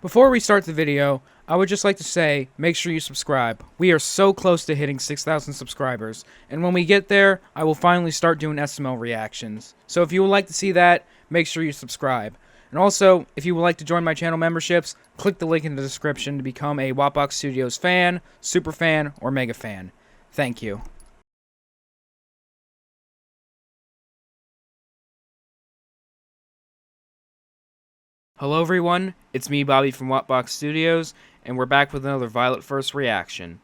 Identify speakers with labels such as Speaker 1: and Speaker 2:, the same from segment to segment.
Speaker 1: Before we start the video, I would just like to say, make sure you subscribe. We are so close to hitting 6,000 subscribers, and when we get there, I will finally start doing SML reactions. So if you would like to see that, make sure you subscribe. And also, if you would like to join my channel memberships, click the link in the description to become a WatBox Studios fan, super fan, or mega fan. Thank you. Hello everyone, it's me Bobby from WatBox Studios, and we're back with another Violette1st reaction.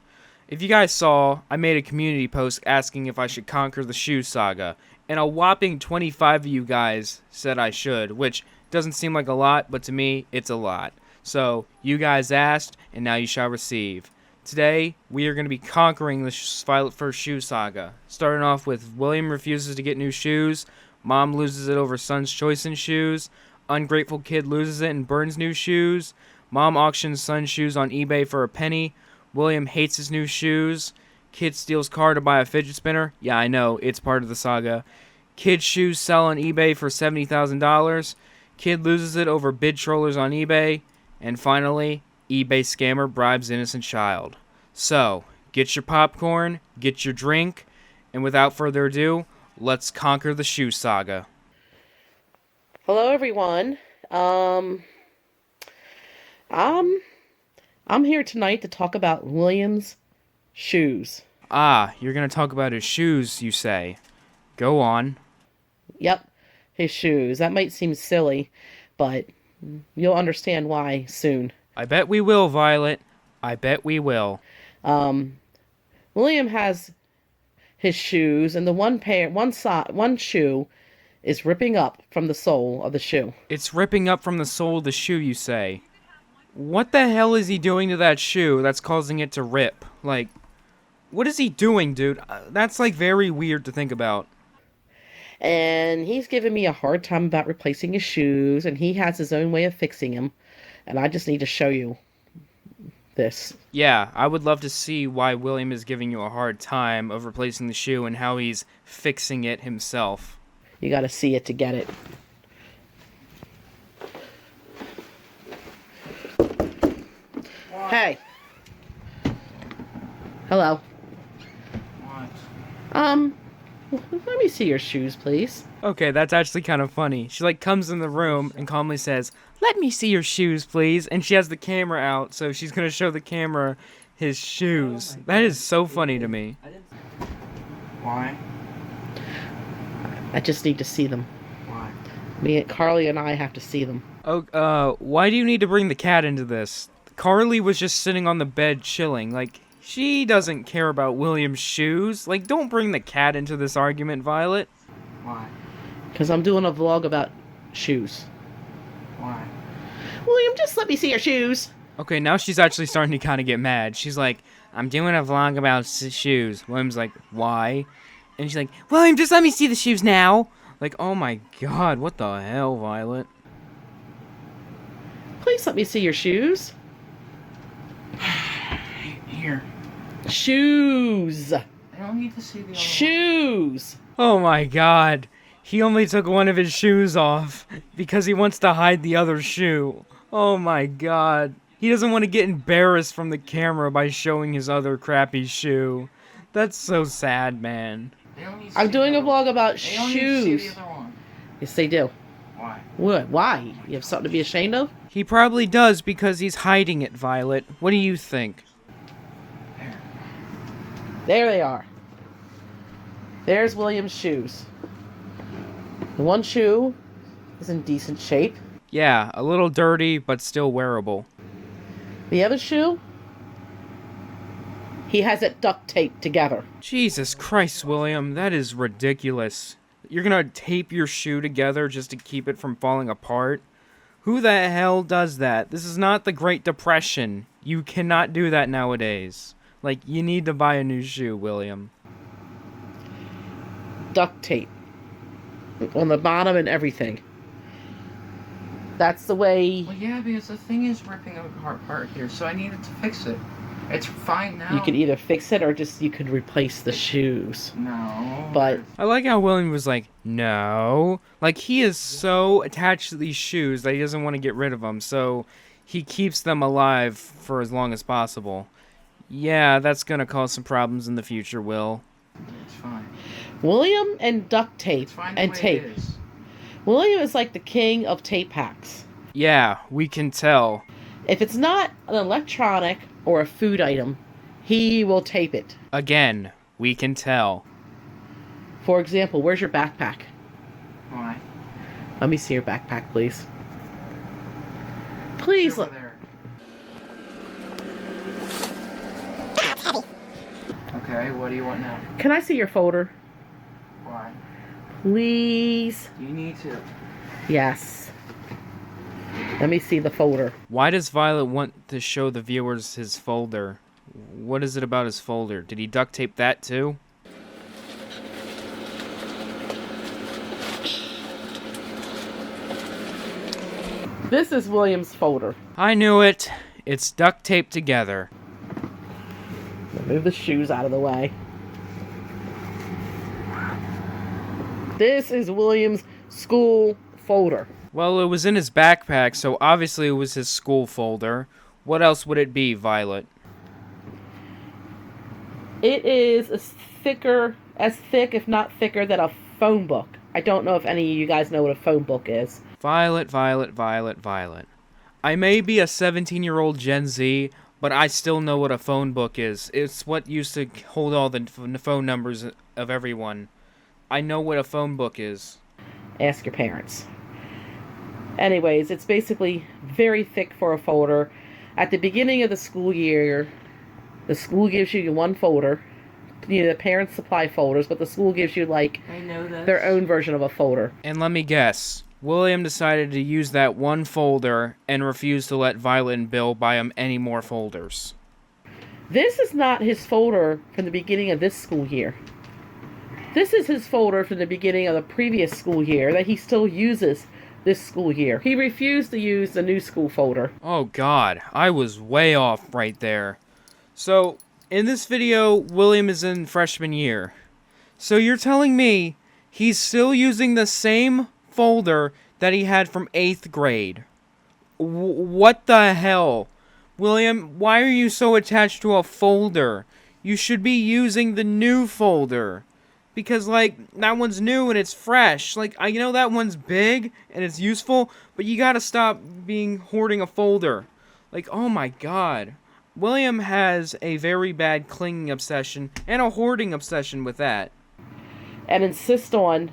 Speaker 1: If you guys saw, I made a community post asking if I should conquer the Shoe Saga, and a whopping 25 of you guys said I should, which doesn't seem like a lot, but to me, it's a lot. So, you guys asked, and now you shall receive. Today, we are going to be conquering the Violette1st Shoe Saga, starting off with William refuses to get new shoes, Mom loses it over son's choice in shoes, ungrateful kid loses it and burns new shoes. Mom auctions son's shoes on eBay for a penny. William hates his new shoes. Kid steals car to buy a fidget spinner. Yeah, I know, it's part of the saga. Kid's shoes sell on eBay for $70,000. Kid loses it over bid trollers on eBay. And finally, eBay scammer bribes innocent child. So, get your popcorn, get your drink, and without further ado, let's conquer the Shoe Saga.
Speaker 2: Hello everyone. I'm here tonight to talk about William's shoes.
Speaker 1: Ah, you're gonna talk about his shoes, you say. Go on.
Speaker 2: Yep, his shoes. That might seem silly, but you'll understand why soon.
Speaker 1: I bet we will, Violet. I bet we will.
Speaker 2: William has his shoes, and the one shoe is ripping up from the sole of the shoe.
Speaker 1: It's ripping up from the sole of the shoe, you say. What the hell is he doing to that shoe that's causing it to rip? Like, what is he doing, dude? That's, like, very weird to think about.
Speaker 2: And he's giving me a hard time about replacing his shoes, and he has his own way of fixing them. And I just need to show you this.
Speaker 1: Yeah, I would love to see why William is giving you a hard time of replacing the shoe and how he's fixing it himself.
Speaker 2: You gotta see it to get it. What? Hey. Hello. What? Let me see your shoes, please.
Speaker 1: Okay, that's actually kind of funny. She, like, comes in the room and calmly says, "Let me see your shoes, please." And she has the camera out, so she's gonna show the camera his shoes. That is so funny to me.
Speaker 3: Why?
Speaker 2: I just need to see them.
Speaker 3: Why?
Speaker 2: Carly and I have to see them.
Speaker 1: Oh, why do you need to bring the cat into this? Carly was just sitting on the bed chilling. Like, she doesn't care about William's shoes. Like, don't bring the cat into this argument, Violet.
Speaker 3: Why?
Speaker 2: Because I'm doing a vlog about shoes.
Speaker 3: Why?
Speaker 2: William, just let me see your shoes.
Speaker 1: Okay, now she's actually starting to kind of get mad. She's like, "I'm doing a vlog about shoes." William's like, "Why?" And she's like, "William, just let me see the shoes now." Like, oh my god, what the hell, Violet?
Speaker 2: Please let me see your shoes.
Speaker 3: Here.
Speaker 2: Shoes.
Speaker 3: I don't need to see the other
Speaker 2: Shoes.
Speaker 1: Oh my god. He only took one of his shoes off because he wants to hide the other shoe. Oh my god. He doesn't want to get embarrassed from the camera by showing his other crappy shoe. That's so sad, man.
Speaker 2: I'm doing a vlog about
Speaker 3: shoes. They don't need to see
Speaker 2: shoes.
Speaker 3: the other one.
Speaker 2: Yes, they do.
Speaker 3: Why?
Speaker 2: What? Why? You have something to be ashamed of?
Speaker 1: He probably does because he's hiding it, Violet. What do you think?
Speaker 3: There.
Speaker 2: There they are. There's William's shoes. The one shoe is in decent shape.
Speaker 1: Yeah, a little dirty, but still wearable.
Speaker 2: The other shoe, he has it duct taped together.
Speaker 1: Jesus Christ, William, that is ridiculous. You're gonna tape your shoe together just to keep it from falling apart? Who the hell does that? This is not the Great Depression. You cannot do that nowadays. Like, you need to buy a new shoe, William.
Speaker 2: Duct tape. On the bottom and everything. That's the way...
Speaker 3: Well, yeah, because the thing is ripping apart here, so I needed to fix it. It's fine now.
Speaker 2: You could either fix it or just you could replace the shoes.
Speaker 3: No.
Speaker 2: But
Speaker 1: I like how William was like, no. Like, he is so attached to these shoes that he doesn't want to get rid of them, so he keeps them alive for as long as possible. Yeah, that's gonna cause some problems in the future, Will.
Speaker 3: It's fine.
Speaker 2: William and duct tape
Speaker 3: It's fine
Speaker 2: and
Speaker 3: the way
Speaker 2: tape.
Speaker 3: it is.
Speaker 2: William is like the king of tape hacks.
Speaker 1: Yeah, we can tell.
Speaker 2: If it's not an electronic or a food item, he will tape it.
Speaker 1: Again, we can tell.
Speaker 2: For example, where's your backpack?
Speaker 3: Why?
Speaker 2: Let me see your backpack, please. Please
Speaker 3: Over
Speaker 2: look.
Speaker 3: there. Okay, what do you want now?
Speaker 2: Can I see your folder?
Speaker 3: Why?
Speaker 2: Please.
Speaker 3: You need to.
Speaker 2: Yes. Let me see the folder.
Speaker 1: Why does Violet want to show the viewers his folder? What is it about his folder? Did he duct tape that too?
Speaker 2: This is William's folder.
Speaker 1: I knew it. It's duct taped together.
Speaker 2: Move the shoes out of the way. This is William's school folder.
Speaker 1: Well, it was in his backpack, so obviously it was his school folder. What else would it be, Violet?
Speaker 2: It is as thick, if not thicker, than a phone book. I don't know if any of you guys know what a phone book is.
Speaker 1: Violet, Violet, Violet, Violet. I may be a 17-year-old Gen Z, but I still know what a phone book is. It's what used to hold all the phone numbers of everyone. I know what a phone book is.
Speaker 2: Ask your parents. Anyways, it's basically very thick for a folder. At the beginning of the school year, the school gives you one folder. You know, the parents supply folders, but the school gives you, like,
Speaker 3: I know this.
Speaker 2: their own version of a folder.
Speaker 1: And let me guess. William decided to use that one folder and refused to let Violet and Bill buy him any more folders.
Speaker 2: This is not his folder from the beginning of this school year. This is his folder from the beginning of the previous school year that he still uses this school year. He refused to use the new school folder.
Speaker 1: Oh god, I was way off right there. So, in this video, William is in freshman year. So you're telling me he's still using the same folder that he had from 8th grade? What the hell? William, why are you so attached to a folder? You should be using the new folder. Because, like, that one's new and it's fresh. Like, I know that one's big and it's useful, but you gotta stop hoarding a folder. Like, oh my god. William has a very bad clinging obsession and a hoarding obsession with that.
Speaker 2: And insist on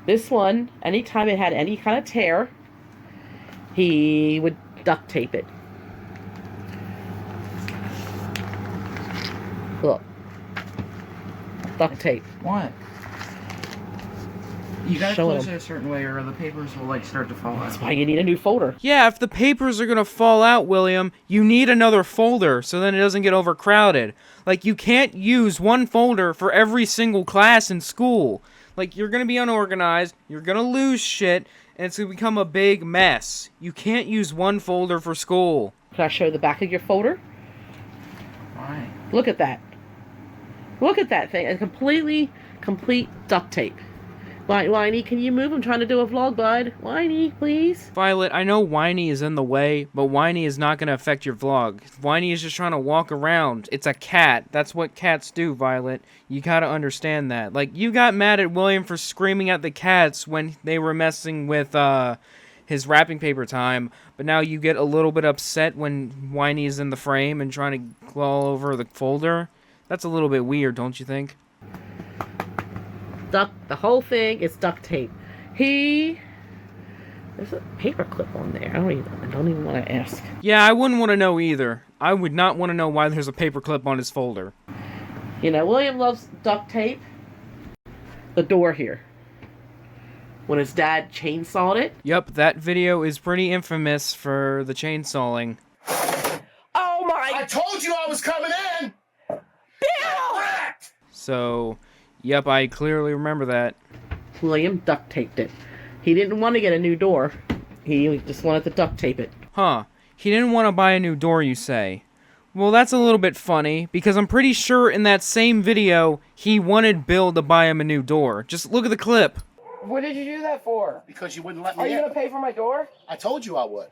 Speaker 2: this one, anytime it had any kind of tear, he would duct tape it. Look. Duct tape.
Speaker 3: What? You gotta
Speaker 2: Show
Speaker 3: close
Speaker 2: him.
Speaker 3: it a certain way or the papers will, like, start to fall out.
Speaker 2: That's why you need a new folder.
Speaker 1: Yeah, if the papers are gonna fall out, William, you need another folder so then it doesn't get overcrowded. Like, you can't use one folder for every single class in school. Like, you're gonna be unorganized, you're gonna lose shit, and it's gonna become a big mess. You can't use one folder for school.
Speaker 2: Can I show the back of your folder?
Speaker 3: Why?
Speaker 2: Look at that. Look at that thing. A complete duct tape. Whiny, can you move? I'm trying to do a vlog, bud. Whiny, please.
Speaker 1: Violet, I know Whiny is in the way, but Whiny is not gonna affect your vlog. Whiny is just trying to walk around. It's a cat. That's what cats do, Violet. You gotta understand that. Like, you got mad at William for screaming at the cats when they were messing with, his wrapping paper time, but now you get a little bit upset when Whiny is in the frame and trying to go all over the folder. That's a little bit weird, don't you think?
Speaker 2: The whole thing is duct tape. There's a paper clip on there. I don't even want to ask.
Speaker 1: Yeah, I wouldn't want to know either. I would not want to know why there's a paper clip on his folder.
Speaker 2: You know, William loves duct tape. The door here. When his dad chainsawed it.
Speaker 1: Yep, that video is pretty infamous for the chainsawing.
Speaker 2: Oh my!
Speaker 4: I told you I was coming in!
Speaker 2: Bill!
Speaker 1: So, yep, I clearly remember that.
Speaker 2: William duct taped it. He didn't want to get a new door. He just wanted to duct tape it.
Speaker 1: Huh. He didn't want to buy a new door, you say. Well, that's a little bit funny, because I'm pretty sure in that same video, he wanted Bill to buy him a new door. Just look at the clip.
Speaker 4: What did you do that for? Because you wouldn't let me
Speaker 5: Are you
Speaker 4: in.
Speaker 5: gonna pay for my door?
Speaker 4: I told you I would.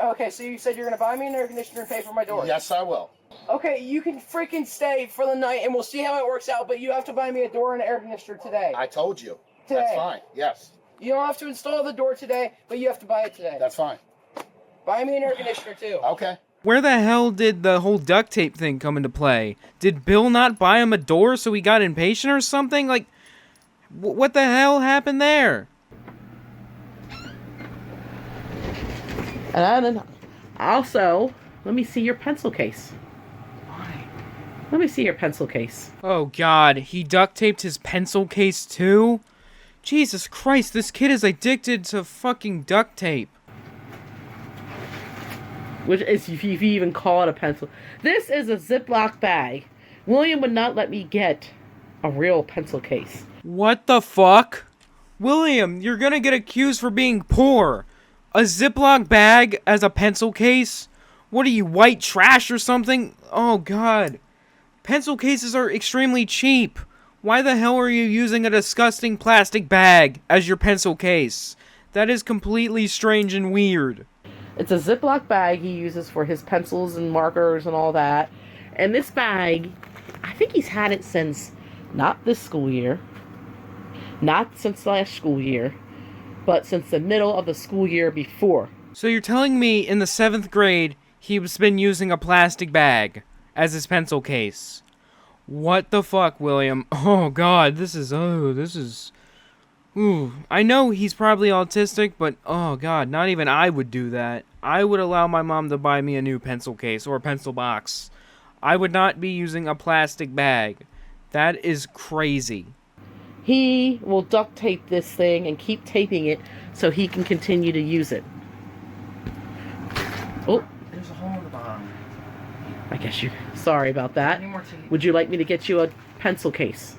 Speaker 5: Okay, so you said you're gonna buy me an air conditioner and pay for my door.
Speaker 4: Yes, I will.
Speaker 5: Okay, you can freaking stay for the night and we'll see how it works out, but you have to buy me a door and an air conditioner today.
Speaker 4: I told you.
Speaker 5: Today.
Speaker 4: That's fine. Yes,
Speaker 5: You don't have to install the door today, but you have to buy it today.
Speaker 4: that's fine.
Speaker 5: Buy me an air conditioner too.
Speaker 4: Okay.
Speaker 1: Where the hell did the whole duct tape thing come into play? Did Bill not buy him a door so he got impatient or something? Like, what the hell happened there?
Speaker 2: And then also, let me see your pencil case.
Speaker 3: Why?
Speaker 2: Let me see your pencil case.
Speaker 1: Oh god, he duct taped his pencil case too? Jesus Christ, this kid is addicted to fucking duct tape.
Speaker 2: Which is, if you even call it a pencil. This is a Ziploc bag. William would not let me get a real pencil case.
Speaker 1: What the fuck? William, you're gonna get accused for being poor. A Ziploc bag as a pencil case? What are you, white trash or something? Oh god. Pencil cases are extremely cheap. Why the hell are you using a disgusting plastic bag as your pencil case? That is completely strange and weird.
Speaker 2: It's a Ziploc bag he uses for his pencils and markers and all that. And this bag, I think he's had it since, not this school year, not since last school year, but since the middle of the school year before.
Speaker 1: So you're telling me in the 7th grade, he's been using a plastic bag as his pencil case? What the fuck, William? Oh god, this is... Ooh, I know he's probably autistic, but oh god, not even I would do that. I would allow my mom to buy me a new pencil case or a pencil box. I would not be using a plastic bag. That is crazy.
Speaker 2: He will duct tape this thing and keep taping it so he can continue to use it. Oh,
Speaker 3: There's a hole in the bottom.
Speaker 2: I guess you... Sorry about that.
Speaker 3: I need more tape.
Speaker 2: Would you like me to get you a pencil case?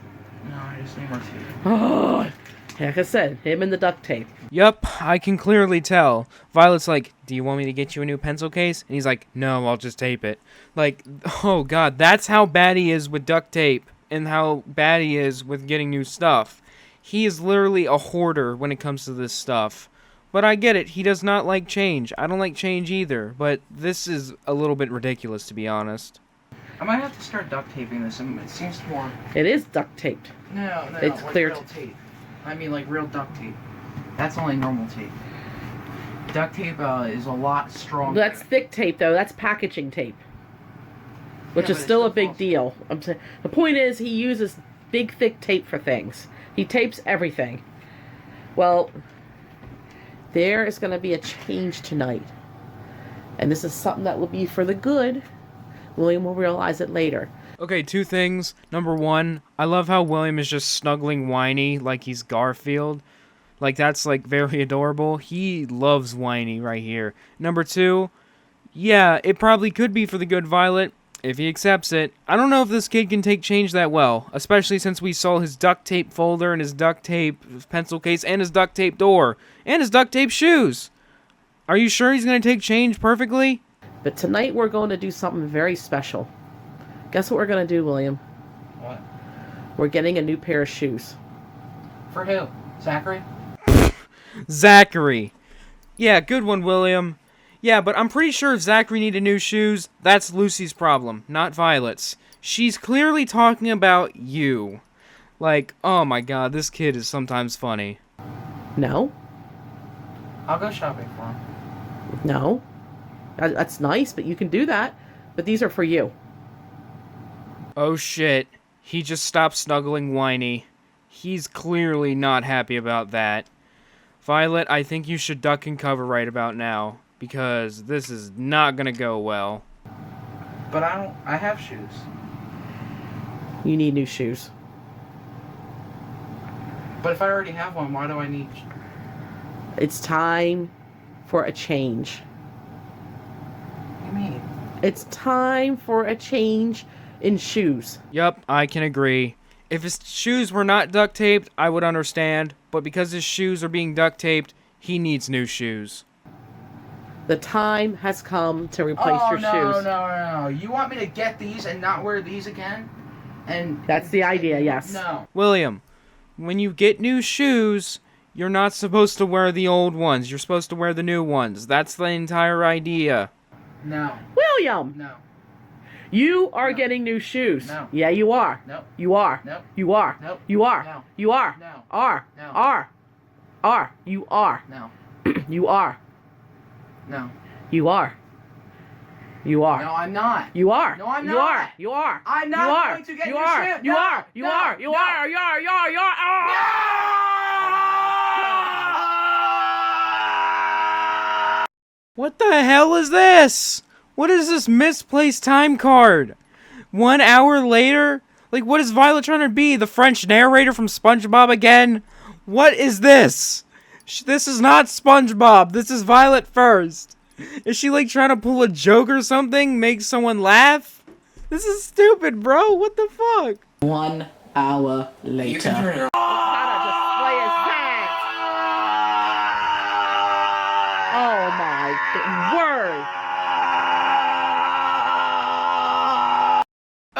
Speaker 3: No, I just need more tape.
Speaker 2: Oh, like I said, him and the duct tape.
Speaker 1: Yup, I can clearly tell. Violet's like, do you want me to get you a new pencil case? And he's like, no, I'll just tape it. Like, oh god, that's how bad he is with duct tape and how bad he is with getting new stuff. He is literally a hoarder when it comes to this stuff. But I get it, he does not like change. I don't like change either, but this is a little bit ridiculous, to be honest.
Speaker 3: I might have to start duct taping this. It seems more...
Speaker 2: It is duct taped.
Speaker 3: No,
Speaker 2: It's
Speaker 3: like
Speaker 2: clear
Speaker 3: real tape. I mean, like real duct tape. That's only normal tape. Duct tape is a lot stronger.
Speaker 2: That's thick tape, though. That's packaging tape. Which
Speaker 3: Yeah,
Speaker 2: is
Speaker 3: but it
Speaker 2: still a
Speaker 3: still
Speaker 2: big
Speaker 3: falls.
Speaker 2: deal. The point is, he uses big, thick tape for things. He tapes everything. Well, there is going to be a change tonight. And this is something that will be for the good. William will realize it later.
Speaker 1: Okay, 2 things. Number 1, I love how William is just snuggling Whiny like he's Garfield. Like, that's, like, very adorable. He loves Whiny right here. Number 2, yeah, it probably could be for the good, Violet, if he accepts it. I don't know if this kid can take change that well, especially since we saw his duct tape folder and his duct tape pencil case and his duct tape door and his duct tape shoes. Are you sure he's going to take change perfectly?
Speaker 2: But tonight we're going to do something very special. Guess what we're going to do, William?
Speaker 3: What?
Speaker 2: We're getting a new pair of shoes.
Speaker 3: For who? Zachary?
Speaker 1: Zachary. Yeah, good one, William. Yeah, but I'm pretty sure if Zachary needed new shoes, that's Lucy's problem, not Violet's. She's clearly talking about you. Like, oh my god, this kid is sometimes funny.
Speaker 2: No?
Speaker 3: I'll go shopping for him.
Speaker 2: No. That's nice, but you can do that. But these are for you.
Speaker 1: Oh shit, he just stopped snuggling Whiny. He's clearly not happy about that. Violet, I think you should duck and cover right about now, because this is not gonna go well.
Speaker 3: But I have shoes.
Speaker 2: You need new shoes.
Speaker 3: But if I already have one, why do I need...
Speaker 2: It's time for a change.
Speaker 3: What do you mean?
Speaker 2: It's time for a change in shoes.
Speaker 1: Yup, I can agree. If his shoes were not duct taped, I would understand, but because his shoes are being duct taped, he needs new shoes.
Speaker 2: The time has come to replace your shoes.
Speaker 3: No. You want me to get these and not wear these again? And
Speaker 2: That's the idea, yes.
Speaker 3: No.
Speaker 1: William, when you get new shoes, You're not supposed to wear the old ones. You're supposed to wear the new ones. That's the entire idea.
Speaker 3: No.
Speaker 2: William!
Speaker 3: No.
Speaker 2: You are
Speaker 3: No.
Speaker 2: getting new shoes.
Speaker 3: No.
Speaker 2: Yeah, you are.
Speaker 3: Nope.
Speaker 2: You are.
Speaker 3: Nope.
Speaker 2: You are.
Speaker 3: Nope.
Speaker 2: You are.
Speaker 3: No.
Speaker 2: You are.
Speaker 3: No.
Speaker 2: Are.
Speaker 3: No.
Speaker 2: Are. Are. You are.
Speaker 3: No.
Speaker 2: You are.
Speaker 3: No.
Speaker 2: You are. You are.
Speaker 3: No, I'm not.
Speaker 2: You are.
Speaker 3: No, I'm
Speaker 2: you
Speaker 3: not.
Speaker 2: Are. You are.
Speaker 3: I'm not
Speaker 2: you are.
Speaker 3: going to get
Speaker 2: you
Speaker 3: new
Speaker 2: are.
Speaker 3: shoes.
Speaker 2: You
Speaker 3: No.
Speaker 2: are. You
Speaker 3: No.
Speaker 2: are. You
Speaker 3: No.
Speaker 2: are. You are. You are. You are.
Speaker 1: What the hell is this? What is this misplaced time card? 1 hour later? Like, what is Violet trying to be? The French narrator from SpongeBob again? What is this? This is not SpongeBob. This is Violette1st. Is she, like, trying to pull a joke or something? Make someone laugh? This is stupid, bro. What the fuck?
Speaker 2: 1 hour later.
Speaker 5: You can turn it
Speaker 2: What kind of display is that? Oh my word.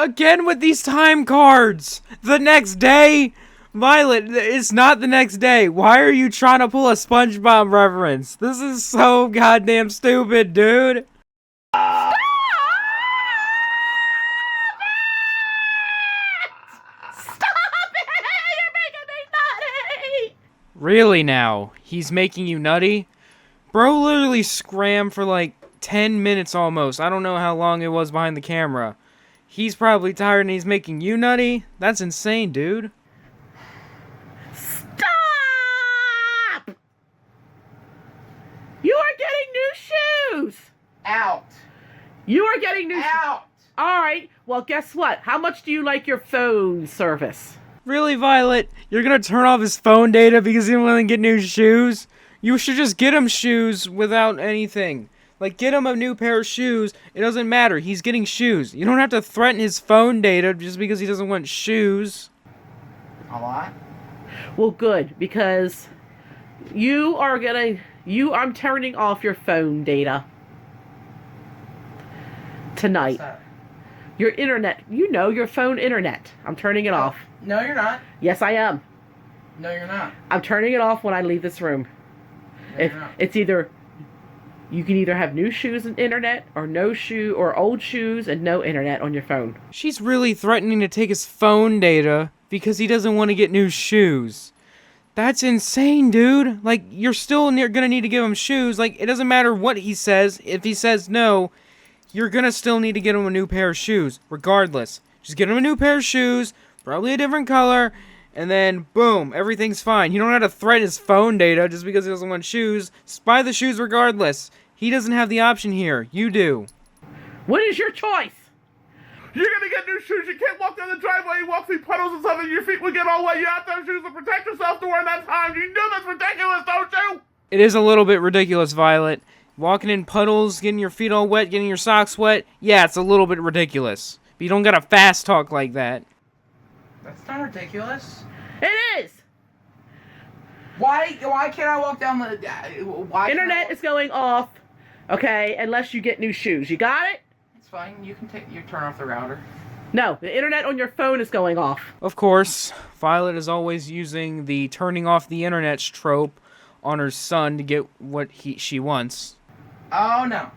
Speaker 1: Again with these time cards. The next day. Violet, it's not the next day. Why are you trying to pull a SpongeBob reference? This is so goddamn stupid, dude.
Speaker 2: Stop it! You're making me nutty!
Speaker 1: Really now? He's making you nutty? Bro literally scrammed for like 10 minutes almost. I don't know how long it was behind the camera. He's probably tired and he's making you nutty? That's insane, dude.
Speaker 2: Stop! You are getting new shoes!
Speaker 3: Out.
Speaker 2: You are getting new shoes.
Speaker 3: Out.
Speaker 2: Alright, well guess what? How much do you like your phone service?
Speaker 1: Really, Violet? You're gonna turn off his phone data because he didn't want to get new shoes? You should just get him shoes without anything. Like, get him a new pair of shoes. It doesn't matter. He's getting shoes. You don't have to threaten his phone data just because he doesn't want shoes.
Speaker 3: A lot?
Speaker 2: Well, good, because I'm turning off your phone data tonight.
Speaker 3: What's that?
Speaker 2: Your internet, your phone internet. I'm turning it off.
Speaker 3: No, you're not.
Speaker 2: Yes, I am.
Speaker 3: No, you're not.
Speaker 2: I'm turning it off when I leave this room.
Speaker 3: No, you're not.
Speaker 2: It's either, you can either have new shoes and internet, or or old shoes and no internet on your phone.
Speaker 1: She's really threatening to take his phone data because he doesn't want to get new shoes. That's insane, dude. Like, you're still gonna need to give him shoes. Like, it doesn't matter what he says. If he says no, you're gonna still need to get him a new pair of shoes, regardless. Just get him a new pair of shoes, probably a different color, and then, boom, everything's fine. You don't have to threaten his phone data just because he doesn't want shoes. Just buy the shoes regardless. He doesn't have the option here. You do.
Speaker 2: What is your choice?
Speaker 6: You're gonna get new shoes. You can't walk down the driveway and walk through puddles and stuff and your feet will get all wet. You have to have shoes to protect yourself during that time. You know that's ridiculous, don't you?
Speaker 1: It is a little bit ridiculous, Violet. Walking in puddles, getting your feet all wet, getting your socks wet. Yeah, it's a little bit ridiculous. But you don't gotta fast talk like that.
Speaker 3: That's not ridiculous.
Speaker 2: It is!
Speaker 3: Why can't I walk down the... why can't I
Speaker 2: Internet
Speaker 3: walk-
Speaker 2: is going off, okay, unless you get new shoes. You got it?
Speaker 3: It's fine. You can turn off the router.
Speaker 2: No, the internet on your phone is going off.
Speaker 1: Of course, Violet is always using the turning off the internet trope on her son to get what she wants.
Speaker 3: Oh, no.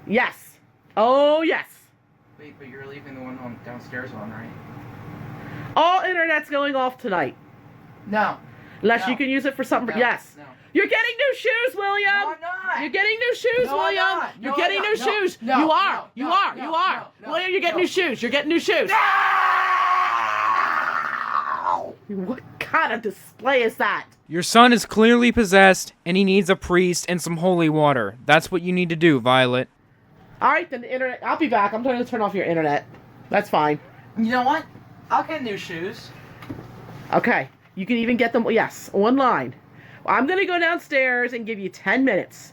Speaker 2: Yes. Oh, yes.
Speaker 3: Wait, but you're leaving the one downstairs on, right?
Speaker 2: All internet's going off tonight.
Speaker 3: No.
Speaker 2: Unless
Speaker 3: No.
Speaker 2: you can use it for something.
Speaker 3: No.
Speaker 2: Yes.
Speaker 3: No.
Speaker 2: You're getting new shoes, William.
Speaker 3: No, I'm not.
Speaker 2: You're getting new shoes,
Speaker 3: No, I'm
Speaker 2: William.
Speaker 3: not.
Speaker 2: You're
Speaker 3: No,
Speaker 2: getting
Speaker 3: I'm
Speaker 2: new
Speaker 3: not. No,
Speaker 2: shoes.
Speaker 3: no,
Speaker 2: you are.
Speaker 3: no,
Speaker 2: you
Speaker 3: no,
Speaker 2: are.
Speaker 3: no,
Speaker 2: you are.
Speaker 3: no,
Speaker 2: William, you're getting
Speaker 3: no.
Speaker 2: new shoes. You're getting new shoes. What kind of display is that?
Speaker 1: Your son is clearly possessed, and he needs a priest and some holy water. That's what you need to do, Violet.
Speaker 2: All right, then the internet. I'll be back. I'm going to turn off your internet. That's fine.
Speaker 3: You know what? I'll get new shoes.
Speaker 2: Okay. You can even get them, yes, online. I'm going to go downstairs and give you 10 minutes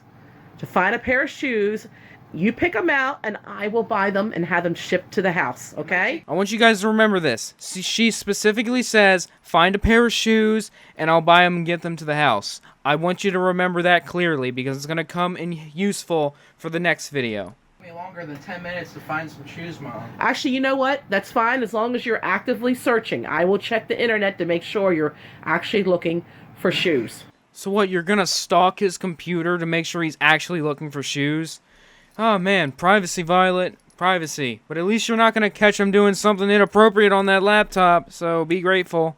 Speaker 2: to find a pair of shoes. You pick them out, and I will buy them and have them shipped to the house, okay?
Speaker 1: I want you guys to remember this. She specifically says, find a pair of shoes, and I'll buy them and get them to the house. I want you to remember that clearly, because it's going to come in useful for the next video.
Speaker 3: Me longer than 10 minutes to find some shoes, Mom.
Speaker 2: Actually, you know what? That's fine as long as you're actively searching. I will check the internet to make sure you're actually looking for shoes.
Speaker 1: So what, you're gonna stalk his computer to make sure he's actually looking for shoes? Oh man, privacy, Violet. Privacy. But at least you're not gonna catch him doing something inappropriate on that laptop, so be grateful.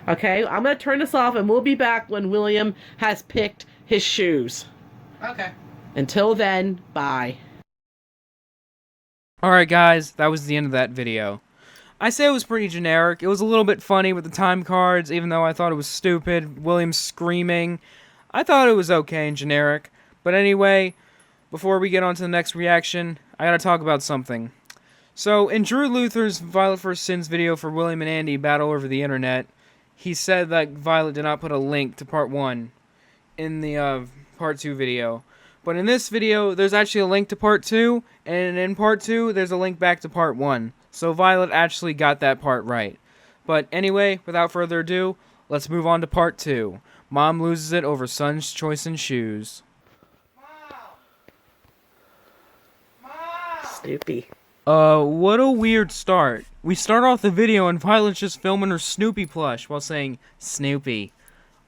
Speaker 2: Okay, I'm going to turn this off and we'll be back when William has picked his shoes.
Speaker 3: Okay.
Speaker 2: Until then, bye.
Speaker 1: Alright guys, that was the end of that video. I say it was pretty generic. It was a little bit funny with the time cards, even though I thought it was stupid. William screaming. I thought it was okay and generic. But anyway, before we get on to the next reaction, I gotta talk about something. So, in Drew Luther's Violette1st Sins video for William and Andy battle over the internet, he said that Violet did not put a link to part 1 in the part 2 video. But in this video, there's actually a link to part 2, and in part 2, there's a link back to part 1. So Violet actually got that part right. But anyway, without further ado, let's move on to part 2. Mom loses it over son's choice in shoes.
Speaker 2: Snoopy.
Speaker 1: What a weird start. We start off the video and Violet's just filming her Snoopy plush while saying, Snoopy.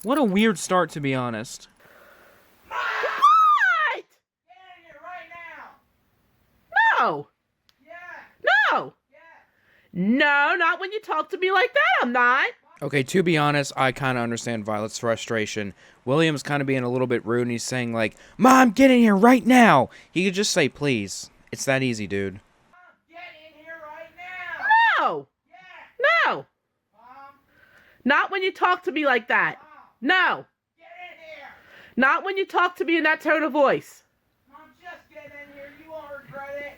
Speaker 1: What a weird start, to be honest.
Speaker 2: What?
Speaker 3: Get in here right now.
Speaker 2: No!
Speaker 3: Yeah.
Speaker 2: No!
Speaker 3: Yeah.
Speaker 2: No, not when you talk to me like that, I'm not.
Speaker 1: Okay, to be honest, I kind of understand Violet's frustration. William's kind of being a little bit rude and he's saying like, Mom, get in here right now! He could just say please. It's that easy, dude.
Speaker 3: Get in here right now.
Speaker 2: No!
Speaker 3: Yeah.
Speaker 2: No!
Speaker 3: Mom.
Speaker 2: Not when you talk to me like that. No!
Speaker 3: Get in here.
Speaker 2: Not when you talk to me in that tone of voice.
Speaker 3: Mom, just get in here. You won't regret it.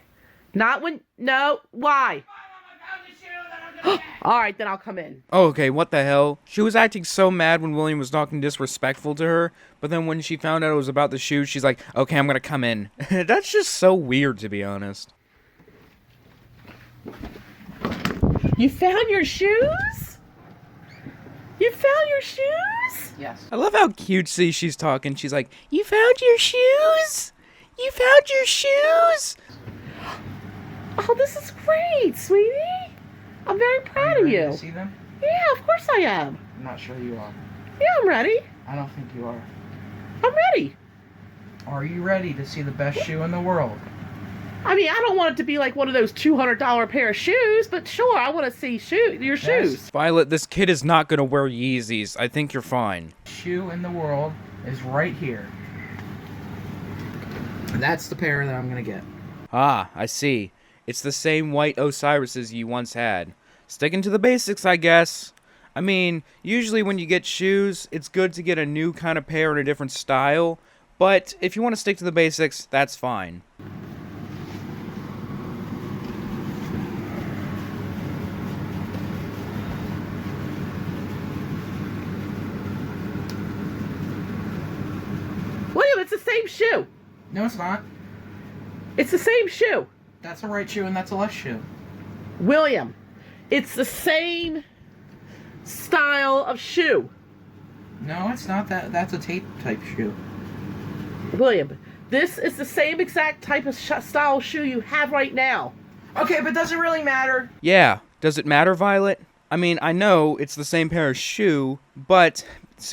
Speaker 2: Not when... No. Why?
Speaker 3: Mom, I found the shoe that I'm gonna get.
Speaker 2: Alright, then I'll come in.
Speaker 1: Oh, okay, what the hell? She was acting so mad when William was talking disrespectful to her, but then when she found out it was about the shoes, she's like, okay, I'm gonna come in. That's just so weird, to be honest.
Speaker 2: You found your shoes? You found your shoes?
Speaker 3: Yes.
Speaker 1: I love how cutesy she's talking. She's like, you found your shoes? You found your shoes?
Speaker 2: Oh, this is great, sweetie. I'm very proud of
Speaker 3: Ready
Speaker 2: you.
Speaker 3: to see them?
Speaker 2: Yeah, of course I am.
Speaker 3: I'm not sure you are.
Speaker 2: Yeah, I'm ready.
Speaker 3: I don't think you are.
Speaker 2: I'm ready.
Speaker 3: Are you ready to see the best shoe in the world?
Speaker 2: I mean, I don't want it to be like one of those $200 pair of shoes, but sure, I want to see your shoes.
Speaker 1: Violet, this kid is not gonna wear Yeezys. I think you're fine.
Speaker 3: Shoe in the world is right here. And that's the pair that I'm gonna get.
Speaker 1: Ah, I see. It's the same white Osiris's you once had. Sticking to the basics, I guess. I mean, usually when you get shoes, it's good to get a new kind of pair in a different style. But if you want to stick to the basics, that's fine.
Speaker 2: William, it's the same shoe.
Speaker 3: No, it's not.
Speaker 2: It's the same shoe.
Speaker 3: That's a right shoe and that's a left shoe.
Speaker 2: William, it's the same style of shoe.
Speaker 3: No, it's not. That's a tape type shoe.
Speaker 2: William, this is the same exact type of style shoe you have right now.
Speaker 3: Okay, but does it really matter?
Speaker 1: Yeah, does it matter, Violet? I mean, I know it's the same pair of shoe, but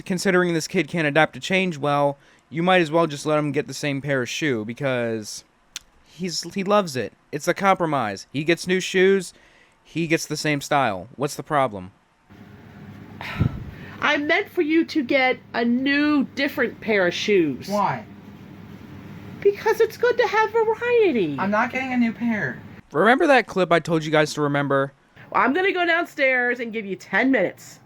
Speaker 1: considering this kid can't adapt to change well, you might as well just let him get the same pair of shoe because he loves it. It's a compromise. He gets new shoes, he gets the same style. What's the problem?
Speaker 2: I meant for you to get a new, different pair of shoes.
Speaker 3: Why?
Speaker 2: Because it's good to have variety.
Speaker 3: I'm not getting a new pair.
Speaker 1: Remember that clip I told you guys to remember?
Speaker 2: I'm going to go downstairs and give you 10 minutes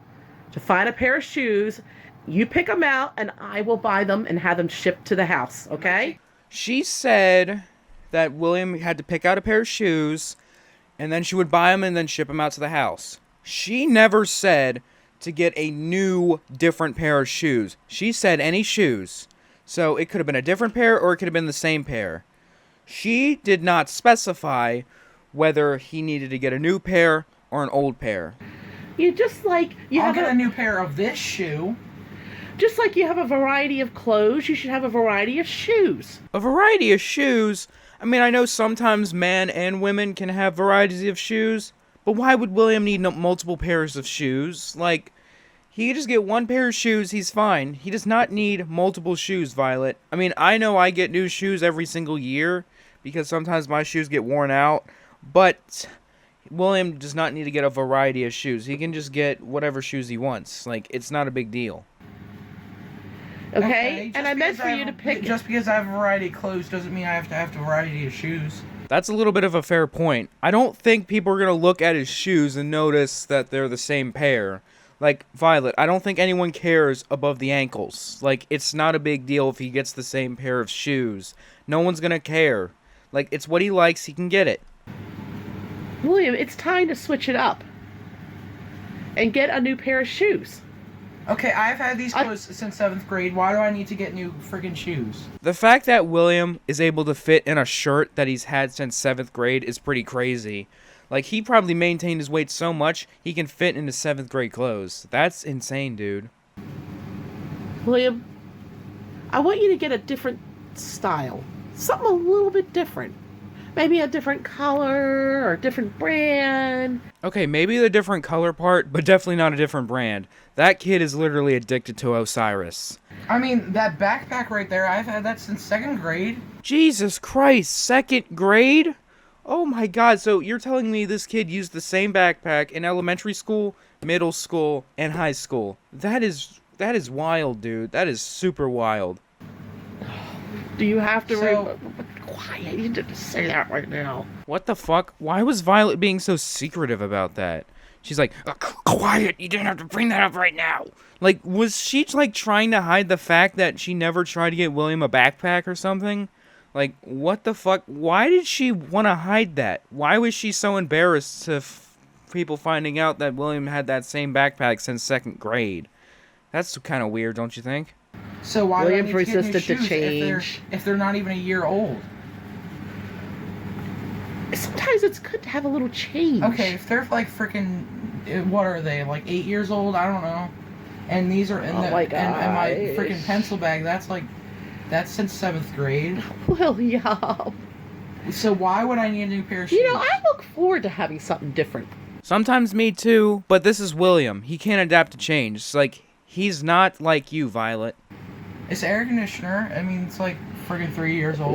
Speaker 2: to find a pair of shoes. You pick them out, and I will buy them and have them shipped to the house, okay?
Speaker 1: She said that William had to pick out a pair of shoes, and then she would buy them and then ship them out to the house. She never said to get a new, different pair of shoes. She said any shoes. So it could have been a different pair or it could have been the same pair. She did not specify whether he needed to get a new pair or an old pair.
Speaker 2: You just like you
Speaker 3: I'll
Speaker 2: have
Speaker 3: get a new pair of this shoe.
Speaker 2: just like you have a variety of clothes, you should have a variety of shoes.
Speaker 1: A variety of shoes? I mean, I know sometimes men and women can have varieties of shoes, but why would William need multiple pairs of shoes? Like, He can just get one pair of shoes, he's fine. He does not need multiple shoes, Violet. I mean, I know I get new shoes every single year, because sometimes my shoes get worn out, but William does not need to get a variety of shoes. He can just get whatever shoes he wants. Like, it's not a big deal.
Speaker 2: Okay? And I meant for you to pick...
Speaker 3: Just because I have a variety of clothes doesn't mean I have to have a variety of shoes.
Speaker 1: That's a little bit of a fair point. I don't think people are going to look at his shoes and notice that they're the same pair. Like, Violet, I don't think anyone cares above the ankles. Like, it's not a big deal if he gets the same pair of shoes. No one's gonna care. Like, it's what he likes, he can get it.
Speaker 2: William, it's time to switch it up. And get a new pair of shoes.
Speaker 3: Okay, I've had these clothes since 7th grade. Why do I need to get new friggin' shoes?
Speaker 1: The fact that William is able to fit in a shirt that he's had since 7th grade is pretty crazy. Like, he probably maintained his weight so much, he can fit into 7th grade clothes. That's insane, dude.
Speaker 2: William, I want you to get a different style. Something a little bit different. Maybe a different color or a different brand.
Speaker 1: Okay, maybe the different color part, but definitely not a different brand. That kid is literally addicted to Osiris.
Speaker 3: I mean, that backpack right there, I've had that since 2nd grade.
Speaker 1: Jesus Christ, 2nd grade? Oh my god, so you're telling me this kid used the same backpack in elementary school, middle school, and high school. That is wild, dude. That is super wild.
Speaker 2: Do you have to... Quiet, you didn't say that right now.
Speaker 1: What the fuck? Why was Violet being so secretive about that? She's like, quiet, you didn't have to bring that up right now. Like, was she, like, trying to hide the fact that she never tried to get William a backpack or something? Like, what the fuck? Why did she want to hide that? Why was she so embarrassed to people finding out that William had that same backpack since 2nd grade? That's kind of weird, don't you think?
Speaker 3: So why
Speaker 2: William's
Speaker 3: do I need to get new
Speaker 2: resistant to
Speaker 3: shoes
Speaker 2: change.
Speaker 3: if they're not even a year old?
Speaker 2: Sometimes it's good to have a little change.
Speaker 3: Okay, if they're like freaking, what are they, like 8 years old? I don't know. And these are in
Speaker 2: Oh my gosh.
Speaker 3: and my freaking pencil bag. That's since 7th grade.
Speaker 2: William.
Speaker 3: So why would I need a new pair of shoes?
Speaker 2: You know, I look forward to having something different.
Speaker 1: Sometimes me too, but this is William. He can't adapt to change. It's like, he's not like you, Violet.
Speaker 3: It's air conditioner. I mean, it's like friggin' 3 years old.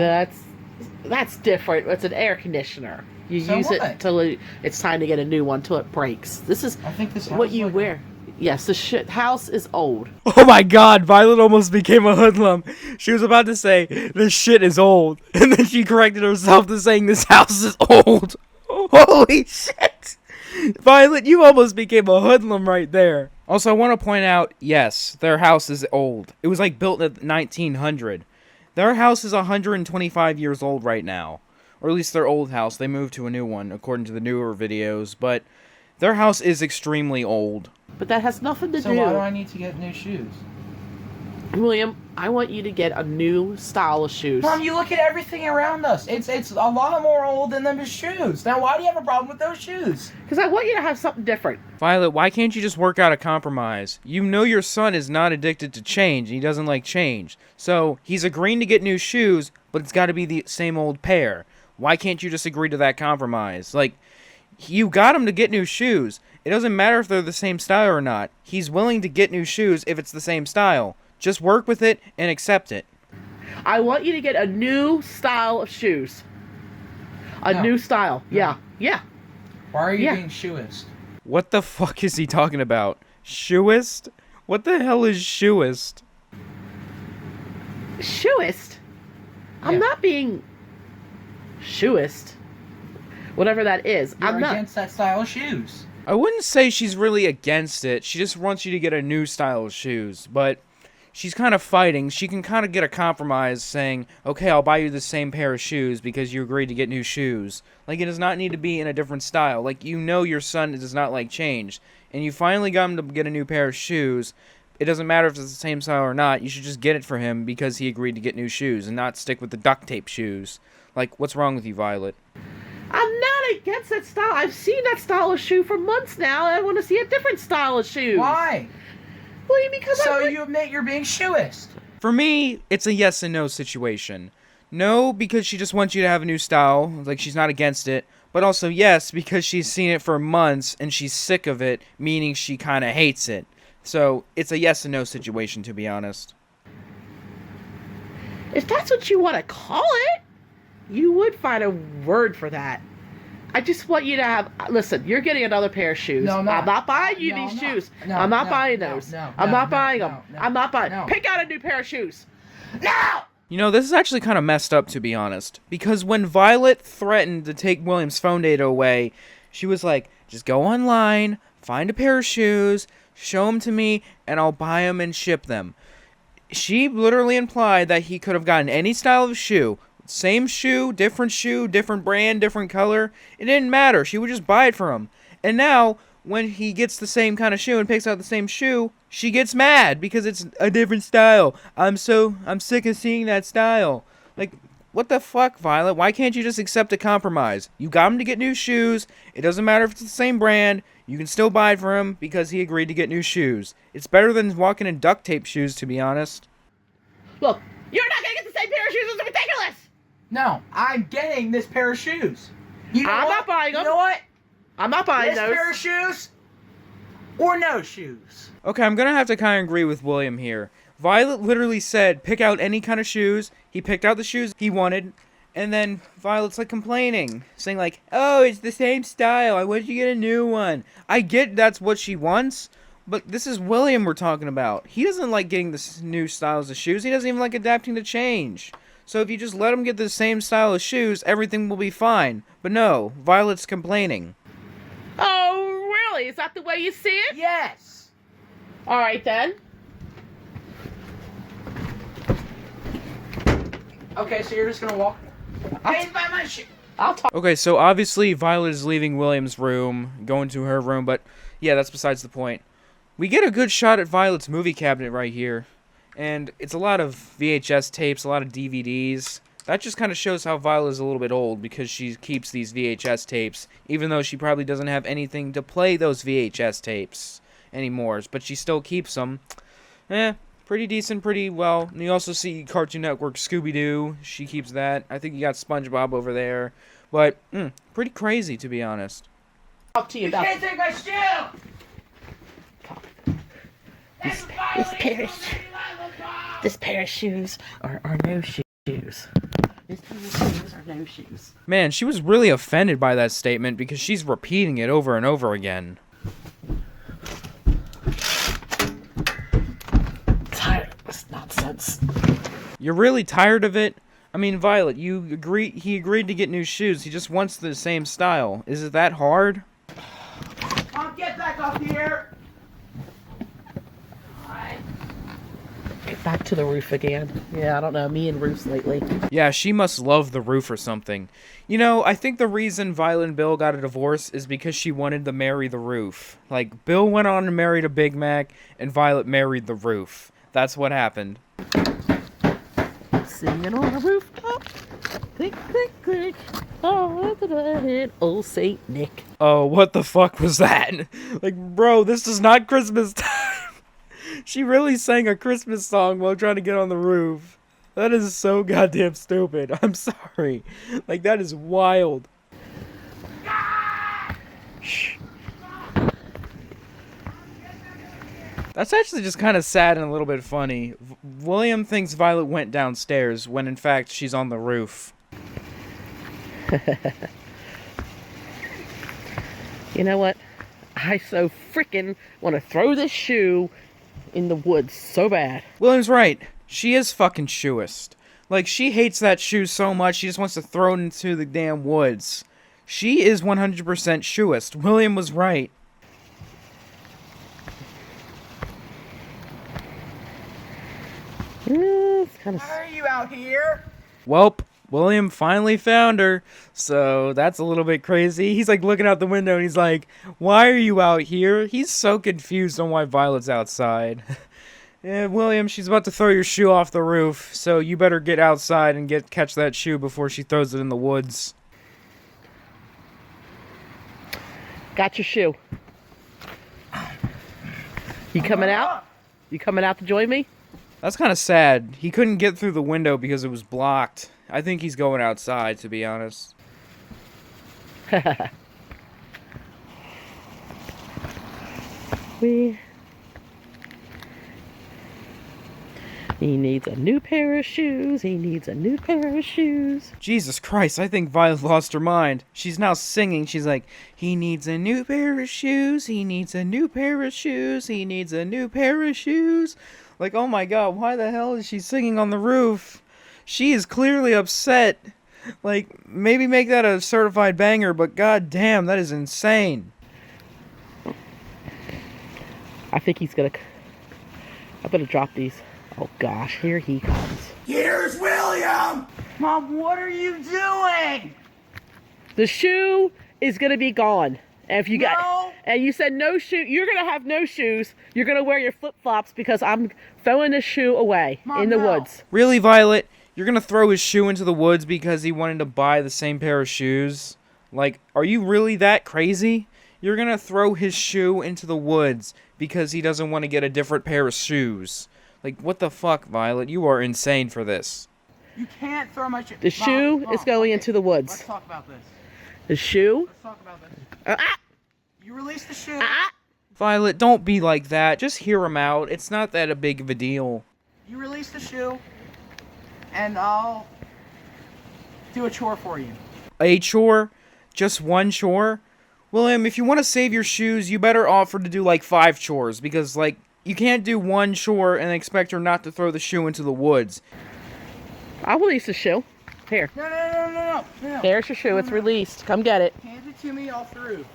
Speaker 2: That's different. It's an air conditioner. You
Speaker 3: So
Speaker 2: use
Speaker 3: what?
Speaker 2: it until it's time to get a new one, till it breaks. This is
Speaker 3: I think this
Speaker 2: what
Speaker 3: house
Speaker 2: you
Speaker 3: like-
Speaker 2: wear. Yes, the house is old.
Speaker 1: Oh my god, Violet almost became a hoodlum. She was about to say, this shit is old. And then she corrected herself to saying, this house is old. Holy shit. Violet, you almost became a hoodlum right there. Also, I want to point out, yes, their house is old. It was like built in 1900. Their house is 125 years old right now. Or at least their old house. They moved to a new one, according to the newer videos. But their house is extremely old.
Speaker 2: But that has nothing to
Speaker 3: So
Speaker 2: do.
Speaker 3: why do I need to get new shoes?
Speaker 2: William, I want you to get a new style of shoes.
Speaker 3: Mom, you look at everything around us. It's a lot more old than them shoes. Now, why do you have a problem with those shoes?
Speaker 2: Because I want you to have something different.
Speaker 1: Violet, why can't you just work out a compromise? You know your son is not addicted to change, and he doesn't like change. So, he's agreeing to get new shoes, but it's got to be the same old pair. Why can't you just agree to that compromise? Like, you got him to get new shoes. It doesn't matter if they're the same style or not. He's willing to get new shoes if it's the same style. Just work with it and accept it.
Speaker 2: I want you to get a new style of shoes. A new style.
Speaker 3: No.
Speaker 2: Yeah.
Speaker 3: Why are you
Speaker 2: Yeah.
Speaker 3: being shoeist?
Speaker 1: What the fuck is he talking about? Shoeist? What the hell is shoeist?
Speaker 2: Shoeist? I'm
Speaker 3: Yeah.
Speaker 2: not being shoeist. Whatever that is.
Speaker 3: You're
Speaker 2: I'm not.
Speaker 3: against that style of shoes.
Speaker 1: I wouldn't say she's really against it. She just wants you to get a new style of shoes. But she's kind of fighting. She can kind of get a compromise saying, okay, I'll buy you the same pair of shoes because you agreed to get new shoes. Like, it does not need to be in a different style. Like, you know your son does not like change. And you finally got him to get a new pair of shoes. It doesn't matter if it's the same style or not. You should just get it for him because he agreed to get new shoes and not stick with the duct tape shoes. Like, what's wrong with you, Violet?
Speaker 2: I'm not against that style. I've seen that style of shoe for months now, and I want to see a different style of shoes.
Speaker 3: Why?
Speaker 2: Well, because
Speaker 3: So you admit you're being shoeist.
Speaker 1: For me, it's a yes and no situation. No, because she just wants you to have a new style, like she's not against it. But also yes, because she's seen it for months and she's sick of it, meaning she kind of hates it. So it's a yes and no situation, to be honest.
Speaker 2: If that's what you want to call it, you would find a word for that. I just want you to have. Listen, you're getting another pair of shoes.
Speaker 3: No, I'm not.
Speaker 2: I'm not buying you
Speaker 3: No,
Speaker 2: these
Speaker 3: I'm not.
Speaker 2: shoes.
Speaker 3: No,
Speaker 2: I'm not
Speaker 3: no,
Speaker 2: buying
Speaker 3: no,
Speaker 2: those.
Speaker 3: no,
Speaker 2: I'm
Speaker 3: no,
Speaker 2: not
Speaker 3: no,
Speaker 2: buying
Speaker 3: no,
Speaker 2: them.
Speaker 3: no,
Speaker 2: I'm not buying.
Speaker 3: no.
Speaker 2: Pick out a new pair of shoes. No!
Speaker 1: You know, this is actually kind of messed up, to be honest. Because when Violet threatened to take William's phone data away, she was like, just go online, find a pair of shoes, show them to me, and I'll buy them and ship them. She literally implied that he could have gotten any style of shoe. Same shoe, different brand, different color. It didn't matter. She would just buy it for him. And now, when he gets the same kind of shoe and picks out the same shoe, she gets mad because it's a different style. I'm sick of seeing that style. Like, what the fuck, Violet? Why can't you just accept a compromise? You got him to get new shoes. It doesn't matter if it's the same brand. You can still buy it for him because he agreed to get new shoes. It's better than walking in duct tape shoes, to be honest.
Speaker 2: Look, you're not gonna get the same pair of shoes. It's ridiculous.
Speaker 3: No, I'm getting this pair of shoes. You know
Speaker 2: I'm
Speaker 3: what?
Speaker 2: not buying them.
Speaker 3: You know what?
Speaker 2: I'm not buying
Speaker 3: This
Speaker 2: those.
Speaker 3: pair of shoes or no shoes.
Speaker 1: Okay, I'm gonna have to kind of agree with William here. Violet literally said, pick out any kind of shoes. He picked out the shoes he wanted. And then Violet's like complaining, saying like, oh, it's the same style. I want you to get a new one. I get that's what she wants, but this is William we're talking about. He doesn't like getting the new styles of shoes. He doesn't even like adapting to change. So if you just let him get the same style of shoes, everything will be fine. But no, Violet's complaining.
Speaker 2: Oh, really? Is that the way you see it?
Speaker 3: Yes.
Speaker 2: All right, then.
Speaker 3: Okay, so you're just gonna walk. Hey, buy my shoe.
Speaker 2: I'll talk.
Speaker 1: Okay, so obviously Violet is leaving William's room, going to her room, but yeah, that's besides the point. We get a good shot at Violet's movie cabinet right here, and it's a lot of VHS tapes, a lot of DVDs. That just kind of shows how Violet is a little bit old, because she keeps these VHS tapes, even though she probably doesn't have anything to play those VHS tapes anymore, but she still keeps them. Pretty decent, pretty well. And you also see Cartoon Network Scooby-Doo. She keeps that. I think you got SpongeBob over there. But, pretty crazy, to be honest.
Speaker 2: Talk to you about
Speaker 3: Can't take my shoe.
Speaker 2: this pair of shoes are no shoes. This pair of shoes are no shoes.
Speaker 1: Man, she was really offended by that statement because she's repeating it over and over again.
Speaker 2: Tired of this nonsense.
Speaker 1: You're really tired of it? I mean, Violet, he agreed to get new shoes. He just wants the same style. Is it that hard?
Speaker 3: Mom, get back up here.
Speaker 2: Get back to the roof again. Yeah, I don't know. Me and roofs lately.
Speaker 1: Yeah, she must love the roof or something. You know, I think the reason Violet and Bill got a divorce is because she wanted to marry the roof. Like, Bill went on and married a Big Mac, and Violet married the roof. That's what happened.
Speaker 2: Singing on a rooftop. Click, click, click. Oh, old Saint Nick.
Speaker 1: Oh, what the fuck was that? Like, bro, this is not Christmas time. She really sang a Christmas song while trying to get on the roof. That is so goddamn stupid. I'm sorry. Like, that is wild. Shh. That's actually just kind of sad and a little bit funny. William thinks Violet went downstairs when in fact she's on the roof.
Speaker 2: You know what? I so freaking want to throw this shoe in the woods so bad.
Speaker 1: William's right. She is fucking shoeist. Like, she hates that shoe so much she just wants to throw it into the damn woods. She is 100% shoeist. William was right.
Speaker 2: It's kind of.
Speaker 3: Why are you out here?
Speaker 1: Welp, William finally found her, so that's a little bit crazy. He's like looking out the window and he's like, why are you out here? He's so confused on why Violet's outside. Yeah, William, she's about to throw your shoe off the roof, so you better get outside and catch that shoe before she throws it in the woods.
Speaker 2: Got your shoe. You coming out? You coming out to join me?
Speaker 1: That's kind of sad. He couldn't get through the window because it was blocked. I think he's going outside, to be honest.
Speaker 2: We He needs a new pair of shoes. He needs a new pair of shoes.
Speaker 1: Jesus Christ, I think Violet lost her mind. She's now singing. She's like, he needs a new pair of shoes. He needs a new pair of shoes. He needs a new pair of shoes. Like, oh my god, why the hell is she singing on the roof? She is clearly upset. Like, maybe make that a certified banger, but god damn, that is insane.
Speaker 2: I think he's gonna... I better drop these. Oh gosh, here he comes.
Speaker 4: Here's William!
Speaker 3: Mom, what are you doing?
Speaker 2: The shoe is gonna be gone. And if you
Speaker 3: No.
Speaker 2: got... And you said no shoe... You're gonna have no shoes. You're gonna wear your flip-flops because I'm throwing the shoe away
Speaker 3: Mom,
Speaker 2: in the
Speaker 3: no.
Speaker 2: woods.
Speaker 1: Really, Violet? You're gonna throw his shoe into the woods because he wanted to buy the same pair of shoes? Like, are you really that crazy? You're gonna throw his shoe into the woods because he doesn't want to get a different pair of shoes. Like, what the fuck, Violet? You are insane for this.
Speaker 3: You can't throw my shoe.
Speaker 2: The shoe is going into the woods.
Speaker 3: Let's talk about this.
Speaker 2: The shoe...
Speaker 3: Let's talk about this.
Speaker 2: Ah!
Speaker 3: You release the shoe.
Speaker 2: Ah!
Speaker 1: Violet, don't be like that. Just hear him out. It's not that a big of a deal.
Speaker 3: You release the shoe, and I'll do a chore for you.
Speaker 1: A chore? Just one chore? William, if you want to save your shoes, you better offer to do like 5 chores because, like, you can't do one chore and expect her not to throw the shoe into the woods.
Speaker 2: I'll release the shoe. Here.
Speaker 3: No.
Speaker 2: There's your shoe. It's released. Come get it.
Speaker 3: Hand it to me off the roof.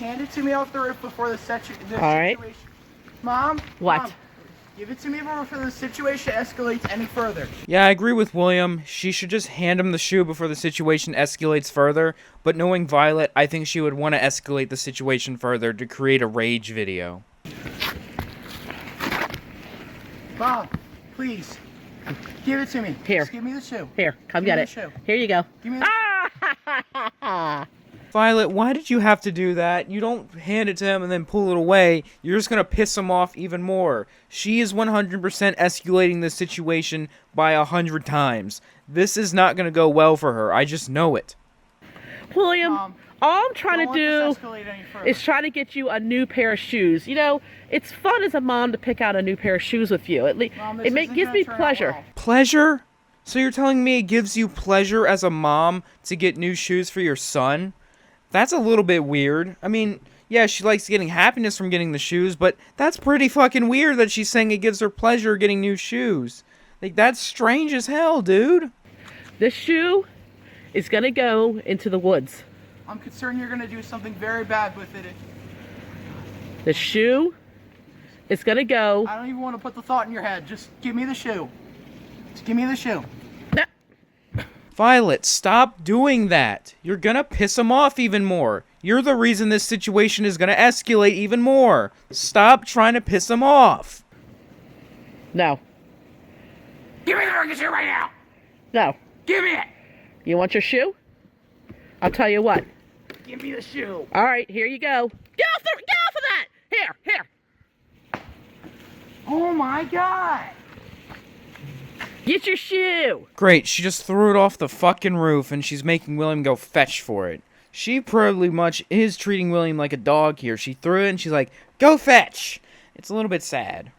Speaker 3: Hand it to me off the roof before the situation.
Speaker 2: All right.
Speaker 3: Mom?
Speaker 2: What?
Speaker 3: Mom, give it to me before the situation escalates any further.
Speaker 1: Yeah, I agree with William. She should just hand him the shoe before the situation escalates further. But knowing Violet, I think she would want to escalate the situation further to create a rage video.
Speaker 3: Mom, please. Give it to me.
Speaker 2: Here.
Speaker 3: Just give me the shoe.
Speaker 2: Here. Come
Speaker 3: Give
Speaker 2: get
Speaker 3: me
Speaker 2: it.
Speaker 3: the shoe.
Speaker 2: Here you go.
Speaker 3: Give me the
Speaker 2: Ah!
Speaker 1: Violet, why did you have to do that? You don't hand it to him and then pull it away. You're just going to piss him off even more. She is 100% escalating this situation by 100 times. This is not going to go well for her. I just know it.
Speaker 2: William,
Speaker 3: Mom,
Speaker 2: all I'm trying to
Speaker 3: don't let
Speaker 2: do
Speaker 3: this escalate any further.
Speaker 2: is try to get you a new pair of shoes. You know, it's fun as a mom to pick out a new pair of shoes with you.
Speaker 3: Mom, this isn't
Speaker 2: Gives
Speaker 3: gonna
Speaker 2: me
Speaker 3: turn out
Speaker 2: pleasure.
Speaker 3: well.
Speaker 1: Pleasure? So you're telling me it gives you pleasure as a mom to get new shoes for your son? That's a little bit weird. I mean, yeah, she likes getting happiness from getting the shoes, but that's pretty fucking weird that she's saying it gives her pleasure getting new shoes. Like, that's strange as hell, dude.
Speaker 2: This shoe is going to go into the woods.
Speaker 3: I'm concerned you're gonna do something very bad with it.
Speaker 2: The shoe is going to go...
Speaker 3: I don't even want to put the thought in your head. Just give me the shoe. Just give me the shoe.
Speaker 1: Violet, stop doing that. You're gonna piss him off even more. You're the reason this situation is gonna escalate even more. Stop trying to piss him off.
Speaker 2: No.
Speaker 3: Give me the freaking shoe right now.
Speaker 2: No.
Speaker 3: Give me it.
Speaker 2: You want your shoe? I'll tell you what.
Speaker 3: Give me the shoe.
Speaker 2: All right, here you go. Get off of that! Here.
Speaker 3: Oh my god.
Speaker 2: Get your shoe.
Speaker 1: Great, she just threw it off the fucking roof and she's making William go fetch for it. She probably much is treating William like a dog here. She threw it and she's like, go fetch. It's a little bit sad.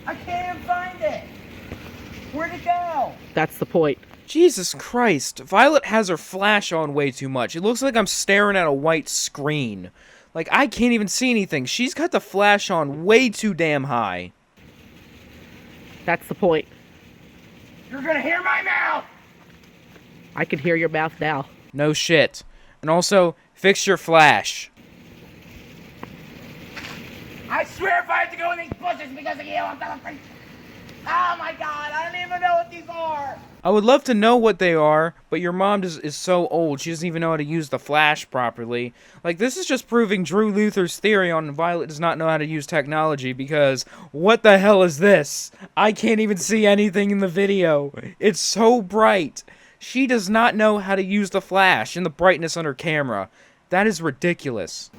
Speaker 3: I can't even find it. Where'd it go?
Speaker 2: That's the point.
Speaker 1: Jesus Christ, Violet has her flash on way too much. It looks like I'm staring at a white screen. Like, I can't even see anything. She's got the flash on way too damn high.
Speaker 2: That's the point.
Speaker 3: You're gonna hear my mouth.
Speaker 2: I can hear your mouth now.
Speaker 1: No shit. And also, fix your flash.
Speaker 5: I swear if I have to go in these bushes because of you, I'm gonna freak. Oh my god, I don't even know what these are.
Speaker 1: I would love to know what they are, but your mom is so old, she doesn't even know how to use the flash properly. Like, this is just proving Drew Luther's theory on Violet does not know how to use technology, because what the hell is this? I can't even see anything in the video. It's so bright. She does not know how to use the flash and the brightness on her camera. That is ridiculous.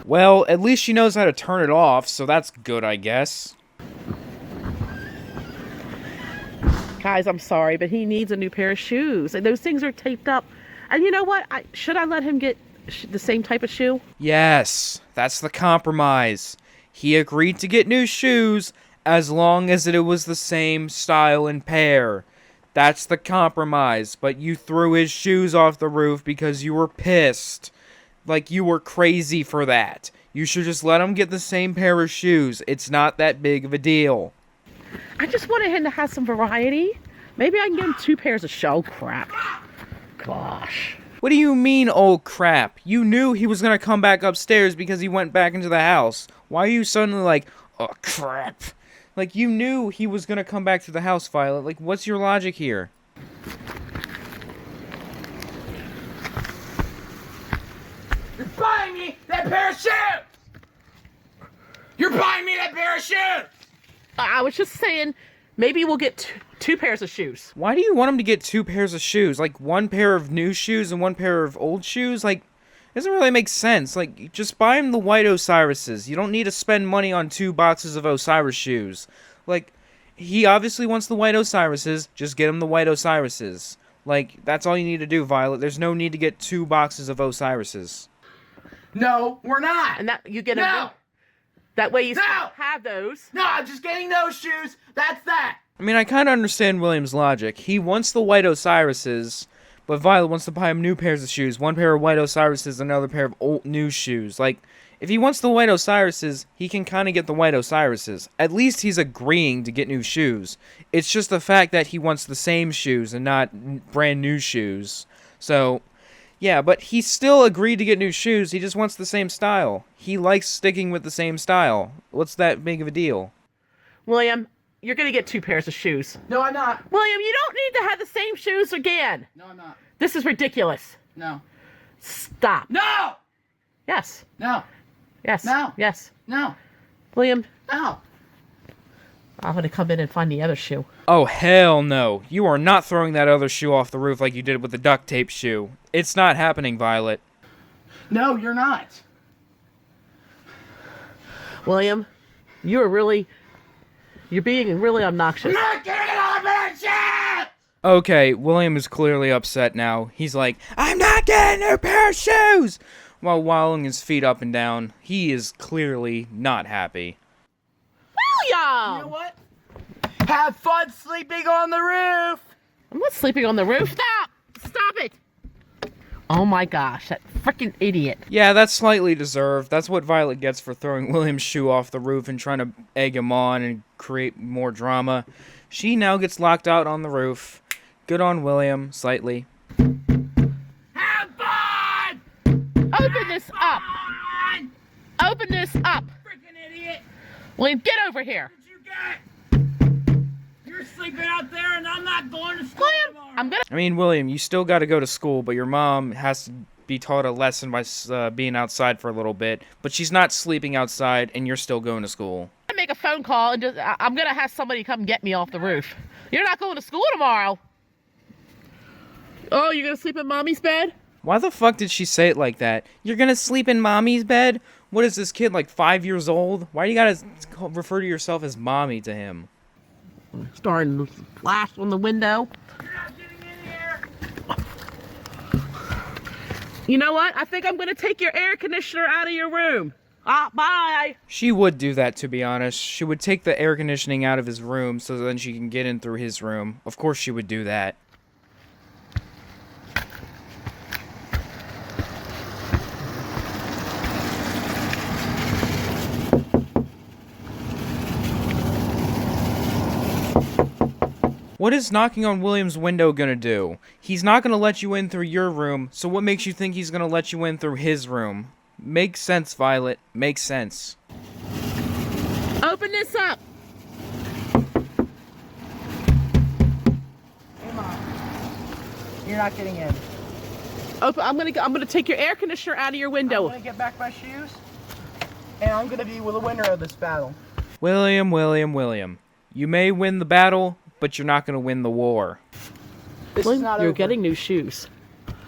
Speaker 1: Well, at least she knows how to turn it off, so that's good, I guess.
Speaker 2: Guys, I'm sorry, but he needs a new pair of shoes. And those things are taped up. And you know what? Should I let him get the same type of shoe?
Speaker 1: Yes, that's the compromise. He agreed to get new shoes as long as it was the same style and pair. That's the compromise, but you threw his shoes off the roof because you were pissed. Like, you were crazy for that. You should just let him get the same pair of shoes. It's not that big of a deal.
Speaker 2: I just wanted him to have some variety. Maybe I can give him 2 pairs of shoe. Crap. Gosh.
Speaker 1: What do you mean, oh crap? You knew he was gonna come back upstairs because he went back into the house. Why are you suddenly like, oh crap? Like, you knew he was gonna come back to the house, Violet. Like, what's your logic here?
Speaker 5: You're buying me that pair of shoes! You're buying me that pair of shoes!
Speaker 2: I was just saying, maybe we'll get 2 pairs of shoes.
Speaker 1: Why do you want him to get 2 pairs of shoes? Like, 1 pair of new shoes and 1 pair of old shoes? Like, it doesn't really make sense. Like, just buy him the white Osiris's. You don't need to spend money on 2 boxes of Osiris shoes. Like, he obviously wants the white Osiris's. Just get him the white Osiris's. Like, that's all you need to do, Violet. There's no need to get 2 boxes of Osiris's.
Speaker 5: No, we're not!
Speaker 2: And that you get
Speaker 5: No!
Speaker 2: that way you
Speaker 5: No!
Speaker 2: still have those.
Speaker 5: No, I'm just getting those shoes! That's that!
Speaker 1: I mean, I kind of understand William's logic. He wants the white Osiris's, but Violet wants to buy him new pairs of shoes. 1 pair of white Osiris's, another pair of old new shoes. Like, if he wants the white Osiris's, he can kind of get the white Osiris's. At least he's agreeing to get new shoes. It's just the fact that he wants the same shoes and not brand new shoes. So, yeah, but he still agreed to get new shoes. He just wants the same style. He likes sticking with the same style. What's that big of a deal?
Speaker 2: William, you're going to get 2 pairs of shoes.
Speaker 5: No, I'm not.
Speaker 2: William, you don't need to have the same shoes again.
Speaker 5: No, I'm not.
Speaker 2: This is ridiculous.
Speaker 5: No.
Speaker 2: Stop.
Speaker 5: No!
Speaker 2: Yes.
Speaker 5: No.
Speaker 2: Yes.
Speaker 5: No.
Speaker 2: Yes.
Speaker 5: No.
Speaker 2: William,
Speaker 5: No.
Speaker 2: I'm going to come in and find the other shoe.
Speaker 1: Oh, hell no. You are not throwing that other shoe off the roof like you did with the duct tape shoe. It's not happening, Violet.
Speaker 5: No, you're not.
Speaker 2: William, you're being really obnoxious.
Speaker 5: I'm not getting another pair of shoes!
Speaker 1: Okay, William is clearly upset now. He's like, I'm not getting a new pair of shoes! While wilding his feet up and down. He is clearly not happy.
Speaker 2: William!
Speaker 5: You know what? Have fun sleeping on the roof!
Speaker 2: I'm not sleeping on the roof. Stop! Stop it! Oh my gosh, that freaking idiot.
Speaker 1: Yeah, that's slightly deserved. That's what Violet gets for throwing William's shoe off the roof and trying to egg him on and create more drama. She now gets locked out on the roof. Good on William, slightly.
Speaker 5: Have fun!
Speaker 2: Open this up!
Speaker 5: Fun!
Speaker 2: Open this up!
Speaker 5: Freaking idiot!
Speaker 2: William, get over here!
Speaker 5: What you get? You're sleeping out there and I'm not going to school
Speaker 2: William,
Speaker 5: tomorrow.
Speaker 2: I'm gonna...
Speaker 1: I mean, William, you still got to go to school, but your mom has to be taught a lesson by being outside for a little bit. But she's not sleeping outside, and you're still going to school.
Speaker 2: make a phone call and I'm gonna have somebody come get me off the roof. You're not going to school tomorrow. Oh, you're gonna sleep in mommy's bed?
Speaker 1: Why the fuck did she say it like that? You're gonna sleep in mommy's bed? What is this kid, like 5 years old? Why do you gotta refer to yourself as mommy to him?
Speaker 2: Starting to flash on the window.
Speaker 5: You're not getting in here.
Speaker 2: You know what? I think I'm gonna take your air conditioner out of your room. Bye.
Speaker 1: She would do that, to be honest. She would take the air conditioning out of his room so then she can get in through his room. Of course she would do that. What is knocking on William's window gonna do? He's not gonna let you in through your room, so what makes you think he's gonna let you in through his room? Makes sense, Violet. Makes sense.
Speaker 2: Open this up.
Speaker 3: Hey, Mom. You're not getting in.
Speaker 2: I'm gonna take your air conditioner out of your window.
Speaker 3: I'm gonna get back my shoes, and I'm gonna be the winner of this battle.
Speaker 1: William. You may win the battle, but you're not gonna win the war.
Speaker 3: This is not
Speaker 2: You're
Speaker 3: over.
Speaker 2: getting new shoes.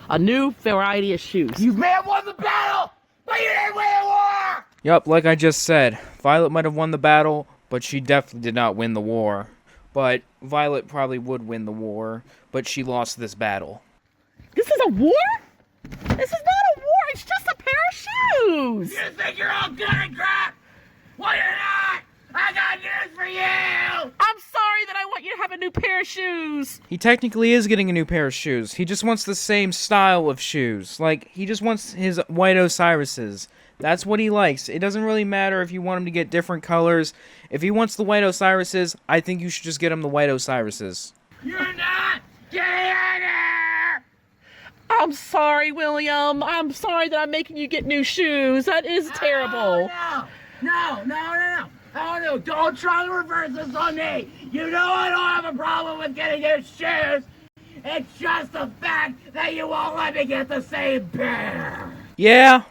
Speaker 2: A new variety of shoes.
Speaker 5: You may have won the battle, but you didn't win the war!
Speaker 1: Yup, like I just said, Violet might have won the battle, but she definitely did not win the war. But Violet probably would win the war, but she lost this battle.
Speaker 2: This is a war? This is not a war. It's just a pair of shoes.
Speaker 5: You think you're all good at crap? Well, you're not. I got news for you.
Speaker 2: I'm sorry that I want you to have a new pair of shoes.
Speaker 1: He technically is getting a new pair of shoes. He just wants the same style of shoes. Like, he just wants his white Osiris's. That's what he likes. It doesn't really matter if you want him to get different colors. If he wants the white Osiris's, I think you should just get him the white Osiris's.
Speaker 5: You're not getting out of here.
Speaker 2: I'm sorry, William. I'm sorry that I'm making you get new shoes. That is terrible.
Speaker 5: No. Oh, no, don't try to reverse this on me. You know I don't have a problem with getting new shoes. It's just the fact that you won't let me get the same pair.
Speaker 1: Yeah,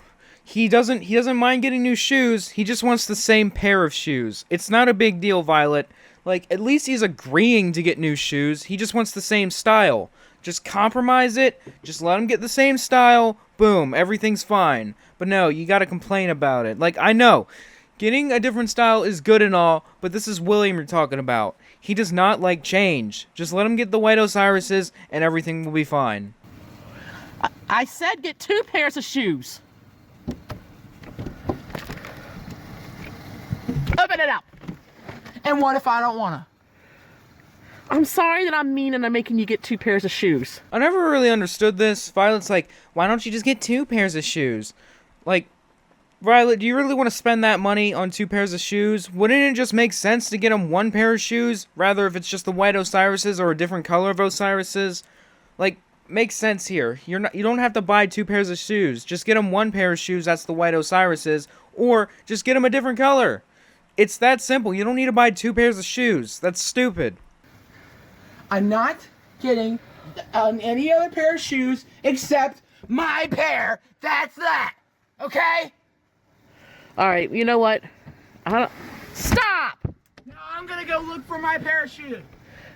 Speaker 1: he doesn't mind getting new shoes. He just wants the same pair of shoes. It's not a big deal, Violet. Like, at least he's agreeing to get new shoes. He just wants the same style. Just compromise it. Just let him get the same style. Boom, everything's fine. But no, you gotta complain about it. Like, I know, getting a different style is good and all, but this is William you're talking about. He does not like change. Just let him get the white Osiris's, and everything will be fine.
Speaker 2: I said get 2 pairs of shoes. Open it up.
Speaker 3: And what if I don't wanna?
Speaker 2: I'm sorry that I'm mean and I'm making you get 2 pairs of shoes.
Speaker 1: I never really understood this. Violet's like, why don't you just get 2 pairs of shoes? Like, Violet, do you really want to spend that money on 2 pairs of shoes? Wouldn't it just make sense to get him 1 pair of shoes, rather if it's just the white Osiris's or a different color of Osiris's? Like, makes sense here. You don't have to buy 2 pairs of shoes. Just get him 1 pair of shoes, that's the white Osiris's, or just get him a different color. It's that simple. You don't need to buy 2 pairs of shoes. That's stupid.
Speaker 3: I'm not getting any other pair of shoes except my pair. That's that. Okay?
Speaker 2: All right, you know what? Stop!
Speaker 3: Now I'm gonna go look for my pair of shoes.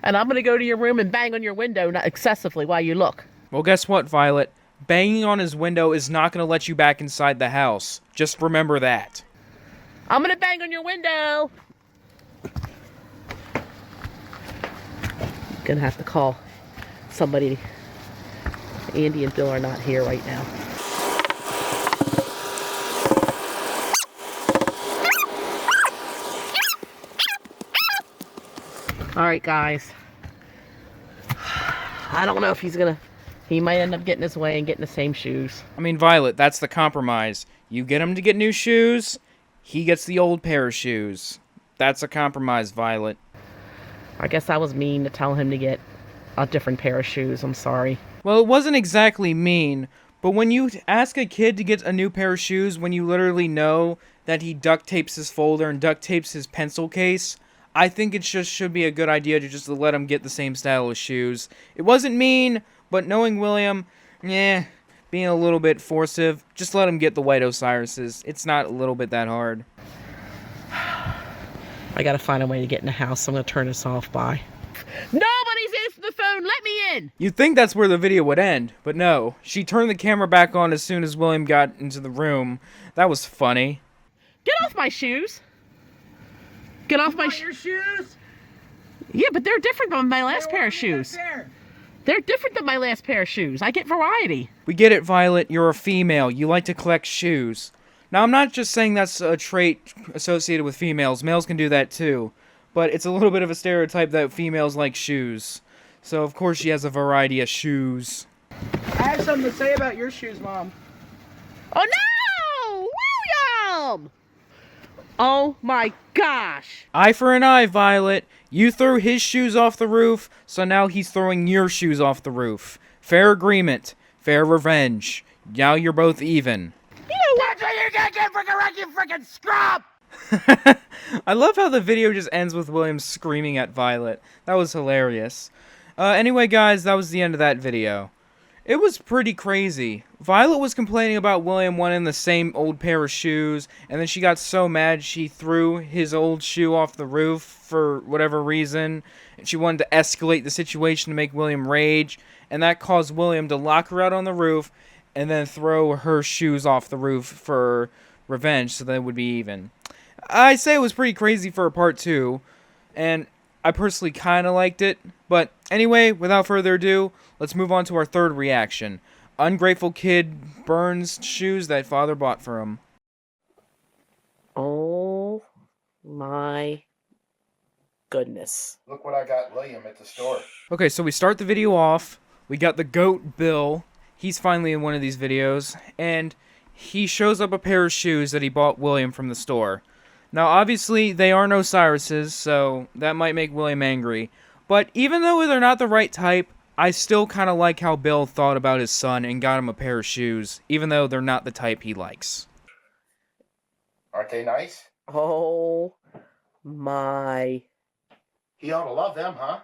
Speaker 2: And I'm going to go to your room and bang on your window, not excessively, while you look.
Speaker 1: Well, guess what, Violet? Banging on his window is not going to let you back inside the house. Just remember that.
Speaker 2: I'm going to bang on your window. Going to have to call somebody. Andy and Bill are not here right now. All right, guys. I don't know if he might end up getting his way and getting the same shoes.
Speaker 1: I mean, Violet, that's the compromise. You get him to get new shoes, he gets the old pair of shoes. That's a compromise, Violet.
Speaker 2: I guess I was mean to tell him to get a different pair of shoes. I'm sorry.
Speaker 1: Well, it wasn't exactly mean, but when you ask a kid to get a new pair of shoes when you literally know that he duct tapes his folder and duct tapes his pencil case, I think it just should be a good idea to just let him get the same style of shoes. It wasn't mean, but knowing William, being a little bit forcive, just let him get the white Osiris's. It's not a little bit that hard.
Speaker 2: I gotta find a way to get in the house, so I'm gonna turn this off. Bye. Nobody's answering the phone. Let me in.
Speaker 1: You'd think that's where the video would end, but no. She turned the camera back on as soon as William got into the room. That was funny.
Speaker 2: Get off my shoes. Get off my
Speaker 3: Your shoes?
Speaker 2: Yeah, but they're different than my last pair of shoes.
Speaker 3: There.
Speaker 2: They're different than my last pair of shoes. I get variety.
Speaker 1: We get it, Violet. You're a female. You like to collect shoes. Now, I'm not just saying that's a trait associated with females. Males can do that too. But it's a little bit of a stereotype that females like shoes. So, of course, she has a variety of shoes.
Speaker 3: I have something to say about your shoes, Mom.
Speaker 2: Oh, no! William! Oh, my gosh.
Speaker 1: Eye for an eye, Violet. You threw his shoes off the roof, so now he's throwing your shoes off the roof. Fair agreement. Fair revenge. Now you're both even.
Speaker 5: That's what you're gonna get for correct, you freaking scrub!
Speaker 1: I love how the video just ends with William screaming at Violet. That was hilarious. Anyway, guys, that was the end of that video. It was pretty crazy. Violet was complaining about William wanting the same old pair of shoes, and then she got so mad she threw his old shoe off the roof for whatever reason. She wanted to escalate the situation to make William rage, and that caused William to lock her out on the roof and then throw her shoes off the roof for revenge so that it would be even. I say it was pretty crazy for a part 2, and I personally kind of liked it. But anyway, without further ado, let's move on to our third reaction. ungrateful kid Burns shoes that father bought for him.
Speaker 2: Oh my goodness.
Speaker 4: Look what I got William at the store.
Speaker 1: Okay, so we start the video off. We got the goat Bill. He's finally in one of these videos, and he shows up a pair of shoes that he bought William from the store. Now, obviously, they aren't Osiris's, so that might make William angry. But even though they're not the right type, I still kind of like how Bill thought about his son and got him a pair of shoes, even though they're not the type he likes.
Speaker 4: Aren't they nice?
Speaker 2: Oh my.
Speaker 4: He ought to love them, huh?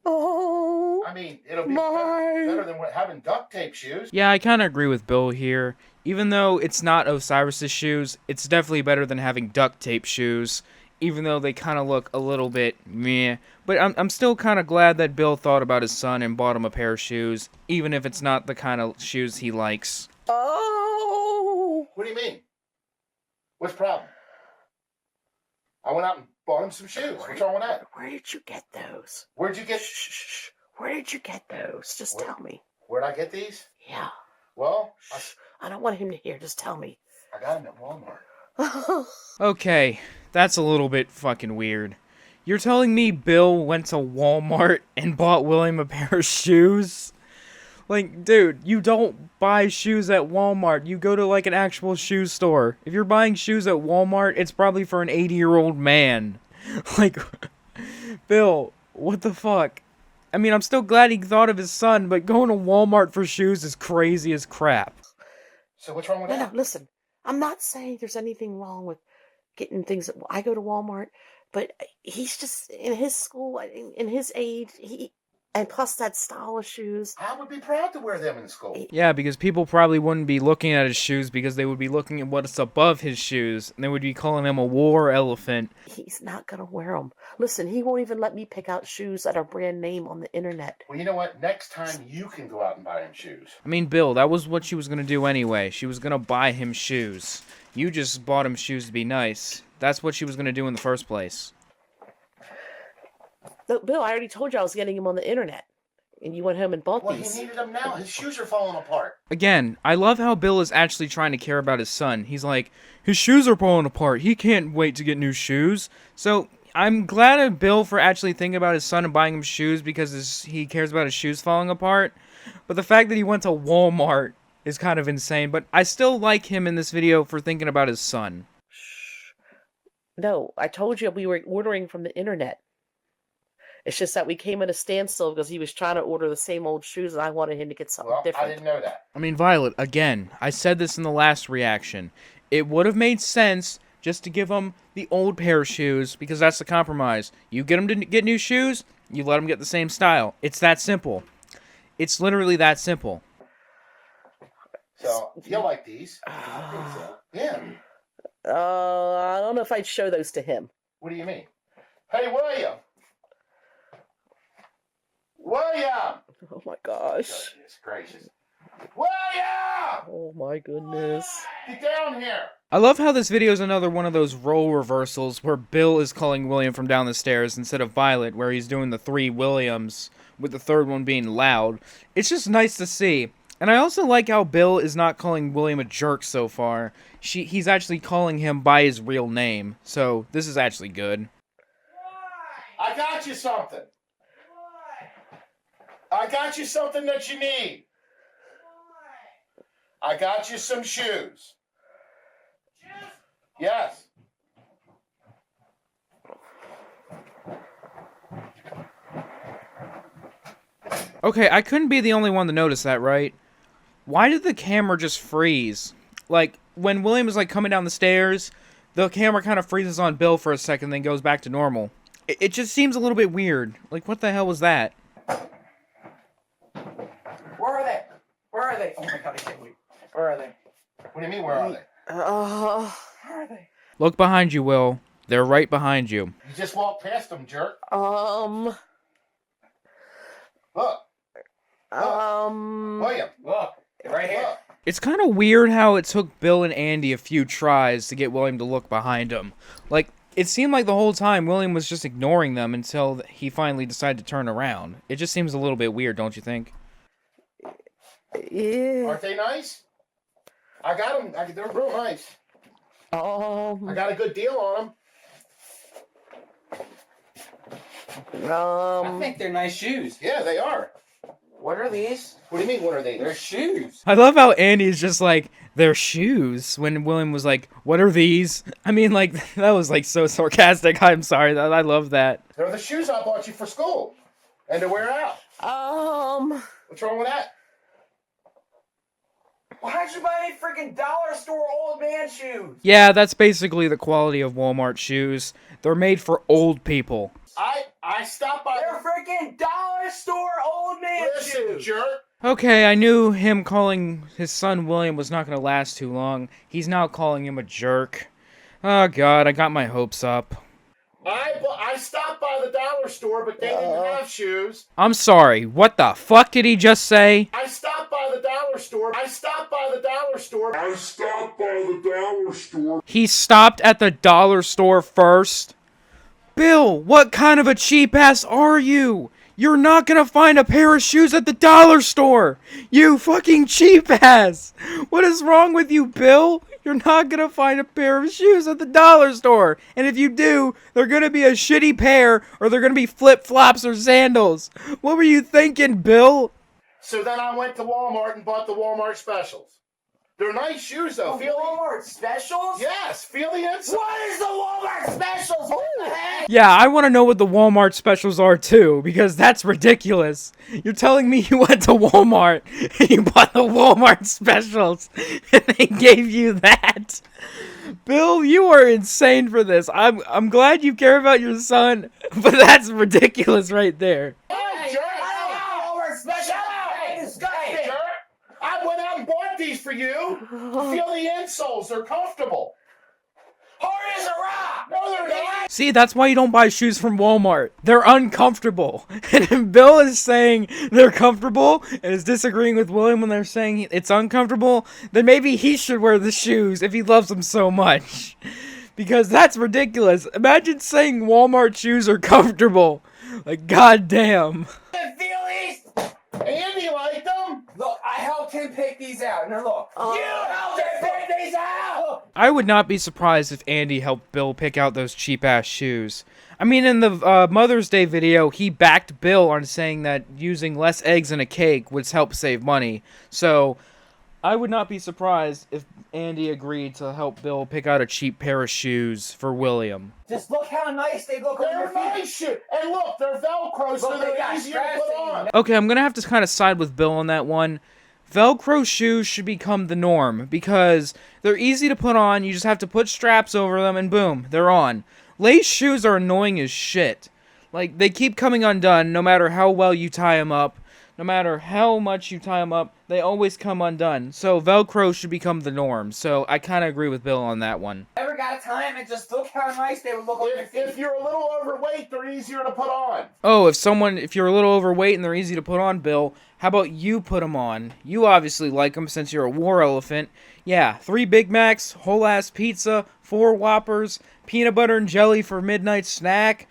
Speaker 2: Oh.
Speaker 4: I mean, it'll be
Speaker 2: My.
Speaker 4: better than having duct tape shoes.
Speaker 1: Yeah, I kind of agree with Bill here. Even though it's not Osiris's shoes, it's definitely better than having duct tape shoes, even though they kind of look a little bit meh. But I'm still kind of glad that Bill thought about his son and bought him a pair of shoes, even if it's not the kind of shoes he likes.
Speaker 2: Oh.
Speaker 4: What do you mean? What's the problem? I went out and bought him some shoes. What's wrong with that?
Speaker 2: Where did you get those?
Speaker 4: Where'd you get?
Speaker 2: Shh. Where did you get those? Just
Speaker 4: Where-
Speaker 2: tell me.
Speaker 4: Where'd I get these?
Speaker 2: Yeah.
Speaker 4: Well,
Speaker 2: I don't want him to hear. Just tell me.
Speaker 4: I got them at Walmart.
Speaker 1: Okay, that's a little bit fucking weird. You're telling me Bill went to Walmart and bought William a pair of shoes? Like, dude, you don't buy shoes at Walmart. You go to, like, an actual shoe store. If you're buying shoes at Walmart, it's probably for an 80-year-old man. Like, Bill, what the fuck? I mean, I'm still glad he thought of his son, but going to Walmart for shoes is crazy as crap.
Speaker 4: So what's wrong with
Speaker 2: No,
Speaker 4: that?
Speaker 2: listen. I'm not saying there's anything wrong with getting things. I go to Walmart, but he's just in his school, in his age. And plus that style of shoes.
Speaker 4: I would be proud to wear them in school.
Speaker 1: Yeah, because people probably wouldn't be looking at his shoes because they would be looking at what's above his shoes, and they would be calling him a war elephant.
Speaker 2: He's not gonna wear them. Listen, he won't even let me pick out shoes that are brand name on the internet.
Speaker 4: Well, you know what? Next time you can go out and buy him shoes.
Speaker 1: I mean, Bill, that was what she was going to do anyway. She was going to buy him shoes. You just bought him shoes to be nice. That's what she was going to do in the first place.
Speaker 2: Look, Bill, I already told you I was getting him on the internet. And you went home and bought
Speaker 4: Well,
Speaker 2: these.
Speaker 4: he needed them now. His shoes are falling apart.
Speaker 1: Again, I love how Bill is actually trying to care about his son. He's like, his shoes are falling apart. He can't wait to get new shoes. So, I'm glad of Bill for actually thinking about his son and buying him shoes because he cares about his shoes falling apart. But the fact that he went to Walmart is kind of insane. But I still like him in this video for thinking about his son.
Speaker 2: Shh. No, I told you we were ordering from the internet. It's just that we came at a standstill because he was trying to order the same old shoes and I wanted him to get something
Speaker 4: Well,
Speaker 2: different.
Speaker 4: I didn't know that.
Speaker 1: I mean, Violet, again, I said this in the last reaction. It would have made sense just to give him the old pair of shoes because that's the compromise. You get him to get new shoes, you let him get the same style. It's that simple. It's literally that simple.
Speaker 4: So, you'll like these. I think so. Yeah.
Speaker 2: I don't know if I'd show those to him.
Speaker 4: What do you mean? Hey, William! William!
Speaker 2: Oh my gosh.
Speaker 4: Goodness gracious. William!
Speaker 2: Oh my goodness.
Speaker 4: Get down here!
Speaker 1: I love how this video is another one of those role reversals where Bill is calling William from down the stairs instead of Violet, where he's doing the 3 Williams, with the third one being Loud. It's just nice to see. And I also like how Bill is not calling William a jerk so far. He's actually calling him by his real name. So, this is actually good.
Speaker 4: I got you something. I got you something that you need. I got you some shoes. Yes.
Speaker 1: Okay, I couldn't be the only one to notice that, right? Why did the camera just freeze? Like, when William is, like, coming down the stairs, the camera kind of freezes on Bill for a second, then goes back to normal. It just seems a little bit weird. Like, what the hell was that?
Speaker 3: Where are they? Where are they? Oh my god, I can't wait. Where are they?
Speaker 4: What do you mean, where are they?
Speaker 3: Where are they?
Speaker 1: Look behind you, Will. They're right behind you.
Speaker 4: You just walked past them, jerk.
Speaker 2: Um.
Speaker 4: Look. William.
Speaker 3: Look, right here.
Speaker 4: Look.
Speaker 1: It's kind of weird how it took Bill and Andy a few tries to get William to look behind him. Like, it seemed like the whole time William was just ignoring them until he finally decided to turn around. It just seems a little bit weird, don't you think?
Speaker 2: Yeah.
Speaker 4: Aren't they nice? I got them. They're real nice. I got a good deal on them.
Speaker 7: I think they're nice shoes.
Speaker 4: Yeah, they are.
Speaker 7: What are these?
Speaker 4: What do you mean, what are they?
Speaker 7: They're shoes.
Speaker 1: I love how Andy's just like, they're shoes, when William was like, what are these? I mean, like, that was like so sarcastic. I'm sorry. I love that.
Speaker 4: They're the shoes I bought you for school. And to wear out. What's wrong with that?
Speaker 7: Why'd you buy me freaking dollar store old man shoes?
Speaker 1: Yeah, that's basically the quality of Walmart shoes. They're made for old people.
Speaker 4: I stopped by.
Speaker 7: They're freaking dollar store old man
Speaker 4: Listen,
Speaker 7: shoes.
Speaker 4: jerk.
Speaker 1: Okay, I knew him calling his son William was not going to last too long. He's now calling him a jerk. Oh god, I got my hopes up.
Speaker 4: I stopped by the dollar store, but they didn't have shoes.
Speaker 1: I'm sorry, what the fuck did he just say?
Speaker 4: I stopped by the dollar store. I stopped by the dollar store. I stopped by the dollar store.
Speaker 1: He stopped at the dollar store first? Bill, what kind of a cheap ass are you? You're not gonna find a pair of shoes at the dollar store! You fucking cheap ass! What is wrong with you, Bill? You're not gonna find a pair of shoes at the dollar store! And if you do, they're gonna be a shitty pair, or they're gonna be flip-flops or sandals! What were you thinking, Bill?
Speaker 4: So then I went to Walmart and bought the Walmart specials. They're nice shoes, though.
Speaker 7: The Walmart specials?
Speaker 4: Yes, feel the inside.
Speaker 7: What is the Walmart specials? What the heck?
Speaker 1: Yeah, I want to know what the Walmart specials are too, because that's ridiculous. You're telling me you went to Walmart and you bought the Walmart specials and they gave you that? Bill, you are insane for this. I'm glad you care about your son, but that's ridiculous right there.
Speaker 4: Hey, jerk.
Speaker 7: Walmart specials. Hey, disgusting.
Speaker 4: Jerk. I went out and bought these for you. Feel the insoles. They're comfortable.
Speaker 7: Hard as a rock.
Speaker 4: No, they're not.
Speaker 1: See, that's why you don't buy shoes from Walmart. They're uncomfortable. And if Bill is saying they're comfortable and is disagreeing with William when they're saying it's uncomfortable, then maybe he should wear the shoes if he loves them so much. Because that's ridiculous. Imagine saying Walmart shoes are comfortable. Like, goddamn.
Speaker 7: Feel these?
Speaker 4: Andy liked them.
Speaker 7: Look, I helped him pick these out. Now look. You helped him pick these out!
Speaker 1: I would not be surprised if Andy helped Bill pick out those cheap-ass shoes. I mean, in the Mother's Day video, he backed Bill on saying that using less eggs in a cake would help save money. So, I would not be surprised if Andy agreed to help Bill pick out a cheap pair of shoes for William.
Speaker 7: Just look how nice they look on your
Speaker 4: They're
Speaker 7: feet.
Speaker 4: nice shoes. And look, they're Velcro, so
Speaker 7: Look, they
Speaker 4: they're
Speaker 7: got
Speaker 4: easier to
Speaker 7: straps
Speaker 4: put
Speaker 7: in
Speaker 4: on.
Speaker 7: them.
Speaker 1: Okay, I'm gonna have to kind of side with Bill on that one. Velcro shoes should become the norm because they're easy to put on. You just have to put straps over them and boom, they're on. Lace shoes are annoying as shit. Like, they keep coming undone no matter how well you tie them up. No matter how much you tie them up, they always come undone. So Velcro should become the norm. So I kind of agree with Bill on that one.
Speaker 7: Ever got a time and just look how nice they would look on your feet.
Speaker 4: If you're a little overweight, they're easier to put on.
Speaker 1: Oh, if you're a little overweight and they're easy to put on, Bill, how about you put them on? You obviously like them since you're a war elephant. Yeah, 3 Big Macs, whole ass pizza, 4 Whoppers, peanut butter and jelly for midnight snack,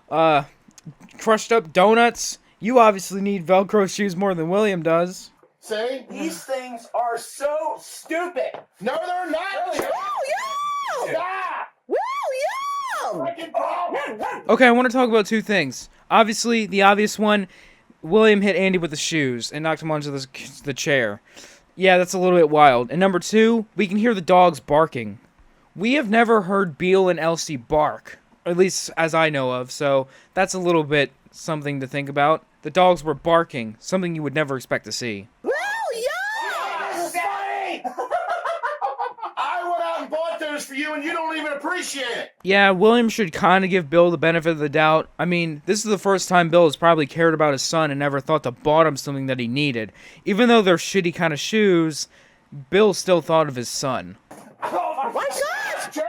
Speaker 1: crushed up donuts. You obviously need Velcro shoes more than William does.
Speaker 4: See?
Speaker 7: These things are so stupid.
Speaker 4: No, they're not.
Speaker 7: Really?
Speaker 4: Stop. Freaking problem.
Speaker 1: Okay, I want to talk about 2 things. Obviously, the obvious one, William hit Andy with the shoes and knocked him onto the chair. Yeah, that's a little bit wild. And number 2, we can hear the dogs barking. We have never heard Beale and Elsie bark, at least as I know of, so that's a little bit something to think about. The dogs were barking, something you would never expect to see.
Speaker 4: This is funny. I went out and bought those for you, and you don't even appreciate it.
Speaker 1: Yeah, William should kind of give Bill the benefit of the doubt. I mean, this is the first time Bill has probably cared about his son and never thought to bought him something that he needed. Even though they're shitty kind of shoes, Bill still thought of his son.
Speaker 7: Oh my gosh!
Speaker 4: Jerk.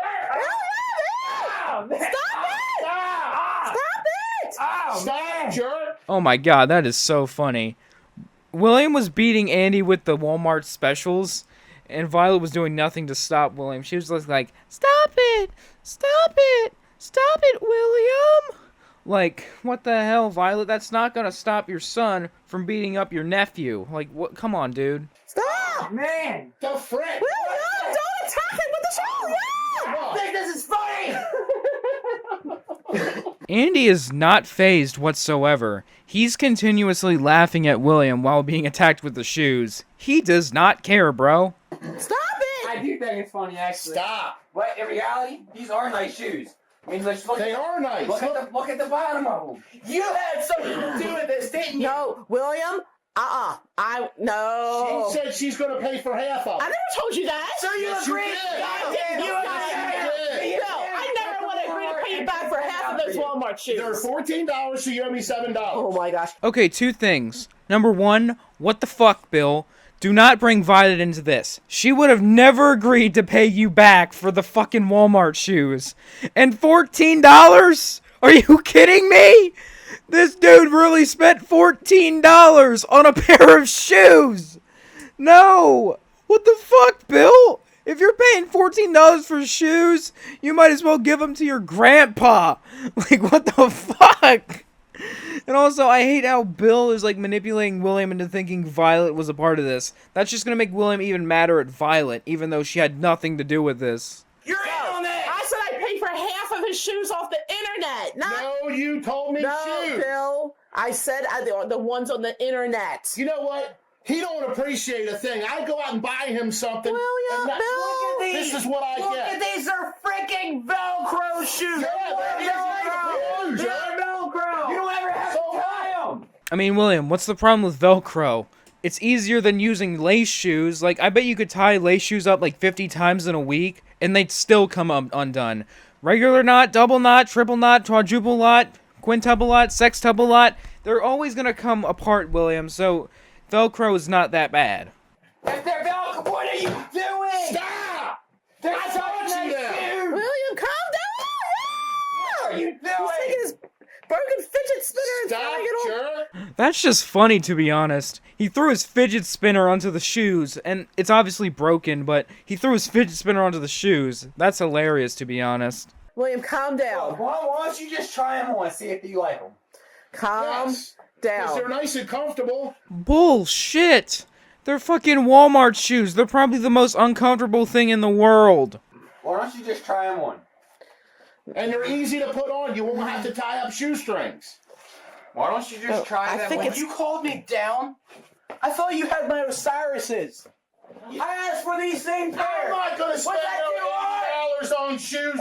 Speaker 7: Oh, man.
Speaker 4: Stop, jerk.
Speaker 1: Oh my god, that is so funny. William was beating Andy with the Walmart specials, and Violet was doing nothing to stop William. She was just like, stop it! Stop it! Stop it, William! Like, what the hell, Violet? That's not gonna stop your son from beating up your nephew. Like, what? Come on, dude.
Speaker 2: Stop!
Speaker 7: Man,
Speaker 4: The frick?
Speaker 2: William, don't attack him with the shoe!
Speaker 7: I think this is funny.
Speaker 1: Andy is not fazed whatsoever. He's continuously laughing at William while being attacked with the shoes. He does not care, bro.
Speaker 2: Stop it!
Speaker 7: I do think it's funny, actually.
Speaker 4: Stop.
Speaker 7: But in reality, these are nice shoes. I mean, let's look.
Speaker 4: They are nice.
Speaker 7: Look at the bottom of them. You had something to do with this, didn't you?
Speaker 2: No, William. No.
Speaker 4: She said she's going to pay for half of
Speaker 2: I
Speaker 4: it.
Speaker 2: never told you that.
Speaker 7: So you
Speaker 4: Yes, you
Speaker 7: agreed?
Speaker 4: did.
Speaker 7: Goddamn, you agreed.
Speaker 2: No, I never would agree to pay you back for half of those Walmart shoes.
Speaker 4: They're $14, so you owe me $7.
Speaker 2: Oh my gosh.
Speaker 1: Okay, two things. Number one, what the fuck, Bill? Do not bring Violet into this. She would have never agreed to pay you back for the fucking Walmart shoes. And $14? Are you kidding me? This dude really spent $14 on a pair of shoes. No. What the fuck, Bill? If you're paying $14 for shoes, you might as well give them to your grandpa. Like, what the fuck? And also, I hate how Bill is, like, manipulating William into thinking Violet was a part of this. That's just gonna make William even madder at Violet, even though she had nothing to do with this.
Speaker 7: You're in on that.
Speaker 2: I said I paid for half of his shoes off the internet.
Speaker 4: No, you told me shoes.
Speaker 2: Bill. I said the ones on the internet.
Speaker 4: You know what? He don't appreciate a thing. I go out and buy him something.
Speaker 2: William,
Speaker 4: and that-
Speaker 2: Bill.
Speaker 7: Look at these.
Speaker 4: This is what I
Speaker 7: Look
Speaker 4: get.
Speaker 7: at these are freaking Velcro shoes.
Speaker 4: Yeah, they're
Speaker 7: They're Velcro. You don't ever have to tie them.
Speaker 1: I mean, William, what's the problem with Velcro? It's easier than using lace shoes. Like, I bet you could tie lace shoes up like 50 times in a week, and they'd still come undone. Regular knot, double knot, triple knot, quadruple knot, quintuple knot, sextuple knot. They're always gonna come apart, William, so Velcro is not that bad.
Speaker 7: If they're Velcro, what are you doing?
Speaker 4: Stop!
Speaker 7: They're
Speaker 4: I
Speaker 7: such
Speaker 4: told you
Speaker 7: nice
Speaker 4: that.
Speaker 7: shoes.
Speaker 2: William, calm down.
Speaker 7: What are you
Speaker 2: He's taking
Speaker 7: doing?
Speaker 2: his broken fidget spinner and
Speaker 4: Stop,
Speaker 2: throwing it on.
Speaker 4: jerk.
Speaker 1: That's just funny, to be honest. He threw his fidget spinner onto the shoes, and it's obviously broken, but he threw his fidget spinner onto the shoes. That's hilarious, to be honest.
Speaker 2: William, calm down.
Speaker 7: Why don't you just try them on and see if you like them?
Speaker 2: Calm
Speaker 4: Yes. Because they're
Speaker 2: down.
Speaker 4: nice and comfortable.
Speaker 1: Bullshit! They're fucking Walmart shoes. They're probably the most uncomfortable thing in the world.
Speaker 7: Why don't you just try them on?
Speaker 4: And they're easy to put on. You won't have to tie up shoestrings.
Speaker 7: Why don't you just try
Speaker 2: I
Speaker 7: them
Speaker 2: think
Speaker 7: on?
Speaker 2: it's-
Speaker 5: You called me down? I thought you had my Osiris's. I asked for these same
Speaker 4: I'm
Speaker 5: pair.
Speaker 4: not going to spend
Speaker 5: that
Speaker 4: no $80 on shoes, jerk.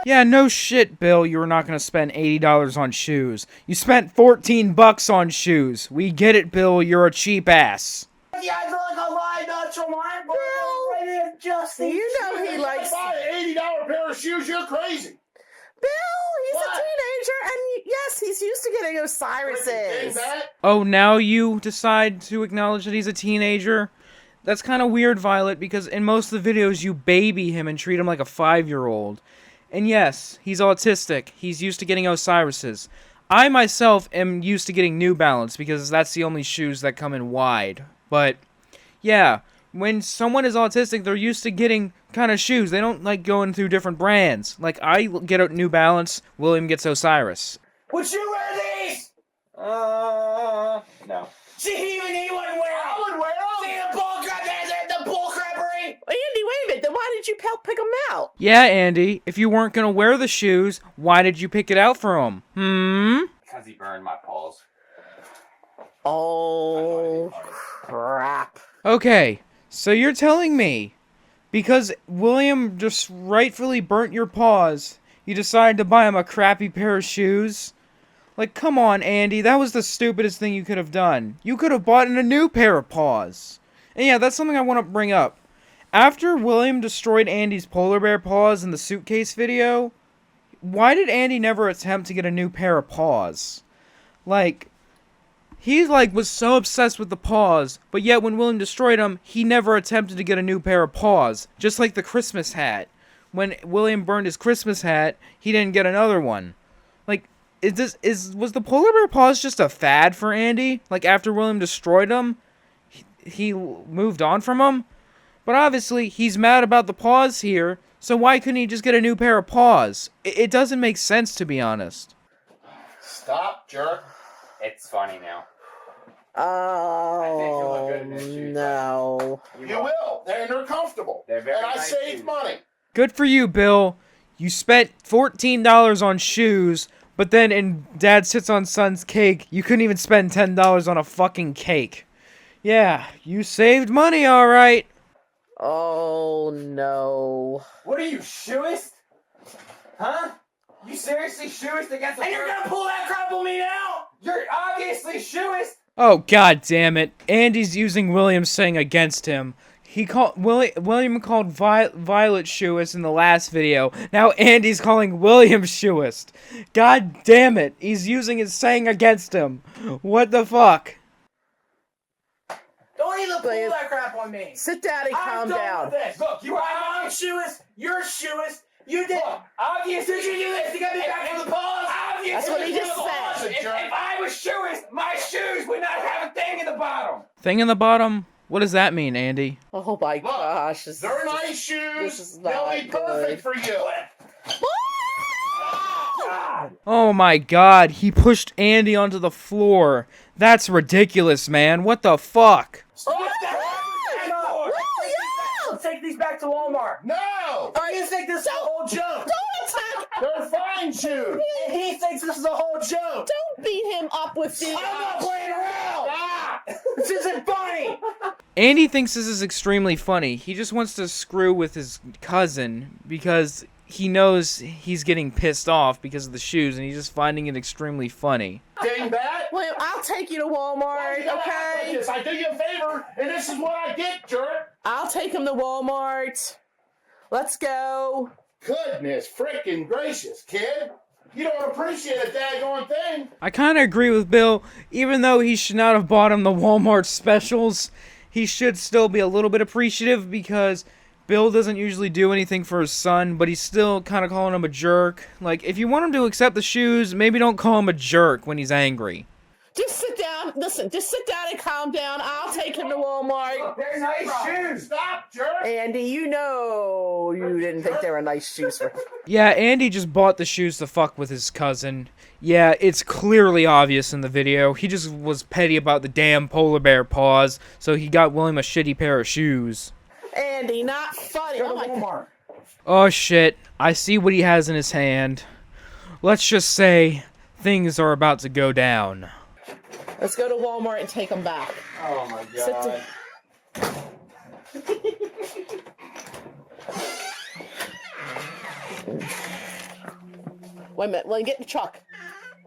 Speaker 1: Yeah, no shit, Bill. You were not gonna spend $80 on shoes. You spent $14 on shoes. We get it, Bill. You're a cheap ass.
Speaker 5: You guys are like a lie nuts from my book. Right here, just these
Speaker 2: You know he
Speaker 5: shoes.
Speaker 2: likes.
Speaker 4: Buy an $80 pair of shoes, you're crazy.
Speaker 2: Bill, he's
Speaker 4: What?
Speaker 2: a teenager, and yes, he's used to getting
Speaker 4: Dang
Speaker 2: Osiris's.
Speaker 4: that.
Speaker 1: Oh, now you decide to acknowledge that he's a teenager? That's kind of weird, Violet, because in most of the videos you baby him and treat him like a 5-year-old. And yes, he's autistic. He's used to getting Osiris's. I myself am used to getting New Balance because that's the only shoes that come in wide. But yeah, when someone is autistic, they're used to getting kind of shoes. They don't like going through different brands. Like I get a New Balance, William gets Osiris.
Speaker 5: Would you wear these?
Speaker 7: No.
Speaker 5: See, he wouldn't wear them.
Speaker 4: I would wear
Speaker 5: See
Speaker 4: them.
Speaker 5: the bull crap, the bull crappery.
Speaker 2: Andy, wait a minute. Then why did you pick him out?
Speaker 1: Yeah, Andy, if you weren't gonna wear the shoes, why did you pick it out for him?
Speaker 7: Because he burned my paws.
Speaker 2: Oh, crap.
Speaker 1: Okay, so you're telling me, because William just rightfully burnt your paws, you decided to buy him a crappy pair of shoes? Like, come on, Andy, that was the stupidest thing you could have done. You could have bought him a new pair of paws. And yeah, that's something I want to bring up. After William destroyed Andy's polar bear paws in the suitcase video, why did Andy never attempt to get a new pair of paws? Like, he, was so obsessed with the paws, but yet when William destroyed them, he never attempted to get a new pair of paws. Just like the Christmas hat. When William burned his Christmas hat, he didn't get another one. Like, was the polar bear paws just a fad for Andy? Like, after William destroyed them, he moved on from them? But obviously, he's mad about the paws here, so why couldn't he just get a new pair of paws? It doesn't make sense, to be honest.
Speaker 4: Stop, jerk.
Speaker 7: It's funny now.
Speaker 2: Oh,
Speaker 7: good in this shoes,
Speaker 2: no.
Speaker 4: You will. They're comfortable.
Speaker 7: They're very
Speaker 4: and I
Speaker 7: nice
Speaker 4: saved
Speaker 7: shoes.
Speaker 4: money.
Speaker 1: Good for you, Bill. You spent $14 on shoes, but then in Dad Sits on Son's cake, you couldn't even spend $10 on a fucking cake. Yeah, you saved money, alright.
Speaker 2: Oh, no.
Speaker 7: What are you, shoeist? Huh? You seriously shoeist against a
Speaker 5: And you're gonna pull that crap on me now?
Speaker 7: You're obviously shoeist!
Speaker 1: Oh, god damn it. Andy's using William's saying against him. He called William called Violet shoeist in the last video. Now Andy's calling William shoeist. God damn it. He's using his saying against him. What the fuck?
Speaker 5: Don't even pull
Speaker 2: Please.
Speaker 5: that crap on me.
Speaker 2: Sit down and calm
Speaker 5: I'm done
Speaker 2: down.
Speaker 5: with this.
Speaker 7: Look, you are
Speaker 5: I'm shoeless. You're shoeless. You did.
Speaker 7: Look, obviously
Speaker 5: Did you do this to get me back from the paws?
Speaker 7: Obviously,
Speaker 2: That's what he just
Speaker 7: look,
Speaker 2: said.
Speaker 7: If I was shoeist, my shoes would not have a thing in the bottom.
Speaker 1: Thing in the bottom? What does that mean, Andy?
Speaker 2: Oh my
Speaker 4: Look,
Speaker 2: gosh.
Speaker 4: they're nice
Speaker 2: This
Speaker 4: shoes.
Speaker 2: is
Speaker 4: They'll
Speaker 2: not
Speaker 4: be perfect
Speaker 2: good.
Speaker 4: for you.
Speaker 5: God.
Speaker 1: Oh my god, he pushed Andy onto the floor. That's ridiculous, man. What the fuck?
Speaker 5: What the heck was that for?
Speaker 2: William!
Speaker 5: Let's take these back to Walmart.
Speaker 4: No!
Speaker 5: You think this is a whole joke?
Speaker 2: Don't attack!
Speaker 4: They're fine shoes.
Speaker 5: And he thinks this is a whole joke.
Speaker 2: Don't beat him up with
Speaker 5: I'm
Speaker 2: the...
Speaker 5: not playing around.
Speaker 4: Stop!
Speaker 5: This isn't funny.
Speaker 1: Andy thinks this is extremely funny. He just wants to screw with his cousin because he knows he's getting pissed off because of the shoes and he's just finding it extremely funny.
Speaker 4: Dingbat!
Speaker 2: William, I'll take you to Walmart, okay?
Speaker 4: Yes, I do you a favor, and this is what I get, jerk.
Speaker 2: I'll take him to Walmart. Let's go.
Speaker 4: Goodness frickin' gracious, kid. You don't appreciate a daggone thing.
Speaker 1: I kind of agree with Bill. Even though he should not have bought him the Walmart specials, he should still be a little bit appreciative because Bill doesn't usually do anything for his son, but he's still kind of calling him a jerk. Like, if you want him to accept the shoes, maybe don't call him a jerk when he's angry.
Speaker 2: Just sit down. Listen, just sit down and calm down. I'll take him to Walmart.
Speaker 7: They're nice shoes.
Speaker 4: Stop, jerk.
Speaker 2: Andy, you know you didn't think they were nice shoes for him.
Speaker 1: Yeah, Andy just bought the shoes to fuck with his cousin. Yeah, it's clearly obvious in the video. He just was petty about the damn polar bear paws, so he got William a shitty pair of shoes.
Speaker 2: Andy, not funny.
Speaker 5: Go
Speaker 2: Oh
Speaker 5: to
Speaker 2: my God.
Speaker 5: Walmart.
Speaker 1: Oh shit, I see what he has in his hand. Let's just say things are about to go down.
Speaker 2: Let's go to Walmart and take him back.
Speaker 7: Oh my
Speaker 2: Sit
Speaker 7: god.
Speaker 2: Wait a minute. William, get in the truck.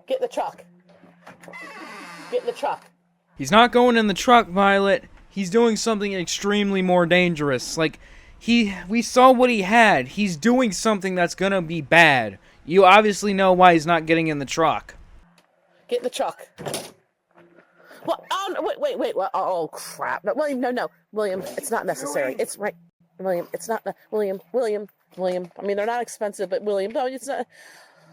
Speaker 2: Get in the truck. Get in the truck.
Speaker 1: He's not going in the truck, Violet. He's doing something extremely more dangerous. Like, we saw what he had. He's doing something that's gonna be bad. You obviously know why he's not getting in the truck.
Speaker 2: Get in the truck. What? Oh, no, wait. What? Oh, crap. No, William, no. William, it's not necessary. It's right. William, it's not. William. I mean, they're not expensive, but William, no, it's not.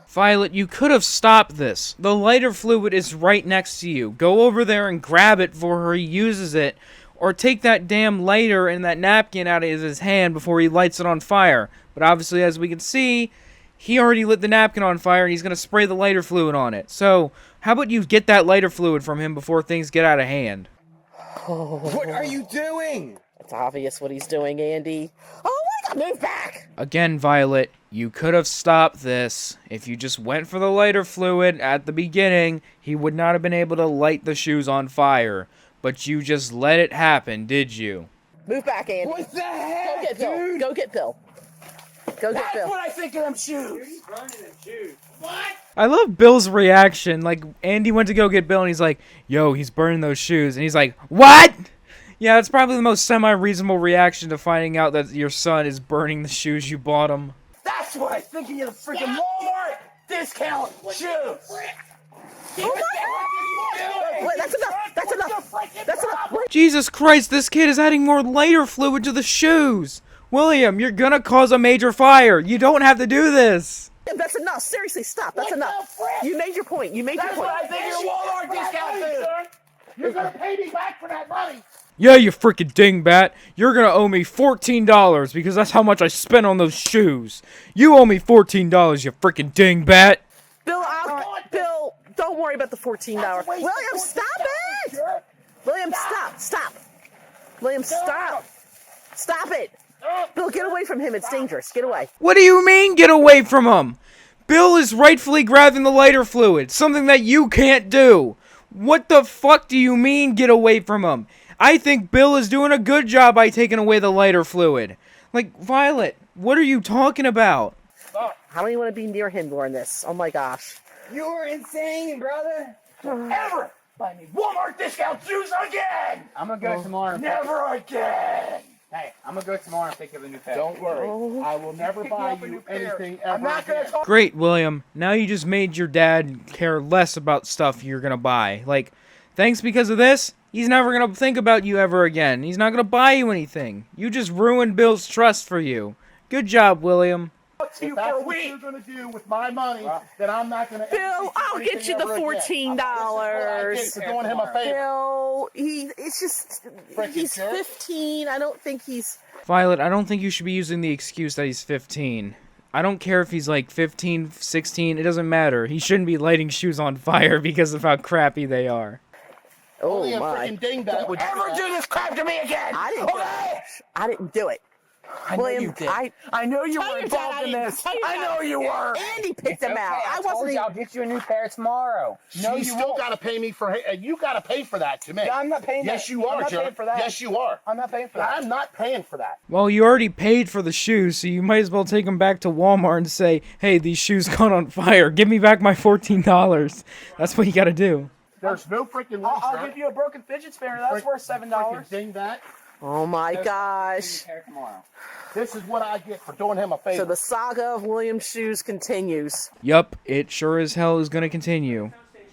Speaker 1: Violet, you could have stopped this. The lighter fluid is right next to you. Go over there and grab it before he uses it. Or take that damn lighter and that napkin out of his hand before he lights it on fire. But obviously, as we can see, he already lit the napkin on fire and he's going to spray the lighter fluid on it. So, how about you get that lighter fluid from him before things get out of hand?
Speaker 7: What are you doing?
Speaker 2: It's obvious what he's doing, Andy. Oh my God, move back!
Speaker 1: Again, Violet, you could have stopped this. If you just went for the lighter fluid at the beginning, he would not have been able to light the shoes on fire. But you just let it happen, did you?
Speaker 2: Move back, Andy.
Speaker 7: What the
Speaker 2: Go
Speaker 7: heck,
Speaker 2: get Bill.
Speaker 7: dude?
Speaker 2: Go get Bill. Go get
Speaker 5: That's
Speaker 2: Bill.
Speaker 5: what I think of them shoes.
Speaker 1: I love Bill's reaction. Like, Andy went to go get Bill and he's like, yo, he's burning those shoes. And he's like, what? Yeah, it's probably the most semi-reasonable reason to finding out that your son is burning the shoes you bought him.
Speaker 5: That's what I think of the freaking Walmart discount shoes.
Speaker 2: Wait, that's enough. That's enough. That's enough. Wait.
Speaker 1: Jesus Christ, this kid is adding more lighter fluid to the shoes. William, you're gonna cause a major fire. You don't have to do this.
Speaker 2: That's enough. Seriously, stop. That's enough. You made your point. You made your
Speaker 5: That's
Speaker 2: point.
Speaker 5: what I think of your Walmart discount shoes.
Speaker 4: You're gonna pay me back for that money.
Speaker 1: Yeah, you freaking dingbat. You're gonna owe me $14 because that's how much I spent on those shoes. You owe me $14, you freaking dingbat.
Speaker 2: Bill, don't worry about the $14. William, stop it!
Speaker 7: Jerk.
Speaker 2: William, stop. William, stop. Stop it. Bill, get away from him. It's dangerous. Get away.
Speaker 1: What do you mean, get away from him? Bill is rightfully grabbing the lighter fluid, something that you can't do. What the fuck do you mean, get away from him? I think Bill is doing a good job by taking away the lighter fluid. Like, Violet, what are you talking about?
Speaker 2: How do you want to be near him during this? Oh my gosh.
Speaker 7: You are insane, brother. Ever buy me Walmart discount shoes again.
Speaker 5: I'm gonna go tomorrow.
Speaker 7: Never again.
Speaker 5: Hey, I'm gonna go tomorrow and pick up a new pair.
Speaker 3: Don't worry.
Speaker 2: Oh.
Speaker 3: I will never buy you anything ever
Speaker 7: I'm not gonna
Speaker 3: again.
Speaker 7: talk.
Speaker 1: Great, William. Now you just made your dad care less about stuff you're gonna buy. Like, thanks because of this, he's never gonna think about you ever again. He's not gonna buy you anything. You just ruined Bill's trust for you. Good job, William.
Speaker 7: To you
Speaker 3: If that's
Speaker 7: for a
Speaker 3: what
Speaker 7: week.
Speaker 3: you're going to do with my money, then I'm not going to.
Speaker 2: Bill, I'll get you the $14.
Speaker 3: This is what I get for doing him a favor.
Speaker 2: Bill, it's just,
Speaker 3: Frickin'
Speaker 2: he's
Speaker 3: jerk.
Speaker 2: 15. I don't think he's...
Speaker 1: Violet, I don't think you should be using the excuse that he's 15. I don't care if he's like 15, 16, it doesn't matter. He shouldn't be lighting shoes on fire because of how crappy they are.
Speaker 2: Oh
Speaker 3: Only a
Speaker 2: my.
Speaker 3: freaking dingbat would do
Speaker 7: Ever
Speaker 3: that.
Speaker 7: do this crap to me again?
Speaker 2: I didn't do it. I didn't do it.
Speaker 7: I know
Speaker 2: William,
Speaker 7: you did.
Speaker 2: I
Speaker 7: know you
Speaker 2: Tell
Speaker 7: were
Speaker 2: your dad
Speaker 7: involved
Speaker 2: I
Speaker 7: in
Speaker 2: didn't.
Speaker 7: this.
Speaker 2: Tell your
Speaker 7: I
Speaker 2: dad.
Speaker 7: know you were.
Speaker 2: Andy picked them out. I wasn't
Speaker 5: I'll get you a new pair tomorrow.
Speaker 3: No, you still got to pay me for. You got to pay for that to me.
Speaker 7: Yeah, I'm not paying
Speaker 3: Yes,
Speaker 7: that.
Speaker 3: you are,
Speaker 7: I'm not
Speaker 3: Jerk.
Speaker 7: paying for that.
Speaker 3: Yes, you are.
Speaker 7: I'm not paying for that.
Speaker 3: I'm not paying for that.
Speaker 1: Well, you already paid for the shoes, so you might as well take them back to Walmart and say, hey, these shoes caught on fire. Give me back my $14. That's what you gotta do.
Speaker 3: There's no freaking way,
Speaker 7: I'll
Speaker 3: Jerk.
Speaker 7: give you a broken fidget spinner. That's worth $7.
Speaker 3: Freaking dingbat.
Speaker 2: Oh my gosh.
Speaker 5: Pair tomorrow.
Speaker 3: This is what I get for doing him a favor.
Speaker 2: So the saga of William's shoes continues.
Speaker 1: Yup, it sure as hell is gonna continue.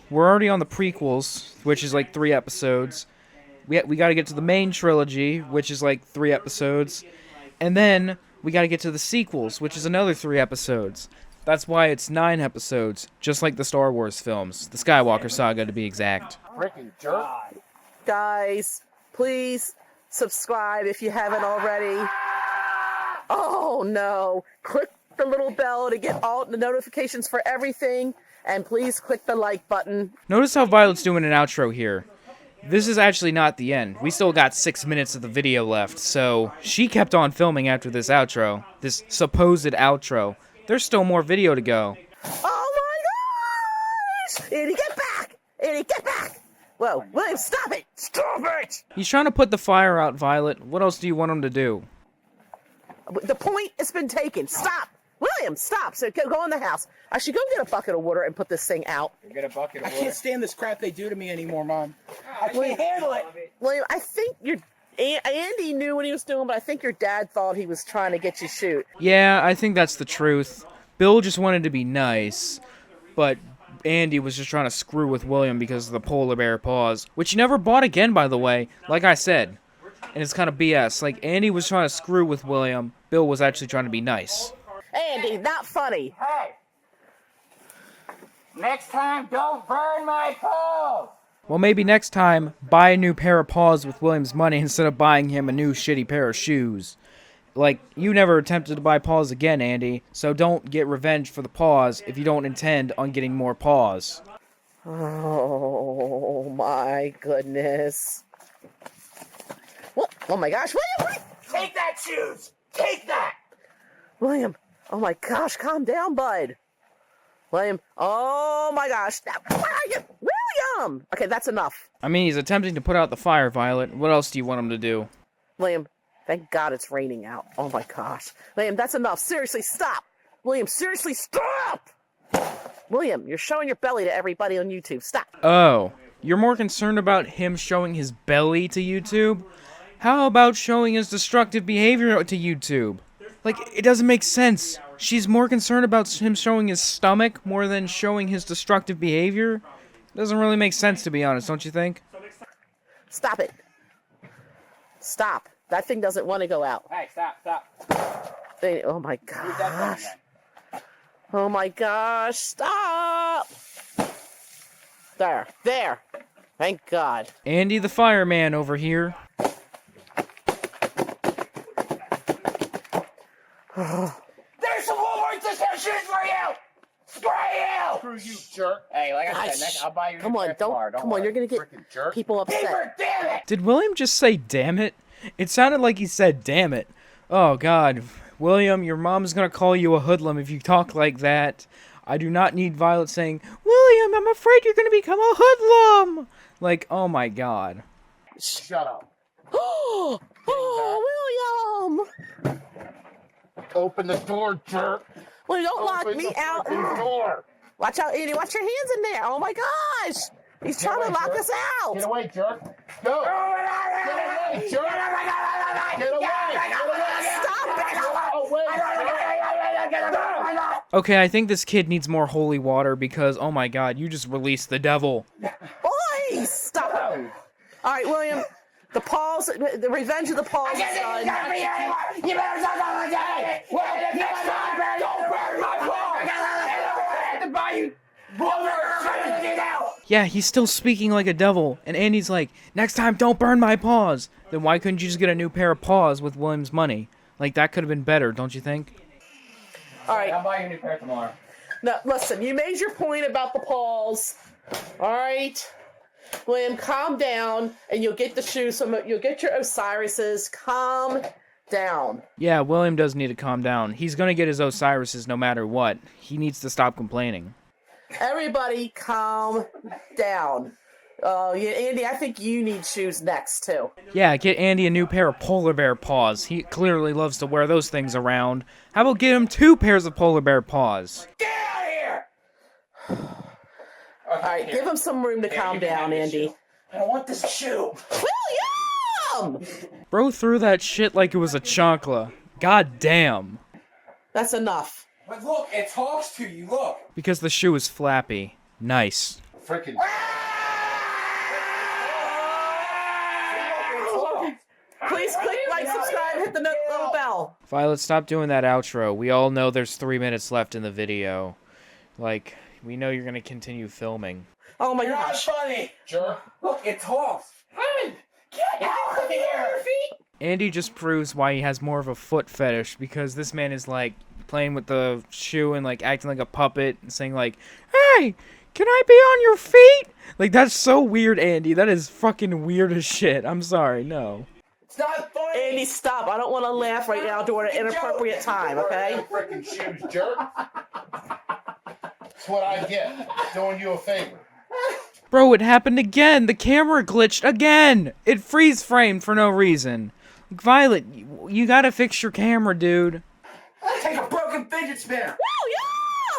Speaker 1: We're already on the prequels, which is like 3 episodes. We gotta get to the main trilogy, which is like 3 episodes. And then we gotta get to the sequels, which is another 3 episodes. That's why it's 9 episodes, just like the Star Wars films. The Skywalker Saga, to be exact.
Speaker 3: freaking jerk.
Speaker 2: Guys, please subscribe if you haven't already. Oh no. Click the little bell to get all the notifications for everything. And please click the like button.
Speaker 1: Notice how Violet's doing an outro here. This is actually not the end. We still got 6 minutes of the video left, so she kept on filming after this outro. This supposed outro. There's still more video to go.
Speaker 2: Oh my gosh! Eddie, get back! Eddie, get back! Whoa, William, stop it! Stop it!
Speaker 1: He's trying to put the fire out, Violet. What else do you want him to do?
Speaker 2: The point has been taken. Stop! William, stop! So go in the house. I should go get a bucket of water and put this thing out.
Speaker 5: Get a bucket
Speaker 3: I
Speaker 5: of water.
Speaker 3: can't stand this crap they do to me anymore, Mom.
Speaker 7: I can't handle it.
Speaker 2: William, I think Andy knew what he was doing, but I think your dad thought he was trying to get you shoot.
Speaker 1: Yeah, I think that's the truth. Bill just wanted to be nice, but Andy was just trying to screw with William because of the polar bear paws, which he never bought again, by the way, like I said. And it's kind of BS. Like, Andy was trying to screw with William, Bill was actually trying to be nice.
Speaker 2: Andy, not funny.
Speaker 7: Hey. Next time, don't burn my paws.
Speaker 1: Well, maybe next time, buy a new pair of paws with William's money instead of buying him a new shitty pair of shoes. Like, you never attempted to buy paws again, Andy, so don't get revenge for the paws if you don't intend on getting more paws.
Speaker 2: Oh my goodness. What? Oh my gosh, William!
Speaker 7: Take that shoes. Take that.
Speaker 2: William, oh my gosh, calm down, bud. William, oh my gosh. Now, where are you? William! Okay, that's enough.
Speaker 1: I mean, he's attempting to put out the fire, Violet. What else do you want him to do?
Speaker 2: William, thank God it's raining out. Oh my gosh. William, that's enough. Seriously, stop. William, seriously, stop! William, you're showing your belly to everybody on YouTube. Stop.
Speaker 1: Oh, you're more concerned about him showing his belly to YouTube? How about showing his destructive behavior to YouTube? Like, it doesn't make sense. She's more concerned about him showing his stomach more than showing his destructive behavior? It doesn't really make sense, to be honest, don't you think?
Speaker 2: Stop it. Stop. That thing doesn't want to go out.
Speaker 5: Hey, stop.
Speaker 2: Oh my
Speaker 5: Leave that down
Speaker 2: gosh.
Speaker 5: then.
Speaker 2: Oh my gosh. Stop. There. Thank God.
Speaker 1: Andy the fireman over here.
Speaker 7: There's some Walmart discount shoes for you. Screw you.
Speaker 4: Screw you, jerk.
Speaker 7: Hey, like I
Speaker 2: Gosh.
Speaker 7: said, next, I'll buy you a
Speaker 2: Come
Speaker 7: new
Speaker 2: on,
Speaker 7: pair tomorrow.
Speaker 2: come on, you're gonna get
Speaker 4: Frickin' jerk.
Speaker 2: people upset.
Speaker 7: Paper, damn it!
Speaker 1: Did William just say damn it? It sounded like he said damn it. Oh god. William, your mom's gonna call you a hoodlum if you talk like that. I do not need Violet saying, William, I'm afraid you're gonna become a hoodlum! Like, oh my god.
Speaker 4: Shut up.
Speaker 2: Oh, William!
Speaker 4: Open the door, jerk.
Speaker 2: Well, don't lock
Speaker 4: Open
Speaker 2: me
Speaker 4: the
Speaker 2: out.
Speaker 4: frickin' door.
Speaker 2: Watch out, Andy. Watch your hands in there. Oh my gosh! He's trying to
Speaker 4: away,
Speaker 2: lock
Speaker 4: jerk.
Speaker 2: us out.
Speaker 4: Get away, jerk. Go. Get away, jerk. Get away.
Speaker 2: Stop it!
Speaker 4: Get away.
Speaker 1: Okay, I think this kid needs more holy water because, oh my god, you just released the devil.
Speaker 2: Boy, stop it! All right, William. The paws, the revenge of the paws is done.
Speaker 7: You better stop on the day! Next time, don't burn my phone! I have to buy you
Speaker 1: Yeah, he's still speaking like a devil, and Andy's like, next time don't burn my paws. Then why couldn't you just get a new pair of paws with William's money? Like, that could have been better, don't you think?
Speaker 2: All right.
Speaker 7: I'll buy you a new pair tomorrow.
Speaker 2: Now, listen. You made your point about the paws. All right. William, calm down, and you'll get the shoes. You'll get your Osiris's. Calm down.
Speaker 1: Yeah, William does need to calm down. He's gonna get his Osiris's no matter what. He needs to stop complaining.
Speaker 2: Everybody, calm down. Yeah, Andy, I think you need shoes next too.
Speaker 1: Yeah, get Andy a new pair of polar bear paws. He clearly loves to wear those things around. How about get him 2 pairs of polar bear paws?
Speaker 7: Get out of here!
Speaker 2: All right, give him some room to calm down, Andy.
Speaker 7: I don't want this shoe.
Speaker 2: William!
Speaker 1: Bro threw that shit like it was a chancla. God damn.
Speaker 2: That's enough.
Speaker 7: But look, it talks to you, look.
Speaker 1: Because the shoe is flappy. Nice.
Speaker 4: Frickin'
Speaker 2: Please click like, subscribe, hit the little bell.
Speaker 1: Violet, stop doing that outro. We all know there's 3 minutes left in the video. Like, we know you're gonna continue filming.
Speaker 2: Oh my
Speaker 7: You're not
Speaker 2: gosh.
Speaker 7: funny.
Speaker 4: jerk.
Speaker 7: Look, it talks. Hey, get out of here!
Speaker 1: Andy just proves why he has more of a foot fetish, because this man is like playing with the shoe and like acting like a puppet and saying like, hey, can I be on your feet? Like, that's so weird, Andy. That is fucking weird as shit. I'm sorry, no.
Speaker 7: It's not funny.
Speaker 2: Andy, stop. I don't want to laugh right now during an inappropriate time, okay?
Speaker 4: Frickin' shoes, jerk. That's what I get. Doing you a favor.
Speaker 1: Bro, it happened again. The camera glitched again. It freeze framed for no reason. Like, Violet, you gotta fix your camera, dude.
Speaker 7: Take a broken fidget spinner.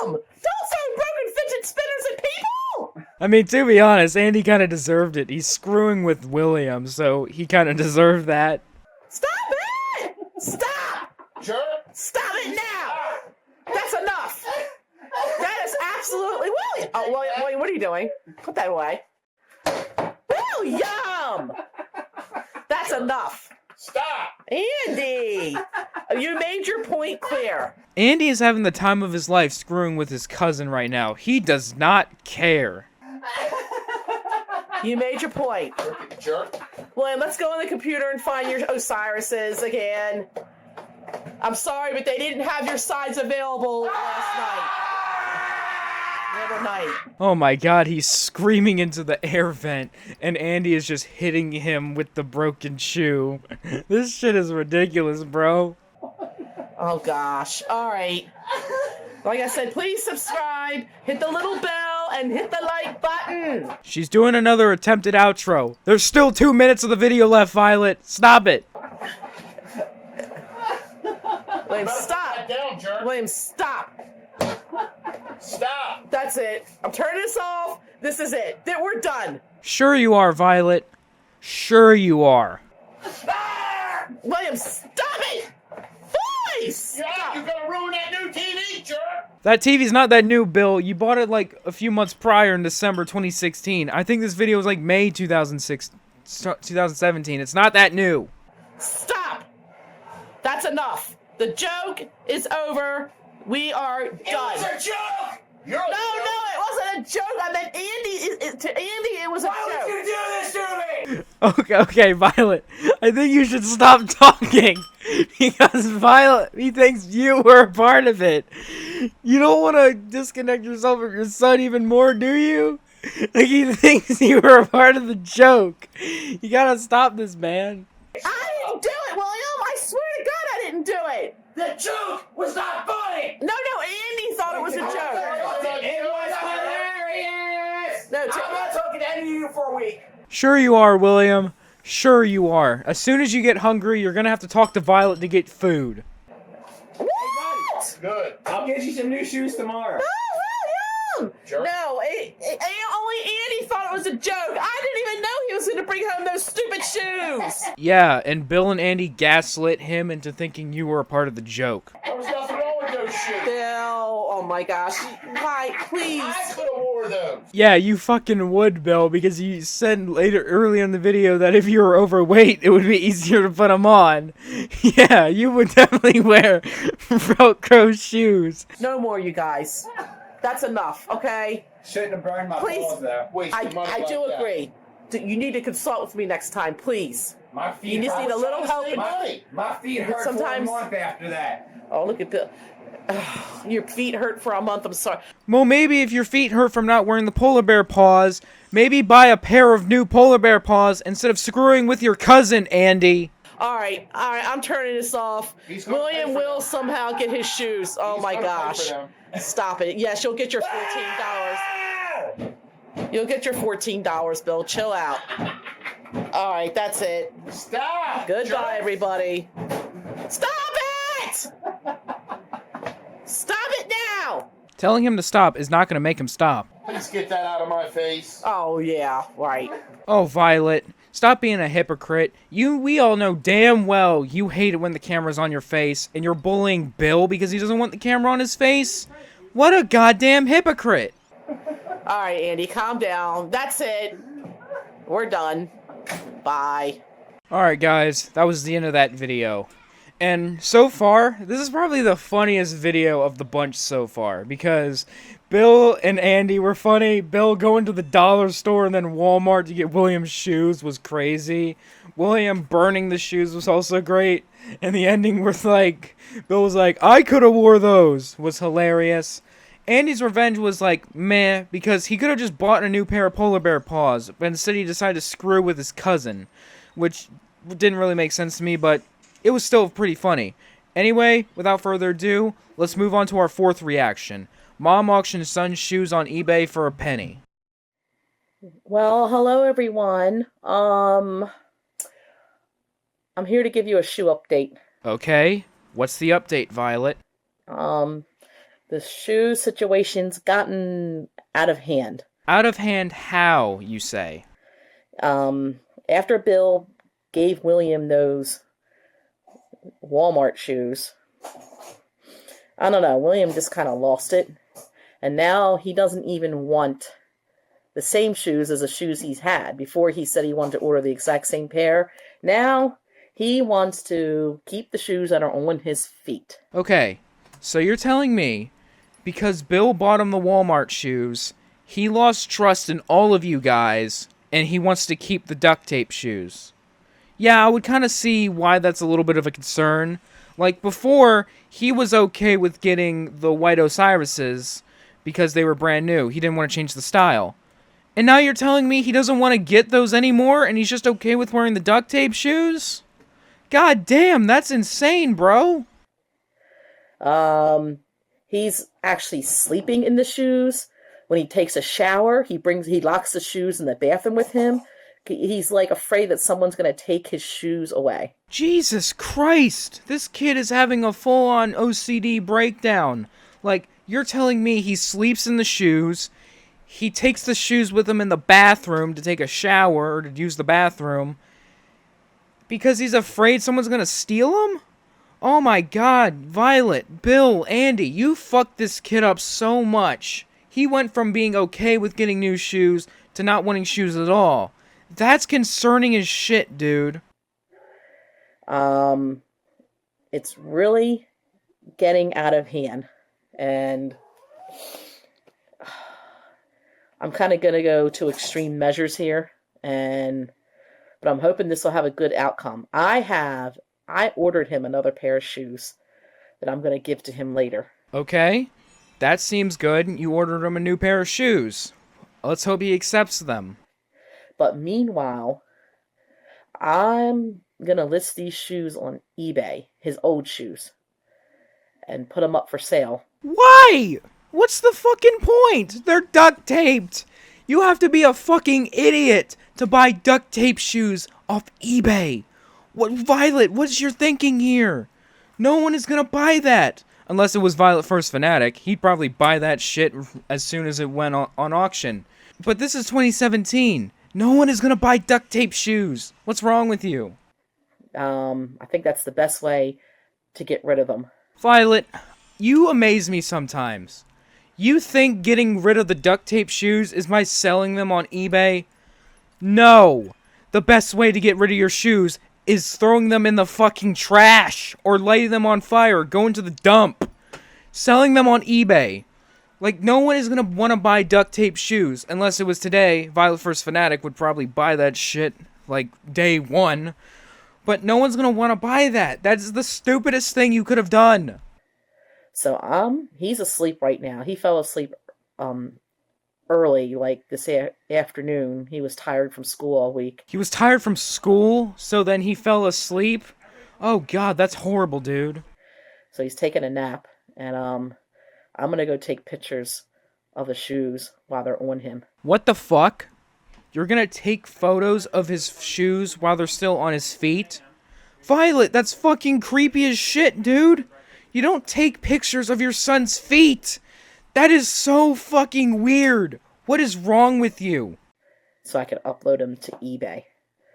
Speaker 2: William! Don't throw broken fidget spinners at people!
Speaker 1: I mean, to be honest, Andy kind of deserved it. He's screwing with William, so he kind of deserved that.
Speaker 2: Stop it! Stop!
Speaker 4: Jerk.
Speaker 2: Stop it now! That's enough! That is absolutely William! Oh, William, what are you doing? Put that away. William! That's enough.
Speaker 4: Stop.
Speaker 2: Andy! You made your point clear.
Speaker 1: Andy is having the time of his life screwing with his cousin right now. He does not care.
Speaker 2: You made your point.
Speaker 4: Frickin' jerk.
Speaker 2: William, let's go on the computer and find your Osiris's again. I'm sorry, but they didn't have your sides available last night. The other night.
Speaker 1: Oh my god, he's screaming into the air vent, and Andy is just hitting him with the broken shoe. This shit is ridiculous, bro.
Speaker 2: Oh gosh. Alright. Like I said, please subscribe, hit the little bell, and hit the like button.
Speaker 1: She's doing another attempted outro. There's still 2 minutes of the video left, Violet. Stop it.
Speaker 2: William, stop.
Speaker 4: Sit down, jerk.
Speaker 2: William, stop.
Speaker 4: Stop.
Speaker 2: That's it. I'm turning this off. This is it. We're done.
Speaker 1: Sure you are, Violet. Sure you are.
Speaker 2: William, stop it. Please.
Speaker 4: Yeah, you're gonna ruin that new TV, jerk.
Speaker 1: That TV's not that new, Bill. You bought it like a few months prior in December 2016. I think this video was like May 2017. It's not that new.
Speaker 2: Stop. That's enough. The joke is over. We are done.
Speaker 7: It was a joke!
Speaker 4: You're
Speaker 2: No, it wasn't a joke. I meant Andy. To Andy, it was a
Speaker 7: Why would
Speaker 2: joke.
Speaker 7: you do this to me?
Speaker 1: Okay, Violet. I think you should stop talking. because Violet, he thinks you were a part of it. You don't want to disconnect yourself from your son even more, do you? Like, he thinks you were a part of the joke. You gotta stop this, man.
Speaker 2: I didn't do it, William. I swear to God, I didn't do it.
Speaker 7: The joke was not funny!
Speaker 2: No, Andy thought it was a joke.
Speaker 7: It was hilarious!
Speaker 2: No,
Speaker 7: I'm not talking to any of you for a week.
Speaker 1: Sure you are, William. Sure you are. As soon as you get hungry, you're gonna have to talk to Violet to get food.
Speaker 2: What?
Speaker 4: Good.
Speaker 7: I'll get you some new shoes tomorrow.
Speaker 2: No, William.
Speaker 4: Sure.
Speaker 2: No, only Andy thought it was a joke. I didn't even know he was going to bring home those stupid shoes.
Speaker 1: Yeah, and Bill and Andy gaslit him into thinking you were a part of the joke.
Speaker 4: There was nothing wrong with those shoes.
Speaker 2: Bill, oh my gosh. Why, please.
Speaker 4: I could have wore them.
Speaker 1: Yeah, you fucking would, Bill, because you said earlier in the video that if you were overweight, it would be easier to put them on. Yeah, you would definitely wear Velcro shoes.
Speaker 2: No more, you guys. That's enough, okay?
Speaker 7: Shouldn't have burned my
Speaker 2: Please.
Speaker 7: balls though.
Speaker 4: Wasted money
Speaker 2: I
Speaker 4: like
Speaker 2: do
Speaker 4: that.
Speaker 2: agree. You need to consult with me next time, please.
Speaker 7: My feet
Speaker 2: You just
Speaker 7: hurt.
Speaker 2: need a little help.
Speaker 7: My feet hurt for a
Speaker 2: Sometimes-
Speaker 7: month after that.
Speaker 2: Oh, look at Bill. Your feet hurt for a month. I'm sorry.
Speaker 1: Well, maybe if your feet hurt from not wearing the polar bear paws, maybe buy a pair of new polar bear paws instead of screwing with your cousin, Andy.
Speaker 2: All right. I'm turning this off.
Speaker 4: He's gonna
Speaker 2: William
Speaker 4: pay for
Speaker 2: will
Speaker 4: them.
Speaker 2: somehow get his shoes. Oh
Speaker 4: He's
Speaker 2: my
Speaker 4: gonna pay for
Speaker 2: gosh.
Speaker 4: them.
Speaker 2: Stop it. Yes, you'll get your $14. You'll get your $14, Bill. Chill out. All right, that's it.
Speaker 4: Stop.
Speaker 2: Goodbye,
Speaker 4: jerk.
Speaker 2: everybody. Stop it! Stop it now!
Speaker 1: Telling him to stop is not going to make him stop.
Speaker 4: Please get that out of my face.
Speaker 2: Oh, yeah, right.
Speaker 1: Oh, Violet, stop being a hypocrite. We all know damn well you hate it when the camera's on your face, and you're bullying Bill because he doesn't want the camera on his face? What a goddamn hypocrite!
Speaker 2: All right, Andy, calm down. That's it. We're done. Bye.
Speaker 1: Alright guys, that was the end of that video. And so far, this is probably the funniest video of the bunch so far, because Bill and Andy were funny. Bill going to the dollar store and then Walmart to get William's shoes was crazy. William burning the shoes was also great. And the ending was like, Bill was like, I could have wore those, was hilarious. Andy's revenge was like, meh, because he could have just bought a new pair of polar bear paws, but instead he decided to screw with his cousin, which didn't really make sense to me, but it was still pretty funny. Anyway, without further ado, let's move on to our fourth reaction. Mom auctioned son's shoes on eBay for a penny.
Speaker 2: Well, hello, everyone. I'm here to give you a shoe update.
Speaker 1: Okay, what's the update, Violet?
Speaker 2: The shoe situation's gotten out of hand.
Speaker 1: Out of hand how, you say?
Speaker 2: After Bill gave William those Walmart shoes, I don't know, William just kind of lost it. And now he doesn't even want the same shoes as the shoes he's had. Before he said he wanted to order the exact same pair. Now he wants to keep the shoes that are on his feet.
Speaker 1: Okay, so you're telling me, because Bill bought him the Walmart shoes, he lost trust in all of you guys, and he wants to keep the duct tape shoes. Yeah, I would kind of see why that's a little bit of a concern. Like, before, he was okay with getting the white Osiris's because they were brand new. He didn't want to change the style. And now you're telling me he doesn't want to get those anymore, and he's just okay with wearing the duct tape shoes? God damn, that's insane, bro.
Speaker 2: He's actually sleeping in the shoes. When he takes a shower, he locks the shoes in the bathroom with him. He's like afraid that someone's going to take his shoes away.
Speaker 1: Jesus Christ! This kid is having a full-on OCD breakdown. Like, you're telling me he sleeps in the shoes, he takes the shoes with him in the bathroom to take a shower or to use the bathroom, because he's afraid someone's gonna steal them? Oh my god, Violet, Bill, Andy, you fucked this kid up so much. He went from being okay with getting new shoes to not wanting shoes at all. That's concerning as shit, dude.
Speaker 2: It's really getting out of hand. And I'm kind of going to go to extreme measures here. But I'm hoping this will have a good outcome. I have I ordered him another pair of shoes that I'm going to give to him later.
Speaker 1: Okay, that seems good. You ordered him a new pair of shoes. Let's hope he accepts them.
Speaker 2: But meanwhile, I'm going to list these shoes on eBay, his old shoes, and put them up for sale.
Speaker 1: Why? What's the fucking point? They're duct taped. You have to be a fucking idiot to buy duct tape shoes off eBay. What, Violet, what's your thinking here? No one is gonna buy that. Unless it was Violette1st Fanatic. He'd probably buy that shit as soon as it went on auction. But this is 2017. No one is gonna buy duct tape shoes. What's wrong with you?
Speaker 2: I think that's the best way to get rid of them.
Speaker 1: Violet, you amaze me sometimes. You think getting rid of the duct tape shoes is by selling them on eBay? No! The best way to get rid of your shoes is throwing them in the fucking trash, or lighting them on fire, going to the dump. Selling them on eBay. Like, no one is gonna want to buy duct tape shoes, unless it was today. Violette1st Fanatic would probably buy that shit, like, day one. But no one's gonna want to buy that. That's the stupidest thing you could have done.
Speaker 2: So, he's asleep right now. He fell asleep, early, like this afternoon. He was tired from school all week.
Speaker 1: He was tired from school, so then he fell asleep? Oh god, that's horrible, dude.
Speaker 2: So he's taking a nap, and, I'm gonna go take pictures of the shoes while they're on him.
Speaker 1: What the fuck? You're gonna take photos of his shoes while they're still on his feet? Violet, that's fucking creepy as shit, dude! You don't take pictures of your son's feet! That is so fucking weird! What is wrong with you?
Speaker 2: So I can upload them to eBay.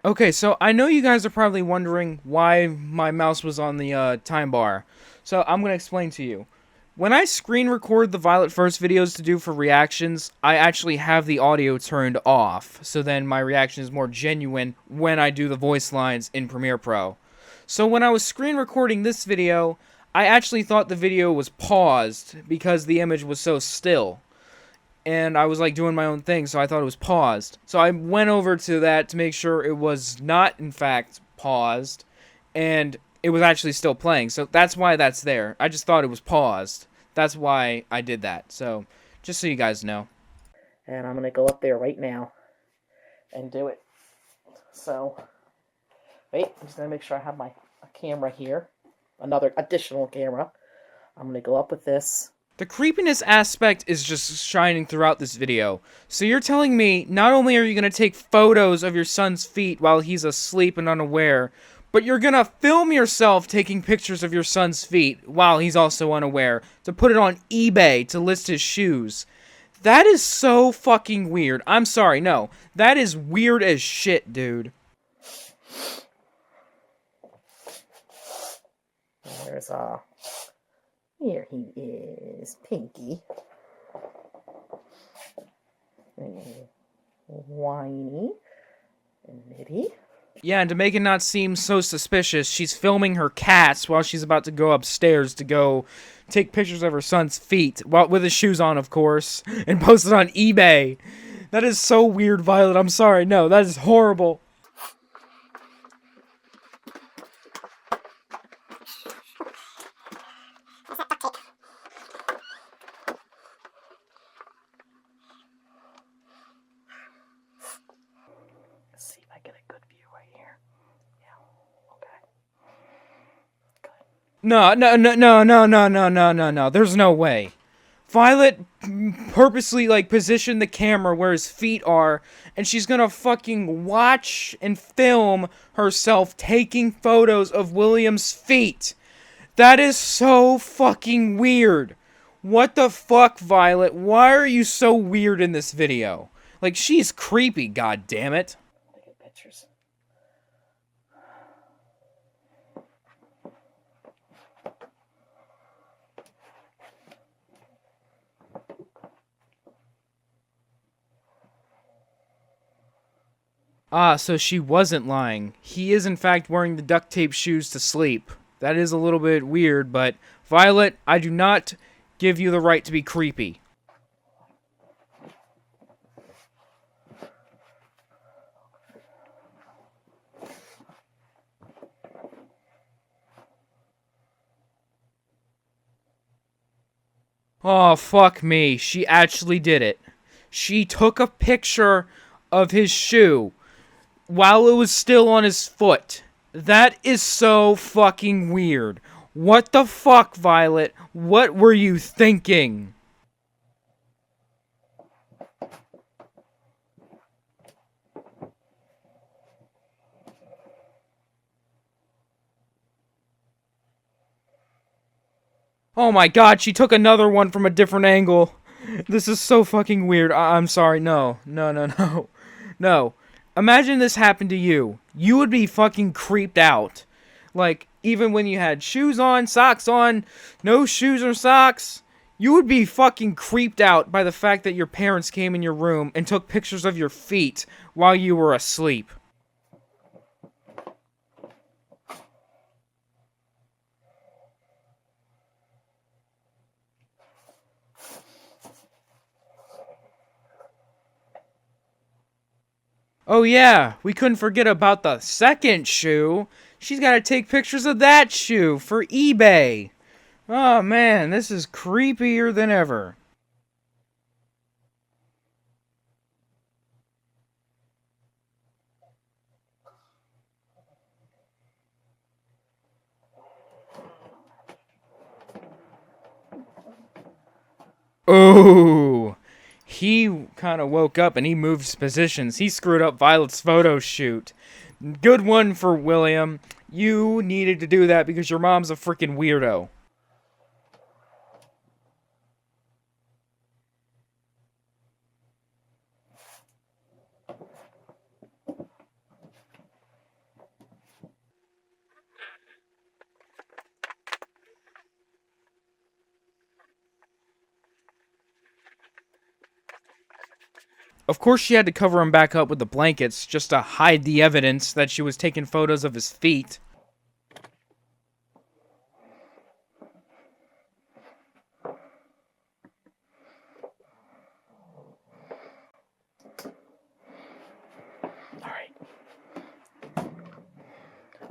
Speaker 1: Okay, so I know you guys are probably wondering why my mouse was on the time bar. So I'm gonna explain to you. When I screen record the Violette1st videos to do for reactions, I actually have the audio turned off, so then my reaction is more genuine when I do the voice lines in Premiere Pro. So when I was screen recording this video, I actually thought the video was paused because the image was so still. And I was like doing my own thing, so I thought it was paused. So I went over to that to make sure it was not in fact paused, and it was actually still playing. So that's why that's there. I just thought it was paused. That's why I did that. So just so you guys know.
Speaker 2: And I'm gonna go up there right now and do it. So, wait, I'm just gonna make sure I have my camera here. Another additional camera. I'm gonna go up with this.
Speaker 1: The creepiness aspect is just shining throughout this video. So you're telling me, not only are you going to take photos of your son's feet while he's asleep and unaware, but you're going to film yourself taking pictures of your son's feet while he's also unaware, to put it on eBay to list his shoes. That is so fucking weird. I'm sorry, no. That is weird as shit, dude.
Speaker 2: There's here he is, Pinky. Whiny and Nitty.
Speaker 1: Yeah, and to make it not seem so suspicious, she's filming her cats while she's about to go upstairs to go take pictures of her son's feet, while with his shoes on, of course, and post it on eBay. That is so weird, Violet. I'm sorry. No, that is horrible.
Speaker 2: Let's see if I get a good view right here. Yeah, okay.
Speaker 1: No. There's no way. Violet purposely, like, positioned the camera where his feet are, and she's gonna fucking watch and film herself taking photos of William's feet. That is so fucking weird. What the fuck, Violet? Why are you so weird in this video? Like, she's creepy, goddammit.
Speaker 2: Look at pictures.
Speaker 1: Ah, so she wasn't lying. He is in fact wearing the duct tape shoes to sleep. That is a little bit weird, but Violet, I do not give you the right to be creepy. Oh, fuck me. She actually did it. She took a picture of his shoe while it was still on his foot. That is so fucking weird. What the fuck, Violet? What were you thinking? Oh my god, she took another one from a different angle. This is so fucking weird. I'm sorry. No. No. Imagine this happened to you. You would be fucking creeped out. Like, even when you had shoes on, socks on, no shoes or socks, you would be fucking creeped out by the fact that your parents came in your room and took pictures of your feet while you were asleep. Oh yeah, we couldn't forget about the second shoe. She's got to take pictures of that shoe for eBay. Oh man, this is creepier than ever. Oh, he kind of woke up and he moved positions. He screwed up Violet's photo shoot. Good one for William. You needed to do that because your mom's a freaking weirdo. Of course, she had to cover him back up with the blankets just to hide the evidence that she was taking photos of his feet.
Speaker 2: Alright.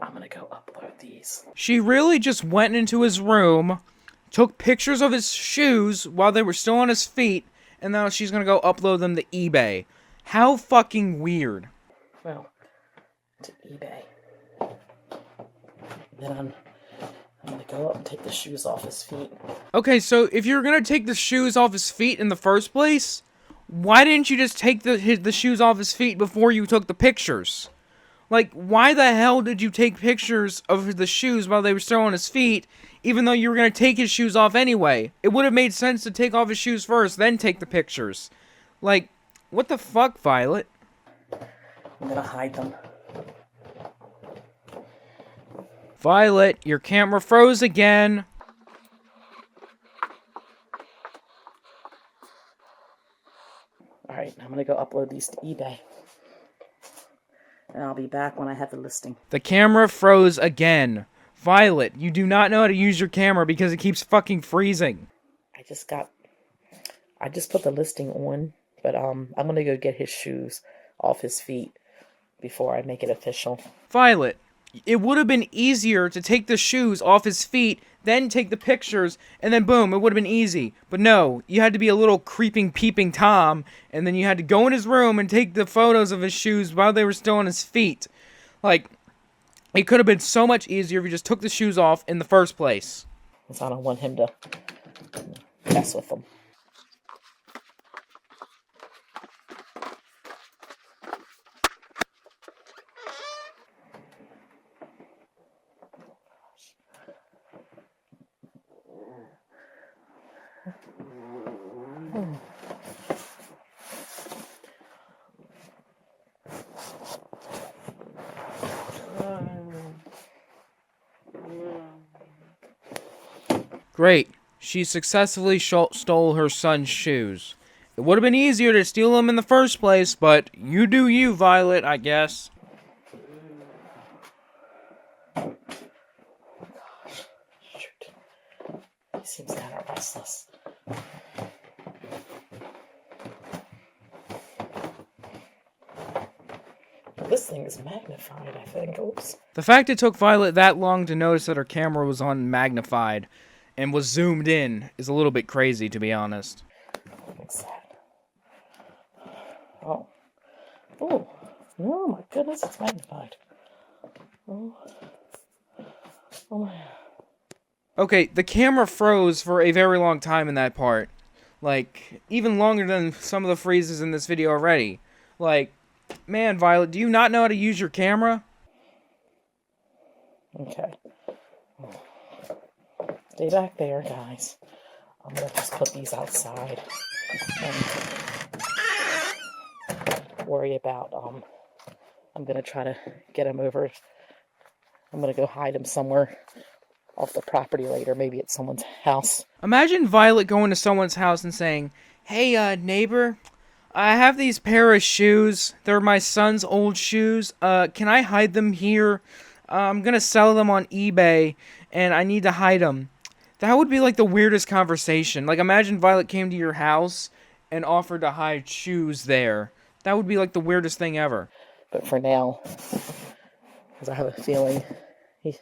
Speaker 2: I'm gonna go upload these.
Speaker 1: She really just went into his room, took pictures of his shoes while they were still on his feet, and now she's gonna go upload them to eBay. How fucking weird.
Speaker 2: Well, to eBay. Then I'm gonna go up and take the shoes off his feet.
Speaker 1: Okay, so if you're gonna take the shoes off his feet in the first place, why didn't you just take the shoes off his feet before you took the pictures? Like, why the hell did you take pictures of the shoes while they were still on his feet, even though you were going to take his shoes off anyway? It would have made sense to take off his shoes first, then take the pictures. Like, what the fuck, Violet?
Speaker 2: I'm gonna hide them.
Speaker 1: Violet, your camera froze again.
Speaker 2: Alright, I'm gonna go upload these to eBay. And I'll be back when I have the listing.
Speaker 1: The camera froze again. Violet, you do not know how to use your camera because it keeps fucking freezing.
Speaker 2: I just put the listing on, but I'm gonna go get his shoes off his feet before I make it official.
Speaker 1: Violet, it would have been easier to take the shoes off his feet, then take the pictures, and then boom, it would have been easy. But no, you had to be a little creeping, peeping Tom, and then you had to go in his room and take the photos of his shoes while they were still on his feet. Like, it could have been so much easier if you just took the shoes off in the first place.
Speaker 2: Because I don't want him to mess with them.
Speaker 1: Great. She successfully stole her son's shoes. It would have been easier to steal them in the first place, but you do you, Violet, I guess.
Speaker 2: Shoot. He seems kind of restless. This thing is magnified, I think. Oops.
Speaker 1: The fact it took Violet that long to notice that her camera was on magnified and was zoomed in is a little bit crazy, to be honest.
Speaker 2: What's that? Oh. Oh. Oh my goodness, it's magnified. Oh. Oh my.
Speaker 1: Okay, the camera froze for a very long time in that part. Like, even longer than some of the freezes in this video already. Like, man, Violet, do you not know how to use your camera?
Speaker 2: Okay. Stay back there, guys. I'm gonna just put these outside and worry about, I'm gonna try to get them over. I'm gonna go hide them somewhere off the property later, maybe at someone's house.
Speaker 1: Imagine Violet going to someone's house and saying, "Hey, neighbor, I have these pair of shoes. They're my son's old shoes. Can I hide them here? I'm gonna sell them on eBay, and I need to hide them." That would be like the weirdest conversation. Like, imagine Violet came to your house and offered to hide shoes there. That would be like the weirdest thing ever.
Speaker 2: But for now, because I have a feeling I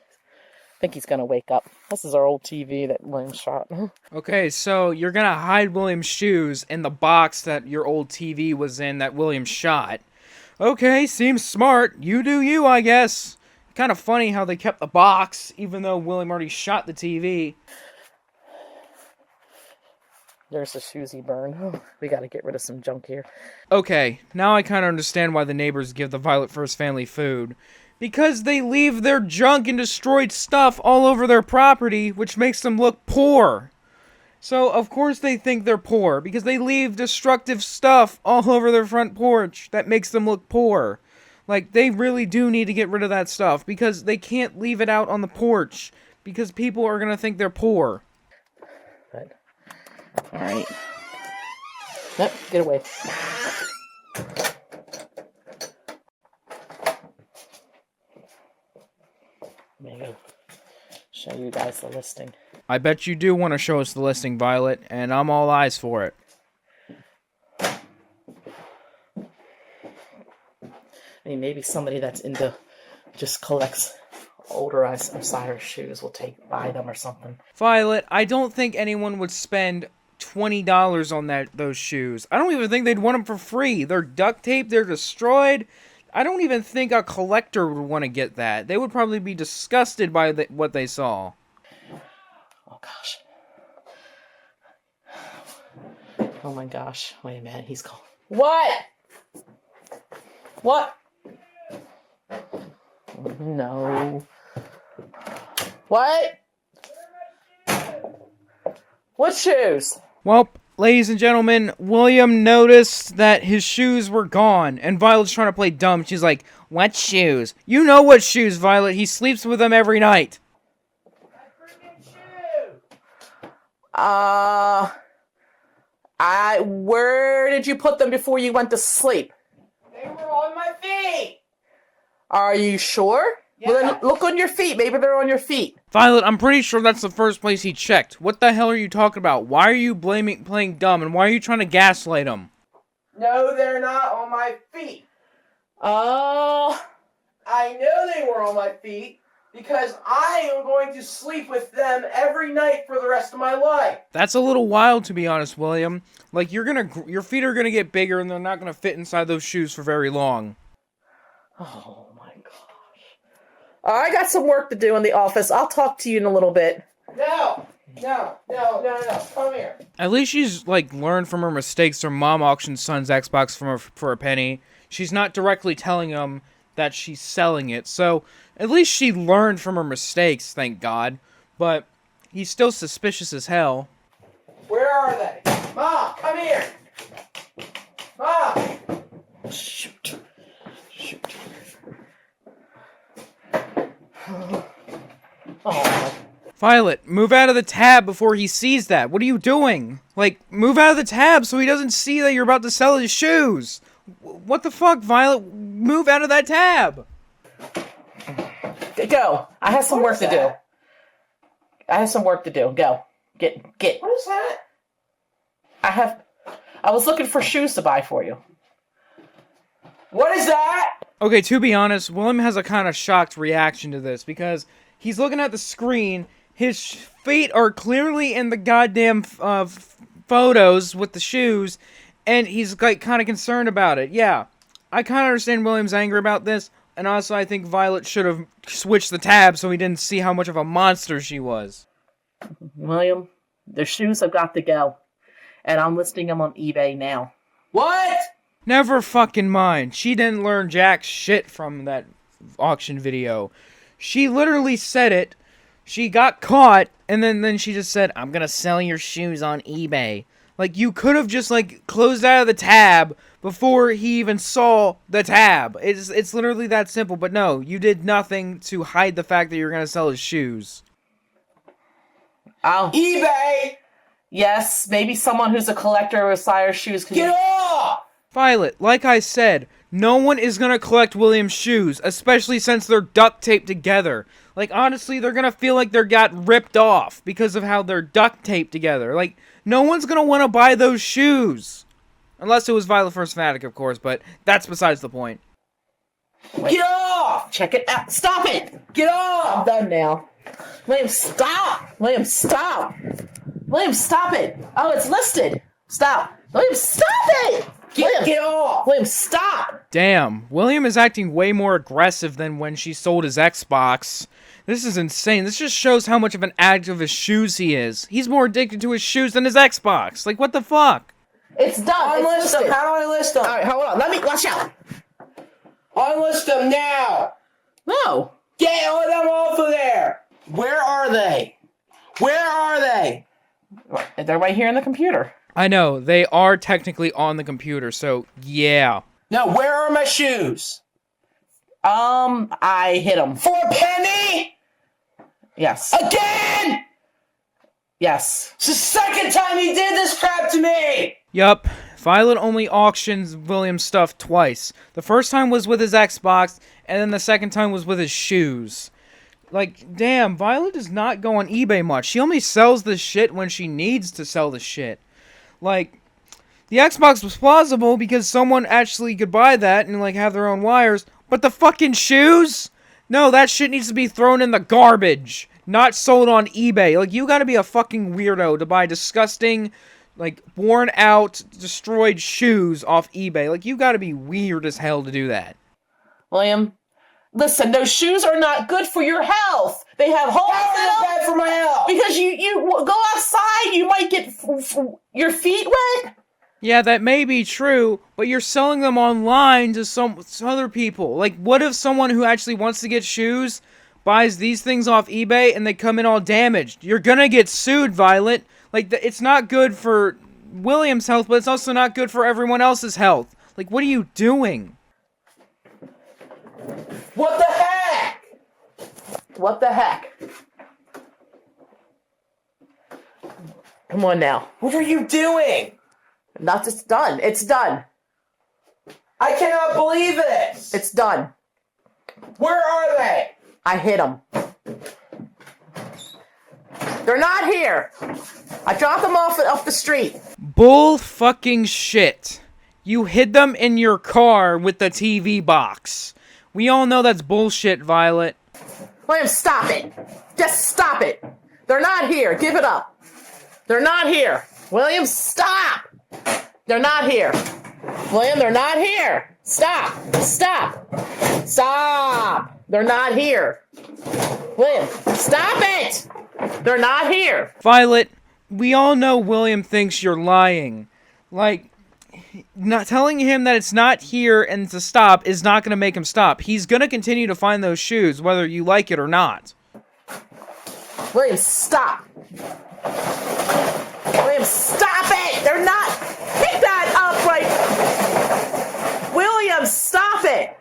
Speaker 2: think he's gonna wake up. This is our old TV that William shot.
Speaker 1: Okay, so you're gonna hide William's shoes in the box that your old TV was in that William shot. Okay, seems smart. You do you, I guess. Kind of funny how they kept the box, even though William already shot the TV.
Speaker 2: There's the shoes he burned. Oh, we gotta get rid of some junk here.
Speaker 1: Okay, now I kind of understand why the neighbors give the Violette1st family food. Because they leave their junk and destroyed stuff all over their property, which makes them look poor. So, of course they think they're poor, because they leave destructive stuff all over their front porch that makes them look poor. Like, they really do need to get rid of that stuff, because they can't leave it out on the porch, because people are going to think they're poor.
Speaker 2: But, alright. Nope, get away. Let me go show you guys the listing.
Speaker 1: I bet you do want to show us the listing, Violet, and I'm all eyes for it.
Speaker 2: I mean, maybe somebody that's into just collects older Osiris shoes will buy them or something.
Speaker 1: Violet, I don't think anyone would spend $20 on those shoes. I don't even think they'd want them for free. They're duct taped, they're destroyed. I don't even think a collector would want to get that. They would probably be disgusted by what they saw.
Speaker 2: Oh gosh. Oh my gosh. Wait a minute, he's calling. What? What? No. What? What shoes?
Speaker 1: Well, ladies and gentlemen, William noticed that his shoes were gone, and Violet's trying to play dumb. She's like, "What shoes?" You know what shoes, Violet. He sleeps with them every night.
Speaker 2: Where did you put them before you went to sleep?
Speaker 3: They were on my feet.
Speaker 2: Are you sure?
Speaker 3: Yeah.
Speaker 2: Well, then look on your feet. Maybe they're on your feet.
Speaker 1: Violet, I'm pretty sure that's the first place he checked. What the hell are you talking about? Why are you playing dumb, and why are you trying to gaslight him?
Speaker 3: No, they're not on my feet.
Speaker 2: Oh.
Speaker 3: I know they were on my feet because I am going to sleep with them every night for the rest of my life.
Speaker 1: That's a little wild, to be honest, William. Like, your feet are gonna get bigger, and they're not gonna fit inside those shoes for very long.
Speaker 2: Oh my gosh. I got some work to do in the office. I'll talk to you in a little bit.
Speaker 3: No. Come here.
Speaker 1: At least she's, like, learned from her mistakes. Her mom auctioned son's Xbox for a penny. She's not directly telling him that she's selling it. So, at least she learned from her mistakes, thank God. But he's still suspicious as hell.
Speaker 3: Where are they? Mom, come here. Mom.
Speaker 2: Shoot. Oh.
Speaker 1: Violet, move out of the tab before he sees that. What are you doing? Like, move out of the tab so he doesn't see that you're about to sell his shoes. What the fuck, Violet? Move out of that tab.
Speaker 2: Go. I have some work to do. Go. Get.
Speaker 3: What is that?
Speaker 2: I was looking for shoes to buy for you.
Speaker 3: What is that?
Speaker 1: Okay, to be honest, William has a kind of shocked reaction to this because he's looking at the screen. His feet are clearly in the goddamn photos with the shoes, and he's like kind of concerned about it. Yeah, I kind of understand William's anger about this, and also I think Violet should have switched the tab so he didn't see how much of a monster she was.
Speaker 2: William, the shoes have got to go, and I'm listing them on eBay now.
Speaker 3: What?
Speaker 1: Never fucking mind. She didn't learn jack shit from that auction video. She literally said it. She got caught, and then she just said, I'm gonna sell your shoes on eBay. Like, you could have just, like, closed out of the tab before he even saw the tab. It's literally that simple, but no, you did nothing to hide the fact that you're gonna sell his shoes.
Speaker 2: Oh.
Speaker 3: eBay!
Speaker 2: Yes, maybe someone who's a collector of Sire's shoes can...
Speaker 3: Get off!
Speaker 1: Violet, like I said, no one is gonna collect William's shoes, especially since they're duct taped together. Like, honestly, they're gonna feel like they got ripped off because of how they're duct taped together. Like, no one's gonna want to buy those shoes. Unless it was Violette1st Fanatic, of course, but that's besides the point.
Speaker 2: Wait.
Speaker 3: Get off!
Speaker 2: Check it out. Stop it!
Speaker 3: Get off!
Speaker 2: I'm done now. William, stop! William, stop! William, stop it! Oh, it's listed! Stop! William, stop it! William,
Speaker 3: Get off!
Speaker 2: William, stop!
Speaker 1: Damn, William is acting way more aggressive than when she sold his Xbox. This is insane. This just shows how much of an addict of his shoes he is. He's more addicted to his shoes than his Xbox. Like, what the fuck?
Speaker 2: It's done.
Speaker 3: Unlist
Speaker 2: It's
Speaker 3: them.
Speaker 2: listed.
Speaker 3: How do I list them?
Speaker 2: Alright, hold on. Let me... Watch out!
Speaker 3: Unlist them now!
Speaker 2: No!
Speaker 3: Get them off of there! Where are they? Where are they?
Speaker 2: They're right here in the computer.
Speaker 1: I know, they are technically on the computer, so yeah.
Speaker 3: No, where are my shoes?
Speaker 2: I hit him.
Speaker 3: For a penny?
Speaker 2: Yes.
Speaker 3: Again?
Speaker 2: Yes.
Speaker 3: It's the second time he did this crap to me!
Speaker 1: Yup, Violet only auctions William's stuff twice. The first time was with his Xbox, and then the second time was with his shoes. Like, damn, Violet does not go on eBay much. She only sells the shit when she needs to sell the shit. Like, the Xbox was plausible because someone actually could buy that and, like, have their own wires. But the fucking shoes? No, that shit needs to be thrown in the garbage. Not sold on eBay. Like, you gotta be a fucking weirdo to buy disgusting, like, worn out, destroyed shoes off eBay. Like, you gotta be weird as hell to do that.
Speaker 2: William, listen, those shoes are not good for your health. They have holes
Speaker 3: How
Speaker 2: in
Speaker 3: are they
Speaker 2: them.
Speaker 3: bad for my health?
Speaker 2: Because you go outside, you might get your feet wet.
Speaker 1: Yeah, that may be true, but you're selling them online to some other people. Like, what if someone who actually wants to get shoes buys these things off eBay and they come in all damaged? You're gonna get sued, Violet. Like, it's not good for William's health, but it's also not good for everyone else's health. Like, what are you doing?
Speaker 3: What the heck?
Speaker 2: What the heck? Come on now.
Speaker 3: What are you doing?
Speaker 2: Not just done. It's done.
Speaker 3: I cannot believe this.
Speaker 2: It's done.
Speaker 3: Where are they?
Speaker 2: I hit them. They're not here. I dropped them off the street.
Speaker 1: Bull fucking shit. You hid them in your car with the TV box. We all know that's bullshit, Violet.
Speaker 2: William, stop it. Just stop it. They're not here. Give it up. They're not here. William, stop. They're not here. William, they're not here. Stop. Stop. Stop. They're not here. William, stop it. They're not here.
Speaker 1: Violet, we all know William thinks you're lying. Like, not telling him that it's not here and to stop is not going to make him stop. He's going to continue to find those shoes, whether you like it or not.
Speaker 2: William, stop. William, stop it. They're not. Pick that up right. William, stop it.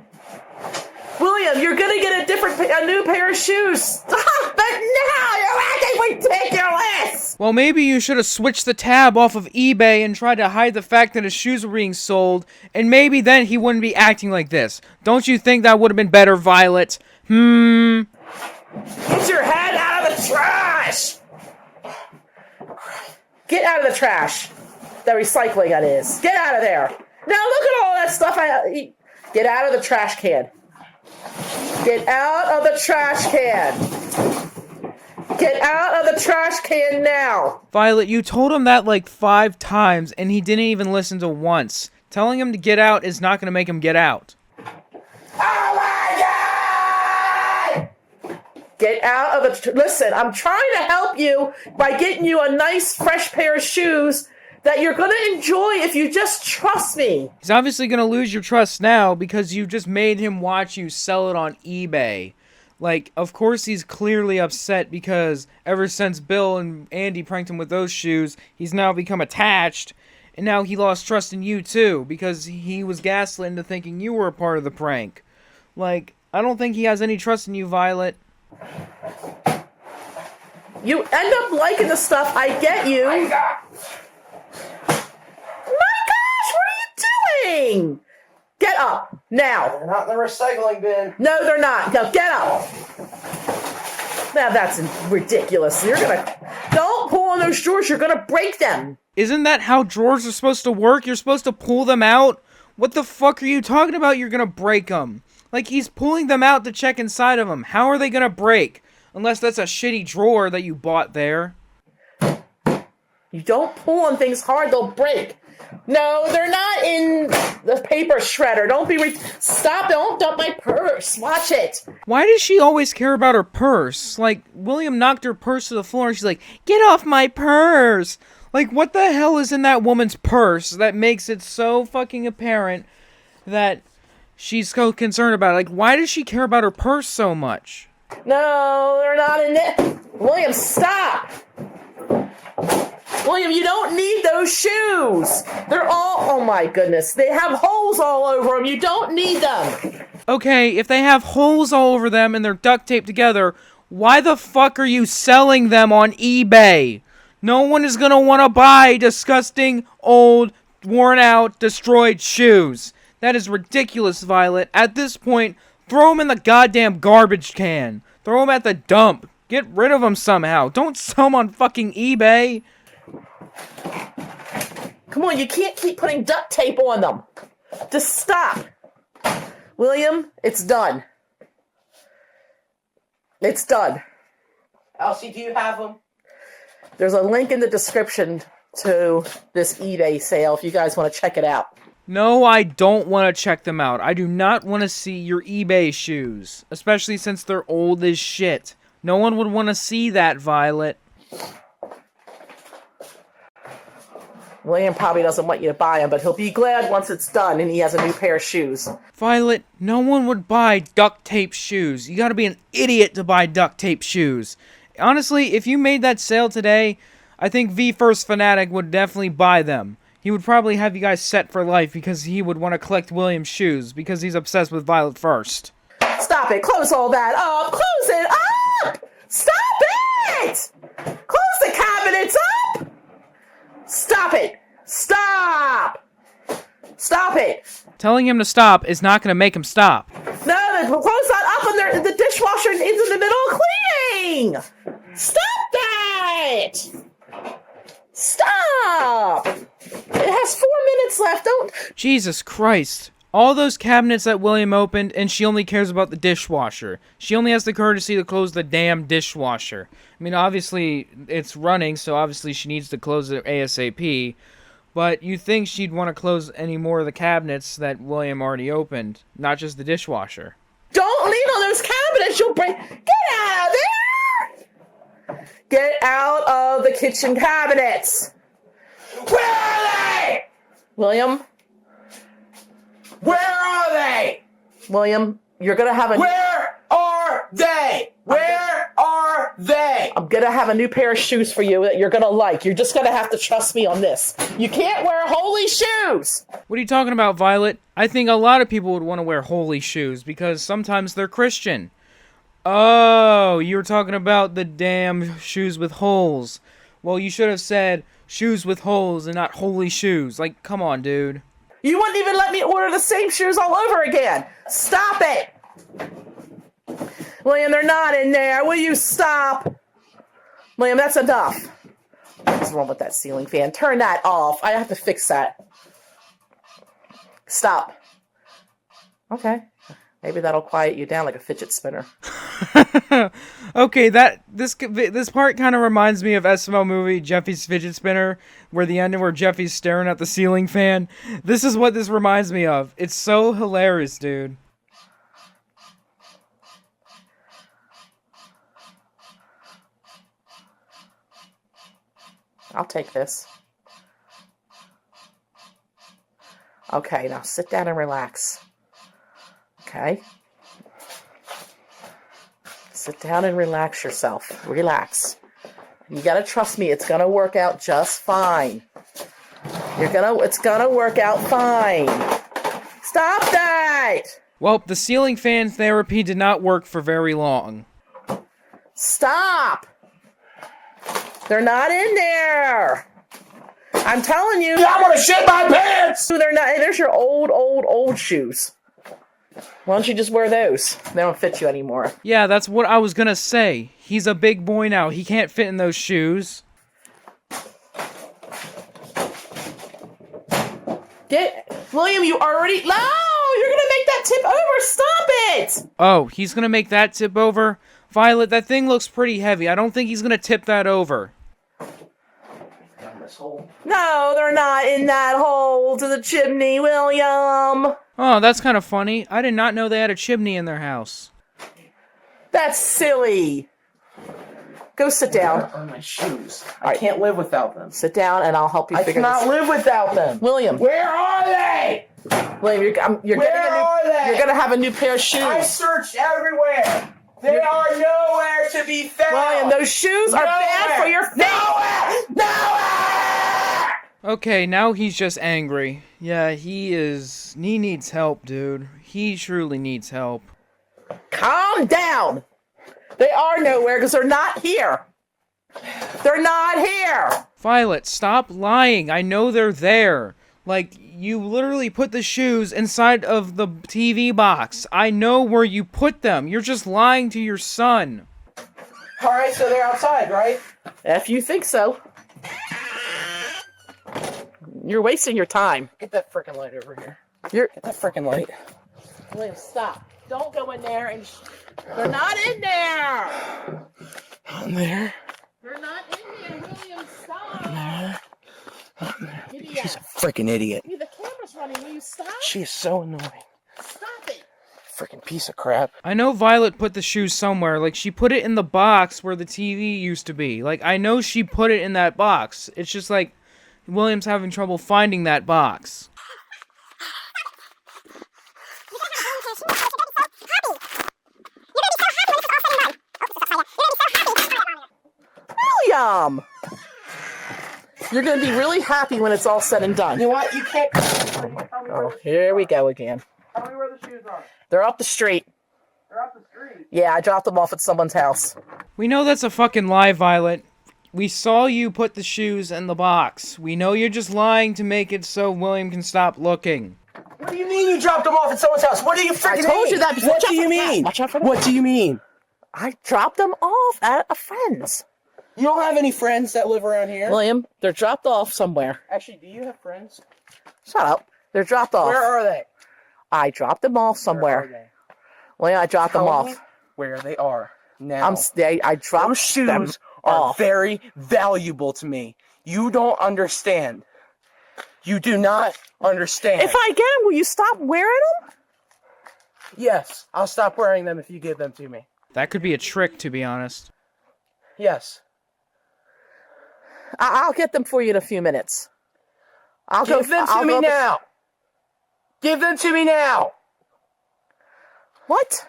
Speaker 2: William, you're going to get a new pair of shoes. Stop it now. You're acting ridiculous.
Speaker 1: Well, maybe you should have switched the tab off of eBay and tried to hide the fact that his shoes were being sold, and maybe then he wouldn't be acting like this. Don't you think that would have been better, Violet?
Speaker 2: Get your head out of the trash. Get out of the trash. The recycling, that is. Get out of there. Now look at all that stuff. Get out of the trash can. Get out of the trash can. Get out of the trash can now!
Speaker 1: Violet, you told him that like 5 times, and he didn't even listen to once. Telling him to get out is not going to make him get out.
Speaker 7: Oh my God!
Speaker 2: Get out of the... Listen, I'm trying to help you by getting you a nice, fresh pair of shoes that you're going to enjoy if you just trust me.
Speaker 1: He's obviously going to lose your trust now because you just made him watch you sell it on eBay. Like, of course he's clearly upset because ever since Bill and Andy pranked him with those shoes, he's now become attached, and now he lost trust in you too because he was gaslit into thinking you were a part of the prank. Like, I don't think he has any trust in you, Violet.
Speaker 2: You end up liking the stuff, I get you. My gosh, what are you doing? Get up, now.
Speaker 3: They're not in the recycling bin.
Speaker 2: No, they're not. Now, get up. Now, that's ridiculous. Don't pull on those drawers. You're gonna break them.
Speaker 1: Isn't that how drawers are supposed to work? You're supposed to pull them out? What the fuck are you talking about? You're gonna break them. Like, he's pulling them out to check inside of them. How are they gonna break? Unless that's a shitty drawer that you bought there.
Speaker 2: You don't pull on things hard, they'll break. No, they're not in the paper shredder. Stop, don't dump my purse. Watch it.
Speaker 1: Why does she always care about her purse? Like, William knocked her purse to the floor and she's like, "Get off my purse!" Like, what the hell is in that woman's purse that makes it so fucking apparent that she's so concerned about it? Like, why does she care about her purse so much?
Speaker 2: No, they're not in it. William, stop. William, you don't need those shoes. They're all, oh my goodness, they have holes all over them. You don't need them.
Speaker 1: Okay, if they have holes all over them and they're duct taped together, why the fuck are you selling them on eBay? No one is gonna want to buy disgusting, old, worn out, destroyed shoes. That is ridiculous, Violet. At this point, throw them in the goddamn garbage can. Throw them at the dump. Get rid of them somehow. Don't sell them on fucking eBay.
Speaker 2: Come on, you can't keep putting duct tape on them. Just stop. William, it's done. It's done.
Speaker 3: Elsie, do you have them?
Speaker 2: There's a link in the description to this eBay sale if you guys want to check it out.
Speaker 1: No, I don't want to check them out. I do not want to see your eBay shoes. Especially since they're old as shit. No one would want to see that, Violet.
Speaker 2: William probably doesn't want you to buy them, but he'll be glad once it's done and he has a new pair of shoes.
Speaker 1: Violet, no one would buy duct tape shoes. You gotta be an idiot to buy duct tape shoes. Honestly, if you made that sale today, I think V1st Fanatic would definitely buy them. He would probably have you guys set for life because he would want to collect William's shoes because he's obsessed with Violette1st.
Speaker 2: Stop it. Close all that up. Close it up. Stop it. Close the cabinets up. Stop it. Stop. Stop it.
Speaker 1: Telling him to stop is not going to make him stop.
Speaker 2: No, close that up and the dishwasher is in the middle of cleaning. Stop that. Stop. It has 4 minutes left. Don't.
Speaker 1: Jesus Christ. All those cabinets that William opened, and she only cares about the dishwasher. She only has the courtesy to close the damn dishwasher. I mean, obviously, it's running, so obviously she needs to close it ASAP. But you think she'd want to close any more of the cabinets that William already opened, not just the dishwasher.
Speaker 2: Don't lean on those cabinets. You'll break. Get out of there. Get out of the kitchen cabinets.
Speaker 7: Where are they?
Speaker 2: William.
Speaker 7: Where are they?
Speaker 2: William, you're gonna have a.
Speaker 7: Where are they? Where are they?
Speaker 2: I'm gonna have a new pair of shoes for you that you're gonna like. You're just gonna have to trust me on this. You can't wear holy shoes.
Speaker 1: What are you talking about, Violet? I think a lot of people would want to wear holy shoes because sometimes they're Christian. Oh, you were talking about the damn shoes with holes. Well, you should have said shoes with holes and not holy shoes. Like, come on, dude.
Speaker 2: You wouldn't even let me order the same shoes all over again. Stop it. William, they're not in there. Will you stop? William, that's enough. What's wrong with that ceiling fan? Turn that off. I have to fix that. Stop. Okay. Maybe that'll quiet you down like a fidget spinner.
Speaker 1: Okay, this part kind of reminds me of SML movie Jeffy's Fidget Spinner, where the ending where Jeffy's staring at the ceiling fan. This is what this reminds me of. It's so hilarious, dude.
Speaker 2: I'll take this. Okay, now sit down and relax. Okay? Sit down and relax yourself. Relax. You gotta trust me, it's gonna work out just fine. It's gonna work out fine. Stop that!
Speaker 1: Well, the ceiling fan therapy did not work for very long.
Speaker 2: Stop! They're not in there! I'm telling you.
Speaker 4: I'm gonna shit my pants!
Speaker 2: They're not. There's your old shoes. Why don't you just wear those? They don't fit you anymore.
Speaker 1: Yeah, that's what I was gonna say. He's a big boy now. He can't fit in those shoes.
Speaker 2: William, you already... No! You're gonna make that tip over! Stop it!
Speaker 1: Oh, he's gonna make that tip over? Violet, that thing looks pretty heavy. I don't think he's gonna tip that over.
Speaker 2: No, they're not in that hole to the chimney, William.
Speaker 1: Oh, that's kind of funny. I did not know they had a chimney in their house.
Speaker 2: That's silly. Go sit down.
Speaker 3: Where are my shoes? I can't live without them.
Speaker 2: Sit down and I'll help you
Speaker 3: I
Speaker 2: figure
Speaker 3: cannot
Speaker 2: this.
Speaker 3: live without them.
Speaker 2: William.
Speaker 3: Where are they?
Speaker 2: William, you're gonna have a new pair of shoes.
Speaker 3: I searched everywhere. They are nowhere to be found.
Speaker 2: William, those shoes are bad for your feet.
Speaker 3: Nowhere!
Speaker 1: Okay, now he's just angry. Yeah, he needs help, dude. He truly needs help.
Speaker 2: Calm down. They are nowhere because they're not here. They're not here.
Speaker 1: Violet, stop lying. I know they're there. Like, you literally put the shoes inside of the TV box. I know where you put them. You're just lying to your son.
Speaker 3: Alright, so they're outside, right?
Speaker 2: If you think so. You're wasting your time.
Speaker 3: Get that freaking light over here.
Speaker 2: Get
Speaker 3: that freaking light.
Speaker 2: William, stop. Don't go in there and... They're not in there!
Speaker 3: On there.
Speaker 2: They're not in there, William, stop! Idiot.
Speaker 3: She's a freaking idiot.
Speaker 2: The camera's running. Will you stop?
Speaker 3: She is so annoying.
Speaker 2: Stop it!
Speaker 3: Freaking piece of crap.
Speaker 1: I know Violet put the shoes somewhere. Like, she put it in the box where the TV used to be. Like, I know she put it in that box. It's just like, William's having trouble finding that box.
Speaker 2: William! You're going to be really happy when it's all said and done.
Speaker 3: You know what? You can't...
Speaker 2: Oh, here we go again.
Speaker 3: Tell me where the shoes are.
Speaker 2: They're up the street.
Speaker 3: They're up the street.
Speaker 2: Yeah, I dropped them off at someone's house.
Speaker 1: We know that's a fucking lie, Violet. We saw you put the shoes in the box. We know you're just lying to make it so William can stop looking.
Speaker 3: What do you mean you dropped them off at someone's house? What do you freaking mean?
Speaker 2: I told you that before.
Speaker 3: What do you mean?
Speaker 2: Watch out for that.
Speaker 3: What do you mean?
Speaker 2: I dropped them off at a friend's.
Speaker 3: You don't have any friends that live around here?
Speaker 2: William, they're dropped off somewhere.
Speaker 3: Actually, do you have friends?
Speaker 2: Shut up. They're dropped off.
Speaker 3: Where are they?
Speaker 2: I dropped them off somewhere.
Speaker 3: Where are they?
Speaker 2: William, I dropped them
Speaker 3: Tell me
Speaker 2: off.
Speaker 3: where they are now.
Speaker 2: I dropped
Speaker 3: Those shoes
Speaker 2: them
Speaker 3: are
Speaker 2: off.
Speaker 3: very valuable to me. You don't understand. You do not understand.
Speaker 2: If I get them, will you stop wearing them?
Speaker 3: Yes, I'll stop wearing them if you give them to me.
Speaker 1: That could be a trick, to be honest.
Speaker 3: Yes.
Speaker 2: I'll get them for you in a few minutes.
Speaker 3: Give them to me now. Give them to me now.
Speaker 2: What?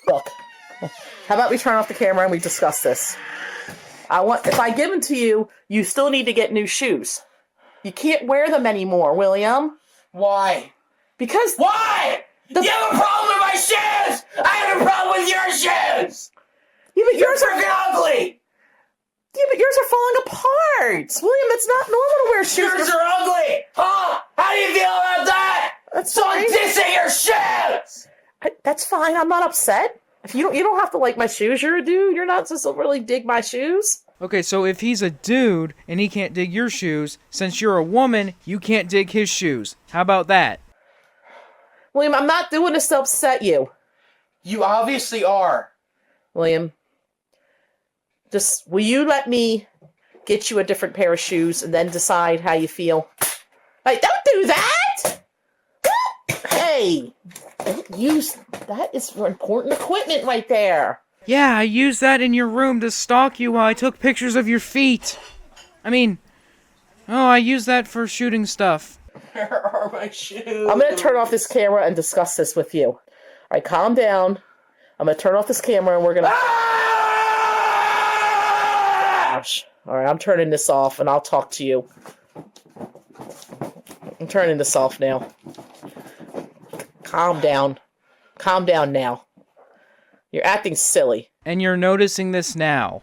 Speaker 2: Look, how about we turn off the camera and we discuss this? If I give them to you, you still need to get new shoes. You can't wear them anymore, William.
Speaker 3: Why?
Speaker 2: Because...
Speaker 3: Why? You have a problem with my shoes! I have a problem with your shoes!
Speaker 2: Yeah, but yours
Speaker 3: You're freaking ugly!
Speaker 2: Yeah, but yours are falling apart. William, it's not normal to wear shoes.
Speaker 3: Yours are ugly! Huh? How do you feel about that?
Speaker 2: That's
Speaker 3: So I'm
Speaker 2: fine.
Speaker 3: dissing your shoes!
Speaker 2: That's fine. I'm not upset. If you don't have to like my shoes. You're a dude. You're not supposed to really dig my shoes.
Speaker 1: Okay, so if he's a dude and he can't dig your shoes, since you're a woman, you can't dig his shoes. How about that?
Speaker 2: William, I'm not doing this to upset you.
Speaker 3: You obviously are.
Speaker 2: William, just will you let me get you a different pair of shoes and then decide how you feel? Hey, don't do that! Hey, don't use that is for important equipment right there.
Speaker 1: Yeah, I used that in your room to stalk you while I took pictures of your feet. I mean, oh, I used that for shooting stuff.
Speaker 3: Where are my shoes?
Speaker 2: I'm gonna turn off this camera and discuss this with you. All right, calm down. I'm gonna turn off this camera and we're gonna. Gosh. All right, I'm turning this off and I'll talk to you. I'm turning this off now. Calm down. Calm down now. You're acting silly.
Speaker 1: And you're noticing this now.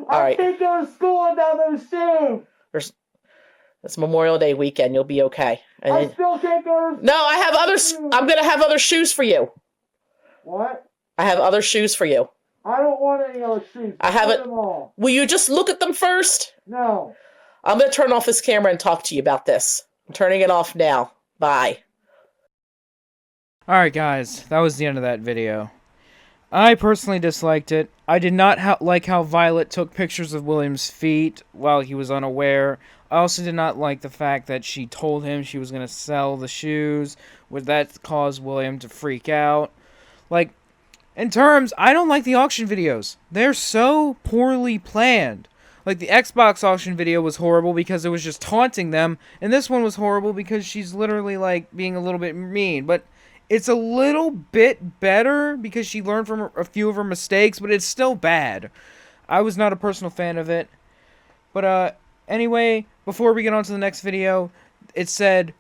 Speaker 2: All right.
Speaker 5: I can't go to school without those shoes.
Speaker 2: It's Memorial Day weekend. You'll be okay. And
Speaker 5: I still can't go to
Speaker 2: no, I have other. I'm gonna have other shoes for you.
Speaker 5: What?
Speaker 2: I have other shoes for you.
Speaker 5: I don't want any other shoes.
Speaker 2: I haven't.
Speaker 5: them all.
Speaker 2: Will you just look at them first?
Speaker 5: No.
Speaker 2: I'm gonna turn off this camera and talk to you about this. I'm turning it off now. Bye.
Speaker 1: Alright guys, that was the end of that video. I personally disliked it. I did not like how Violet took pictures of William's feet while he was unaware. I also did not like the fact that she told him she was going to sell the shoes. Would that cause William to freak out? Like, in terms, I don't like the auction videos. They're so poorly planned. Like, the Xbox auction video was horrible because it was just taunting them. And this one was horrible because she's literally, like, being a little bit mean. But it's a little bit better because she learned from a few of her mistakes, but it's still bad. I was not a personal fan of it. But, anyway, before we get on to the next video, it said,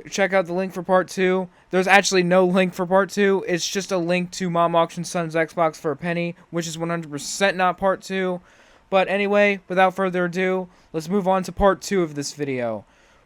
Speaker 1: check out the link for part 2. There's actually no link for part 2. It's just a link to Mom Auctions Son's Xbox for a penny, which is 100% not part 2. But anyway, without further ado, let's move on to part 2 of this video.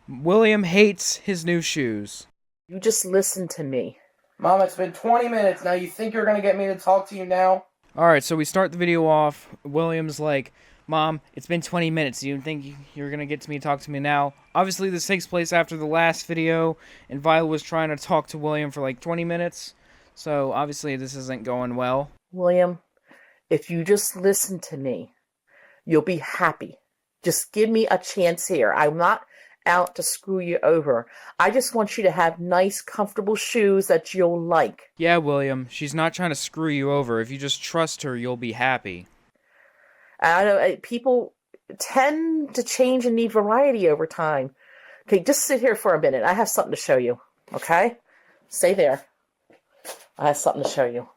Speaker 1: William hates his new shoes.
Speaker 2: You just listen to me.
Speaker 3: Mom, it's been 20 minutes now. You think you're gonna get me to talk to you now?
Speaker 1: Alright, so we start the video off. William's like, Mom, it's been 20 minutes. You think you're gonna get to me and talk to me now? Obviously, this takes place after the last video, and Violet was trying to talk to William for like 20 minutes. So, obviously, this isn't going well.
Speaker 2: William, if you just listen to me, you'll be happy. Just give me a chance here. I'm not out to screw you over. I just want you to have nice, comfortable shoes that you'll like.
Speaker 1: Yeah, William, she's not trying to screw you over. If you just trust her, you'll be happy.
Speaker 2: I know people tend to change and need variety over time. Okay, just sit here for a minute. I have something to show you. Okay? Stay there. I have something to show you.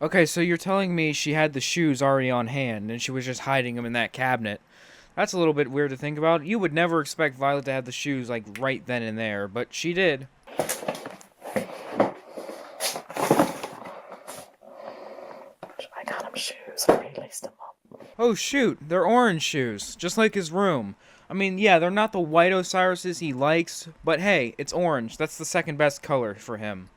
Speaker 1: Okay, so you're telling me she had the shoes already on hand, and she was just hiding them in that cabinet. That's a little bit weird to think about. You would never expect Violet to have the shoes, like, right then and there, but she did.
Speaker 2: I got him shoes. I already laced them up.
Speaker 1: Oh, shoot, they're orange shoes, just like his room. I mean, yeah, they're not the white Osiris's he likes, but hey, it's orange. That's the second best color for him.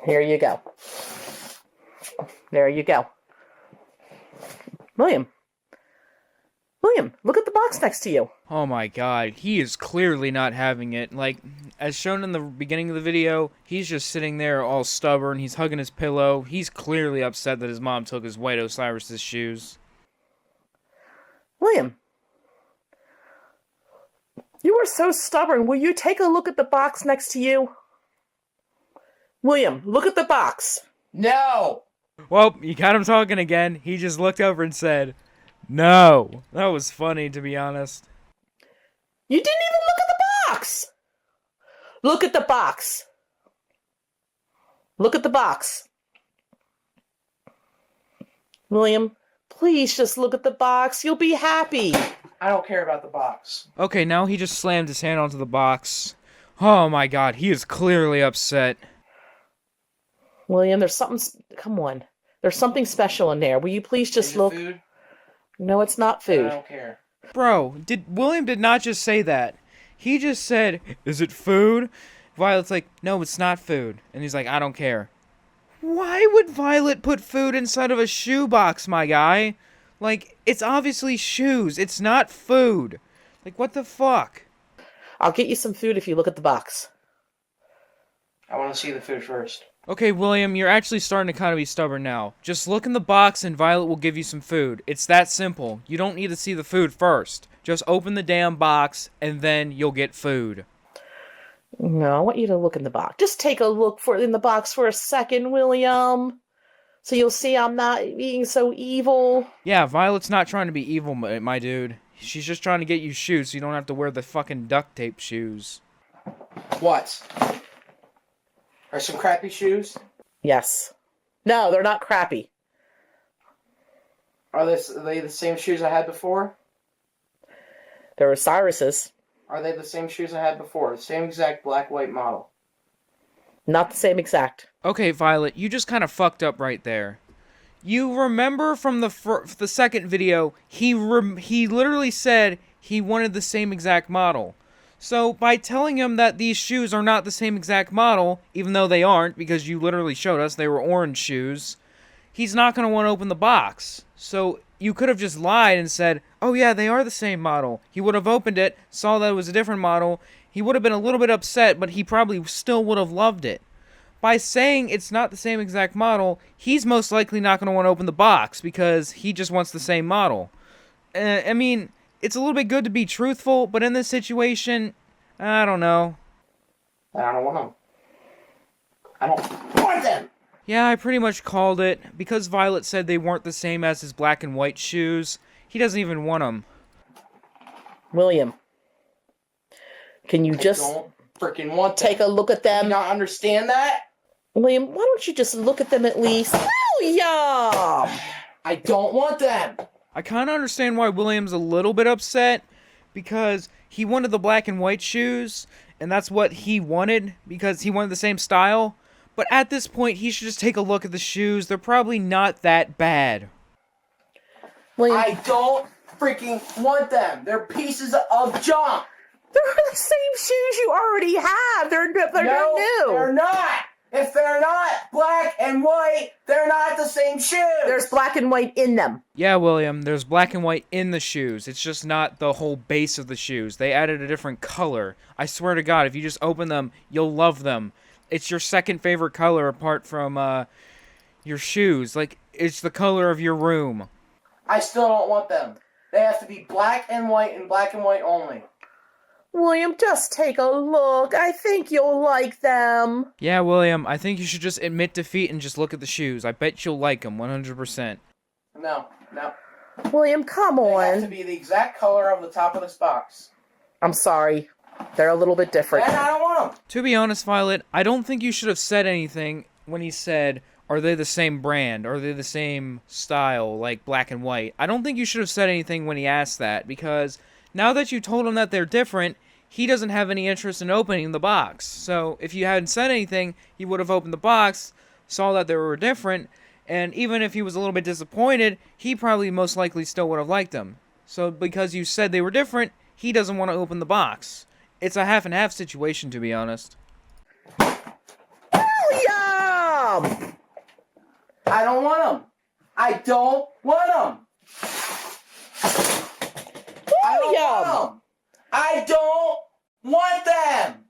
Speaker 2: Here you go. There you go. William, look at the box next to you.
Speaker 1: Oh my god, he is clearly not having it. Like, as shown in the beginning of the video, he's just sitting there all stubborn, he's hugging his pillow. He's clearly upset that his mom took his white Osiris's shoes.
Speaker 2: William, you are so stubborn. Will you take a look at the box next to you? William, look at the box.
Speaker 3: No!
Speaker 1: Well, you got him talking again. He just looked over and said, no. That was funny, to be honest.
Speaker 2: You didn't even look at the box. Look at the box. Look at the box. William, please just look at the box. You'll be happy.
Speaker 3: I don't care about the box.
Speaker 1: Okay, now he just slammed his hand onto the box. Oh my god, he is clearly upset.
Speaker 2: William, there's something... Come on. There's something special in there. Will you please just
Speaker 3: Is it
Speaker 2: look?
Speaker 3: food?
Speaker 2: No, it's not
Speaker 3: I
Speaker 2: food.
Speaker 3: don't care.
Speaker 1: Bro, William did not just say that. He just said, "Is it food?" Violet's like, "No, it's not food." And he's like, "I don't care." Why would Violet put food inside of a shoebox, my guy? Like, it's obviously shoes. It's not food. Like, what the fuck?
Speaker 2: I'll get you some food if you look at the box.
Speaker 3: I want to see the food first.
Speaker 1: Okay, William, you're actually starting to kind of be stubborn now. Just look in the box and Violet will give you some food. It's that simple. You don't need to see the food first. Just open the damn box and then you'll get food.
Speaker 2: No, I want you to look in the box. Just take a look in the box for a second, William. So you'll see I'm not being so evil.
Speaker 1: Yeah, Violet's not trying to be evil, my dude. She's just trying to get you shoes so you don't have to wear the fucking duct tape shoes.
Speaker 3: What? Are some crappy shoes?
Speaker 2: Yes. No, they're not crappy.
Speaker 3: Are they the same shoes I had before?
Speaker 2: They're Osiris's.
Speaker 3: Are they the same shoes I had before? The same exact black-white model?
Speaker 2: Not the same exact.
Speaker 1: Okay, Violet, you just kind of fucked up right there. You remember from the second video, he literally said he wanted the same exact model. So, by telling him that these shoes are not the same exact model, even though they aren't, because you literally showed us they were orange shoes, he's not going to want to open the box. So, you could have just lied and said, "Oh yeah, they are the same model." He would have opened it, saw that it was a different model, he would have been a little bit upset, but he probably still would have loved it. By saying it's not the same exact model, he's most likely not going to want to open the box, because he just wants the same model. I mean, it's a little bit good to be truthful, but in this situation, I don't know.
Speaker 3: I don't want them. I don't want them!
Speaker 1: Yeah, I pretty much called it. Because Violet said they weren't the same as his black and white shoes, he doesn't even want them.
Speaker 2: William, can you just
Speaker 3: Don't freaking want them.
Speaker 2: take a look at
Speaker 3: Do you
Speaker 2: them?
Speaker 3: not understand that?
Speaker 2: William, why don't you just look at them at least? William!
Speaker 3: I don't want them!
Speaker 1: I kind of understand why William's a little bit upset, because he wanted the black and white shoes, and that's what he wanted, because he wanted the same style. But at this point, he should just take a look at the shoes. They're probably not that bad.
Speaker 2: William,
Speaker 3: I don't freaking want them! They're pieces of junk!
Speaker 2: they're the same shoes you already have. They're
Speaker 3: No,
Speaker 2: new.
Speaker 3: they're not! If they're not black and white, they're not the same shoes!
Speaker 2: There's black and white in them.
Speaker 1: Yeah, William, there's black and white in the shoes. It's just not the whole base of the shoes. They added a different color. I swear to God, if you just open them, you'll love them. It's your second favorite color apart from, your shoes. Like, it's the color of your room.
Speaker 3: I still don't want them. They have to be black and white only.
Speaker 2: William, just take a look. I think you'll like them.
Speaker 1: Yeah, William, I think you should just admit defeat and just look at the shoes. I bet you'll like them 100%.
Speaker 3: No.
Speaker 2: William, come
Speaker 3: They have to
Speaker 2: on.
Speaker 3: be the exact color of the top of this box.
Speaker 2: I'm sorry. They're a little bit different.
Speaker 3: And I don't want them.
Speaker 1: To be honest, Violet, I don't think you should have said anything when he said, "Are they the same brand? Are they the same style, like black and white?" I don't think you should have said anything when he asked that, because now that you told him that they're different, he doesn't have any interest in opening the box. So if you hadn't said anything, he would have opened the box, saw that they were different, and even if he was a little bit disappointed, he probably most likely still would have liked them. So because you said they were different, he doesn't want to open the box. It's a half and half situation, to be honest.
Speaker 2: William!
Speaker 3: I don't want them. I don't want them.
Speaker 2: William!
Speaker 3: I don't want them.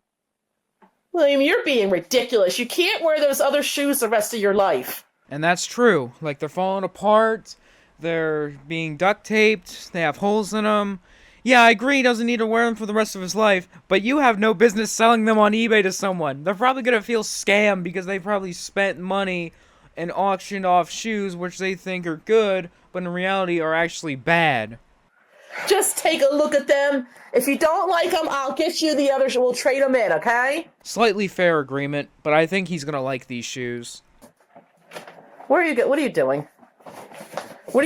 Speaker 2: William, you're being ridiculous. You can't wear those other shoes the rest of your life.
Speaker 1: And that's true. Like, they're falling apart, they're being duct taped, they have holes in them. Yeah, I agree he doesn't need to wear them for the rest of his life, but you have no business selling them on eBay to someone. They're probably going to feel scammed because they probably spent money and auctioned off shoes which they think are good, but in reality are actually bad.
Speaker 2: Just take a look at them. If you don't like them, I'll get you the others. We'll trade them in, okay?
Speaker 1: Slightly fair agreement, but I think he's going to like these shoes.
Speaker 2: What are you doing? What are you doing? What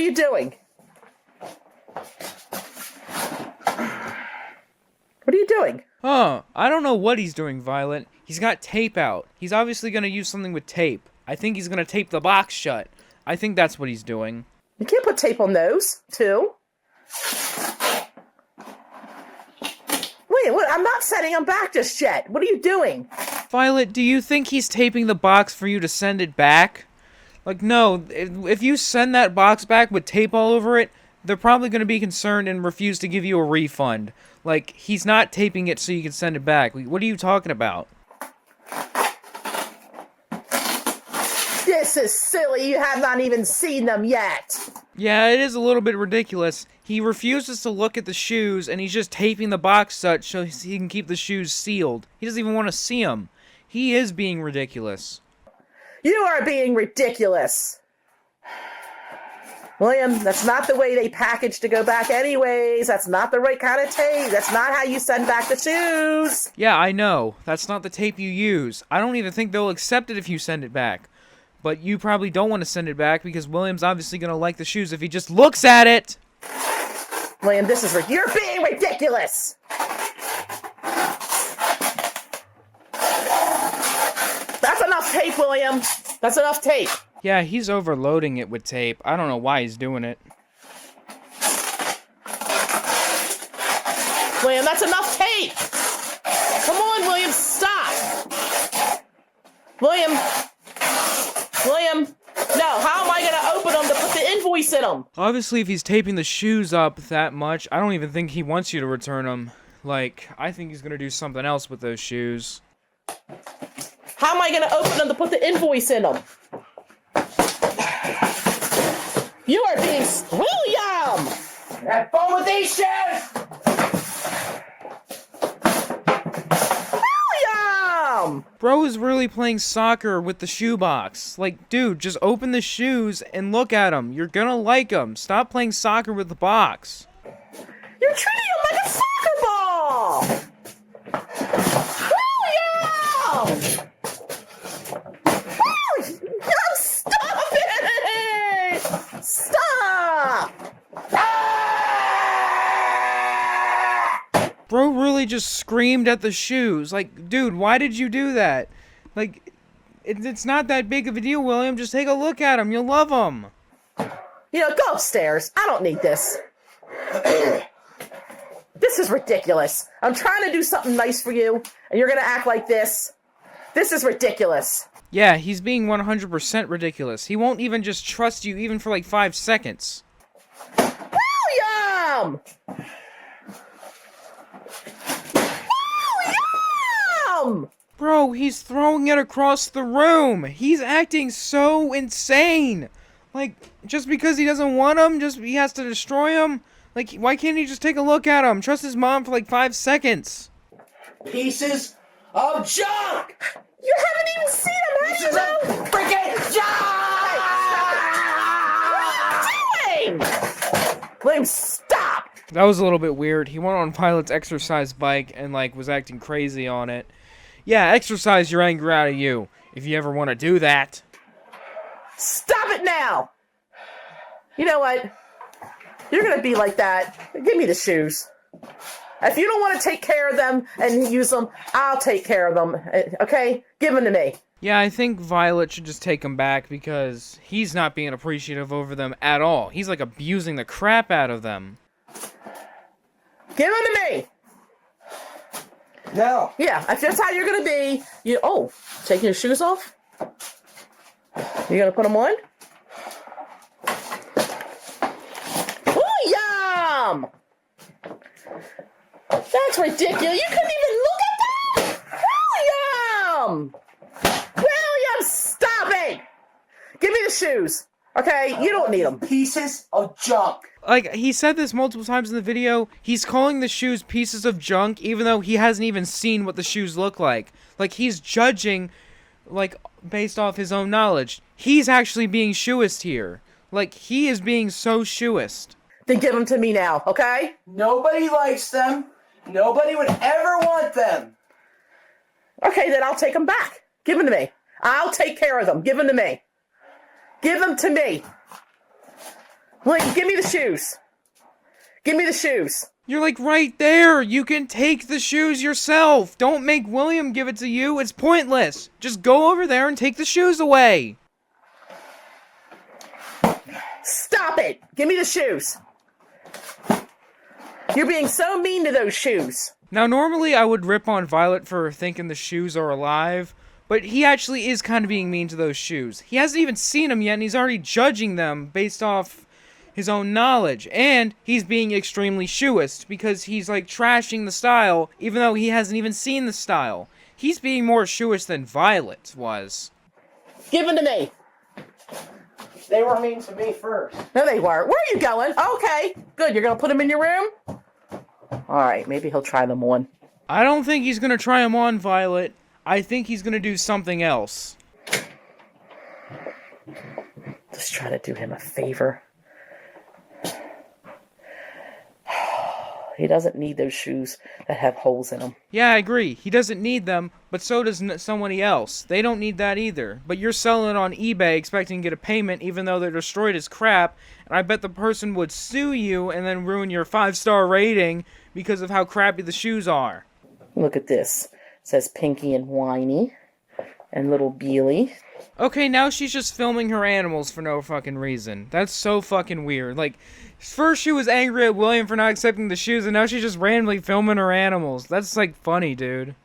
Speaker 2: are you doing?
Speaker 1: Huh, I don't know what he's doing, Violet. He's got tape out. He's obviously going to use something with tape. I think he's going to tape the box shut. I think that's what he's doing.
Speaker 2: You can't put tape on those, too. Wait, what? I'm not sending them back just yet. What are you doing?
Speaker 1: Violet, do you think he's taping the box for you to send it back? Like, no, if you send that box back with tape all over it, they're probably going to be concerned and refuse to give you a refund. Like, he's not taping it so you can send it back. What are you talking about?
Speaker 2: This is silly. You have not even seen them yet.
Speaker 1: Yeah, it is a little bit ridiculous. He refuses to look at the shoes, and he's just taping the box shut so he can keep the shoes sealed. He doesn't even want to see them. He is being ridiculous.
Speaker 2: You are being ridiculous. William, that's not the way they package to go back anyways. That's not the right kind of tape. That's not how you send back the shoes.
Speaker 1: Yeah, I know. That's not the tape you use. I don't even think they'll accept it if you send it back. But you probably don't want to send it back because William's obviously going to like the shoes if he just looks at it.
Speaker 2: William, you're being ridiculous. That's enough tape, William. That's enough tape.
Speaker 1: Yeah, he's overloading it with tape. I don't know why he's doing it.
Speaker 2: William, that's enough tape. Come on, William, stop. William, no, how am I going to open them to put the invoice in them?
Speaker 1: Obviously, if he's taping the shoes up that much, I don't even think he wants you to return them. Like, I think he's going to do something else with those shoes.
Speaker 2: How am I going to open them to put the invoice in them? You are being... William!
Speaker 7: Have fun with these shoes!
Speaker 2: William!
Speaker 1: Bro is really playing soccer with the shoebox. Like, dude, just open the shoes and look at them. You're gonna like them. Stop playing soccer with the box.
Speaker 2: You're treating him like a soccer ball! William! William, stop it! Stop!
Speaker 1: Bro really just screamed at the shoes. Like, dude, why did you do that? Like, it's not that big of a deal, William. Just take a look at them. You'll love them.
Speaker 2: You know, go upstairs. I don't need this. This is ridiculous. I'm trying to do something nice for you, and you're gonna act like this. This is ridiculous.
Speaker 1: Yeah, he's being 100% ridiculous. He won't even just trust you even for like 5 seconds.
Speaker 2: William! William!
Speaker 1: Bro, he's throwing it across the room. He's acting so insane. Like, just because he doesn't want him, he has to destroy him? Like, why can't he just take a look at him? Trust his mom for like 5 seconds.
Speaker 7: Pieces of junk!
Speaker 2: You haven't even seen him, have
Speaker 7: Pieces
Speaker 2: you?
Speaker 7: of freaking junk!
Speaker 2: What are you doing? William, stop!
Speaker 1: That was a little bit weird. He went on Pilot's exercise bike and, like, was acting crazy on it. Yeah, exercise your anger out of you, if you ever want to do that.
Speaker 2: Stop it now! You know what? You're gonna be like that. Give me the shoes. If you don't want to take care of them and use them, I'll take care of them. Okay? Give them to me.
Speaker 1: Yeah, I think Violet should just take them back because he's not being appreciative over them at all. He's, like, abusing the crap out of them.
Speaker 2: Give them to me.
Speaker 7: No.
Speaker 2: Yeah, if that's how you're gonna be, taking your shoes off? You gonna put them on? William! That's ridiculous. You couldn't even look at that! William! William, stop it! Give me the shoes. Okay? You don't need them.
Speaker 7: Pieces of junk.
Speaker 1: Like, he said this multiple times in the video. He's calling the shoes pieces of junk, even though he hasn't even seen what the shoes look like. Like, he's judging, like, based off his own knowledge. He's actually being shoeist here. Like, he is being so shoeist.
Speaker 2: Then give them to me now, okay?
Speaker 7: Nobody likes them. Nobody would ever want them.
Speaker 2: Okay, then I'll take them back. Give them to me. I'll take care of them. Give them to me. Give them to me. Like, give me the shoes. Give me the shoes.
Speaker 1: You're like right there. You can take the shoes yourself. Don't make William give it to you. It's pointless. Just go over there and take the shoes away.
Speaker 2: Stop it! Give me the shoes. You're being so mean to those shoes.
Speaker 1: Now, normally I would rip on Violet for thinking the shoes are alive, but he actually is kind of being mean to those shoes. He hasn't even seen them yet, and he's already judging them based off his own knowledge. And he's being extremely shoeist, because he's, like, trashing the style, even though he hasn't even seen the style. He's being more shoeist than Violet was.
Speaker 2: Give them to me.
Speaker 3: They were mean to me first.
Speaker 2: No, they weren't. Where are you going? Okay, good. You're going to put them in your room? All right, maybe he'll try them on.
Speaker 1: I don't think he's going to try them on, Violet. I think he's going to do something else.
Speaker 2: Just try to do him a favor. He doesn't need those shoes that have holes in them.
Speaker 1: Yeah, I agree. He doesn't need them, but so does somebody else. They don't need that either. But you're selling it on eBay expecting to get a payment even though they're destroyed as crap, and I bet the person would sue you and then ruin your 5-star rating because of how crappy the shoes are.
Speaker 2: Look at this. It says Pinky and Whiny and Little Beely.
Speaker 1: Okay, now she's just filming her animals for no fucking reason. That's so fucking weird. Like, first she was angry at William for not accepting the shoes, and now she's just randomly filming her animals. That's, like, funny, dude.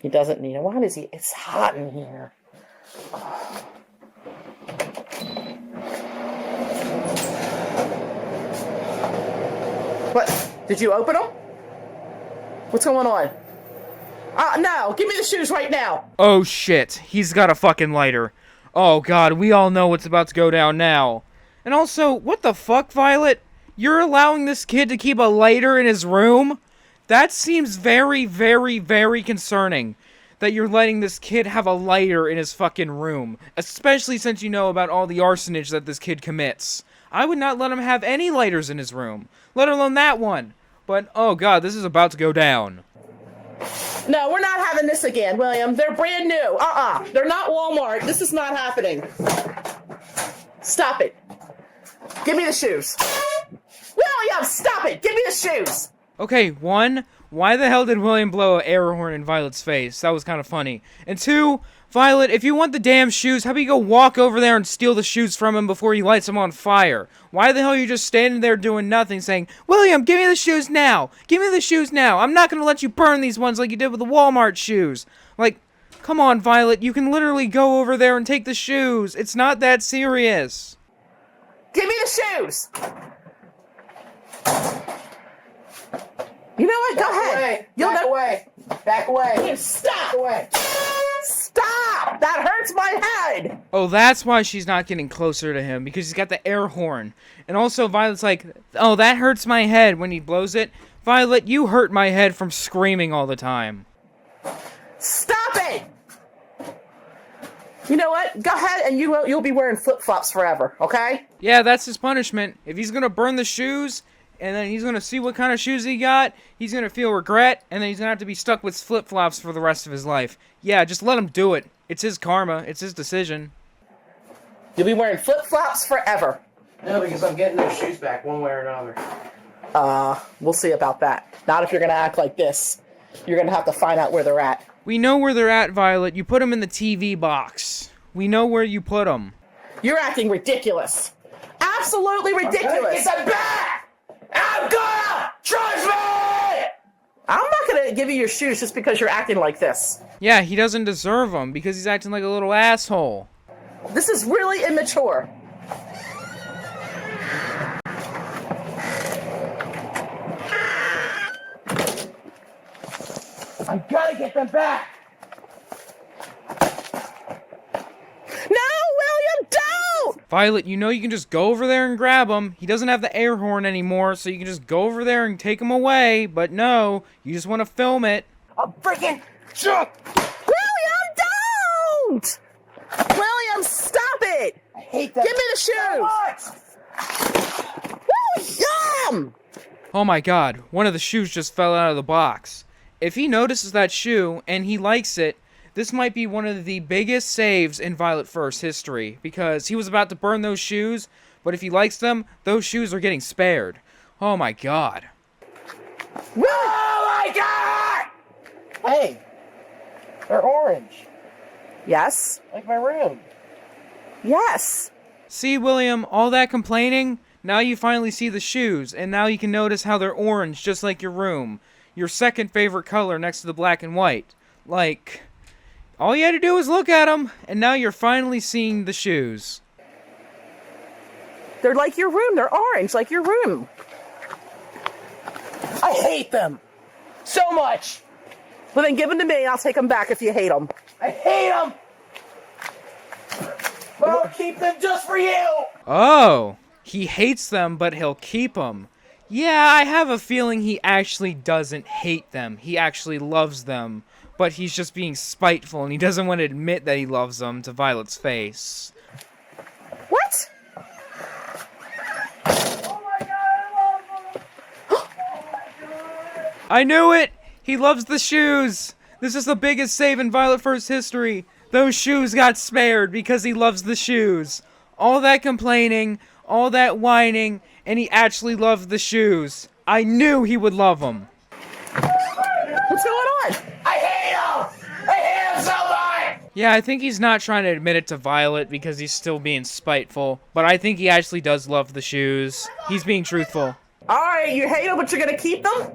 Speaker 2: He doesn't need it. Why does he? It's hot in here. What? Did you open them? What's going on? No, give me the shoes right now.
Speaker 1: Oh shit, he's got a fucking lighter. Oh god, we all know what's about to go down now. And also, what the fuck, Violet? You're allowing this kid to keep a lighter in his room? That seems very, very, very concerning. That you're letting this kid have a lighter in his fucking room. Especially since you know about all the arsonage that this kid commits. I would not let him have any lighters in his room. Let alone that one. But, oh god, this is about to go down.
Speaker 2: No, we're not having this again, William. They're brand new. They're not Walmart. This is not happening. Stop it. Give me the shoes. William, stop it. Give me the shoes.
Speaker 1: Okay, 1, why the hell did William blow an air horn in Violet's face? That was kind of funny. And 2, Violet, if you want the damn shoes, how about you go walk over there and steal the shoes from him before he lights them on fire? Why the hell are you just standing there doing nothing saying, William, give me the shoes now! Give me the shoes now! I'm not gonna let you burn these ones like you did with the Walmart shoes! Like, come on, Violet, you can literally go over there and take the shoes! It's not that serious!
Speaker 2: Give me the shoes! You know what? Go ahead.
Speaker 3: Back away. Back away.
Speaker 2: Stop!
Speaker 3: Back away.
Speaker 2: Stop! That hurts my head!
Speaker 1: Oh, that's why she's not getting closer to him, because he's got the air horn. And also, Violet's like, oh, that hurts my head when he blows it. Violet, you hurt my head from screaming all the time.
Speaker 2: Stop it! You know what? Go ahead and you'll be wearing flip-flops forever, okay?
Speaker 1: Yeah, that's his punishment. If he's gonna burn the shoes, and then he's gonna see what kind of shoes he got, he's gonna feel regret, and then he's gonna have to be stuck with flip-flops for the rest of his life. Yeah, just let him do it. It's his karma. It's his decision.
Speaker 2: You'll be wearing flip-flops forever.
Speaker 3: No, because I'm getting those shoes back one way or another.
Speaker 2: We'll see about that. Not if you're gonna act like this. You're gonna have to find out where they're at.
Speaker 1: We know where they're at, Violet. You put them in the TV box. We know where you put them.
Speaker 2: You're acting ridiculous. Absolutely ridiculous.
Speaker 7: Get them back! I'm gonna! Trust me!
Speaker 2: I'm not gonna give you your shoes just because you're acting like this.
Speaker 1: Yeah, he doesn't deserve them because he's acting like a little asshole.
Speaker 2: This is really immature.
Speaker 3: I gotta get them back.
Speaker 2: No, William, don't!
Speaker 1: Violet, you know you can just go over there and grab him. He doesn't have the air horn anymore, so you can just go over there and take him away. But no, you just want to film it.
Speaker 3: I'm freaking shook.
Speaker 2: William, don't! William, stop it!
Speaker 3: I hate that.
Speaker 2: Give me the
Speaker 3: so
Speaker 2: shoes!
Speaker 3: much.
Speaker 2: William!
Speaker 1: Oh my god, one of the shoes just fell out of the box. If he notices that shoe and he likes it, this might be one of the biggest saves in Violette1st history, because he was about to burn those shoes, but if he likes them, those shoes are getting spared. Oh my god.
Speaker 7: Oh my god!
Speaker 3: Hey, they're orange,
Speaker 2: Yes?
Speaker 3: like my room.
Speaker 2: Yes.
Speaker 1: See, William, all that complaining? Now you finally see the shoes, and now you can notice how they're orange, just like your room. Your second favorite color next to the black and white. Like, all you had to do was look at them, and now you're finally seeing the shoes.
Speaker 2: They're like your room. They're orange, like your room. I hate them so much. Well, then give them to me. I'll take them back if you hate them.
Speaker 3: I hate them. But I'll keep them just for you.
Speaker 1: Oh, he hates them, but he'll keep them. Yeah, I have a feeling he actually doesn't hate them. He actually loves them, but he's just being spiteful, and he doesn't want to admit that he loves them to Violet's face.
Speaker 2: What?
Speaker 1: I knew it! He loves the shoes! This is the biggest save in Violette1st history. Those shoes got spared because he loves the shoes. All that complaining, all that whining, and he actually loved the shoes. I knew he would love them.
Speaker 2: What's going on?
Speaker 7: I hate him! I hate him so much!
Speaker 1: Yeah, I think he's not trying to admit it to Violet because he's still being spiteful, but I think he actually does love the shoes. He's being truthful.
Speaker 2: All right, you hate them, but you're going to keep them?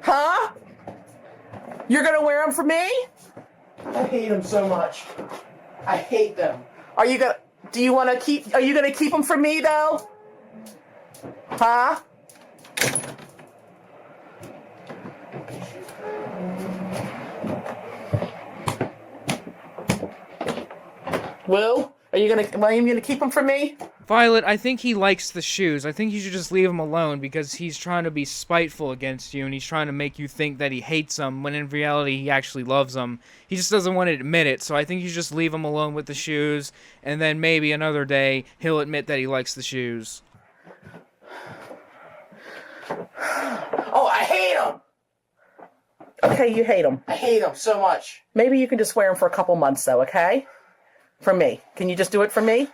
Speaker 2: Huh? You're going to wear them for me?
Speaker 3: I hate them so much. I hate them.
Speaker 2: Are you going to, are you going to keep them for me, though? Huh? William, you gonna keep them for me?
Speaker 1: Violet, I think he likes the shoes. I think you should just leave him alone because he's trying to be spiteful against you and he's trying to make you think that he hates them when in reality he actually loves them. He just doesn't want to admit it, so I think you should just leave him alone with the shoes and then maybe another day he'll admit that he likes the shoes.
Speaker 3: Oh, I hate them.
Speaker 2: Okay, you hate them.
Speaker 3: I hate them so much.
Speaker 2: Maybe you can just wear them for a couple months, though, okay? For me. Can you just do it for me?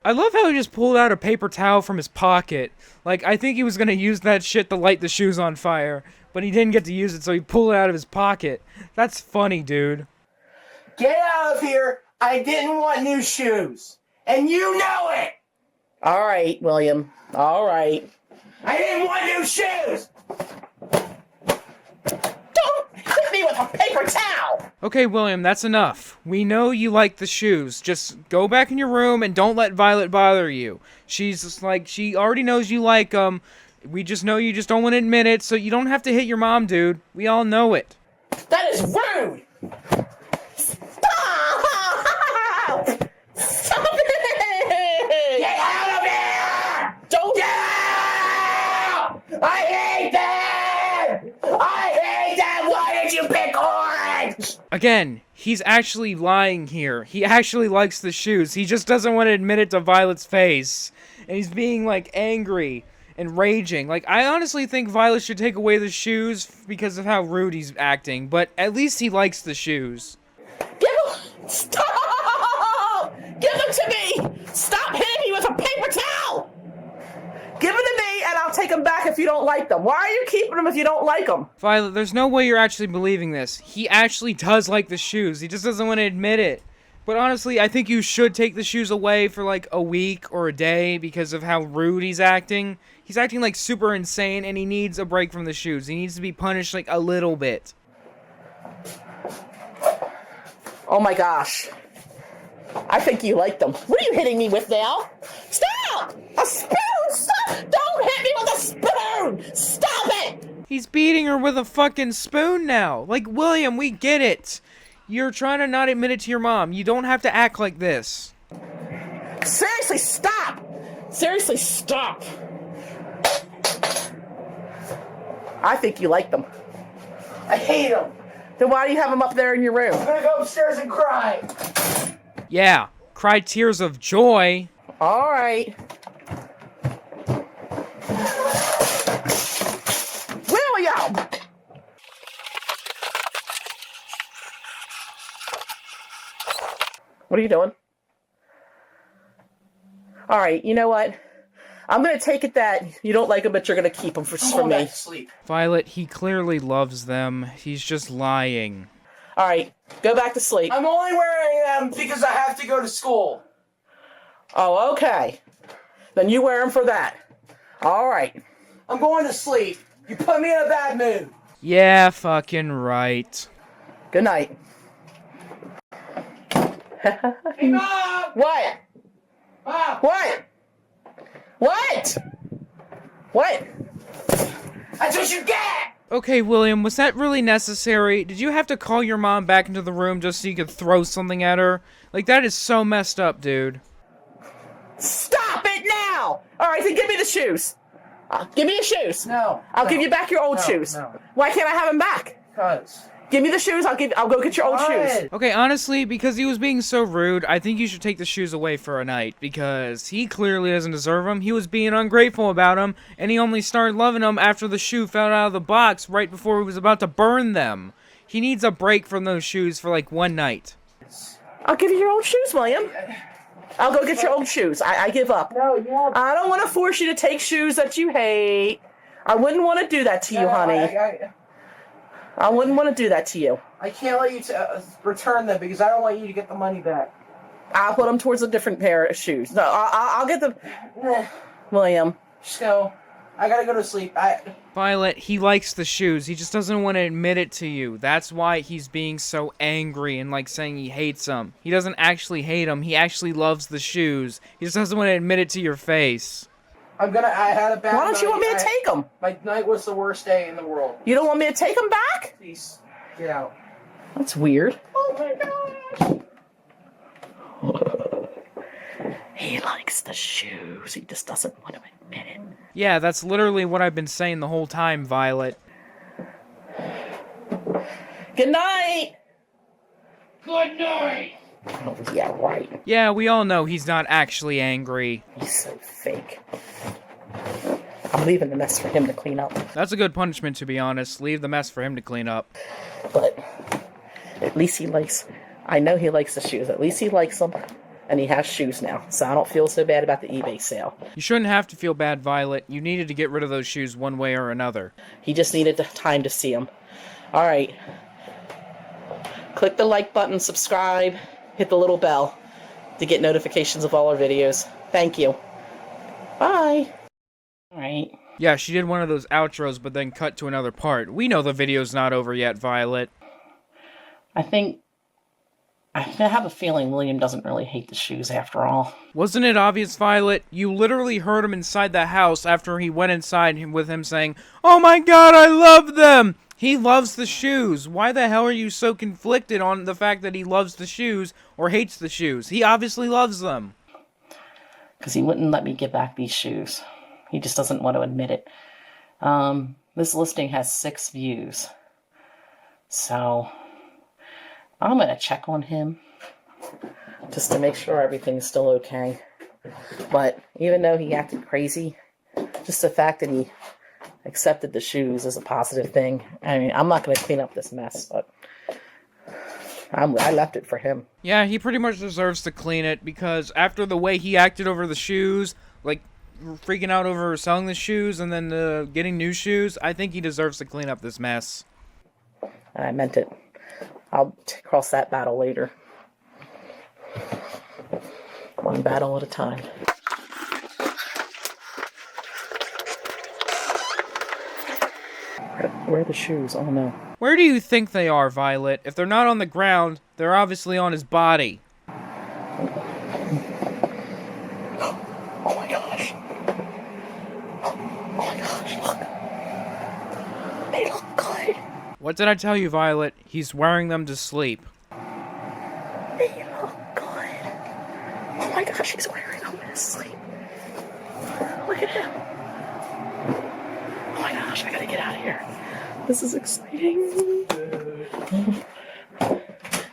Speaker 1: I love how he just pulled out a paper towel from his pocket. Like, I think he was gonna use that shit to light the shoes on fire, but he didn't get to use it, so he pulled it out of his pocket. That's funny, dude.
Speaker 3: Get out of here. I didn't want new shoes. And you know it.
Speaker 2: All right, William. All right.
Speaker 3: I didn't want new shoes.
Speaker 2: Don't hit me with a paper towel!
Speaker 1: Okay, William, that's enough. We know you like the shoes. Just go back in your room and don't let Violet bother you. She's just like, she already knows you like them. We just know you just don't want to admit it, so you don't have to hit your mom, dude. We all know it.
Speaker 2: That is rude! Stop! Stop it!
Speaker 7: Get out of here!
Speaker 2: Don't
Speaker 7: Get out! I hate them! I hate them! Why did you pick orange?
Speaker 1: Again, he's actually lying here. He actually likes the shoes. He just doesn't want to admit it to Violet's face. And he's being, like, angry and raging. Like, I honestly think Violet should take away the shoes because of how rude he's acting. But at least he likes the shoes.
Speaker 2: Give them! Stop! Give them to me! Stop hitting me with a paper towel! Give them to me and I'll take them back if you don't like them. Why are you keeping them if you don't like them?
Speaker 1: Violet, there's no way you're actually believing this. He actually does like the shoes. He just doesn't want to admit it. But honestly, I think you should take the shoes away for like a week or a day because of how rude he's acting. He's acting like super insane and he needs a break from the shoes. He needs to be punished like a little bit.
Speaker 2: Oh my gosh. I think you like them. What are you hitting me with now? Stop! A spoon! Stop! Don't hit me with a spoon! Stop it!
Speaker 1: He's beating her with a fucking spoon now. Like, William, we get it. You're trying to not admit it to your mom. You don't have to act like this.
Speaker 2: Seriously, stop! Seriously, stop! I think you like them.
Speaker 3: I hate them.
Speaker 2: Then why do you have them up there in your room?
Speaker 3: I'm gonna go upstairs and cry.
Speaker 1: Yeah, cry tears of joy.
Speaker 2: All right. William! What are you doing? All right, you know what? I'm going to take it that you don't like them, but you're going to keep them for
Speaker 3: Go
Speaker 2: me.
Speaker 3: back to sleep.
Speaker 1: Violet, he clearly loves them. He's just lying.
Speaker 2: All right, go back to sleep.
Speaker 3: I'm only wearing them because I have to go to school.
Speaker 2: Oh, okay. Then you wear them for that. All right.
Speaker 3: I'm going to sleep. You put me in a bad mood.
Speaker 1: Yeah, fucking right.
Speaker 2: Good night.
Speaker 3: Hey, Mom!
Speaker 2: What?
Speaker 3: Mom!
Speaker 2: What? What? What?
Speaker 3: That's what you get!
Speaker 1: Okay, William, was that really necessary? Did you have to call your mom back into the room just so you could throw something at her? Like, that is so messed up, dude.
Speaker 2: Stop it now! All right, then give me the shoes. Give me your shoes.
Speaker 3: No.
Speaker 2: I'll give you back your old shoes.
Speaker 3: No.
Speaker 2: Why can't I have them back?
Speaker 3: Because.
Speaker 2: Give me the shoes. I'll go get your old shoes.
Speaker 1: Okay, honestly, because he was being so rude, I think you should take the shoes away for a night, because he clearly doesn't deserve them. He was being ungrateful about them, and he only started loving them after the shoe fell out of the box right before he was about to burn them. He needs a break from those shoes for like one night.
Speaker 2: I'll give you your old shoes, William. I'll go get your old shoes. I give up.
Speaker 3: No, you won't.
Speaker 2: I don't want to force you to take shoes that you hate. I wouldn't want to do that to you, honey. I wouldn't want to do that to you.
Speaker 3: I can't let you return them because I don't want you to get the money back.
Speaker 2: I'll put them towards a different pair of shoes. No, I'll get them. William.
Speaker 3: Just go. I gotta go to sleep.
Speaker 1: Violet, he likes the shoes. He just doesn't want to admit it to you. That's why he's being so angry and like saying he hates them. He doesn't actually hate them. He actually loves the shoes. He just doesn't want to admit it to your face.
Speaker 3: I had a bad
Speaker 2: Why don't
Speaker 3: night.
Speaker 2: you want me to take them?
Speaker 3: My night was the worst day in the world.
Speaker 2: You don't want me to take them back?
Speaker 3: Please, get out.
Speaker 2: That's weird.
Speaker 3: Oh my gosh.
Speaker 2: He likes the shoes. He just doesn't want to admit it.
Speaker 1: Yeah, that's literally what I've been saying the whole time, Violet.
Speaker 2: Good night.
Speaker 5: Good night!
Speaker 2: Oh, yeah, right.
Speaker 1: Yeah, we all know he's not actually angry.
Speaker 2: He's so fake. I'm leaving the mess for him to clean up.
Speaker 1: That's a good punishment, to be honest. Leave the mess for him to clean up.
Speaker 2: But at least he likes... I know he likes the shoes. At least he likes them. And he has shoes now. So I don't feel so bad about the eBay sale.
Speaker 1: You shouldn't have to feel bad, Violet. You needed to get rid of those shoes one way or another.
Speaker 2: He just needed the time to see them. Alright. Click the like button, subscribe, hit the little bell to get notifications of all our videos. Thank you. Bye. Alright.
Speaker 1: Yeah, she did one of those outros, but then cut to another part. We know the video's not over yet, Violet.
Speaker 2: I have a feeling William doesn't really hate the shoes after all.
Speaker 1: Wasn't it obvious, Violet? You literally heard him inside the house after he went inside with him saying, "Oh my god, I love them!" He loves the shoes. Why the hell are you so conflicted on the fact that he loves the shoes or hates the shoes? He obviously loves them.
Speaker 2: Because he wouldn't let me get back these shoes. He just doesn't want to admit it. This listing has 6 views. So I'm going to check on him just to make sure everything's still okay. But even though he acted crazy, just the fact that he accepted the shoes is a positive thing. I mean, I'm not going to clean up this mess, but I left it for him.
Speaker 1: Yeah, he pretty much deserves to clean it because after the way he acted over the shoes, like freaking out over selling the shoes and then getting new shoes, I think he deserves to clean up this mess.
Speaker 2: I meant it. I'll cross that battle later. One battle at a time. Where are the shoes? Oh no.
Speaker 1: Where do you think they are, Violet? If they're not on the ground, they're obviously on his body.
Speaker 2: Oh my gosh. Oh my gosh, look. They look good.
Speaker 1: What did I tell you, Violet? He's wearing them to sleep.
Speaker 2: They look good. Oh my gosh, he's wearing them to sleep. Look at him. Oh my gosh, I gotta get out of here. This is exciting.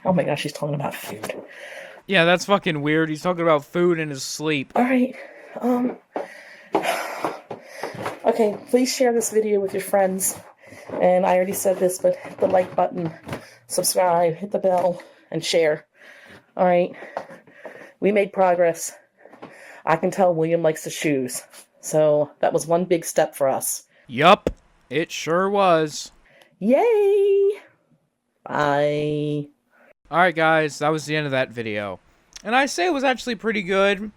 Speaker 2: Oh my gosh, he's talking about food.
Speaker 1: Yeah, that's fucking weird. He's talking about food in his sleep.
Speaker 2: Alright, okay, please share this video with your friends. And I already said this, but hit the like button, subscribe, hit the bell, and share. Alright, we made progress. I can tell William likes the shoes. So that was one big step for us.
Speaker 1: Yup, it sure was.
Speaker 2: Yay! Bye.
Speaker 1: Alright guys, that was the end of that video. And I say it was actually pretty good.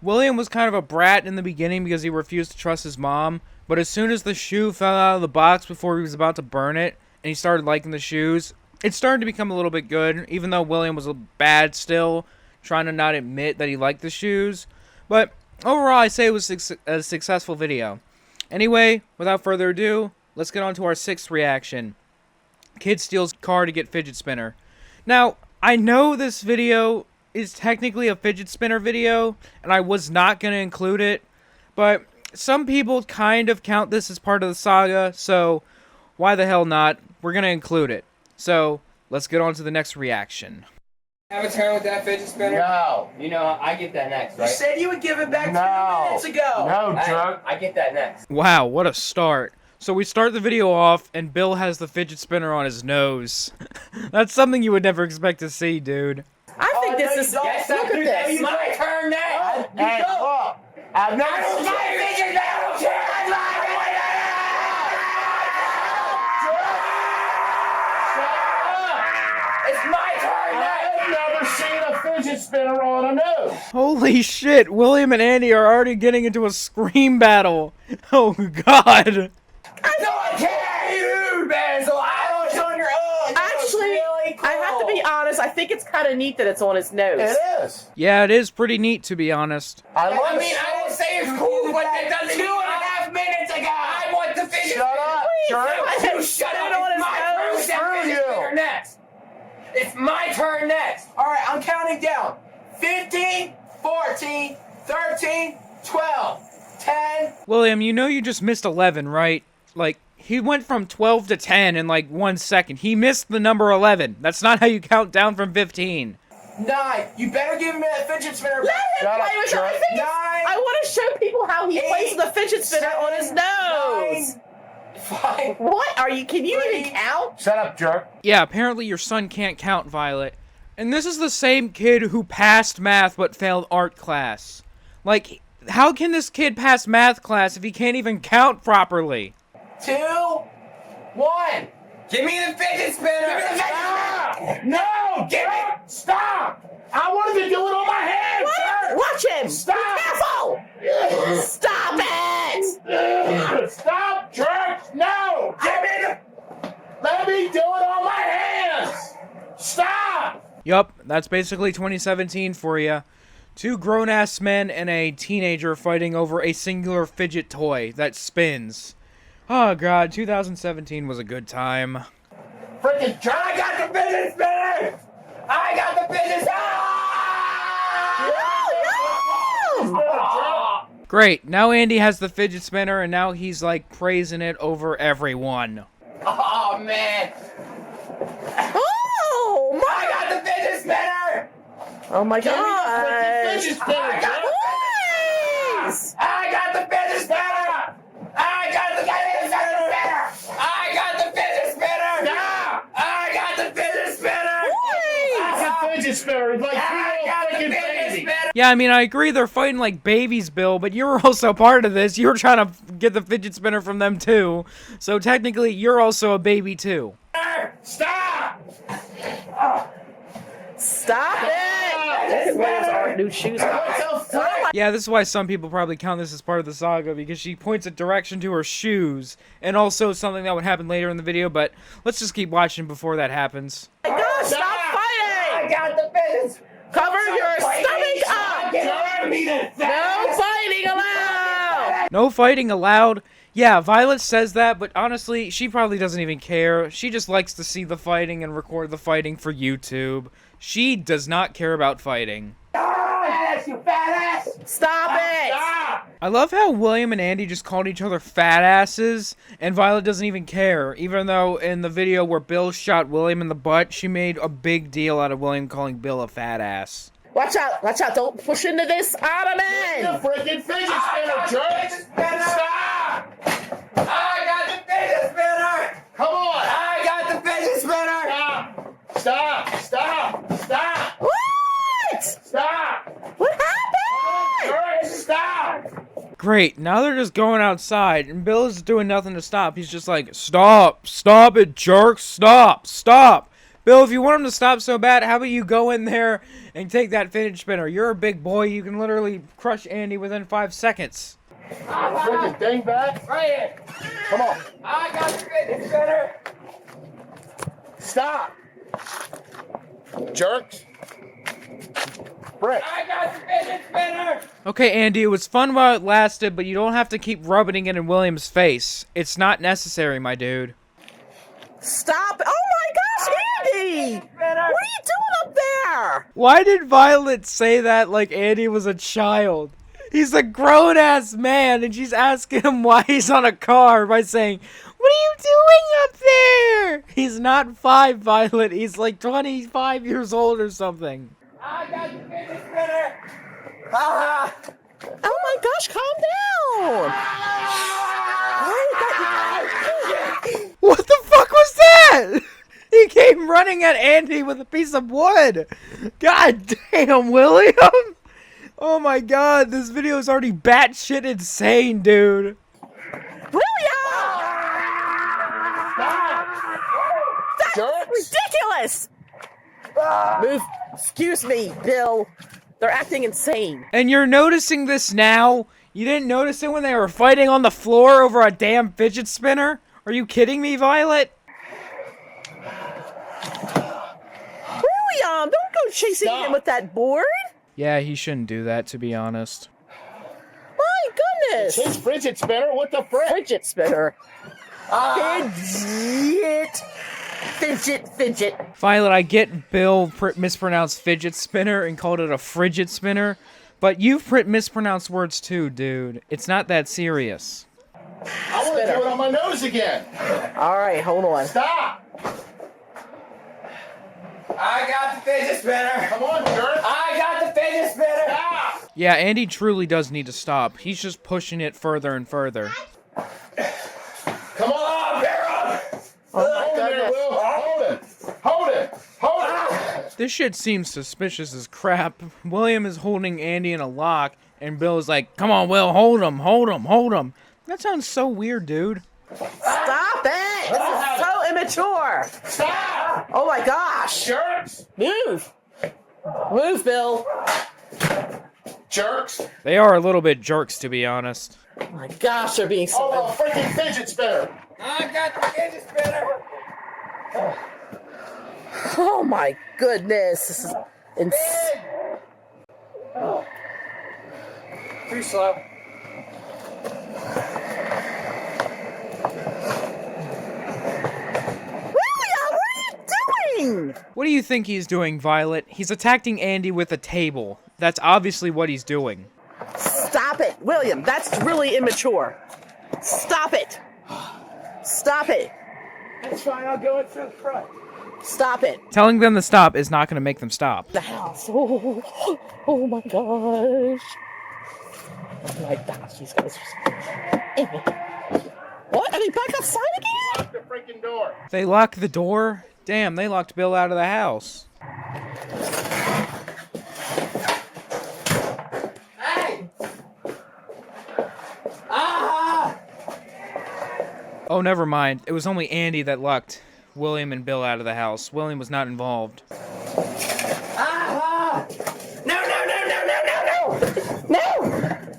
Speaker 1: William was kind of a brat in the beginning because he refused to trust his mom, but as soon as the shoe fell out of the box before he was about to burn it, and he started liking the shoes, it started to become a little bit good, even though William was bad still, trying to not admit that he liked the shoes. But overall, I say it was a successful video. Anyway, without further ado, let's get on to our 6th reaction. Kid steals car to get fidget spinner. Now, I know this video is technically a fidget spinner video, and I was not going to include it, but some people kind of count this as part of the saga, so why the hell not? We're going to include it. So, let's get on to the next reaction.
Speaker 8: Have a turn with that fidget spinner?
Speaker 7: No.
Speaker 8: You know, I get that next,
Speaker 7: You
Speaker 8: right?
Speaker 7: said you would give it back 2
Speaker 4: No.
Speaker 7: minutes ago.
Speaker 4: No, jerk.
Speaker 8: I get that next.
Speaker 1: Wow, what a start. So we start the video off, and Bill has the fidget spinner on his nose. That's something you would never expect to see, dude.
Speaker 2: I think this is.
Speaker 7: Yes,
Speaker 2: Look at this.
Speaker 7: It's my turn next.
Speaker 4: Hey, look. I've never
Speaker 7: I don't
Speaker 4: seen
Speaker 7: like fidget spinner. I don't care. I like it. It's my turn next.
Speaker 4: I've never seen a fidget spinner on a nose.
Speaker 1: Holy shit, William and Andy are already getting into a scream battle. Oh, God.
Speaker 7: No, I can't. You, man. So I don't. It's on your own.
Speaker 2: Actually,
Speaker 7: really cool.
Speaker 2: I have to be honest. I think it's kind of neat that it's on his nose.
Speaker 4: It is.
Speaker 1: Yeah, it is pretty neat, to be honest.
Speaker 7: I mean, I didn't say it's cool, but that doesn't mean 2.5 minutes ago. I want the fidget
Speaker 4: Shut up, jerk.
Speaker 7: You shut up.
Speaker 2: on his
Speaker 7: It's my turn.
Speaker 2: nose.
Speaker 7: It's that
Speaker 4: Screw
Speaker 7: fidget
Speaker 4: you.
Speaker 7: spinner next. It's my turn next. All right, I'm counting down. 15, 14, 13, 12, 10.
Speaker 1: William, you know you just missed 11, right? Like, he went from 12 to 10 in like 1 second. He missed the number 11. That's not how you count down from 15.
Speaker 7: 9. You better give me that fidget spinner.
Speaker 2: Let him
Speaker 4: Shut
Speaker 2: play
Speaker 4: up,
Speaker 2: with
Speaker 4: jerk.
Speaker 2: I think it's-
Speaker 7: 9.
Speaker 2: I want to show people how he
Speaker 7: 8,
Speaker 2: plays with the fidget spinner on his
Speaker 7: 9,
Speaker 2: nose.
Speaker 7: 5.
Speaker 2: What are you? Can you even count?
Speaker 4: Shut up, jerk.
Speaker 1: Yeah, apparently your son can't count, Violet. And this is the same kid who passed math but failed art class. Like, how can this kid pass math class if he can't even count properly?
Speaker 7: 2, 1. Give me the fidget spinner. Give me the fidget spinner.
Speaker 4: No,
Speaker 7: Give it.
Speaker 4: stop. I wanted to do it on my hand, jerk.
Speaker 2: Watch him!
Speaker 4: Stop.
Speaker 2: Be careful! Stop it!
Speaker 4: Stop, jerk. No.
Speaker 7: Give me the.
Speaker 4: Let me do it on my hands. Stop.
Speaker 1: Yup, that's basically 2017 for you. 2 grown-ass men and a teenager fighting over a singular fidget toy that spins. Oh god, 2017 was a good time.
Speaker 4: Freaking jerk.
Speaker 7: I got the fidget spinner. I got the fidget spinner.
Speaker 1: Great, now Andy has the fidget spinner and now he's like praising it over everyone.
Speaker 7: Oh man.
Speaker 2: Oh
Speaker 7: I
Speaker 2: my!
Speaker 7: got the fidget spinner.
Speaker 2: Oh my
Speaker 4: Give me the
Speaker 2: god!
Speaker 4: fidget spinner,
Speaker 7: I got
Speaker 4: jerk.
Speaker 2: Please!
Speaker 7: I got the fidget spinner. I got the fidget spinner. I got the fidget spinner.
Speaker 4: Stop.
Speaker 7: I got the fidget spinner.
Speaker 4: It's a fidget spinner. It's like
Speaker 7: I
Speaker 4: two
Speaker 7: got the
Speaker 4: little freaking
Speaker 7: fidget
Speaker 4: babies.
Speaker 7: spinner.
Speaker 1: Yeah, I mean, I agree they're fighting like babies, Bill, but you were also part of this. You were trying to get the fidget spinner from them too. So technically, you're also a baby too.
Speaker 4: Stop.
Speaker 2: Stop it! Look at William's art new shoes.
Speaker 4: What the frick?
Speaker 1: Yeah, this is why some people probably count this as part of the saga, because she points a direction to her shoes, and also something that would happen later in the video, but let's just keep watching before that happens.
Speaker 2: Oh my god, stop
Speaker 7: I
Speaker 2: fighting!
Speaker 7: got the fidget spinner.
Speaker 2: Cover your stomach up!
Speaker 7: Give me the
Speaker 2: No fighting allowed!
Speaker 1: No fighting allowed? Yeah, Violet says that, but honestly, she probably doesn't even care. She just likes to see the fighting and record the fighting for YouTube. She does not care about fighting.
Speaker 7: Fat ass, you fat ass.
Speaker 2: Stop it!
Speaker 4: Stop.
Speaker 1: I love how William and Andy just called each other fat asses, and Violet doesn't even care, even though in the video where Bill shot William in the butt, she made a big deal out of William calling Bill a fat ass.
Speaker 2: Watch out, don't push into this
Speaker 4: The
Speaker 2: ottoman!
Speaker 4: freaking fidget spinner, jerk. Stop.
Speaker 7: I got the fidget spinner.
Speaker 4: Come on.
Speaker 7: I got the fidget spinner.
Speaker 4: Stop. Stop. Stop.
Speaker 2: What?
Speaker 4: Stop.
Speaker 2: What happened?
Speaker 4: Jerk. Stop.
Speaker 1: Great, now they're just going outside, and Bill is doing nothing to stop. He's just like, stop it, jerk, stop. Bill, if you want him to stop so bad, how about you go in there and take that fidget spinner? You're a big boy. You can literally crush Andy within 5 seconds.
Speaker 4: Freaking dingbat.
Speaker 7: Right here.
Speaker 4: Come on.
Speaker 7: I got the fidget spinner.
Speaker 4: Stop. Jerks. Brick.
Speaker 7: I got the fidget spinner.
Speaker 1: Okay, Andy, it was fun while it lasted, but you don't have to keep rubbing it in William's face. It's not necessary, my dude.
Speaker 2: Stop! Oh my gosh, Andy! What are you doing up there?
Speaker 1: Why did Violet say that like Andy was a child? He's a grown-ass man, and she's asking him why he's on a car by saying, "What are you doing up there?" He's not 5, Violet. He's like 25 years old or something.
Speaker 7: I got the fidget spinner. Ah.
Speaker 2: Oh my gosh, calm down!
Speaker 1: What the fuck was that? He came running at Andy with a piece of wood. God damn, William. Oh my god, this video is already batshit insane, dude.
Speaker 2: William! That's
Speaker 4: Jerks.
Speaker 2: ridiculous! Move. Excuse me, Bill. They're acting insane.
Speaker 1: And you're noticing this now? You didn't notice it when they were fighting on the floor over a damn fidget spinner? Are you kidding me, Violet?
Speaker 2: William, don't go chasing him with that board.
Speaker 1: Yeah, he shouldn't do that, to be honest.
Speaker 2: My goodness.
Speaker 4: His fidget spinner. What the frick?
Speaker 2: Fidget spinner. Fidget.
Speaker 1: Violet, I get Bill mispronounced fidget spinner and called it a frigid spinner, but you've mispronounced words too, dude. It's not that serious.
Speaker 4: I want to do it on my nose again.
Speaker 2: All right, hold on.
Speaker 4: Stop.
Speaker 7: I got the fidget spinner.
Speaker 4: Come on, jerk.
Speaker 7: I got the fidget spinner.
Speaker 4: Stop.
Speaker 1: Yeah, Andy truly does need to stop. He's just pushing it further and further.
Speaker 4: Come on, Barra. Hold it there, Will. Hold it.
Speaker 1: This shit seems suspicious as crap. William is holding Andy in a lock, and Bill's like, "Come on, Will, hold him. That sounds so weird, dude.
Speaker 2: Stop it! This is so immature.
Speaker 4: Stop.
Speaker 2: Oh my gosh.
Speaker 4: Jerks.
Speaker 2: Move, Bill.
Speaker 4: Jerks.
Speaker 1: They are a little bit jerks, to be honest.
Speaker 2: Oh my gosh, they're being so.
Speaker 4: Oh, the freaking fidget spinner.
Speaker 7: I got the fidget spinner.
Speaker 2: Oh my goodness, this is insane.
Speaker 7: Too slow.
Speaker 2: William, what are you doing?
Speaker 1: What do you think he's doing, Violet? He's attacking Andy with a table. That's obviously what he's doing.
Speaker 2: Stop it, William. That's really immature. Stop it.
Speaker 7: That's fine. I'll go in through the front.
Speaker 2: Stop it.
Speaker 1: Telling them to stop is not going to make them stop.
Speaker 2: The house. Oh my gosh. Oh my gosh, these guys are. What? Are they back outside again?
Speaker 4: Lock the freaking door.
Speaker 1: They locked the door? Damn, they locked Bill out of the house.
Speaker 7: Hey! Ah!
Speaker 1: Oh, never mind. It was only Andy that locked William and Bill out of the house. William was not involved.
Speaker 7: Ah! No!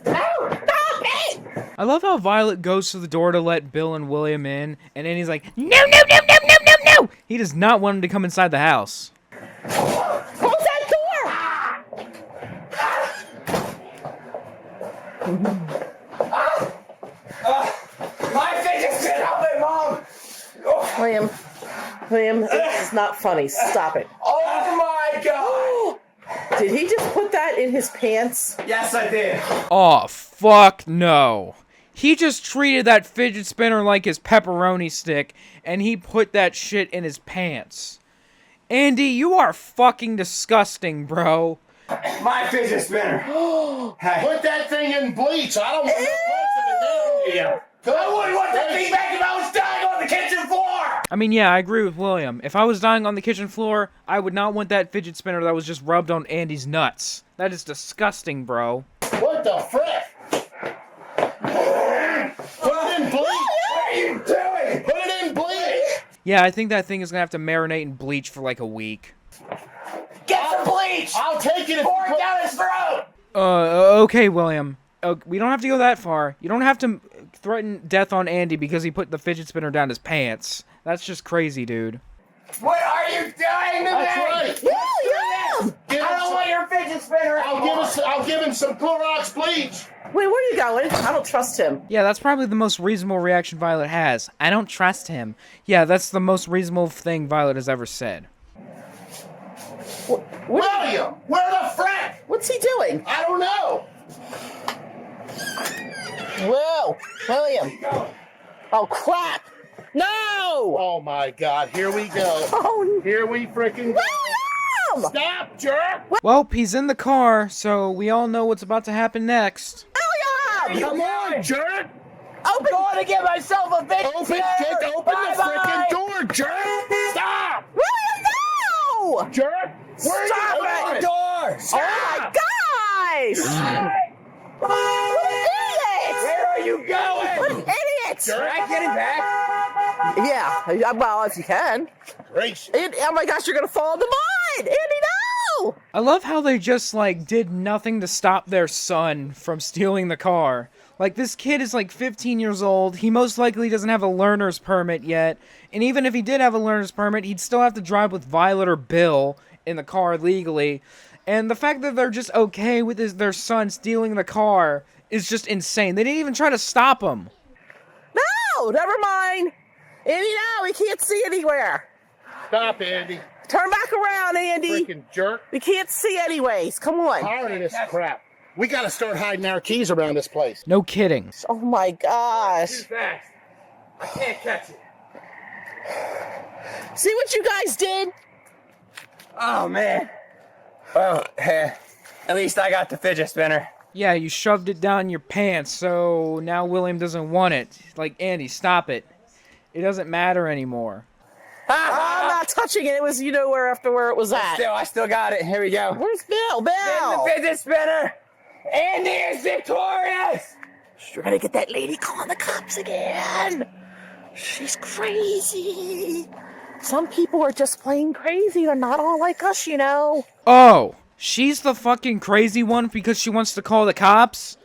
Speaker 7: Stop it!
Speaker 1: I love how Violet goes to the door to let Bill and William in, and Andy's like, no! He does not want him to come inside the house.
Speaker 2: Close that door!
Speaker 7: My fidget spinner! Help me, Mom!
Speaker 2: William, this is not funny. Stop it.
Speaker 7: Oh my God!
Speaker 2: Did he just put that in his pants?
Speaker 7: Yes, I did.
Speaker 1: Oh, fuck no. He just treated that fidget spinner like his pepperoni stick, and he put that shit in his pants. Andy, you are fucking disgusting, bro.
Speaker 7: My fidget spinner. Hey.
Speaker 4: Put that thing in bleach. I don't want no parts of it down here.
Speaker 7: I wouldn't want that thing back if I was dying on the kitchen floor!
Speaker 1: I mean, yeah, I agree with William. If I was dying on the kitchen floor, I would not want that fidget spinner that was just rubbed on Andy's nuts. That is disgusting, bro.
Speaker 4: What the frick? Put it in bleach.
Speaker 7: What are you doing?
Speaker 4: Put it in bleach.
Speaker 1: Yeah, I think that thing is gonna have to marinate in bleach for like a week.
Speaker 7: Get some bleach!
Speaker 4: I'll take it if
Speaker 7: Pour
Speaker 4: you
Speaker 7: it down his throat!
Speaker 1: Okay, William. We don't have to go that far. You don't have to threaten death on Andy because he put the fidget spinner down his pants. That's just crazy, dude.
Speaker 7: What are you doing to
Speaker 4: That's
Speaker 7: me?
Speaker 4: right.
Speaker 7: I don't want your fidget spinner anymore.
Speaker 4: I'll give him some Clorox bleach.
Speaker 2: Wait, where are you going? I don't trust him.
Speaker 1: Yeah, that's probably the most reasonable reaction Violet has. I don't trust him. Yeah, that's the most reasonable thing Violet has ever said.
Speaker 4: William, where the frick?
Speaker 2: What's he doing?
Speaker 4: I don't know.
Speaker 2: Whoa, William. Oh, crap. No!
Speaker 4: Oh my God, here we go.
Speaker 2: Oh,
Speaker 4: Here we freaking go.
Speaker 2: William!
Speaker 4: Stop, jerk!
Speaker 1: Well, he's in the car, so we all know what's about to happen next.
Speaker 2: William!
Speaker 4: Come on, jerk!
Speaker 7: I'm going to get myself a fidget
Speaker 4: Open,
Speaker 7: spinner!
Speaker 4: get open the
Speaker 7: Bye-bye!
Speaker 4: freaking door, jerk! Stop!
Speaker 2: William, no!
Speaker 4: Jerk! Where
Speaker 7: Stop
Speaker 4: are
Speaker 7: at
Speaker 4: you
Speaker 7: the
Speaker 4: going?
Speaker 7: door!
Speaker 2: Oh, my gosh! What an idiot!
Speaker 7: Where are you going?
Speaker 2: What an idiot!
Speaker 7: Can I get him back?
Speaker 2: Yeah, well, if you can.
Speaker 4: Gracious.
Speaker 2: Oh my gosh, you're gonna fall in the mud! Andy, no!
Speaker 1: I love how they just, like, did nothing to stop their son from stealing the car. Like, this kid is, like, 15 years old. He most likely doesn't have a learner's permit yet. And even if he did have a learner's permit, he'd still have to drive with Violet or Bill in the car legally. And the fact that they're just okay with their son stealing the car is just insane. They didn't even try to stop him.
Speaker 2: No, never mind. Andy, no, we can't see anywhere.
Speaker 4: Stop, Andy.
Speaker 2: Turn back around, Andy.
Speaker 4: Freaking jerk.
Speaker 2: We can't see anyways. Come on.
Speaker 4: Tired of this crap. We gotta start hiding our keys around this place.
Speaker 1: No kidding.
Speaker 2: Oh my gosh.
Speaker 7: Too fast. I can't catch it.
Speaker 2: See what you guys did?
Speaker 7: Oh, man. Well, at least I got the fidget spinner.
Speaker 1: Yeah, you shoved it down your pants, so now William doesn't want it. Like, Andy, stop it. It doesn't matter anymore.
Speaker 2: I'm not touching it. It was, you know, where it was at.
Speaker 7: I still got it. Here we go.
Speaker 2: Where's Bill?
Speaker 7: Get
Speaker 2: Bill!
Speaker 7: the fidget spinner. Andy is victorious.
Speaker 2: You're gonna get that lady calling the cops again. She's crazy. Some people are just plain crazy. They're not all like us, you know.
Speaker 1: Oh, she's the fucking crazy one because she wants to call the cops?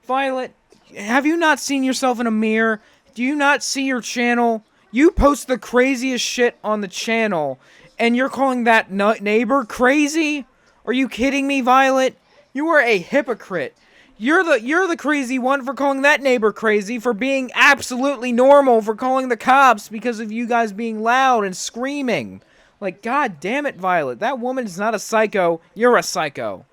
Speaker 1: Violet, have you not seen yourself in a mirror? Do you not see your channel? You post the craziest shit on the channel, and you're calling that neighbor crazy? Are you kidding me, Violet? You are a hypocrite. You're the crazy one for calling that neighbor crazy, for being absolutely normal, for calling the cops because of you guys being loud and screaming. Like, god damn it, Violet. That woman is not a psycho. You're a psycho.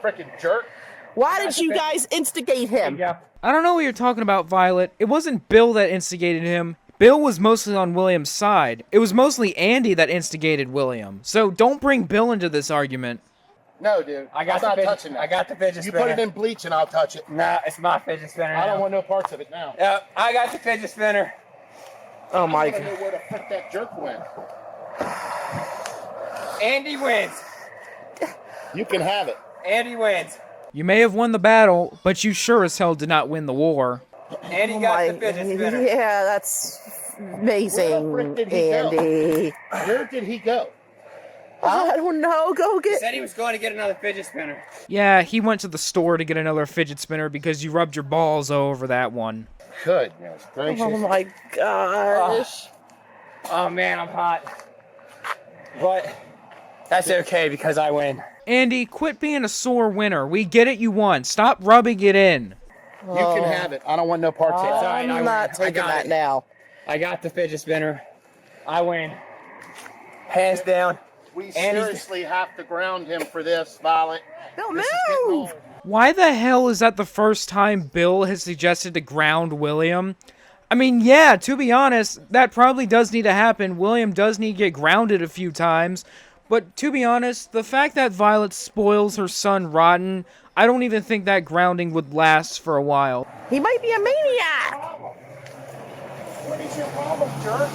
Speaker 4: Freaking jerk.
Speaker 2: Why did you guys instigate him?
Speaker 1: I don't know what you're talking about, Violet. It wasn't Bill that instigated him. Bill was mostly on William's side. It was mostly Andy that instigated William. So don't bring Bill into this argument.
Speaker 4: No, dude.
Speaker 7: I got
Speaker 4: I'm
Speaker 7: the
Speaker 4: not
Speaker 7: fidget.
Speaker 4: touching that.
Speaker 7: I got the fidget
Speaker 4: You
Speaker 7: spinner.
Speaker 4: put it in bleach and I'll touch it.
Speaker 7: Nah, it's my fidget spinner.
Speaker 4: I don't
Speaker 7: now.
Speaker 4: want no parts of it now.
Speaker 7: Yep, I got the fidget spinner.
Speaker 2: Oh
Speaker 4: I
Speaker 2: my
Speaker 4: want to know
Speaker 2: god.
Speaker 4: where the frick that jerk went.
Speaker 7: Andy wins.
Speaker 4: You can have it.
Speaker 7: Andy wins.
Speaker 1: You may have won the battle, but you sure as hell did not win the war.
Speaker 7: Andy got the fidget spinner.
Speaker 2: Yeah, that's amazing,
Speaker 4: Where the frick did he go?
Speaker 2: Andy.
Speaker 4: Where did he go?
Speaker 2: I don't know. Go
Speaker 7: He
Speaker 2: get.
Speaker 7: said he was going to get another fidget spinner.
Speaker 1: Yeah, he went to the store to get another fidget spinner because you rubbed your balls over that one.
Speaker 4: Goodness gracious.
Speaker 2: Oh my gosh.
Speaker 7: Oh man, I'm hot. But that's okay because I win.
Speaker 1: Andy, quit being a sore winner. We get it, you won. Stop rubbing it in.
Speaker 4: You can have it. I don't want no parts of
Speaker 7: It's
Speaker 4: it.
Speaker 7: all right, I
Speaker 2: I'm
Speaker 7: win.
Speaker 2: not
Speaker 7: I
Speaker 2: taking
Speaker 7: got
Speaker 2: that
Speaker 7: it.
Speaker 2: now.
Speaker 7: I got the fidget spinner. I win. Hands down.
Speaker 4: We
Speaker 7: Andy's-
Speaker 4: seriously have to ground him for this, Violet.
Speaker 2: Don't
Speaker 4: This is getting
Speaker 2: move.
Speaker 4: old.
Speaker 1: Why the hell is that the first time Bill has suggested to ground William? I mean, yeah, to be honest, that probably does need to happen. William does need to get grounded a few times. But to be honest, the fact that Violet spoils her son rotten, I don't even think that grounding would last for a while.
Speaker 2: He might be a maniac.
Speaker 4: What is your problem, jerk?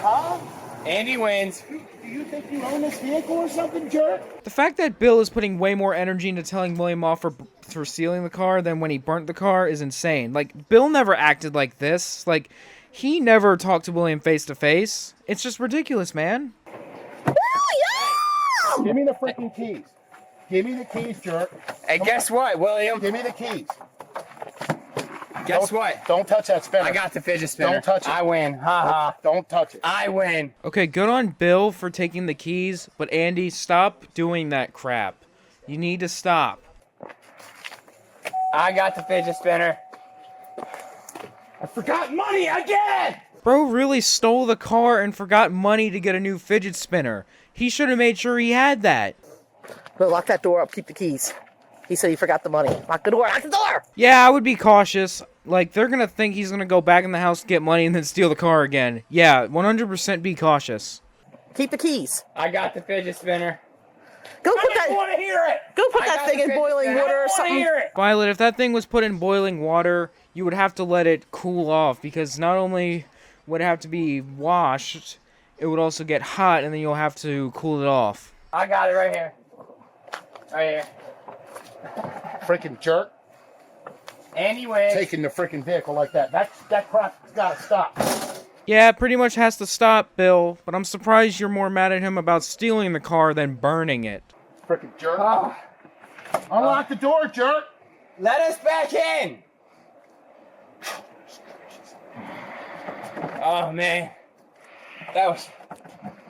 Speaker 4: Huh?
Speaker 7: Andy wins.
Speaker 4: Do you think you own this vehicle or something, jerk?
Speaker 1: The fact that Bill is putting way more energy into telling William off for stealing the car than when he burnt the car is insane. Like, Bill never acted like this. Like, He never talked to William face to face. It's just ridiculous, man.
Speaker 4: Give me the freaking keys. Give me the keys, jerk.
Speaker 7: Hey, guess what, William?
Speaker 4: Give me the keys.
Speaker 7: Guess what?
Speaker 4: Don't touch that spinner.
Speaker 7: I got the fidget spinner.
Speaker 4: Don't touch it.
Speaker 7: I win. Ha ha.
Speaker 4: Don't touch it.
Speaker 7: I win.
Speaker 1: Okay, good on Bill for taking the keys, but Andy, stop doing that crap. You need to stop.
Speaker 7: I got the fidget spinner. I forgot money again!
Speaker 1: Bro really stole the car and forgot money to get a new fidget spinner. He should have made sure he had that.
Speaker 2: But lock that door up, keep the keys. He said he forgot the money. Lock the door, lock the door!
Speaker 1: Yeah, I would be cautious. Like, they're gonna think he's gonna go back in the house, get money, and then steal the car again. Yeah, 100% be cautious.
Speaker 2: Keep the keys.
Speaker 7: I got the fidget spinner.
Speaker 2: Go put
Speaker 7: I
Speaker 2: that.
Speaker 7: don't want to hear it!
Speaker 2: Go put
Speaker 7: I
Speaker 2: that
Speaker 7: got
Speaker 2: thing
Speaker 7: the
Speaker 2: in
Speaker 7: fidget
Speaker 2: boiling
Speaker 7: spinner.
Speaker 2: water or
Speaker 7: I don't want to
Speaker 2: something.
Speaker 7: hear it!
Speaker 1: Violet, if that thing was put in boiling water, you would have to let it cool off, because not only would it have to be washed, it would also get hot, and then you'll have to cool it off.
Speaker 7: I got it right here. Right here.
Speaker 4: Freaking jerk.
Speaker 7: Andy wins.
Speaker 4: Taking the freaking vehicle like that. That crap's gotta stop.
Speaker 1: Yeah, it pretty much has to stop, Bill, but I'm surprised you're more mad at him about stealing the car than burning it.
Speaker 4: Freaking jerk.
Speaker 7: Oh,
Speaker 4: Unlock the door, jerk.
Speaker 7: let us back in! Oh, man.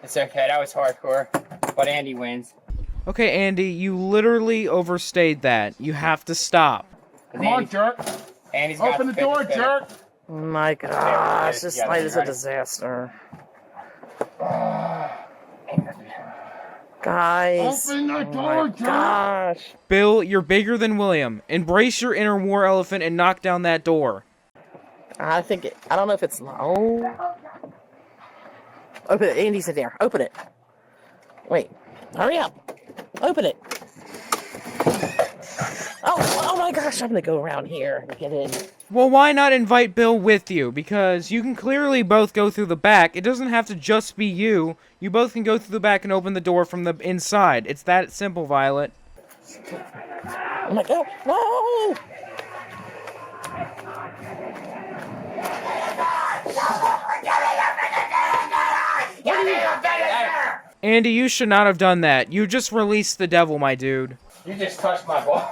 Speaker 7: It's okay, that was hardcore. But Andy wins.
Speaker 1: Okay, Andy, you literally overstayed that. You have to stop.
Speaker 4: Come on, jerk.
Speaker 7: Andy's got
Speaker 4: Open the
Speaker 7: fidget
Speaker 4: door,
Speaker 7: spinner.
Speaker 4: jerk.
Speaker 2: Oh my gosh, this
Speaker 7: Yeah,
Speaker 2: night is a
Speaker 7: right.
Speaker 2: disaster. Guys.
Speaker 4: Open the
Speaker 2: Oh
Speaker 4: door,
Speaker 2: my
Speaker 4: jerk.
Speaker 2: gosh.
Speaker 1: Bill, you're bigger than William. Embrace your inner war elephant and knock down that door.
Speaker 2: I don't know if it's, oh. Open it, Andy's in there, open it. Wait, hurry up. Open it. Oh my gosh, I'm gonna go around here and get in.
Speaker 1: Well, why not invite Bill with you? Because you can clearly both go through the back. It doesn't have to just be you. You both can go through the back and open the door from the inside. It's that simple, Violet.
Speaker 2: I'm like, oh, whoa!
Speaker 1: Andy, you should not have done that. You just released the devil, my dude.
Speaker 7: You just touched my ball.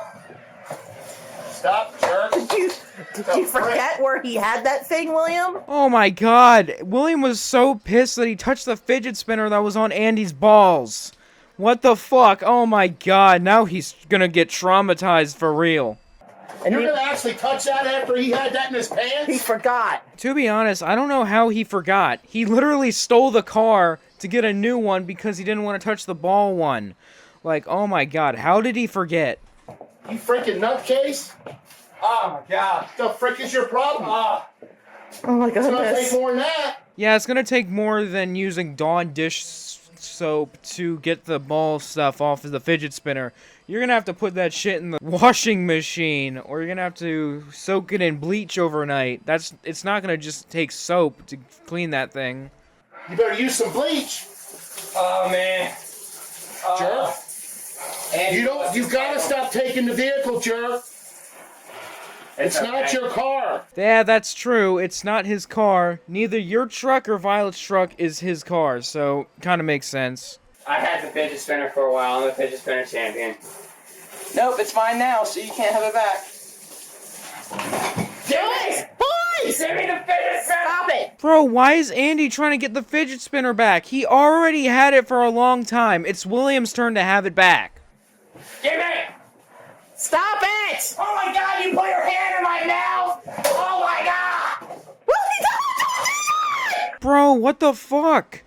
Speaker 4: Stop, jerk.
Speaker 2: Did you forget where he had that thing, William?
Speaker 1: Oh my god. William was so pissed that he touched the fidget spinner that was on Andy's balls. What the fuck? Oh my god. Now he's gonna get traumatized for real.
Speaker 2: And
Speaker 4: You're gonna actually touch that after he had that in his
Speaker 2: he
Speaker 4: pants?
Speaker 2: forgot.
Speaker 1: To be honest, I don't know how he forgot. He literally stole the car to get a new one because he didn't want to touch the ball one. Like, oh my god, how did he forget?
Speaker 4: You freaking nutcase?
Speaker 7: Oh my god.
Speaker 4: The frick is your problem?
Speaker 7: Oh.
Speaker 2: Oh my
Speaker 4: It's gonna take
Speaker 2: goodness.
Speaker 4: more than that.
Speaker 1: Yeah, it's gonna take more than using Dawn dish soap to get the ball stuff off of the fidget spinner. You're gonna have to put that shit in the washing machine, or you're gonna have to soak it in bleach overnight. It's not gonna just take soap to clean that thing.
Speaker 4: You better use some bleach,
Speaker 7: Oh man.
Speaker 4: jerk.
Speaker 7: Andy,
Speaker 4: You gotta stop taking the vehicle, jerk. It's not
Speaker 7: okay.
Speaker 4: your car.
Speaker 1: Yeah, that's true. It's not his car. Neither your truck or Violet's truck is his car, so kind of makes sense.
Speaker 7: I had the fidget spinner for a while. I'm the fidget spinner champion.
Speaker 2: Nope, it's mine now, so you can't have it back.
Speaker 7: Boys!
Speaker 2: Boys!
Speaker 7: Give me the fidget spinner!
Speaker 2: Stop it!
Speaker 1: Bro, why is Andy trying to get the fidget spinner back? He already had it for a long time. It's William's turn to have it back.
Speaker 7: Give me!
Speaker 2: Stop it!
Speaker 7: Oh my god, you put your hand in my mouth! Oh my god!
Speaker 1: Bro, what the fuck?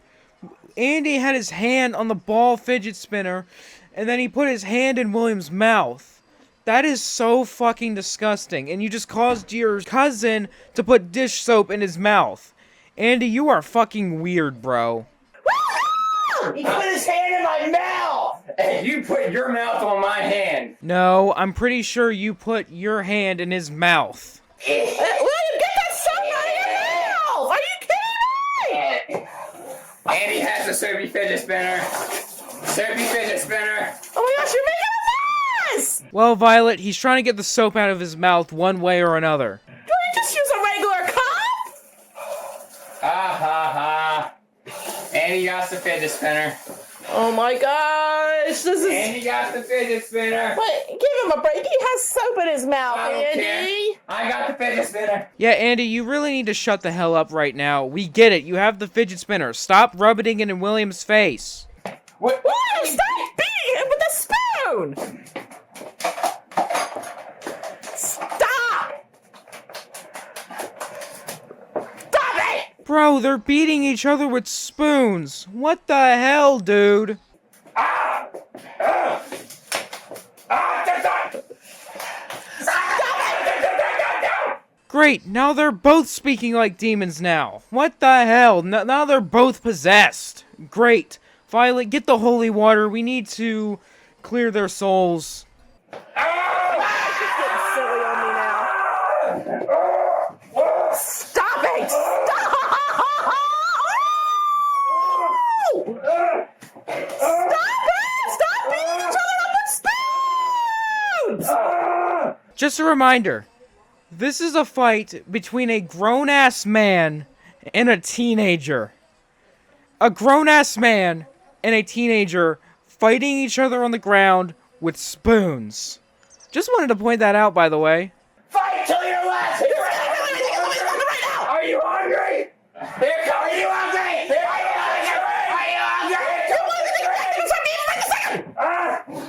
Speaker 1: Andy had his hand on the ball fidget spinner, and then he put his hand in William's mouth. That is so fucking disgusting, and you just caused your cousin to put dish soap in his mouth. Andy, you are fucking weird, bro.
Speaker 7: He put his hand in my mouth! And you put your mouth on my hand.
Speaker 1: No, I'm pretty sure you put your hand in his mouth.
Speaker 2: William, get that soap out of your mouth! Are you kidding me?
Speaker 7: Andy has a soapy fidget spinner. Soapy fidget spinner.
Speaker 2: Oh my gosh, you're making a mess!
Speaker 1: Well, Violet, he's trying to get the soap out of his mouth one way or another.
Speaker 2: Can you just use a regular cup?
Speaker 8: got the fidget spinner.
Speaker 2: Oh my gosh, this is...
Speaker 8: Andy got the fidget spinner.
Speaker 2: Wait, give him a break. He has soap in his mouth,
Speaker 8: I don't
Speaker 2: Andy.
Speaker 8: care. I got the fidget spinner.
Speaker 1: Yeah, Andy, you really need to shut the hell up right now. We get it. You have the fidget spinner. Stop rubbing it in William's face.
Speaker 8: What?
Speaker 2: Whoa, stop beating him with the spoon! Stop! Stop it!
Speaker 1: Bro, they're beating each other with spoons. What the hell, dude? Great, now they're both speaking like demons now. What the hell? Now they're both possessed. Great. Violet, get the holy water. We need to clear their souls.
Speaker 2: Silly on me now. Stop it! Stop! Stop it! Stop beating each other up with spoons!
Speaker 1: Just a reminder, this is a fight between a grown-ass man and a teenager. A grown-ass man and a teenager fighting each other on the ground with spoons. Just wanted to point that out, by the way.
Speaker 7: Fight till your last breath! Are you hungry? Here comes. Are you hungry?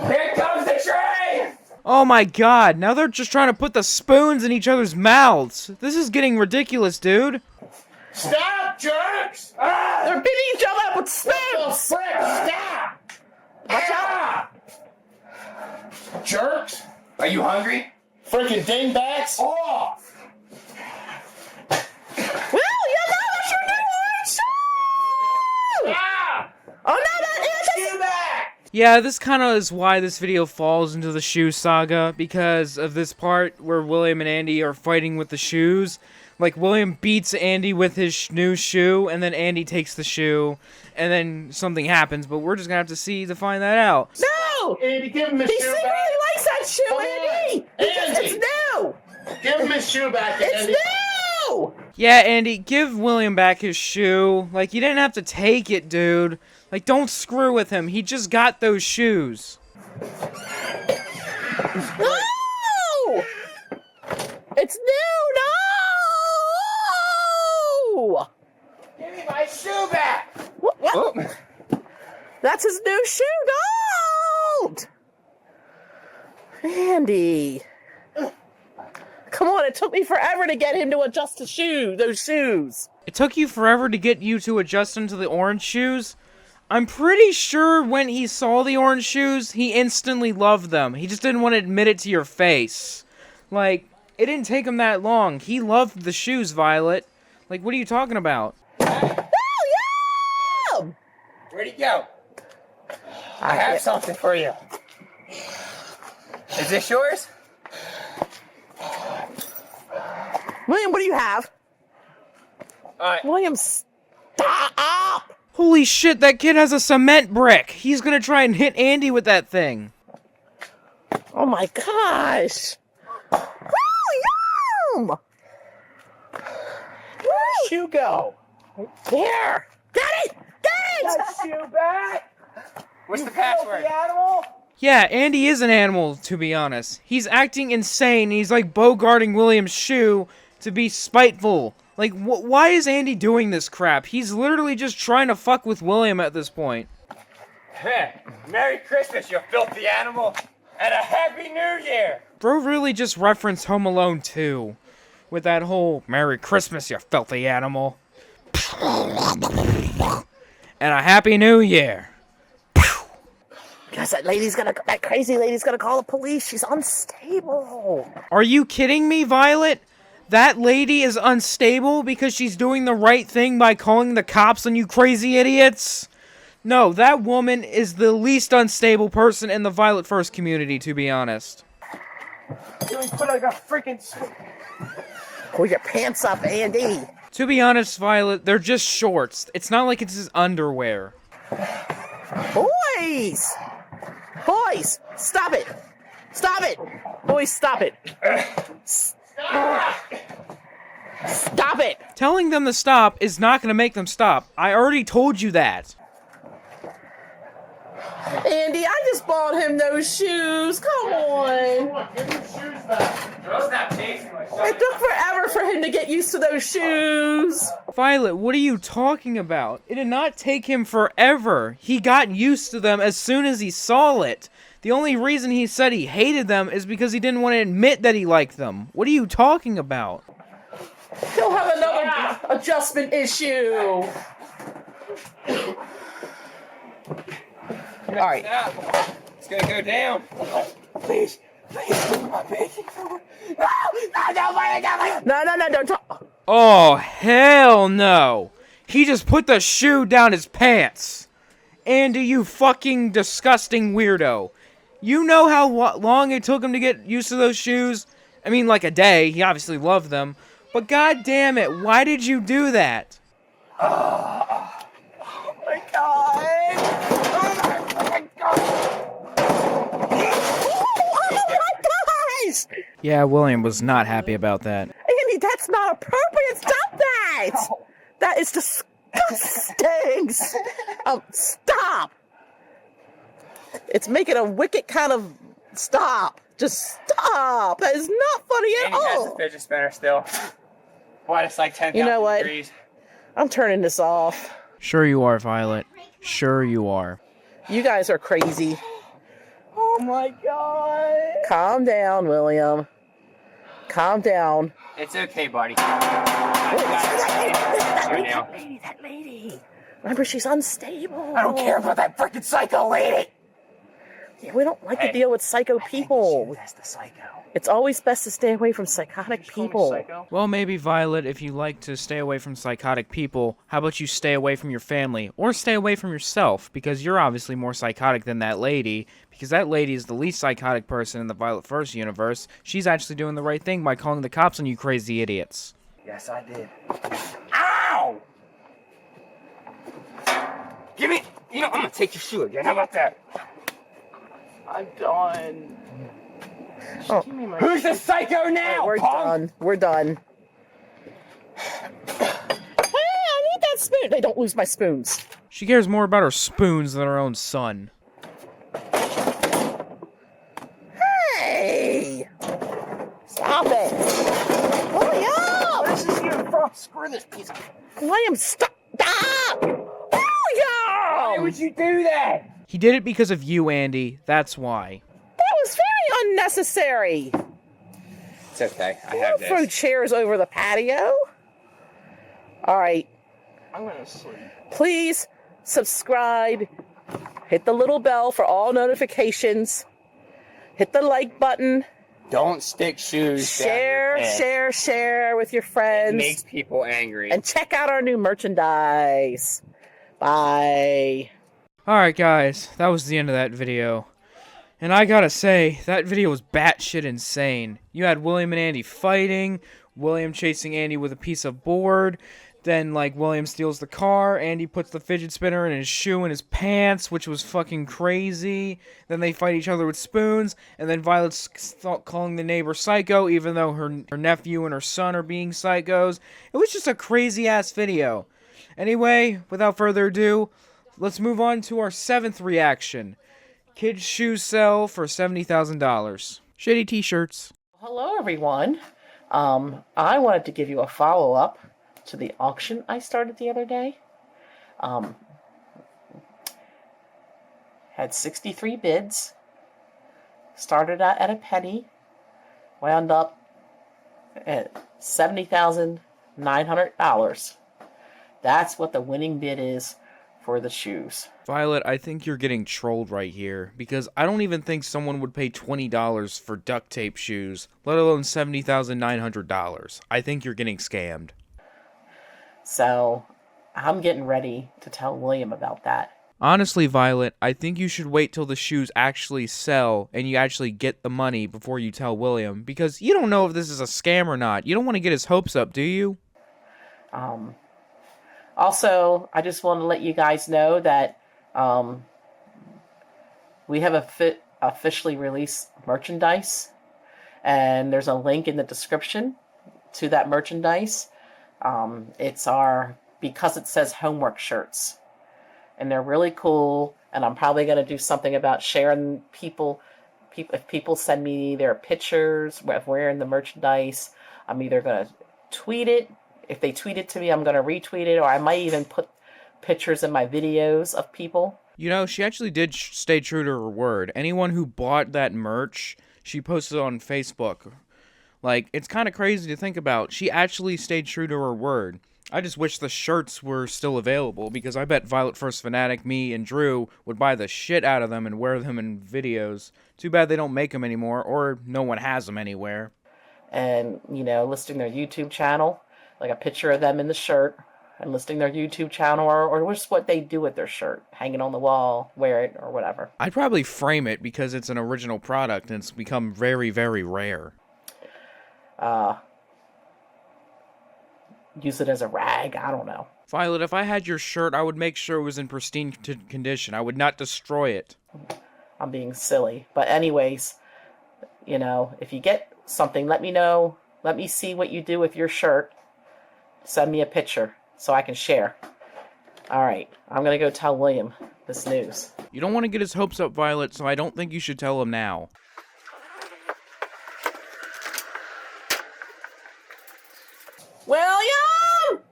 Speaker 7: Here comes the train!
Speaker 1: Oh my god, now they're just trying to put the spoons in each other's mouths. This is getting ridiculous, dude.
Speaker 4: Stop, jerks!
Speaker 2: They're beating each other up with spoons!
Speaker 4: Oh, frick, stop!
Speaker 2: Watch out!
Speaker 4: Jerks!
Speaker 8: Are you hungry?
Speaker 4: Freaking dingbats!
Speaker 7: Off!
Speaker 2: Will, you know that's your new orange shoe!
Speaker 4: Ah!
Speaker 2: Oh no, that is
Speaker 7: You back!
Speaker 1: Yeah, this kind of is why this video falls into the shoe saga, because of this part where William and Andy are fighting with the shoes. Like, William beats Andy with his new shoe, and then Andy takes the shoe, and then something happens, but we're just gonna have to see to find that out.
Speaker 2: No!
Speaker 4: Andy, give him his
Speaker 2: He
Speaker 4: shoe
Speaker 2: secretly
Speaker 4: back.
Speaker 2: likes that shoe,
Speaker 4: Come on.
Speaker 2: Andy!
Speaker 4: Andy.
Speaker 2: It's new!
Speaker 4: Give him his shoe back,
Speaker 2: It's
Speaker 4: Andy.
Speaker 2: new!
Speaker 1: Yeah, Andy, give William back his shoe. Like, you didn't have to take it, dude. Like, don't screw with him. He just got those shoes.
Speaker 2: No! It's new! No!
Speaker 7: Give me my shoe back!
Speaker 2: What?
Speaker 8: Oh.
Speaker 2: That's his new shoe! Don't! Andy. Come on, it took me forever to get him to adjust those shoes.
Speaker 1: It took you forever to get you to adjust into the orange shoes? I'm pretty sure when he saw the orange shoes, he instantly loved them. He just didn't want to admit it to your face. Like, it didn't take him that long. He loved the shoes, Violet. Like, what are you talking about?
Speaker 2: Oh, yeah!
Speaker 7: Where'd he go? I have something for you. Is this yours?
Speaker 2: William, what do you have?
Speaker 7: Alright.
Speaker 2: William, stop!
Speaker 1: Holy shit, that kid has a cement brick! He's gonna try and hit Andy with that thing.
Speaker 2: Oh my gosh! William!
Speaker 7: Where'd you go?
Speaker 2: There! Get it! Get it!
Speaker 7: That shoe back! What's the password? The animal?
Speaker 1: Yeah, Andy is an animal, to be honest. He's acting insane, and he's like bogarting William's shoe to be spiteful. Like, why is Andy doing this crap? He's literally just trying to fuck with William at this point.
Speaker 7: Hey, Merry Christmas, you filthy animal! And a Happy New Year!
Speaker 1: Bro really just referenced Home Alone 2 with that whole Merry Christmas, you filthy animal. And a Happy New Year.
Speaker 2: Guys, that crazy lady's gonna call the police. She's unstable.
Speaker 1: Are you kidding me, Violet? That lady is unstable because she's doing the right thing by calling the cops on you crazy idiots? No, that woman is the least unstable person in the Violette1st community, to be honest.
Speaker 7: You put like a freaking...
Speaker 2: Pull your pants up, Andy.
Speaker 1: To be honest, Violet, they're just shorts. It's not like it's his underwear.
Speaker 2: Boys! Boys! Stop it! Stop it! Boys, stop it! Stop it!
Speaker 1: Telling them to stop is not going to make them stop. I already told you that.
Speaker 2: Andy, I just bought him those shoes. Come on.
Speaker 4: Give your shoes back.
Speaker 8: Girl's not paying for my
Speaker 2: It took forever for him to get used to those shoes.
Speaker 1: Violet, what are you talking about? It did not take him forever. He got used to them as soon as he saw it. The only reason he said he hated them is because he didn't want to admit that he liked them. What are you talking about?
Speaker 2: He'll have another adjustment issue. All right.
Speaker 8: It's gonna go down.
Speaker 3: Please, please, my baking powder.
Speaker 2: No, don't talk.
Speaker 1: Oh, hell no. He just put the shoe down his pants. Andy, you fucking disgusting weirdo. You know how long it took him to get used to those shoes? I mean, like a day. He obviously loved them. But god damn it, why did you do that?
Speaker 3: Oh my god.
Speaker 1: Yeah, William was not happy about that.
Speaker 2: Andy, that's not appropriate. Stop that. That is disgusting. Stop. It's making a wicked kind of stop. Just stop. That is not funny at
Speaker 8: Andy has the
Speaker 2: all.
Speaker 8: fidget spinner still. What? It's like 10,000
Speaker 2: You know what?
Speaker 8: degrees.
Speaker 2: I'm turning this off.
Speaker 1: Sure you are, Violet. Sure you are.
Speaker 2: You guys are crazy.
Speaker 3: Oh my god.
Speaker 2: Calm down, William. Calm down.
Speaker 8: It's okay, buddy.
Speaker 2: That lady. Remember, she's unstable.
Speaker 3: I don't care about that freaking psycho lady.
Speaker 2: Yeah, we don't like to deal with psycho people.
Speaker 3: That's the psycho.
Speaker 2: It's always best to stay away from psychotic people.
Speaker 1: Well, maybe, Violet, if you like to stay away from psychotic people, how about you stay away from your family? Or stay away from yourself, because you're obviously more psychotic than that lady, because that lady is the least psychotic person in the Violette1st universe. She's actually doing the right thing by calling the cops on you crazy idiots.
Speaker 3: Yes, I did.
Speaker 8: Ow! Give me. You know, I'm gonna take your shoe again. How about that?
Speaker 3: I'm done.
Speaker 2: Oh.
Speaker 3: Give me my
Speaker 8: Who's the psycho
Speaker 2: All
Speaker 8: now?
Speaker 2: right, we're
Speaker 8: punk?
Speaker 2: done. We're done. Hey, I need that spoon. They don't lose my spoons.
Speaker 1: She cares more about her spoons than her own son.
Speaker 2: Hey! Stop it! William!
Speaker 3: This is your front. Screw this piece of...
Speaker 2: William, stop! Stop!
Speaker 8: Why
Speaker 2: William!
Speaker 8: would you do that?
Speaker 1: He did it because of you, Andy. That's why.
Speaker 2: That was very unnecessary.
Speaker 8: It's okay. I
Speaker 2: Don't
Speaker 8: have
Speaker 2: throw
Speaker 8: this.
Speaker 2: chairs over the patio. All right.
Speaker 3: I'm gonna sleep.
Speaker 2: Please subscribe. Hit the little bell for all notifications. Hit the like button.
Speaker 8: Don't stick shoes
Speaker 2: Share,
Speaker 8: down your pants.
Speaker 2: share with your
Speaker 8: It
Speaker 2: friends.
Speaker 8: makes people angry.
Speaker 2: And check out our new merchandise. Bye.
Speaker 1: Alright guys, that was the end of that video. And I gotta say, that video was batshit insane. You had William and Andy fighting, William chasing Andy with a piece of board, then like William steals the car, Andy puts the fidget spinner in his shoe and his pants, which was fucking crazy. Then they fight each other with spoons, and then Violet's calling the neighbor psycho, even though her nephew and her son are being psychos. It was just a crazy ass video. Anyway, without further ado, let's move on to our 7th reaction. Kids' shoes sell for $70,000. Shitty t-shirts.
Speaker 2: Hello, everyone. I wanted to give you a follow-up to the auction I started the other day. Had 63 bids. Started out at a penny. Wound up at $70,900. That's what the winning bid is for the shoes.
Speaker 1: Violet, I think you're getting trolled right here, because I don't even think someone would pay $20 for duct tape shoes, let alone $70,900. I think you're getting scammed.
Speaker 2: So, I'm getting ready to tell William about that.
Speaker 1: Honestly, Violet, I think you should wait till the shoes actually sell and you actually get the money before you tell William, because you don't know if this is a scam or not. You don't want to get his hopes up, do you?
Speaker 2: Also, I just want to let you guys know that we have officially released merchandise, and there's a link in the description to that merchandise. It's our Because It Says Homework shirts, and they're really cool. And I'm probably going to do something about sharing if people send me their pictures of wearing the merchandise, I'm either going to tweet it. If they tweet it to me, I'm going to retweet it, or I might even put pictures in my videos of people.
Speaker 1: You know, she actually did stay true to her word. Anyone who bought that merch, she posted on Facebook. Like, it's kind of crazy to think about. She actually stayed true to her word. I just wish the shirts were still available, because I bet Violette1st Fanatic, me, and Drew would buy the shit out of them and wear them in videos. Too bad they don't make them anymore, or no one has them anywhere.
Speaker 2: And, listing their YouTube channel, like a picture of them in the shirt, and listing their YouTube channel, or just what they do with their shirt, hanging on the wall, wear it, or whatever.
Speaker 1: I'd probably frame it because it's an original product and it's become very, very rare.
Speaker 2: Use it as a rag, I don't know.
Speaker 1: Violet, if I had your shirt, I would make sure it was in pristine condition. I would not destroy it.
Speaker 2: I'm being silly. But anyways, if you get something, let me know. Let me see what you do with your shirt. Send me a picture so I can share. All right, I'm going to go tell William this news.
Speaker 1: You don't want to get his hopes up, Violet, so I don't think you should tell him now.
Speaker 2: William!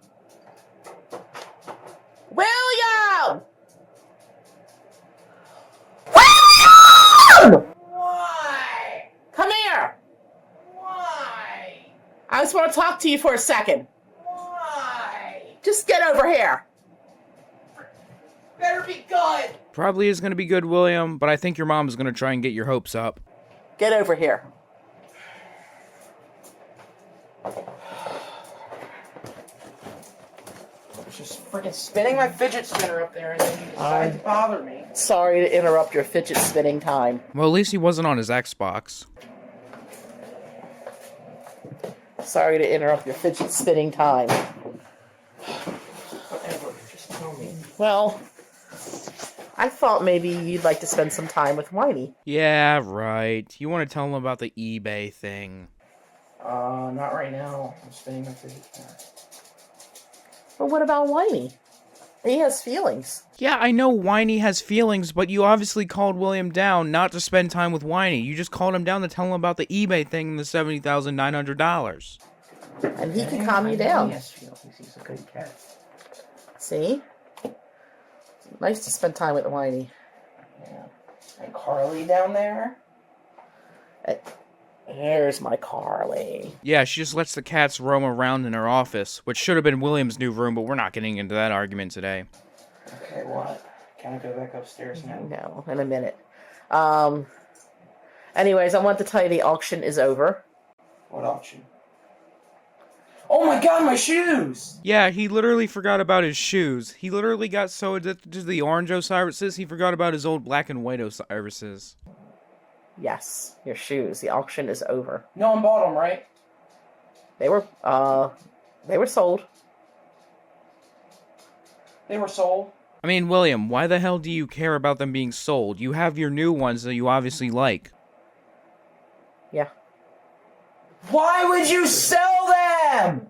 Speaker 2: William! William!
Speaker 7: Why?
Speaker 2: Come here.
Speaker 7: Why?
Speaker 2: I just want to talk to you for a second.
Speaker 7: Why?
Speaker 2: Just get over here.
Speaker 7: Better be good.
Speaker 1: Probably is going to be good, William, but I think your mom's going to try and get your hopes up.
Speaker 2: Get over here.
Speaker 3: Just freaking spinning my fidget spinner up there and then you decide to bother me.
Speaker 2: Sorry to interrupt your fidget spinning time.
Speaker 1: Well, at least he wasn't on his Xbox.
Speaker 2: Sorry to interrupt your fidget spinning time.
Speaker 3: Whatever, just tell me.
Speaker 2: Well, I thought maybe you'd like to spend some time with Whitey.
Speaker 1: Yeah, right. You want to tell him about the eBay thing.
Speaker 3: Not right now. I'm spinning my fidget spinner.
Speaker 2: But what about Whitey? He has feelings.
Speaker 1: Yeah, I know Whiny has feelings, but you obviously called William down not to spend time with Whiny. You just called him down to tell him about the eBay thing and the $70,900.
Speaker 2: And he can calm you down.
Speaker 3: He has feelings. He's a good cat.
Speaker 2: See? Nice to spend time with Whitey.
Speaker 3: Yeah. And Carly down there?
Speaker 2: Here's my Carly.
Speaker 1: Yeah, she just lets the cats roam around in her office, which should have been William's new room, but we're not getting into that argument today.
Speaker 3: Okay, what? Can I go back upstairs now?
Speaker 2: No, in a minute. Anyways, I want to tell you the auction is over.
Speaker 3: What auction? Oh my god, my shoes!
Speaker 1: Yeah, he literally forgot about his shoes. He literally got so addicted to the orange Osiris's, he forgot about his old black and white Osiris's.
Speaker 2: Yes, your shoes. The auction is over.
Speaker 3: No one bought them, right?
Speaker 2: They were sold.
Speaker 3: They were sold.
Speaker 1: I mean, William, why the hell do you care about them being sold? You have your new ones that you obviously like.
Speaker 2: Yeah.
Speaker 3: Why would you sell them?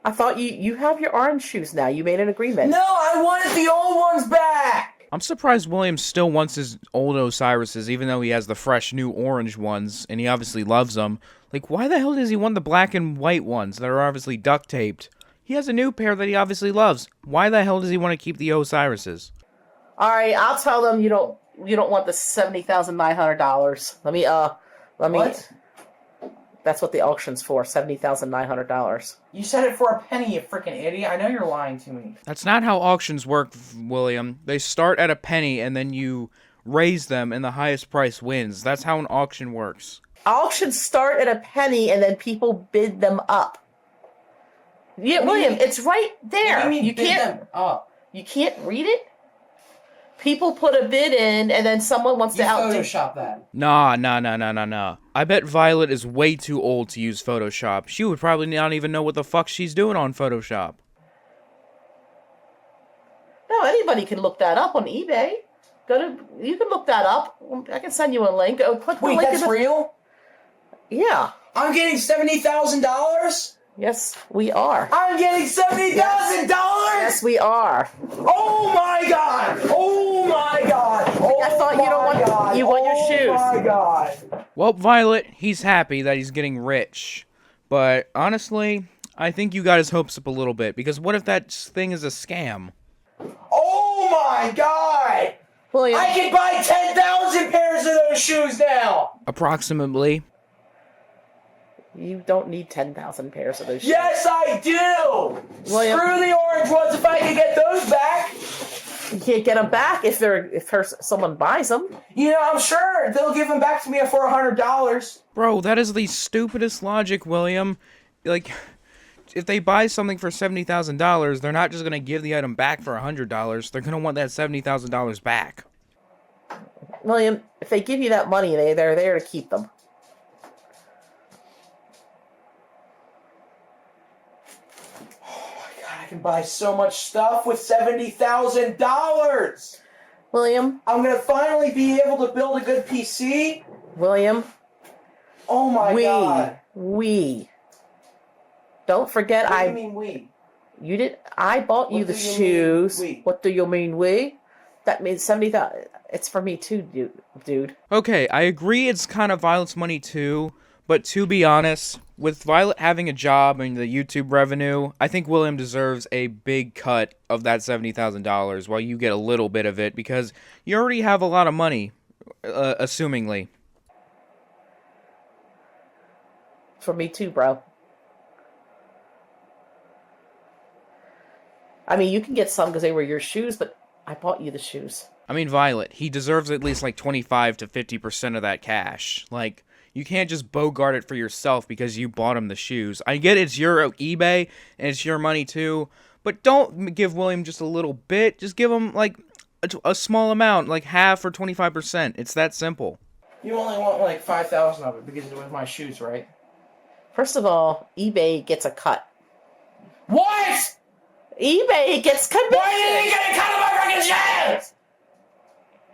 Speaker 2: I thought you have your orange shoes now. You made an agreement.
Speaker 3: No, I wanted the old ones back!
Speaker 1: I'm surprised William still wants his old Osiris's, even though he has the fresh new orange ones, and he obviously loves them. Like, why the hell does he want the black and white ones that are obviously duct taped? He has a new pair that he obviously loves. Why the hell does he want to keep the Osiris's?
Speaker 2: All right, I'll tell them you don't want the $70,900. Let me.
Speaker 3: What?
Speaker 2: That's what the auction's for. $70,900.
Speaker 3: You said it for a penny, you freaking idiot. I know you're lying to me.
Speaker 1: That's not how auctions work, William. They start at a penny and then you raise them and the highest price wins. That's how an auction works.
Speaker 2: Auctions start at a penny and then people bid them up. Yeah, William, it's right there.
Speaker 3: What do you mean
Speaker 2: You
Speaker 3: bid
Speaker 2: can't.
Speaker 3: them up?
Speaker 2: You can't read it. People put a bid in, and then someone wants
Speaker 3: You
Speaker 2: to outdo.
Speaker 3: Photoshop that.
Speaker 1: Nah. I bet Violet is way too old to use Photoshop. She would probably not even know what the fuck she's doing on Photoshop.
Speaker 2: No, anybody can look that up on eBay. You can look that up. I can send you a link. Oh, click the
Speaker 3: Wait,
Speaker 2: link
Speaker 3: that's
Speaker 2: in the...
Speaker 3: real?
Speaker 2: Yeah.
Speaker 3: I'm getting $70,000?
Speaker 2: Yes, we are.
Speaker 3: I'm getting $70,000?
Speaker 2: Yes, we are.
Speaker 3: Oh my god! Oh my god! God! Oh
Speaker 2: I thought you don't want-
Speaker 3: God.
Speaker 2: you want your shoes.
Speaker 3: Oh my God!
Speaker 1: Well, Violet, he's happy that he's getting rich. But honestly, I think you got his hopes up a little bit, because what if that thing is a scam?
Speaker 7: Oh my God!
Speaker 2: William,
Speaker 7: I can buy 10,000 pairs of those shoes now!
Speaker 1: Approximately.
Speaker 2: you don't need 10,000 pairs of those shoes.
Speaker 7: Yes, I do!
Speaker 2: William.
Speaker 7: Screw the orange ones if I can get those back!
Speaker 2: You can't get them back if someone buys them.
Speaker 7: You know, I'm sure they'll give them back to me for $100.
Speaker 1: Bro, that is the stupidest logic, William. Like, if they buy something for $70,000, they're not just going to give the item back for $100. They're going to want that $70,000 back.
Speaker 2: William, if they give you that money, they're there to keep them.
Speaker 7: I can buy so much stuff with $70,000!
Speaker 2: William,
Speaker 7: I'm gonna finally be able to build a good PC.
Speaker 2: William,
Speaker 7: Oh my God!
Speaker 2: we. Don't forget,
Speaker 7: What do you mean we?
Speaker 2: You did. I bought you
Speaker 7: What
Speaker 2: the
Speaker 7: do you mean,
Speaker 2: shoes.
Speaker 7: we?
Speaker 2: What do you mean, we? That means 70,000. It's for me too, dude.
Speaker 1: Okay, I agree it's kind of Violet's money too, but to be honest, with Violet having a job and the YouTube revenue, I think William deserves a big cut of that $70,000 while you get a little bit of it, because you already have a lot of money, assumingly.
Speaker 2: For me too, bro. I mean, you can get some because they were your shoes, but I bought you the shoes.
Speaker 1: I mean, Violet, he deserves at least like 25 to 50% of that cash. Like, you can't just bogart it for yourself because you bought him the shoes. I get it's your eBay and it's your money too, but don't give William just a little bit. Just give him like a small amount, like half or 25%. It's that simple.
Speaker 7: You only want like 5,000 of it because it was my shoes, right?
Speaker 2: First of all, eBay gets a cut.
Speaker 7: What?
Speaker 2: eBay gets commission.
Speaker 7: Why did they get a cut of my freaking shoes?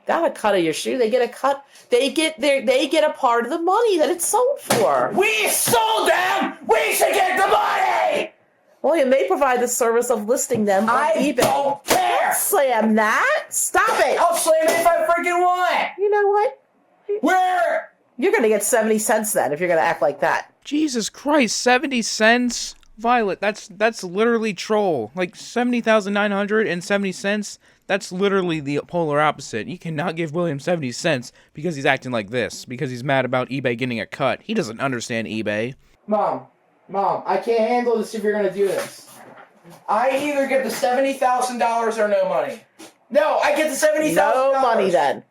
Speaker 2: Not a cut of your shoe. They get a cut. They get a part of the money that it's sold for.
Speaker 7: We sold them. We should get the money.
Speaker 2: William, they provide the service of listing them on
Speaker 7: I
Speaker 2: eBay.
Speaker 7: don't care.
Speaker 2: Slam that. Stop it.
Speaker 7: I'll slam it if I freaking want.
Speaker 2: You know what?
Speaker 7: Where?
Speaker 2: You're gonna get 70 cents then if you're gonna act like that.
Speaker 1: Jesus Christ, 70 cents? Violet, that's literally troll. Like 70,970 cents? That's literally the polar opposite. You cannot give William 70 cents because he's acting like this, because he's mad about eBay getting a cut. He doesn't understand eBay.
Speaker 7: Mom, I can't handle this if you're gonna do this. I either get the $70,000 or no money. No, I get the $70,000.
Speaker 2: No money then.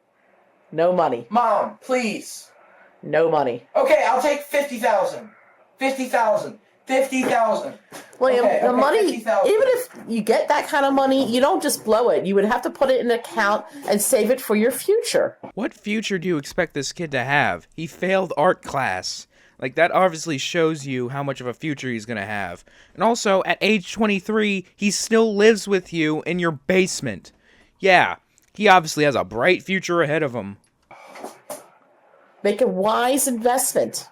Speaker 2: No money.
Speaker 7: Mom, please.
Speaker 2: No money.
Speaker 7: Okay, I'll take 50,000. 50,000. 50,000.
Speaker 2: William,
Speaker 7: Okay,
Speaker 2: the
Speaker 7: okay,
Speaker 2: money,
Speaker 7: 50,000.
Speaker 2: even if you get that kind of money, you don't just blow it. You would have to put it in an account and save it for your future.
Speaker 1: What future do you expect this kid to have? He failed art class. Like, that obviously shows you how much of a future he's gonna have. And also, at age 23, he still lives with you in your basement. Yeah, he obviously has a bright future ahead of him.
Speaker 2: Make a wise investment.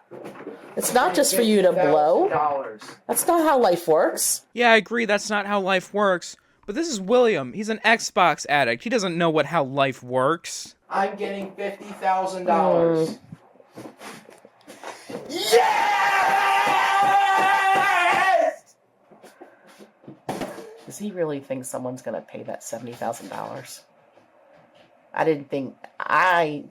Speaker 2: It's not just for you to blow.
Speaker 7: $50,000.
Speaker 2: That's not how life works.
Speaker 1: Yeah, I agree, that's not how life works. But this is William. He's an Xbox addict. He doesn't know how life works.
Speaker 7: I'm getting $50,000. Yes!
Speaker 2: Does he really think someone's going to pay that $70,000? I don't think the
Speaker 7: I'm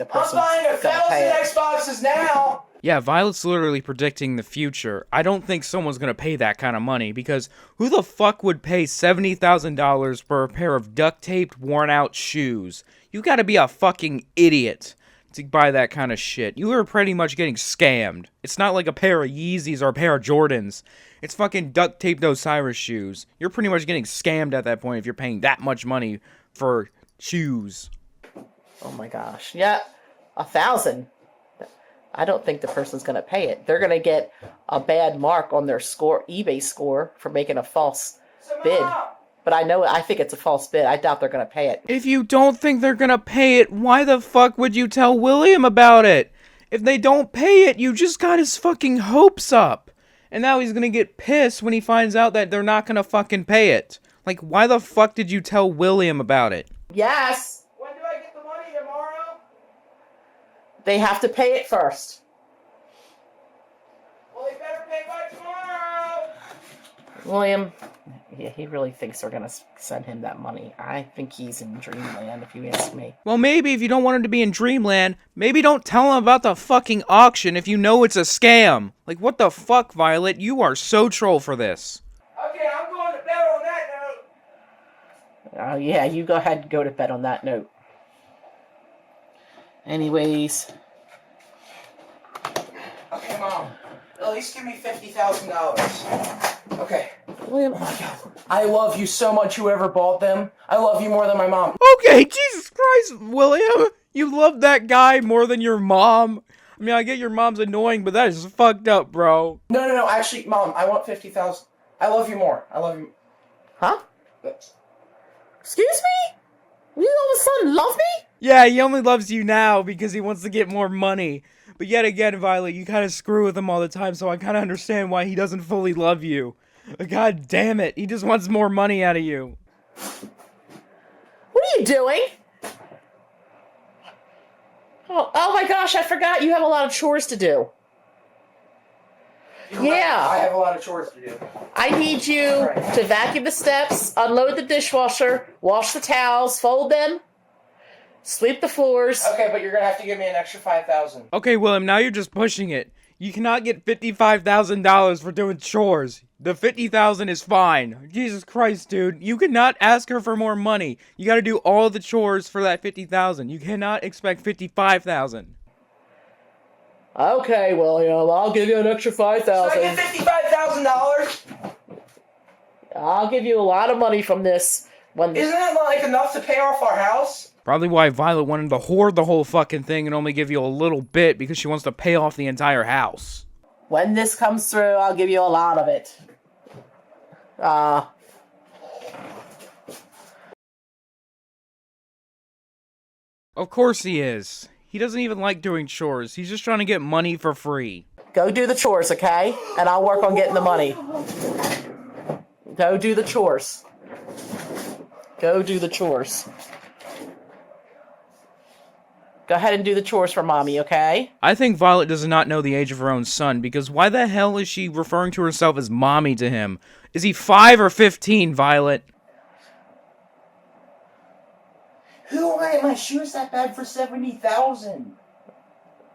Speaker 2: person's
Speaker 7: buying
Speaker 2: going to pay
Speaker 7: 1,000
Speaker 2: it.
Speaker 7: Xboxes now.
Speaker 1: Yeah, Violet's literally predicting the future. I don't think someone's gonna pay that kind of money, because who the fuck would pay $70,000 for a pair of duct-taped, worn-out shoes? You gotta be a fucking idiot to buy that kind of shit. You are pretty much getting scammed. It's not like a pair of Yeezys or a pair of Jordans. It's fucking duct-taped Osiris shoes. You're pretty much getting scammed at that point if you're paying that much money for shoes.
Speaker 2: Oh my gosh. Yeah, 1,000. I don't think the person's going to pay it. They're going to get a bad mark on their eBay score for making a false bid. But I think it's a false bid. I doubt they're going to pay it.
Speaker 1: If you don't think they're gonna pay it, why the fuck would you tell William about it? If they don't pay it, you just got his fucking hopes up. And now he's gonna get pissed when he finds out that they're not gonna fucking pay it. Like, why the fuck did you tell William about it?
Speaker 2: Yes.
Speaker 7: When do I get
Speaker 2: They have to pay it first.
Speaker 7: Well, they better pay by tomorrow.
Speaker 2: William, yeah, he really thinks they're gonna send him that money. I think he's in dreamland, if you ask me.
Speaker 1: Well, maybe if you don't want him to be in dreamland, maybe don't tell him about the fucking auction if you know it's a scam. Like, what the fuck, Violet? You are so troll for this.
Speaker 7: Okay, I'm going to bed on that note.
Speaker 2: Oh, yeah, you go ahead and go to bed on that note. Anyways.
Speaker 7: Okay, Mom. At least give me $50,000. Okay.
Speaker 2: William,
Speaker 7: Oh my God. I love you so much, whoever bought them. I love you more than my mom.
Speaker 1: Okay, Jesus Christ, William. You love that guy more than your mom. I mean, I get your mom's annoying, but that is fucked up, bro.
Speaker 7: No. Actually, Mom, I want 50,000. I love you more. I love you.
Speaker 2: huh? Excuse me? You all of a sudden love me?
Speaker 1: Yeah, he only loves you now because he wants to get more money. But yet again, Violet, you kind of screw with him all the time, so I kind of understand why he doesn't fully love you. God damn it, he just wants more money out of you.
Speaker 2: What are you doing? Oh my gosh, I forgot you have a lot of chores to do. Yeah.
Speaker 7: I have a lot of chores to do.
Speaker 2: I need you to vacuum the steps, unload the dishwasher, wash the towels, fold them, sweep the floors.
Speaker 7: Okay, but you're gonna have to give me an extra 5,000.
Speaker 1: Okay, William, now you're just pushing it. You cannot get $55,000 for doing chores. The $50,000 is fine. Jesus Christ, dude. You cannot ask her for more money. You gotta do all the chores for that $50,000. You cannot expect $55,000.
Speaker 2: Okay, William, I'll give you an extra
Speaker 7: So I get
Speaker 2: $5,000.
Speaker 7: $55,000?
Speaker 2: I'll give you a lot of money from this.
Speaker 7: Isn't that like enough to pay off our house?
Speaker 1: Probably why Violet wanted to hoard the whole fucking thing and only give you a little bit because she wants to pay off the entire house.
Speaker 2: When this comes through, I'll give you a lot of it.
Speaker 1: Of course he is. He doesn't even like doing chores. He's just trying to get money for free.
Speaker 2: Go do the chores, okay? And I'll work on getting the money. Go do the chores. Go do the chores. Go ahead and do the chores for mommy, okay?
Speaker 1: I think Violet does not know the age of her own son, because why the hell is she referring to herself as mommy to him? Is he 5 or 15, Violet?
Speaker 7: Who wanted my shoes that bad for 70,000?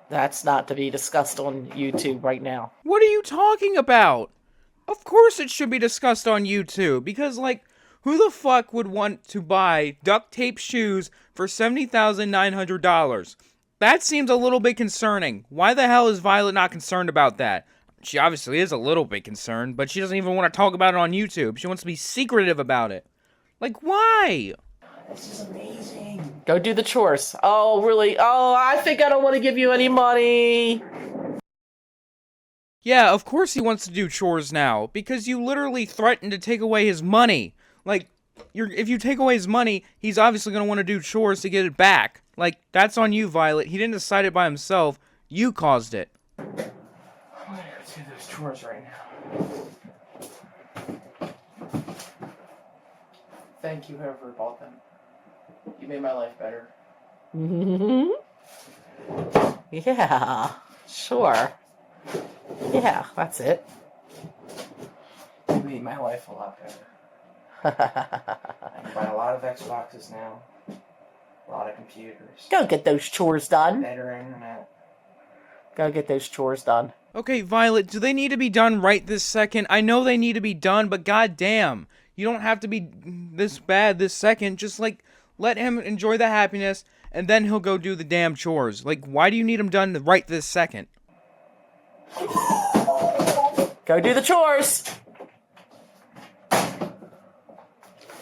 Speaker 2: That's not to be discussed on YouTube right now.
Speaker 1: What are you talking about? Of course it should be discussed on YouTube, because, like, who the fuck would want to buy duct tape shoes for $70,900? That seems a little bit concerning. Why the hell is Violet not concerned about that? She obviously is a little bit concerned, but she doesn't even want to talk about it on YouTube. She wants to be secretive about it. Like, why?
Speaker 7: This is amazing.
Speaker 2: Go do the chores. Oh, really? Oh, I think I don't want to give you any money.
Speaker 1: Yeah, of course he wants to do chores now, because you literally threatened to take away his money. Like, if you take away his money, he's obviously going to want to do chores to get it back. Like, that's on you, Violet. He didn't decide it by himself. You caused it.
Speaker 7: I'm gonna go do those chores right now. Thank you, whoever bought them. You made my life better.
Speaker 2: Yeah, sure. Yeah, that's it.
Speaker 7: You made my life a lot better. I can buy a lot of Xboxes now. A lot of computers.
Speaker 2: Go get those chores done.
Speaker 7: Better internet.
Speaker 2: Go get those chores done.
Speaker 1: Okay, Violet, do they need to be done right this second? I know they need to be done, but goddamn, you don't have to be this bad this second. Just, like, let him enjoy the happiness, and then he'll go do the damn chores. Like, why do you need them done right this second?
Speaker 2: Go do the chores.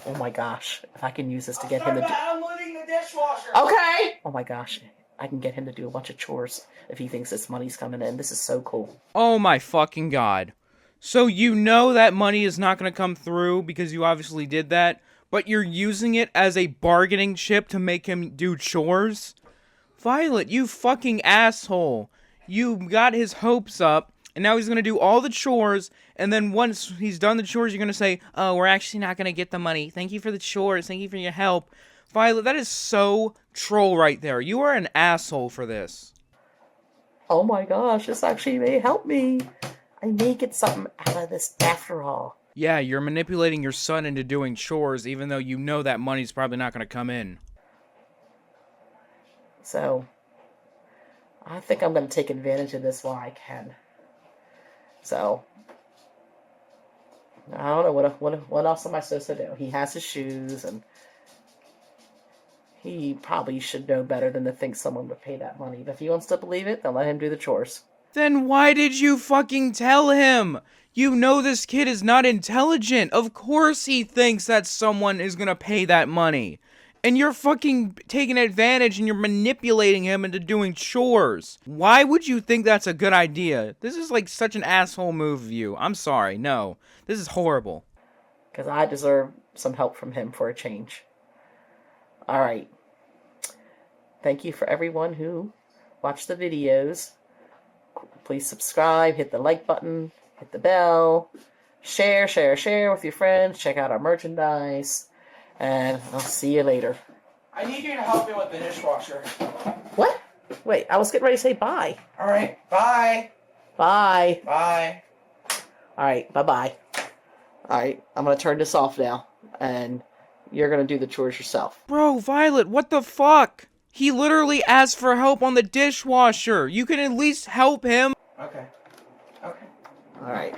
Speaker 2: Oh my gosh, if I can use this to get him to do...
Speaker 7: unloading the dishwasher.
Speaker 2: Okay! Oh my gosh, I can get him to do a bunch of chores if he thinks this money's coming in. This is so cool.
Speaker 1: Oh my fucking god. So you know that money is not going to come through because you obviously did that, but you're using it as a bargaining chip to make him do chores? Violet, you fucking asshole. You got his hopes up, and now he's going to do all the chores, and then once he's done the chores, you're going to say, oh, we're actually not going to get the money. Thank you for the chores. Thank you for your help. Violet, that is so troll right there. You are an asshole for this.
Speaker 2: oh my gosh, this actually may help me. I may get something out of this after all.
Speaker 1: Yeah, you're manipulating your son into doing chores even though you know that money's probably not going to come in.
Speaker 2: So, I think I'm going to take advantage of this while I can. So, I don't know, what else am I supposed to do? He has his shoes, and he probably should know better than to think someone would pay that money. But if he wants to believe it, then let him do the chores.
Speaker 1: Then why did you fucking tell him? You know this kid is not intelligent. Of course he thinks that someone is gonna pay that money. And you're fucking taking advantage and you're manipulating him into doing chores. Why would you think that's a good idea? This is like such an asshole move of you. I'm sorry, no. This is horrible.
Speaker 2: Because I deserve some help from him for a change. Alright. Thank you for everyone who watched the videos. Please subscribe, hit the like button, hit the bell, share with your friends, check out our merchandise, and I'll see you later.
Speaker 3: I need you to help me with the dishwasher.
Speaker 2: What? Wait, I was getting ready to say bye.
Speaker 3: Alright, bye.
Speaker 2: Bye.
Speaker 3: Bye.
Speaker 2: Alright, bye-bye. Alright, I'm going to turn this off now, and you're going to do the chores yourself.
Speaker 1: Bro, Violet, what the fuck? He literally asked for help on the dishwasher. You can at least help him.
Speaker 3: Okay. Okay.
Speaker 2: Alright.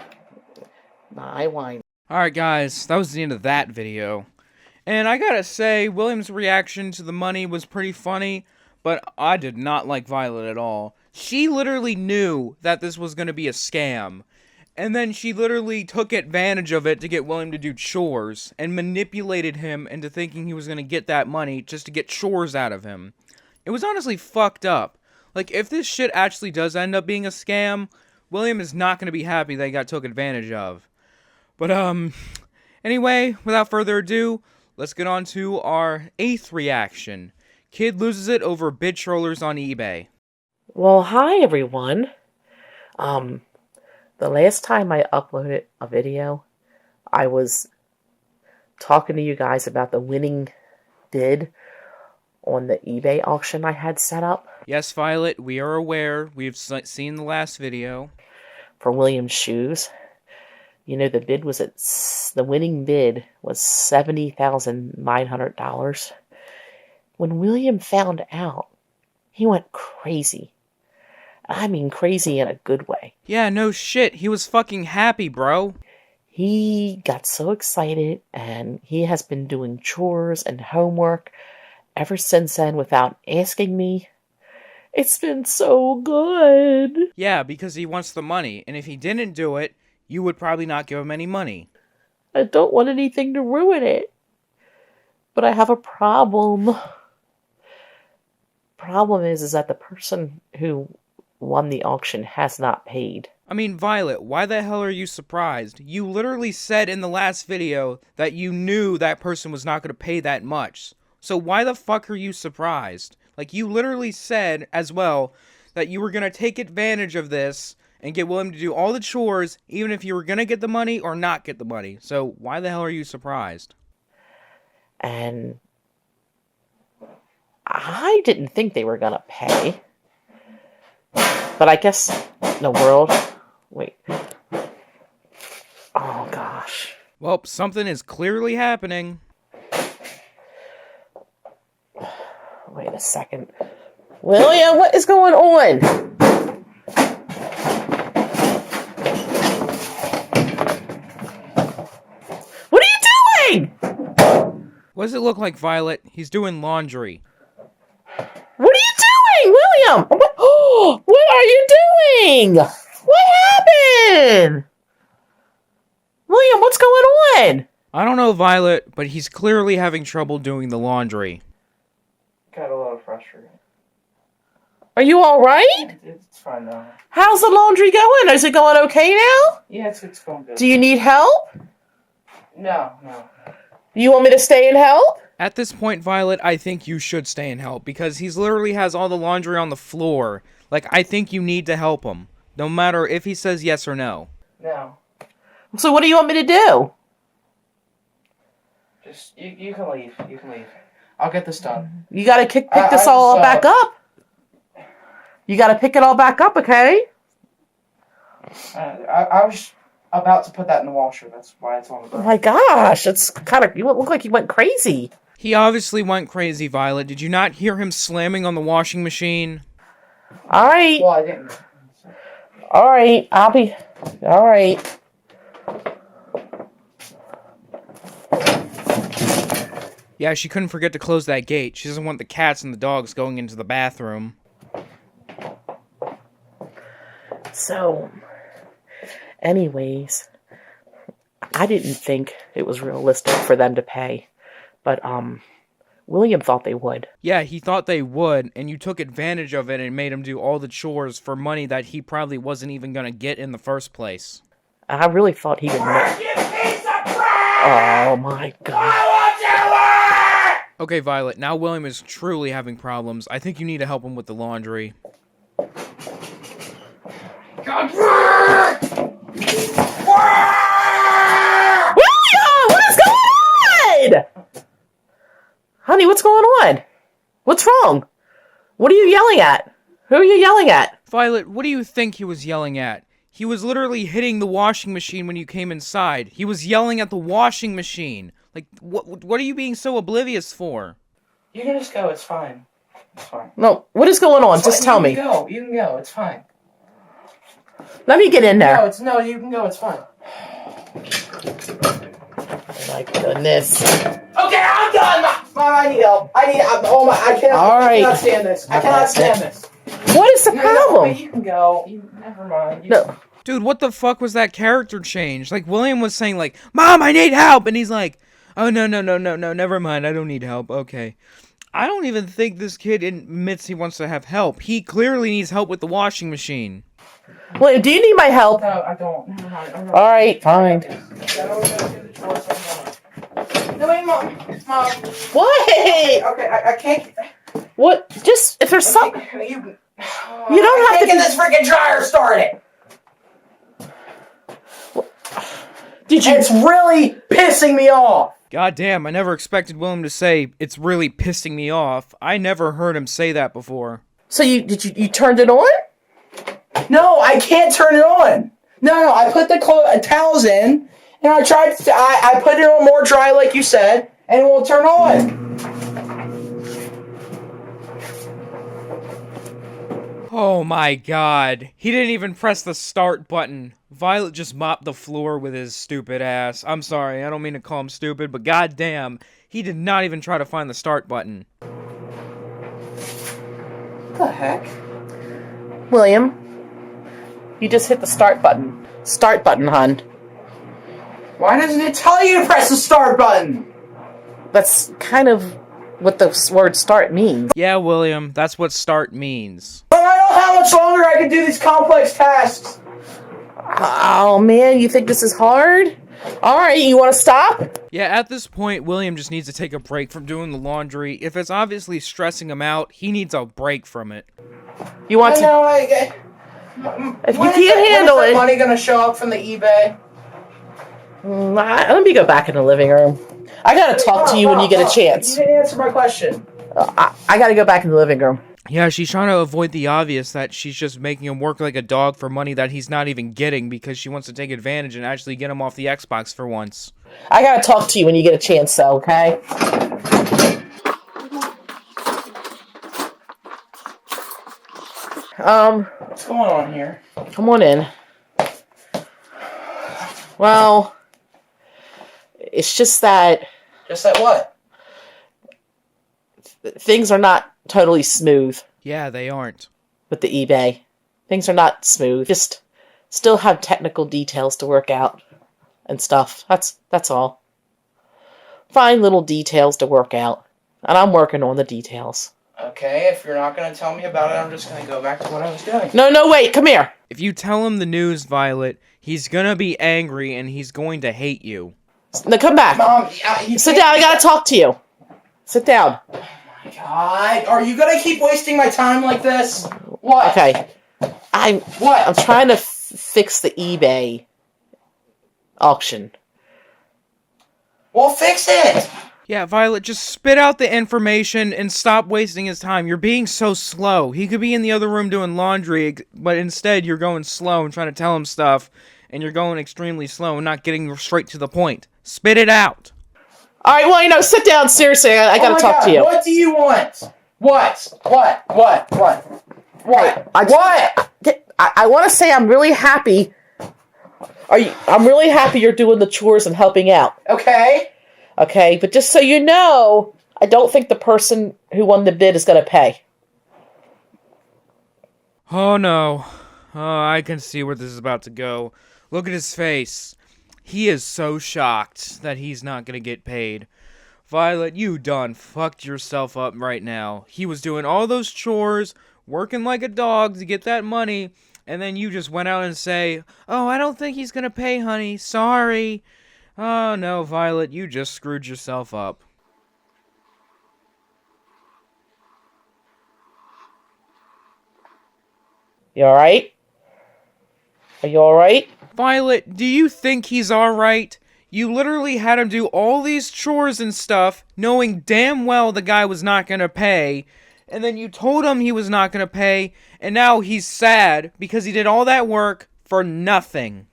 Speaker 2: My wine.
Speaker 1: Alright guys, that was the end of that video. And I gotta say, William's reaction to the money was pretty funny, but I did not like Violet at all. She literally knew that this was gonna be a scam. And then she literally took advantage of it to get William to do chores, and manipulated him into thinking he was gonna get that money just to get chores out of him. It was honestly fucked up. Like, if this shit actually does end up being a scam, William is not gonna be happy that he got took advantage of. But, anyway, without further ado, let's get on to our 8th reaction. Kid loses it over bid trollers on eBay.
Speaker 2: Well, hi everyone. The last time I uploaded a video, I was talking to you guys about the winning bid on the eBay auction I had set up.
Speaker 1: Yes, Violet, we are aware. We've seen the last video.
Speaker 2: For William's shoes. You know, the winning bid was $70,900. When William found out, he went crazy. I mean crazy in a good way.
Speaker 1: Yeah, no shit. He was fucking happy, bro.
Speaker 2: He got so excited, and he has been doing chores and homework ever since then without asking me. It's been so good.
Speaker 1: Yeah, because he wants the money, and if he didn't do it, you would probably not give him any money.
Speaker 2: I don't want anything to ruin it. But I have a problem. Problem is that the person who won the auction has not paid.
Speaker 1: I mean, Violet, why the hell are you surprised? You literally said in the last video that you knew that person was not going to pay that much. So why the fuck are you surprised? Like, you literally said, as well, that you were going to take advantage of this and get William to do all the chores, even if you were going to get the money or not get the money. So why the hell are you surprised?
Speaker 2: And I didn't think they were going to pay. But I guess the world... Wait. Oh, gosh.
Speaker 1: Well, something is clearly happening.
Speaker 2: Wait a second. William, what is going on? What are you doing?
Speaker 1: What does it look like, Violet? He's doing laundry.
Speaker 2: What are you doing, William? What are you doing? What happened? William, what's going on?
Speaker 1: I don't know, Violet, but he's clearly having trouble doing the laundry.
Speaker 3: Got a little frustrated.
Speaker 2: Are you alright?
Speaker 3: It's fine now.
Speaker 2: How's the laundry going? Is it going okay now?
Speaker 3: Yeah, it's going good.
Speaker 2: Do you need help?
Speaker 3: No.
Speaker 2: You want me to stay and help?
Speaker 1: At this point, Violet, I think you should stay and help, because he's literally has all the laundry on the floor. Like, I think you need to help him, no matter if he says yes or no.
Speaker 3: No.
Speaker 2: So what do you want me to do?
Speaker 3: Just, you can leave. You can leave. I'll get this done.
Speaker 2: You gotta pick this all back up. You got to pick it all back up, okay?
Speaker 3: I was about to put that in the washer. That's why it's on the
Speaker 2: Oh
Speaker 3: ground.
Speaker 2: my gosh, it's kind of, you look like you went crazy.
Speaker 1: He obviously went crazy, Violet. Did you not hear him slamming on the washing machine?
Speaker 2: All right.
Speaker 3: Well, I didn't.
Speaker 2: All right, all right.
Speaker 1: Yeah, she couldn't forget to close that gate. She doesn't want the cats and the dogs going into the bathroom.
Speaker 2: So, anyways, I didn't think it was realistic for them to pay, but, William thought they would.
Speaker 1: Yeah, he thought they would, and you took advantage of it and made him do all the chores for money that he probably wasn't even gonna get in the first place.
Speaker 2: I really thought he would know.
Speaker 7: You piece of crap!
Speaker 2: Oh my god.
Speaker 7: I want you work!
Speaker 1: Okay, Violet, now William is truly having problems. I think you need to help him with the laundry.
Speaker 2: William, what is going on? Honey, what's going on? What's wrong? What are you yelling at? Who are you yelling at?
Speaker 1: Violet, what do you think he was yelling at? He was literally hitting the washing machine when you came inside. He was yelling at the washing machine. Like, what are you being so oblivious for?
Speaker 3: You can just go. It's fine. It's fine.
Speaker 2: No, what is going on? Just tell me.
Speaker 3: You can go. You can go. It's fine.
Speaker 2: Let me get in there.
Speaker 3: No, you can go. It's fine.
Speaker 2: Oh my goodness.
Speaker 3: Okay, I'm done. Mom, I need help. Oh my, I cannot.
Speaker 2: All right.
Speaker 3: I cannot stand this. I cannot stand this.
Speaker 2: What is the problem?
Speaker 3: No, you can go. Never mind.
Speaker 2: No.
Speaker 1: Dude, what the fuck was that character change? Like, William was saying, like, Mom, I need help! And he's like, oh, no, never mind, I don't need help, okay. I don't even think this kid admits he wants to have help. He clearly needs help with the washing machine.
Speaker 2: William, do you need my help?
Speaker 3: No, I don't. Never mind.
Speaker 2: All right, fine.
Speaker 3: No, wait, Mom. Mom.
Speaker 2: What?
Speaker 3: Okay, I can't.
Speaker 2: What? Just, if there's something...
Speaker 3: You
Speaker 2: don't have to
Speaker 3: get
Speaker 2: be-
Speaker 3: this freaking dryer started.
Speaker 2: Did you...
Speaker 3: It's really pissing me off.
Speaker 1: God damn, I never expected William to say, it's really pissing me off. I never heard him say that before.
Speaker 2: So you turned it on?
Speaker 3: No, I can't turn it on. No, I put the towels in, and I tried to, I put it on more dry like you said, and it won't turn on.
Speaker 1: Oh my god. He didn't even press the start button. Violet just mopped the floor with his stupid ass. I'm sorry, I don't mean to call him stupid, but goddamn, he did not even try to find the start button.
Speaker 3: What the heck?
Speaker 2: William, you just hit the start button. Start button, hon.
Speaker 3: Why doesn't it tell you to press the start button?
Speaker 2: That's kind of what the word start means.
Speaker 1: Yeah, William, that's what start means.
Speaker 3: But I know how much longer I can do these complex tasks.
Speaker 2: Oh man, you think this is hard? Alright, you want to stop?
Speaker 1: Yeah, at this point, William just needs to take a break from doing the laundry. If it's obviously stressing him out, he needs a break from it.
Speaker 2: You want
Speaker 3: I
Speaker 2: to...
Speaker 3: know,
Speaker 2: If you can't handle
Speaker 3: when is
Speaker 2: it...
Speaker 3: that money gonna show up from the eBay?
Speaker 2: Let me go back in the living room. I gotta talk to you when you get a chance.
Speaker 3: You didn't answer my question.
Speaker 2: I gotta go back in the living room.
Speaker 1: Yeah, she's trying to avoid the obvious that she's just making him work like a dog for money that he's not even getting because she wants to take advantage and actually get him off the Xbox for once.
Speaker 2: I gotta talk to you when you get a chance, though, okay?
Speaker 3: What's going on here?
Speaker 2: Come on in. Well, it's just that
Speaker 3: Just like what?
Speaker 2: things are not totally smooth
Speaker 1: Yeah, they aren't.
Speaker 2: with the eBay. Things are not smooth. Just still have technical details to work out and stuff. That's all. Fine little details to work out. And I'm working on the details.
Speaker 3: Okay, if you're not gonna tell me about it, I'm just gonna go back to what I was doing.
Speaker 2: No, wait, come here.
Speaker 1: If you tell him the news, Violet, he's gonna be angry and he's going to hate you.
Speaker 2: No, come back.
Speaker 3: Mom, you
Speaker 2: Sit down, I gotta talk to you. Sit down.
Speaker 3: God, are you gonna keep wasting my time like this? What?
Speaker 2: Okay. I'm trying to fix the eBay auction.
Speaker 3: Well, fix it.
Speaker 1: Yeah, Violet, just spit out the information and stop wasting his time. You're being so slow. He could be in the other room doing laundry, but instead you're going slow and trying to tell him stuff, and you're going extremely slow and not getting straight to the point. Spit it out.
Speaker 2: All right, well, sit down. Seriously, I gotta talk to you.
Speaker 3: What do you want? What?
Speaker 2: I want to say I'm really happy. I'm really happy you're doing the chores and helping out.
Speaker 3: Okay.
Speaker 2: Okay, but just so you know, I don't think the person who won the bid is going to pay.
Speaker 1: Oh no. Oh, I can see where this is about to go. Look at his face. He is so shocked that he's not gonna get paid. Violet, you done fucked yourself up right now. He was doing all those chores, working like a dog to get that money, and then you just went out and say, "Oh, I don't think he's gonna pay, honey. Sorry." Oh no, Violet, you just screwed yourself up.
Speaker 2: You alright? Are you alright?
Speaker 1: Violet, do you think he's alright? You literally had him do all these chores and stuff, knowing damn well the guy was not gonna pay, and then you told him he was not gonna pay, and now he's sad because he did all that work for nothing.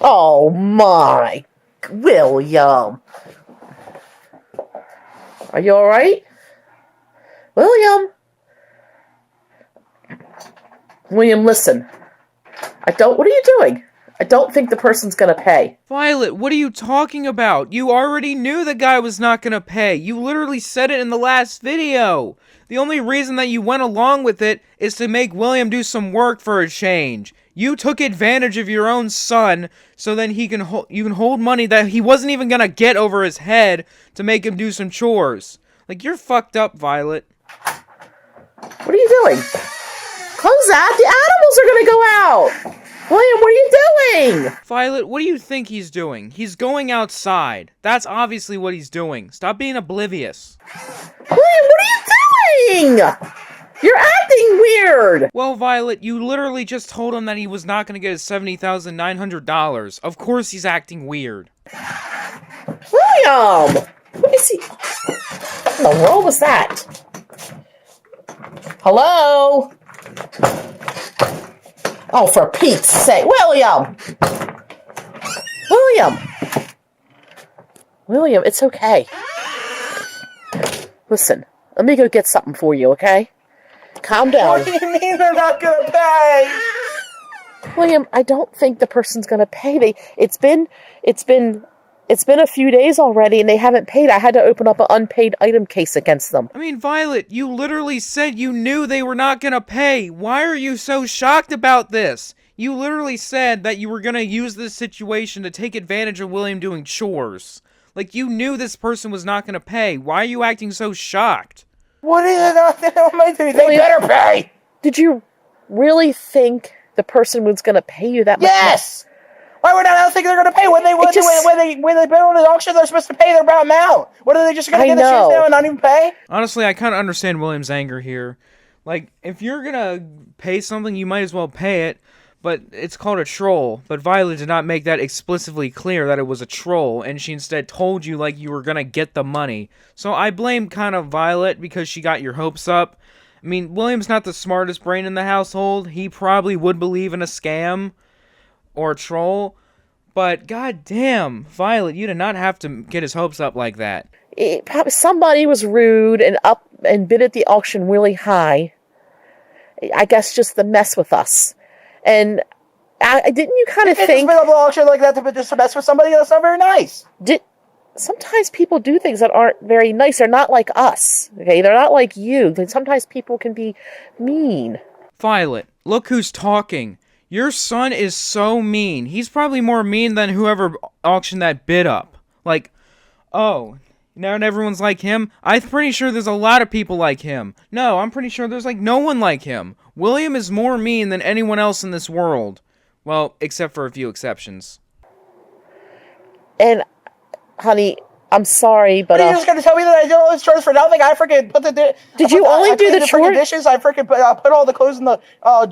Speaker 2: Oh my, William. Are you alright? William, listen. What are you doing? I don't think the person's gonna pay.
Speaker 1: Violet, what are you talking about? You already knew the guy was not gonna pay. You literally said it in the last video. The only reason that you went along with it is to make William do some work for a change. You took advantage of your own son so then you can hold money that he wasn't even gonna get over his head to make him do some chores. Like, you're fucked up, Violet.
Speaker 2: What are you doing? Close that! The animals are gonna go out! William, what are you doing?
Speaker 1: Violet, what do you think he's doing? He's going outside. That's obviously what he's doing. Stop being oblivious.
Speaker 2: William, what are you doing? You're acting weird!
Speaker 1: Well, Violet, you literally just told him that he was not going to get his $70,900. Of course he's acting weird.
Speaker 2: William! What is he? What in the world was that? Hello? Oh, for Pete's sake. William! William, it's okay. Listen, let me go get something for you, okay? Calm down.
Speaker 3: What do you mean they're not gonna pay?
Speaker 2: William, I don't think the person's gonna pay. It's been a few days already and they haven't paid. I had to open up an unpaid item case against them.
Speaker 1: I mean, Violet, you literally said you knew they were not gonna pay. Why are you so shocked about this? You literally said that you were gonna use this situation to take advantage of William doing chores. Like, you knew this person was not gonna pay. Why are you acting so shocked?
Speaker 3: What is it? What am I doing? They better pay!
Speaker 2: Did you really think the person was gonna pay you that much?
Speaker 3: Yes! Why would I not think they're going to pay? When they bid on the auction, they're supposed to pay their amount. What are they just going to get the shoes now and not even pay?
Speaker 1: Honestly, I kind of understand William's anger here. Like, if you're going to pay something, you might as well pay it. But it's called a troll. But Violet did not make that explicitly clear that it was a troll. And she instead told you like you were going to get the money. So I blame kind of Violet because she got your hopes up. I mean, William's not the smartest brain in the household. He probably would believe in a scam or a troll, but goddamn, Violet, you did not have to get his hopes up like that.
Speaker 2: Somebody was rude and bid at the auction really high. I guess just to mess with us. And didn't you kind of think...
Speaker 3: Bid up the auction like that to mess with somebody? That's not very nice.
Speaker 2: Sometimes people do things that aren't very nice. They're not like us. Okay, they're not like you. Sometimes people can be mean.
Speaker 1: Violet, look who's talking. Your son is so mean. He's probably more mean than whoever auctioned that bid up. Like, oh, now everyone's like him? I'm pretty sure there's a lot of people like him. No, I'm pretty sure there's like no one like him. William is more mean than anyone else in this world. Well, except for a few exceptions.
Speaker 2: And, honey, I'm sorry, but...
Speaker 3: Are you just going to tell me that I did all these chores for nothing? I freaking put the...
Speaker 2: Did you only do the chores?
Speaker 3: Dishes. I freaking put all the clothes in the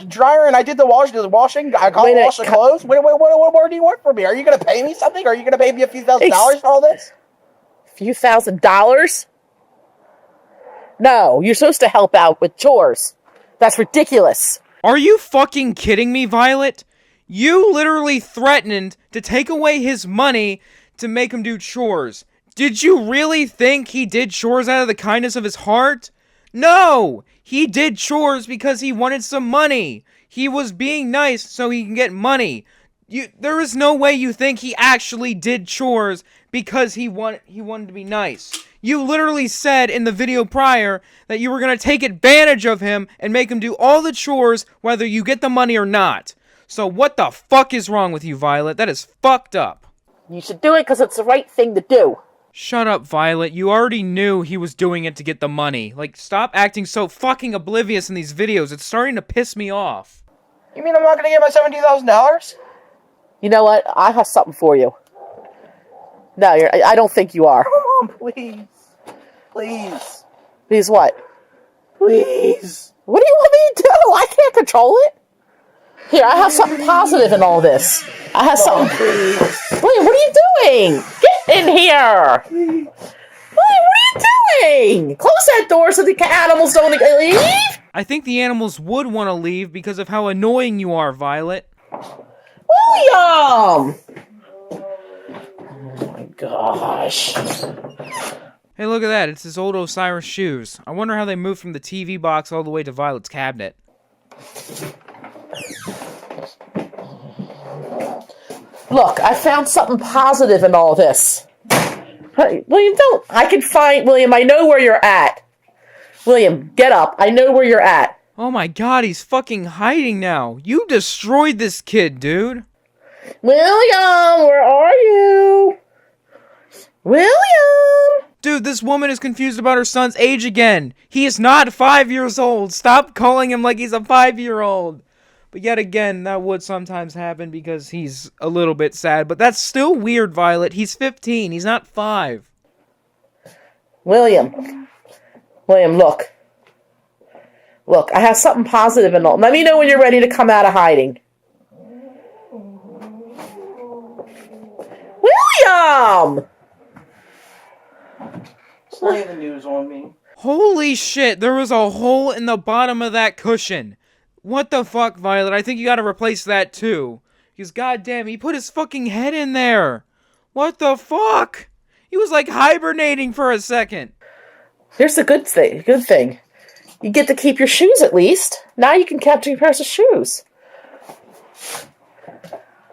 Speaker 3: dryer, and I did the washing. I washed the clothes. What more do you want from me? Are you going to pay me something? Are you going to pay me a few $1,000s for all this?
Speaker 2: few $1,000s? No, you're supposed to help out with chores. That's ridiculous.
Speaker 1: Are you fucking kidding me, Violet? You literally threatened to take away his money to make him do chores. Did you really think he did chores out of the kindness of his heart? No! He did chores because he wanted some money. He was being nice so he can get money. There is no way you think he actually did chores because he wanted to be nice. You literally said in the video prior that you were going to take advantage of him and make him do all the chores whether you get the money or not. So what the fuck is wrong with you, Violet? That is fucked up.
Speaker 2: You should do it because it's the right thing to do.
Speaker 1: Shut up, Violet. You already knew he was doing it to get the money. Like, stop acting so fucking oblivious in these videos. It's starting to piss me off.
Speaker 3: You mean I'm not gonna get my $17,000?
Speaker 2: You know what? I have something for you. No, I don't think you are.
Speaker 3: Come on, please. Please.
Speaker 2: Please what?
Speaker 3: Please.
Speaker 2: What do you want me to do? I can't control it. Here, I have something positive in all this. I have something. Wait, what are you doing? Get in here. Wait, what are you doing? Close that door so the animals don't leave.
Speaker 1: I think the animals would want to leave because of how annoying you are, Violet.
Speaker 2: William! Oh my gosh.
Speaker 1: Hey, look at that. It's his old Osiris shoes. I wonder how they moved from the TV box all the way to Violet's cabinet.
Speaker 2: Look, I found something positive in all this. William, don't. I can find... William, I know where you're at. William, get up. I know where you're at.
Speaker 1: Oh my god, he's fucking hiding now. You destroyed this kid, dude.
Speaker 2: William, where are you? William!
Speaker 1: Dude, this woman is confused about her son's age again. He is not 5 years old. Stop calling him like he's a 5-year-old. But yet again, that would sometimes happen because he's a little bit sad. But that's still weird, Violet. He's 15. He's not 5.
Speaker 2: William. William, look. Look, I have something positive in all. Let me know when you're ready to come out of hiding. William!
Speaker 3: Play the news on me.
Speaker 1: Holy shit, there was a hole in the bottom of that cushion. What the fuck, Violet? I think you gotta replace that too. Because goddamn, he put his fucking head in there. What the fuck? He was like hibernating for a second.
Speaker 2: Here's the good thing. Good thing. You get to keep your shoes at least. Now you can keep 2 pairs of shoes.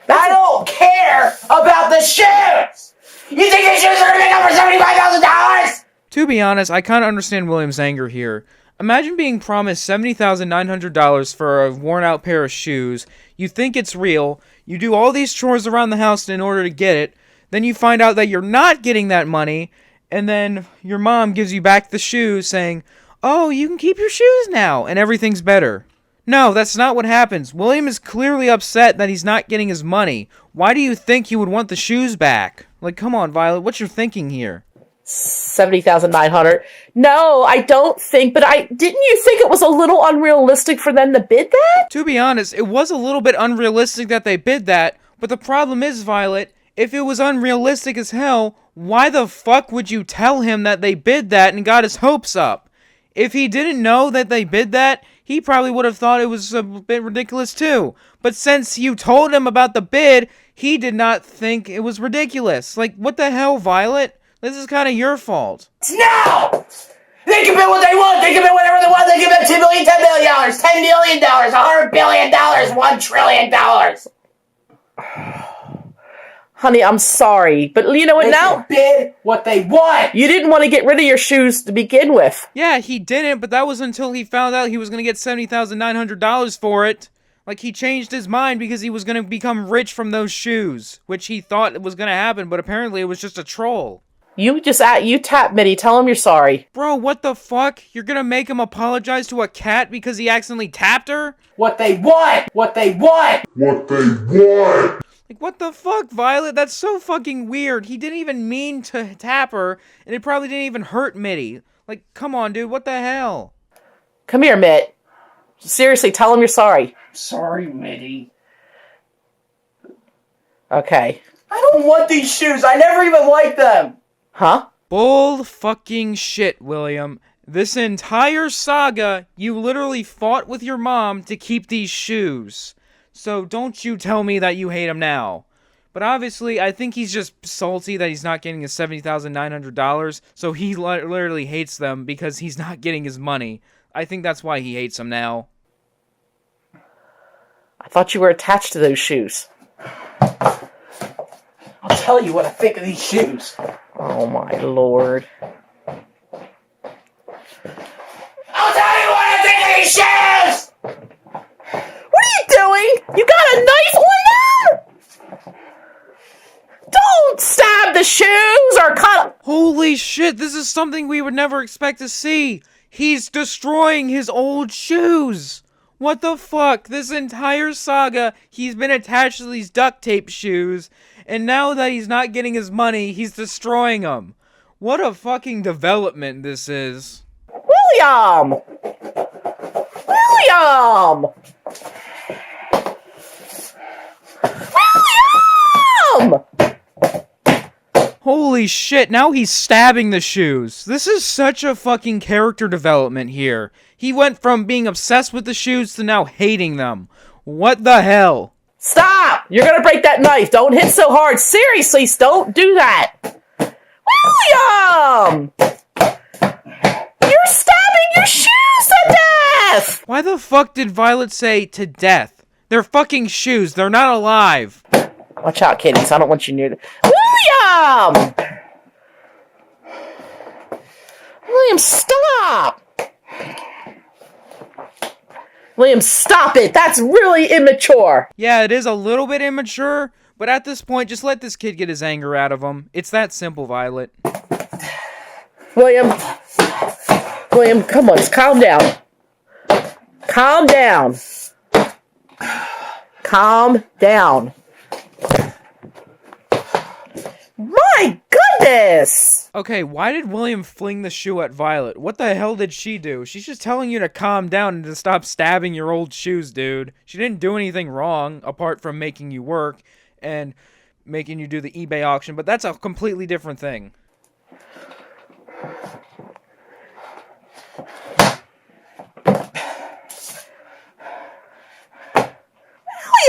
Speaker 3: I don't care about the shoes! You think these shoes are gonna make up for $75,000?
Speaker 1: To be honest, I kinda understand William's anger here. Imagine being promised $70,900 for a worn-out pair of shoes. You think it's real. You do all these chores around the house in order to get it. Then you find out that you're not getting that money. And then your mom gives you back the shoes saying, "Oh, you can keep your shoes now," and everything's better. No, that's not what happens. William is clearly upset that he's not getting his money. Why do you think he would want the shoes back? Like, come on, Violet, what's your thinking here?
Speaker 2: 70,900. No, I don't think, but didn't you think it was a little unrealistic for them to bid that?
Speaker 1: To be honest, it was a little bit unrealistic that they bid that, but the problem is, Violet, if it was unrealistic as hell, why the fuck would you tell him that they bid that and got his hopes up? If he didn't know that they bid that, he probably would have thought it was a bit ridiculous too. But since you told him about the bid, he did not think it was ridiculous. Like, what the hell, Violet? This is kind of your fault.
Speaker 3: No! They can bid what they want. They can bid whatever they want. They can bid $2 billion, $10 billion, $10 billion, $100 billion, $1 trillion.
Speaker 2: Honey, I'm sorry, but you know what
Speaker 3: They
Speaker 2: now?
Speaker 3: can bid what they want.
Speaker 2: You didn't want to get rid of your shoes to begin with.
Speaker 1: Yeah, he didn't, but that was until he found out he was going to get $70,900 for it. Like, he changed his mind because he was going to become rich from those shoes, which he thought was going to happen, but apparently it was just a troll.
Speaker 2: You tap Mitty, tell him you're sorry.
Speaker 1: Bro, what the fuck? You're gonna make him apologize to a cat because he accidentally tapped her?
Speaker 3: What they want. What they want.
Speaker 4: What they want.
Speaker 1: Like, what the fuck, Violet? That's so fucking weird. He didn't even mean to tap her, and it probably didn't even hurt Mitty. Like, come on, dude, what the hell?
Speaker 2: Come here, Mitt. Seriously, tell him you're sorry.
Speaker 3: Sorry, Mitty.
Speaker 2: Okay.
Speaker 3: I don't want these shoes. I never even liked them.
Speaker 2: Huh?
Speaker 1: Bull fucking shit, William. This entire saga, you literally fought with your mom to keep these shoes. So don't you tell me that you hate him now. But obviously, I think he's just salty that he's not getting his $70,900, so he literally hates them because he's not getting his money. I think that's why he hates them now.
Speaker 2: I thought you were attached to those shoes.
Speaker 3: I'll tell you what I think of these shoes.
Speaker 2: Oh my lord.
Speaker 3: I'll tell you what I think of these shoes!
Speaker 2: What are you doing? You got a knife on there? Don't stab the shoes or cut.
Speaker 1: Holy shit, this is something we would never expect to see. He's destroying his old shoes. What the fuck? This entire saga, he's been attached to these duct tape shoes, and now that he's not getting his money, he's destroying them. What a fucking development this is.
Speaker 2: William! William! William!
Speaker 1: Holy shit, now he's stabbing the shoes. This is such a fucking character development here. He went from being obsessed with the shoes to now hating them. What the hell?
Speaker 2: Stop! You're gonna break that knife. Don't hit so hard. Seriously, don't do that. William! You're stabbing your shoes to death!
Speaker 1: Why the fuck did Violet say to death? They're fucking shoes. They're not alive.
Speaker 2: Watch out, kitties. I don't want you near the... William! William, stop! William, stop it! That's really immature!
Speaker 1: Yeah, it is a little bit immature, but at this point, just let this kid get his anger out of him. It's that simple, Violet.
Speaker 2: William, come on, just calm down. Calm down. Calm down. My goodness!
Speaker 1: Okay, why did William fling the shoe at Violet? What the hell did she do? She's just telling you to calm down and to stop stabbing your old shoes, dude. She didn't do anything wrong, apart from making you work and making you do the eBay auction, but that's a completely different thing.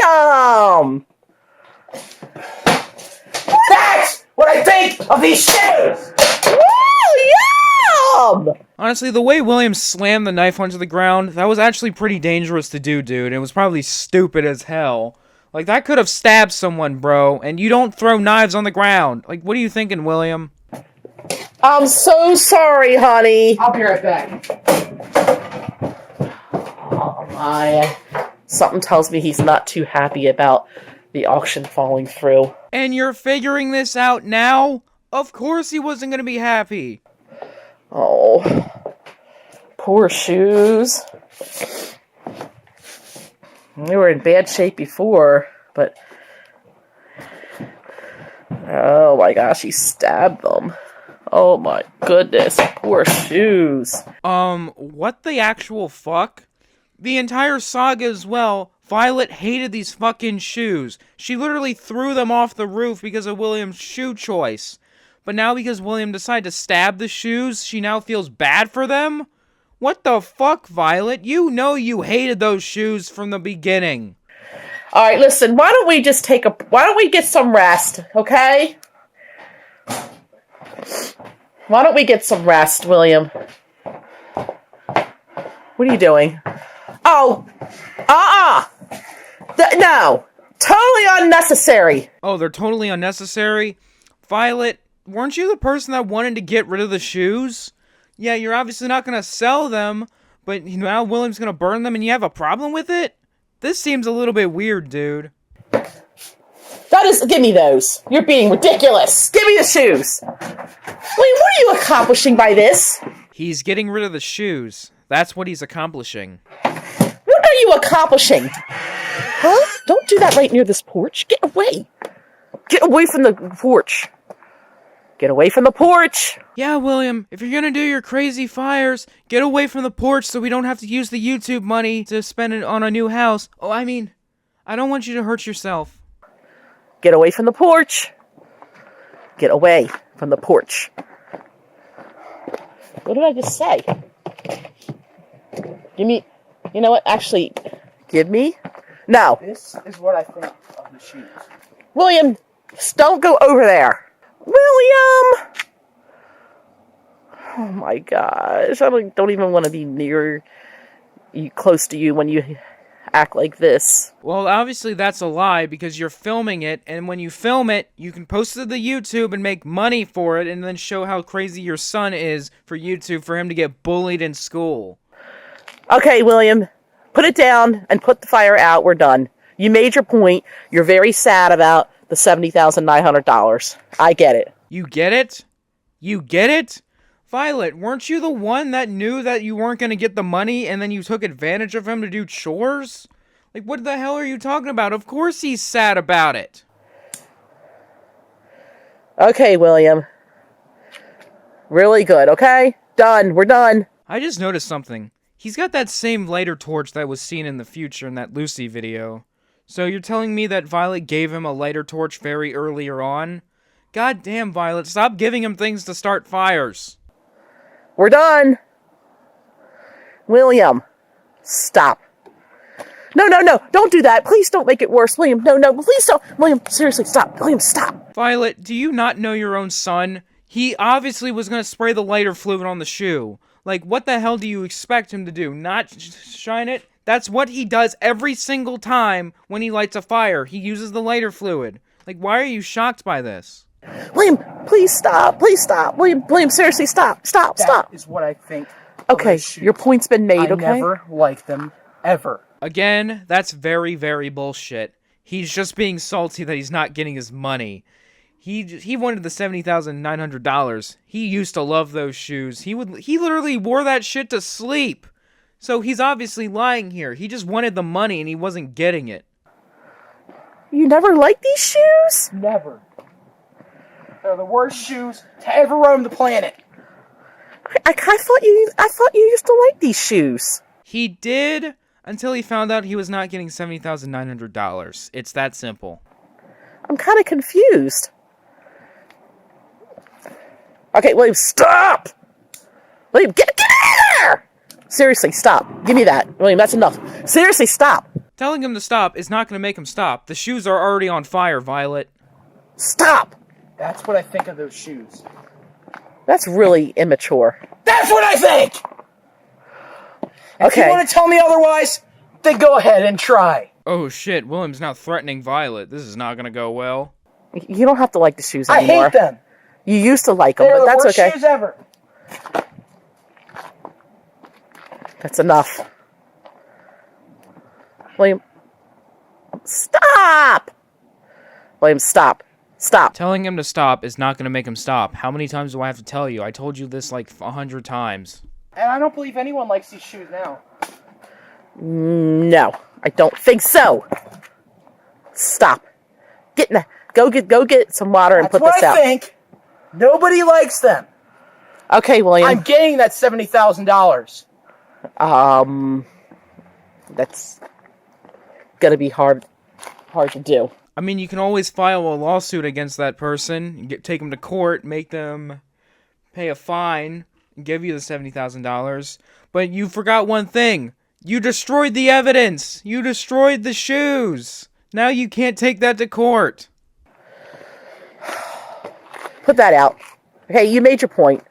Speaker 2: William!
Speaker 3: That's what I think of these shoes!
Speaker 2: William!
Speaker 1: Honestly, the way William slammed the knife onto the ground, that was actually pretty dangerous to do, dude. It was probably stupid as hell. Like, that could have stabbed someone, bro, and you don't throw knives on the ground. Like, what are you thinking, William?
Speaker 2: I'm so sorry, honey.
Speaker 3: I'll be right back.
Speaker 2: Oh my. Something tells me he's not too happy about the auction falling through.
Speaker 1: And you're figuring this out now? Of course he wasn't gonna be happy.
Speaker 2: Oh. Poor shoes. They were in bad shape before, but... Oh my gosh, he stabbed them. Oh my goodness, poor shoes.
Speaker 1: What the actual fuck? The entire saga as well, Violet hated these fucking shoes. She literally threw them off the roof because of William's shoe choice. But now because William decided to stab the shoes, she now feels bad for them? What the fuck, Violet? You know you hated those shoes from the beginning.
Speaker 2: Alright, listen, why don't we get some rest, okay? Why don't we get some rest, William? What are you doing? Oh! No! Totally unnecessary!
Speaker 1: Oh, they're totally unnecessary? Violet, weren't you the person that wanted to get rid of the shoes? Yeah, you're obviously not gonna sell them, but now William's gonna burn them and you have a problem with it? This seems a little bit weird, dude.
Speaker 2: Give me those. You're being ridiculous. Give me the shoes. Wait, what are you accomplishing by this?
Speaker 1: He's getting rid of the shoes. That's what he's accomplishing.
Speaker 2: What are you accomplishing? Huh? Don't do that right near this porch. Get away. Get away from the porch. Get away from the porch.
Speaker 1: Yeah, William, if you're gonna do your crazy fires, get away from the porch so we don't have to use the YouTube money to spend it on a new house. Oh, I mean, I don't want you to hurt yourself.
Speaker 2: Get away from the porch. Get away from the porch. What did I just say? Give me... You know what? Actually, give me... No.
Speaker 3: This is what I think of the shoes.
Speaker 2: William, don't go over there. William! Oh my gosh. I don't even want to be near you, close to you when you act like this.
Speaker 1: Well, obviously that's a lie because you're filming it, and when you film it, you can post it to the YouTube and make money for it, and then show how crazy your son is for YouTube for him to get bullied in school.
Speaker 2: Okay, William, put it down and put the fire out. We're done. You made your point. You're very sad about the $70,900. I get it.
Speaker 1: You get it? You get it? Violet, weren't you the one that knew that you weren't going to get the money and then you took advantage of him to do chores? Like, what the hell are you talking about? Of course he's sad about it.
Speaker 2: Okay, William. Really good, okay? Done. We're done.
Speaker 1: I just noticed something. He's got that same lighter torch that was seen in the future in that Lucy video. So you're telling me that Violet gave him a lighter torch very earlier on? God damn, Violet, stop giving him things to start fires.
Speaker 2: We're done. William, stop. No, don't do that. Please don't make it worse. William, no, please don't. William, seriously, stop. William, stop.
Speaker 1: Violet, do you not know your own son? He obviously was going to spray the lighter fluid on the shoe. Like, what the hell do you expect him to do? Not shine it? That's what he does every single time when he lights a fire. He uses the lighter fluid. Like, why are you shocked by this?
Speaker 2: William, please stop. Please stop. William, seriously, stop. Stop.
Speaker 3: That is what I think.
Speaker 2: Okay, your point's been made, okay?
Speaker 3: I never liked them, ever.
Speaker 1: Again, that's very, very bullshit. He's just being salty that he's not getting his money. He wanted the $70,900. He used to love those shoes. He literally wore that shit to sleep. So he's obviously lying here. He just wanted the money and he wasn't getting it.
Speaker 2: You never liked these shoes?
Speaker 3: Never. They're the worst shoes to ever roam the planet.
Speaker 2: I thought you used to like these shoes.
Speaker 1: He did until he found out he was not getting $70,900. It's that simple.
Speaker 2: I'm kind of confused. Okay, William, stop! William, get out of there! Seriously, stop. Give me that. William, that's enough. Seriously, stop.
Speaker 1: Telling him to stop is not going to make him stop. The shoes are already on fire, Violet.
Speaker 2: Stop!
Speaker 3: That's what I think of those shoes.
Speaker 2: That's really immature.
Speaker 3: That's what I think! If
Speaker 2: Okay.
Speaker 3: you want to tell me otherwise, then go ahead and try.
Speaker 1: Oh shit, William's now threatening Violet. This is not going to go well.
Speaker 2: You don't have to like the shoes
Speaker 3: I
Speaker 2: anymore.
Speaker 3: hate them.
Speaker 2: You used to like them,
Speaker 3: They're
Speaker 2: but
Speaker 3: the
Speaker 2: that's
Speaker 3: worst
Speaker 2: okay.
Speaker 3: shoes ever.
Speaker 2: That's enough. William, stop! William, stop. Stop.
Speaker 1: Telling him to stop is not going to make him stop. How many times do I have to tell you? I told you this like 100 times.
Speaker 3: And I don't believe anyone likes these shoes now.
Speaker 2: No, I don't think so. Stop. Go get some water and put this out.
Speaker 3: That's what I think. Nobody likes them.
Speaker 2: Okay, William.
Speaker 3: I'm getting that $70,000.
Speaker 2: That's gonna be hard to do.
Speaker 1: I mean, you can always file a lawsuit against that person, take them to court, make them pay a fine, and give you the $70,000. But you forgot one thing. You destroyed the evidence. You destroyed the shoes. Now you can't take that to court.
Speaker 2: Put that out. Okay, you made your point.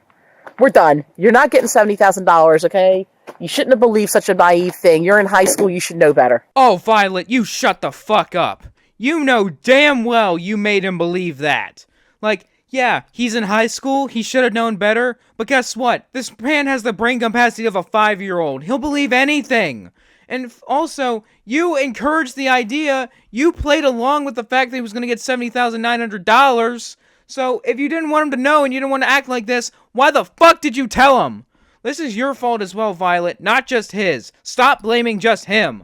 Speaker 2: We're done. You're not getting $70,000, okay? You shouldn't have believed such a naive thing. You're in high school. You should know better.
Speaker 1: Oh, Violet, you shut the fuck up. You know damn well you made him believe that. Like, yeah, he's in high school, he should have known better, but guess what? This man has the brain capacity of a 5-year-old. He'll believe anything. And also, you encouraged the idea, you played along with the fact that he was going to get $70,900. So, if you didn't want him to know and you didn't want to act like this, why the fuck did you tell him? This is your fault as well, Violet, not just his. Stop blaming just him.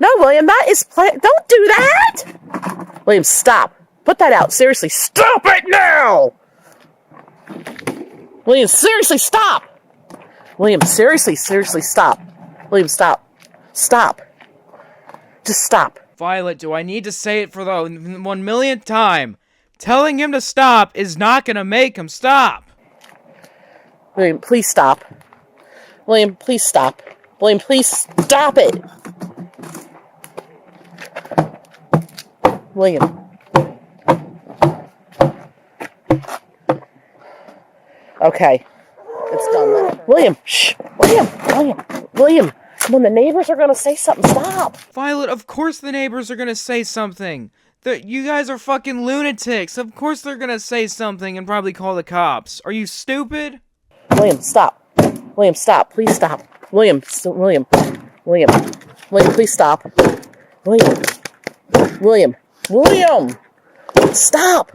Speaker 2: No, William, that is don't do that! William, stop. Put that out. Seriously, stop it now! William, seriously, stop! William, seriously, stop. William, stop. Stop. Just stop.
Speaker 1: Violet, do I need to say it for the 1 millionth time? Telling him to stop is not gonna make him stop.
Speaker 2: William, please stop. William, please stop. William, please stop it. William. Okay. It's done. William, shh. William. Come on, the neighbors are gonna say something. Stop.
Speaker 1: Violet, of course the neighbors are gonna say something. You guys are fucking lunatics. Of course they're gonna say something and probably call the cops. Are you stupid?
Speaker 2: William, stop. William, stop. Please stop. William, please stop. William, stop.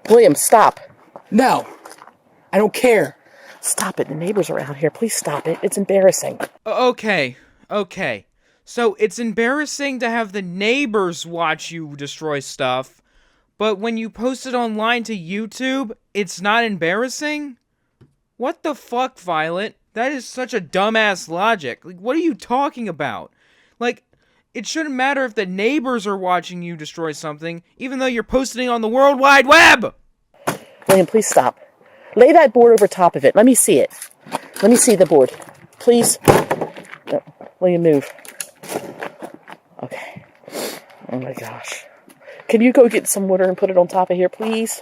Speaker 2: William, stop.
Speaker 3: No, I don't care.
Speaker 2: Stop it. The neighbors are out here. Please stop it. It's embarrassing.
Speaker 1: Okay. So it's embarrassing to have the neighbors watch you destroy stuff, but when you post it online to YouTube, it's not embarrassing? What the fuck, Violet? That is such a dumbass logic. Like, what are you talking about? Like, it shouldn't matter if the neighbors are watching you destroy something, even though you're posting on the World Wide Web!
Speaker 2: William, please stop. Lay that board over top of it. Let me see it. Let me see the board. Please. No. William, move. Okay. Oh my gosh. Can you go get some water and put it on top of here, please?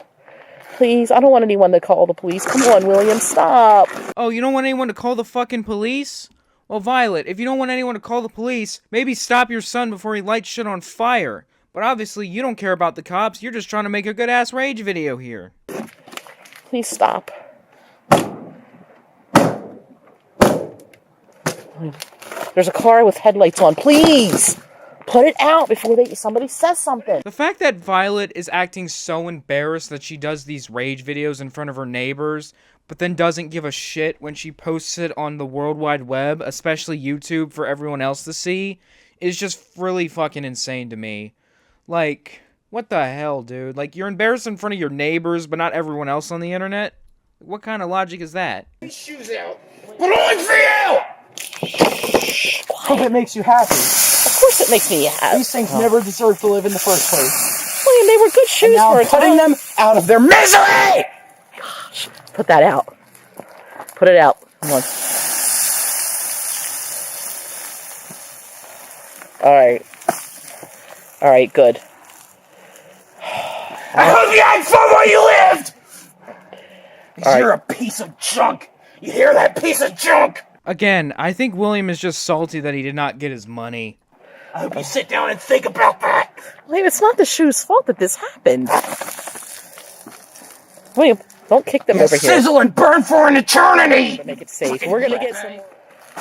Speaker 2: Please. I don't want anyone to call the police. Come on, William, stop.
Speaker 1: Oh, you don't want anyone to call the fucking police? Well, Violet, if you don't want anyone to call the police, maybe stop your son before he lights shit on fire. But obviously, you don't care about the cops. You're just trying to make a good-ass rage video here.
Speaker 2: Please stop. There's a car with headlights on. Please! Put it out before somebody says something.
Speaker 1: The fact that Violet is acting so embarrassed that she does these rage videos in front of her neighbors, but then doesn't give a shit when she posts it on the World Wide Web, especially YouTube, for everyone else to see, is just really fucking insane to me. Like, what the hell, dude? Like, you're embarrassed in front of your neighbors, but not everyone else on the internet? What kind of logic is that?
Speaker 4: Shoes out. But only for you!
Speaker 3: Hope it makes you happy.
Speaker 2: Of course it makes me happy.
Speaker 3: These things never deserved to live in the first place.
Speaker 2: William, they were good shoes
Speaker 3: And now
Speaker 2: for
Speaker 3: I'm
Speaker 2: a
Speaker 3: putting
Speaker 2: time.
Speaker 3: them out of their misery!
Speaker 2: Put that out. Put it out. Come on. Alright, good.
Speaker 4: I hope you had fun while you lived! 'Cause
Speaker 2: All right.
Speaker 4: you're a piece of junk. You hear that, piece of junk?
Speaker 1: Again, I think William is just salty that he did not get his money.
Speaker 4: I hope you sit down and think about that.
Speaker 2: William, it's not the shoe's fault that this happened. William, don't kick them
Speaker 4: You
Speaker 2: over here.
Speaker 4: sizzle and burn for an eternity!
Speaker 2: Make it safe. We're gonna get some.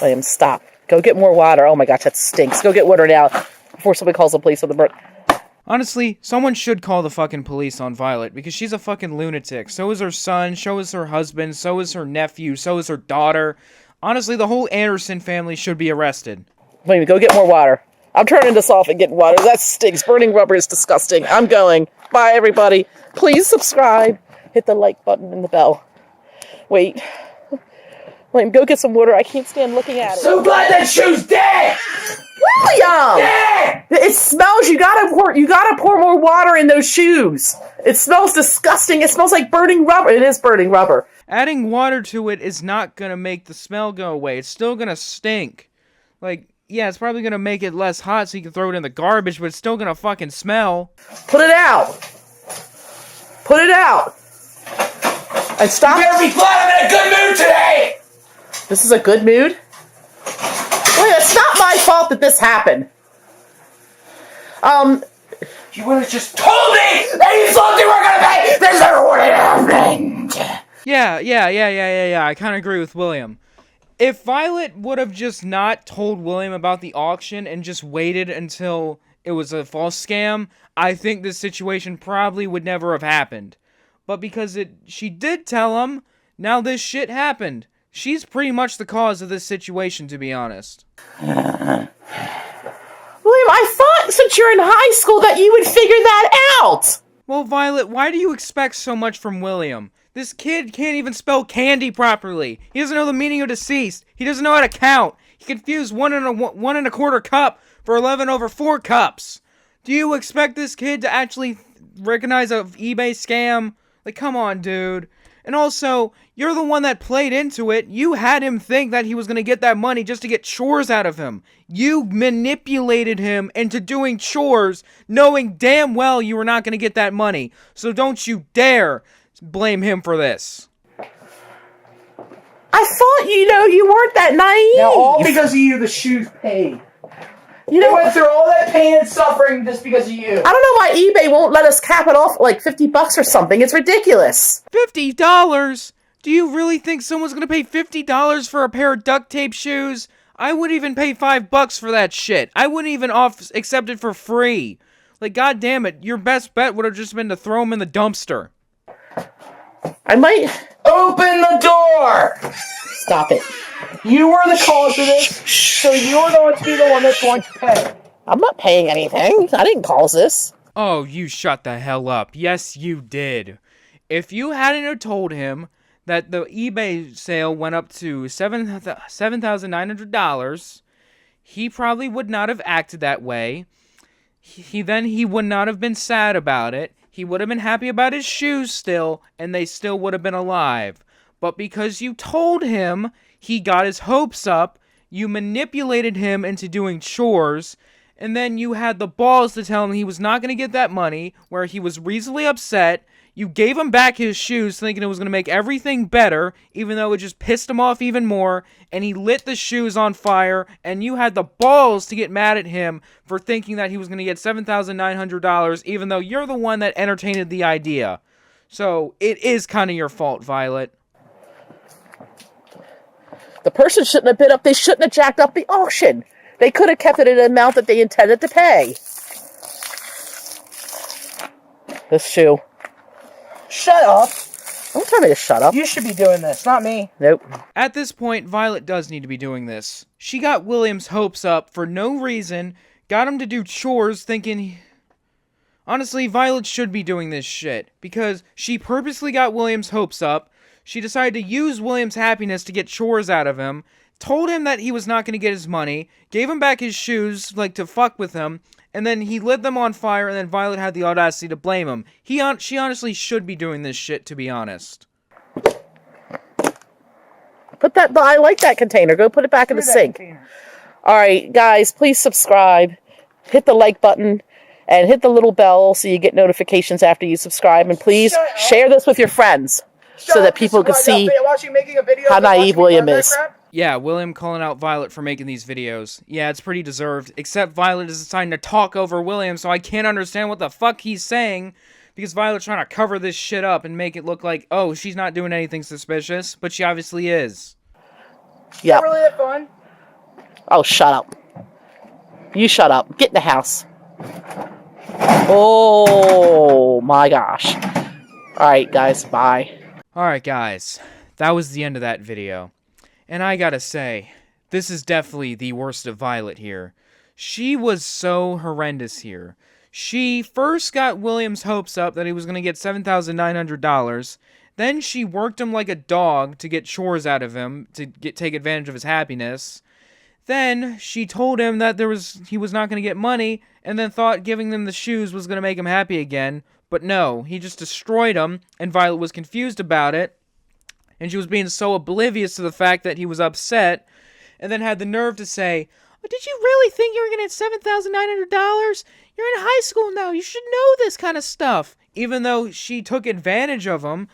Speaker 2: William, stop. Go get more water. Oh my gosh, that stinks. Go get water now before somebody calls the police on the bird.
Speaker 1: Honestly, someone should call the fucking police on Violet, because she's a fucking lunatic. So is her son, so is her husband, so is her nephew, so is her daughter. Honestly, the whole Anderson family should be arrested.
Speaker 2: William, go get more water. I'm turning this off and getting water. That stinks. Burning rubber is disgusting. I'm going. Bye, everybody. Please subscribe. Hit the like button and the bell. Wait. William, go get some water. I can't stand looking at it.
Speaker 4: So glad that shoe's dead!
Speaker 2: William!
Speaker 4: Dead!
Speaker 2: It smells. You gotta pour more water in those shoes. It smells disgusting. It smells like burning rubber. It is burning rubber.
Speaker 1: Adding water to it is not gonna make the smell go away. It's still gonna stink. Like, yeah, it's probably gonna make it less hot so you can throw it in the garbage, but it's still gonna fucking smell.
Speaker 2: Put it out. Put it out. And stop.
Speaker 4: You better be glad I'm in a good mood today!
Speaker 2: This is a good mood? Wait, it's not my fault that this happened.
Speaker 4: You would have just told me that you thought they were gonna pay! This never would have happened!
Speaker 1: Yeah, I kinda agree with William. If Violet would have just not told William about the auction and just waited until it was a false scam, I think this situation probably would never have happened. But because she did tell him, now this shit happened. She's pretty much the cause of this situation, to be honest.
Speaker 2: William, I thought since you're in high school that you would figure that out.
Speaker 1: Well, Violet, why do you expect so much from William? This kid can't even spell candy properly. He doesn't know the meaning of deceased. He doesn't know how to count. He confused 1 1/4 cup for 11/4 cups. Do you expect this kid to actually recognize a eBay scam? Like, come on, dude. And also, you're the one that played into it. You had him think that he was going to get that money just to get chores out of him. You manipulated him into doing chores, knowing damn well you were not going to get that money. So don't you dare blame him for this.
Speaker 2: I thought, you weren't that naive.
Speaker 3: Now, all because of you, the shoes paid.
Speaker 2: You
Speaker 3: They
Speaker 2: know,
Speaker 3: went through all that pain and suffering just because of you.
Speaker 2: I don't know why eBay won't let us cap it off like $50 or something. It's ridiculous.
Speaker 1: $50? Do you really think someone's gonna pay $50 for a pair of duct tape shoes? I wouldn't even pay $5 for that shit. I wouldn't even accept it for free. Like, god damn it, your best bet would have just been to throw them in the dumpster.
Speaker 2: I might...
Speaker 3: Open the door!
Speaker 2: Stop it.
Speaker 3: You were the cause of this, so you're going to be the one that's going to pay.
Speaker 2: I'm not paying anything. I didn't cause this.
Speaker 1: Oh, you shut the hell up. Yes, you did. If you hadn't have told him that the eBay sale went up to $7,900, he probably would not have acted that way. He would not have been sad about it. He would have been happy about his shoes still, and they still would have been alive. But because you told him, he got his hopes up, you manipulated him into doing chores, and then you had the balls to tell him he was not going to get that money, where he was reasonably upset. You gave him back his shoes thinking it was going to make everything better, even though it just pissed him off even more, and he lit the shoes on fire, and you had the balls to get mad at him for thinking that he was going to get $7,900, even though you're the one that entertained the idea. So, it is kind of your fault, Violet.
Speaker 2: The person shouldn't have bid up. They shouldn't have jacked up the auction. They could have kept it at an amount that they intended to pay. This shoe.
Speaker 3: Shut up.
Speaker 2: Don't tell me to shut up.
Speaker 3: You should be doing this, not me.
Speaker 2: Nope.
Speaker 1: At this point, Violet does need to be doing this. She got William's hopes up for no reason, got him to do chores thinking... Honestly, Violet should be doing this shit, because she purposely got William's hopes up, she decided to use William's happiness to get chores out of him, told him that he was not going to get his money, gave him back his shoes, like, to fuck with him, and then he lit them on fire, and then Violet had the audacity to blame him. She honestly should be doing this shit, to be honest.
Speaker 2: I like that container. Go put it back in the sink. Alright, guys, please subscribe. Hit the like button. And hit the little bell so you get notifications after you subscribe. And please share this with your friends so that people can see how naive William is.
Speaker 1: Yeah, William calling out Violet for making these videos. Yeah, it's pretty deserved. Except Violet is deciding to talk over William, so I can't understand what the fuck he's saying. Because Violet's trying to cover this shit up and make it look like, oh, she's not doing anything suspicious. But she obviously is.
Speaker 2: Yeah.
Speaker 3: Really that fun?
Speaker 2: Oh, shut up. You shut up. Get in the house. Oh, my gosh. Alright, guys. Bye.
Speaker 1: Alright, guys. That was the end of that video. And I gotta say, this is definitely the worst of Violet here. She was so horrendous here. She first got William's hopes up that he was going to get $7,900. Then she worked him like a dog to get chores out of him, to take advantage of his happiness. Then she told him that he was not going to get money, and then thought giving them the shoes was going to make him happy again. But no, he just destroyed him, and Violet was confused about it. And she was being so oblivious to the fact that he was upset, and then had the nerve to say, "Oh, did you really think you were going to get $7,900? You're in high school now, you should know this kind of stuff." Even though she took advantage of him,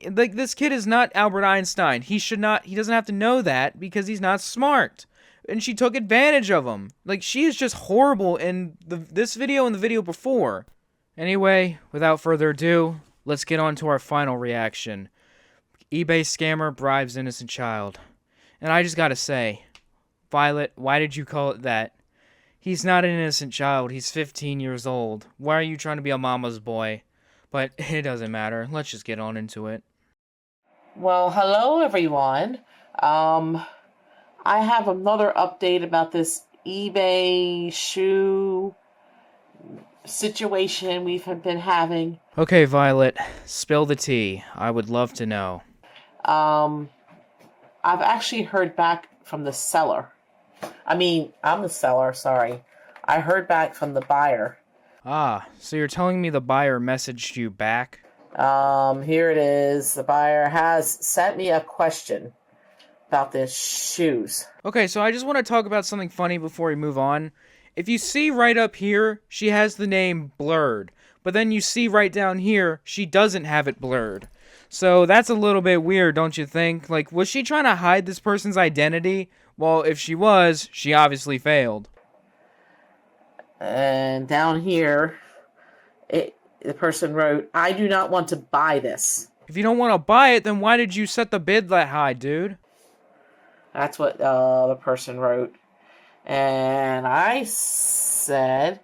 Speaker 1: like, this kid is not Albert Einstein. He doesn't have to know that, because he's not smart. And she took advantage of him. Like, she is just horrible in this video and the video before. Anyway, without further ado, let's get on to our final reaction. eBay scammer bribes innocent child. And I just gotta say, Violet, why did you call it that? He's not an innocent child, he's 15 years old. Why are you trying to be a mama's boy? But it doesn't matter, let's just get on into it.
Speaker 2: Well, hello everyone. I have another update about this eBay shoe situation we've been having.
Speaker 1: Okay, Violet, spill the tea. I would love to know.
Speaker 2: I've actually heard back from the seller. I'm the seller, sorry. I heard back from the buyer.
Speaker 1: Ah, so you're telling me the buyer messaged you back?
Speaker 2: Here it is. The buyer has sent me a question about the shoes.
Speaker 1: Okay, so I just want to talk about something funny before we move on. If you see right up here, she has the name blurred. But then you see right down here, she doesn't have it blurred. So that's a little bit weird, don't you think? Like, was she trying to hide this person's identity? Well, if she was, she obviously failed.
Speaker 2: And down here, the person wrote, I do not want to buy this.
Speaker 1: If you don't want to buy it, then why did you set the bid that high, dude?
Speaker 2: That's what the person wrote. And I said,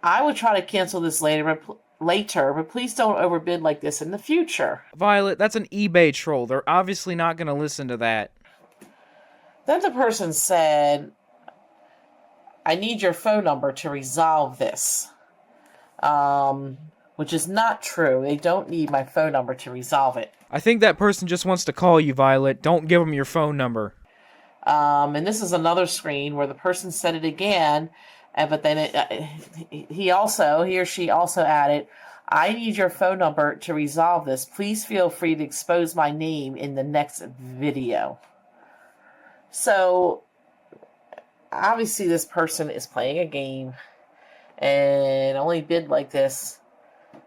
Speaker 2: I would try to cancel this later, but please don't overbid like this in the future.
Speaker 1: Violet, that's an eBay troll. They're obviously not going to listen to that.
Speaker 2: Then the person said, I need your phone number to resolve this. Which is not true. They don't need my phone number to resolve it.
Speaker 1: I think that person just wants to call you, Violet. Don't give them your phone number.
Speaker 2: And this is another screen where the person said it again, but then he or she also added, I need your phone number to resolve this. Please feel free to expose my name in the next video. So, obviously this person is playing a game and only bid like this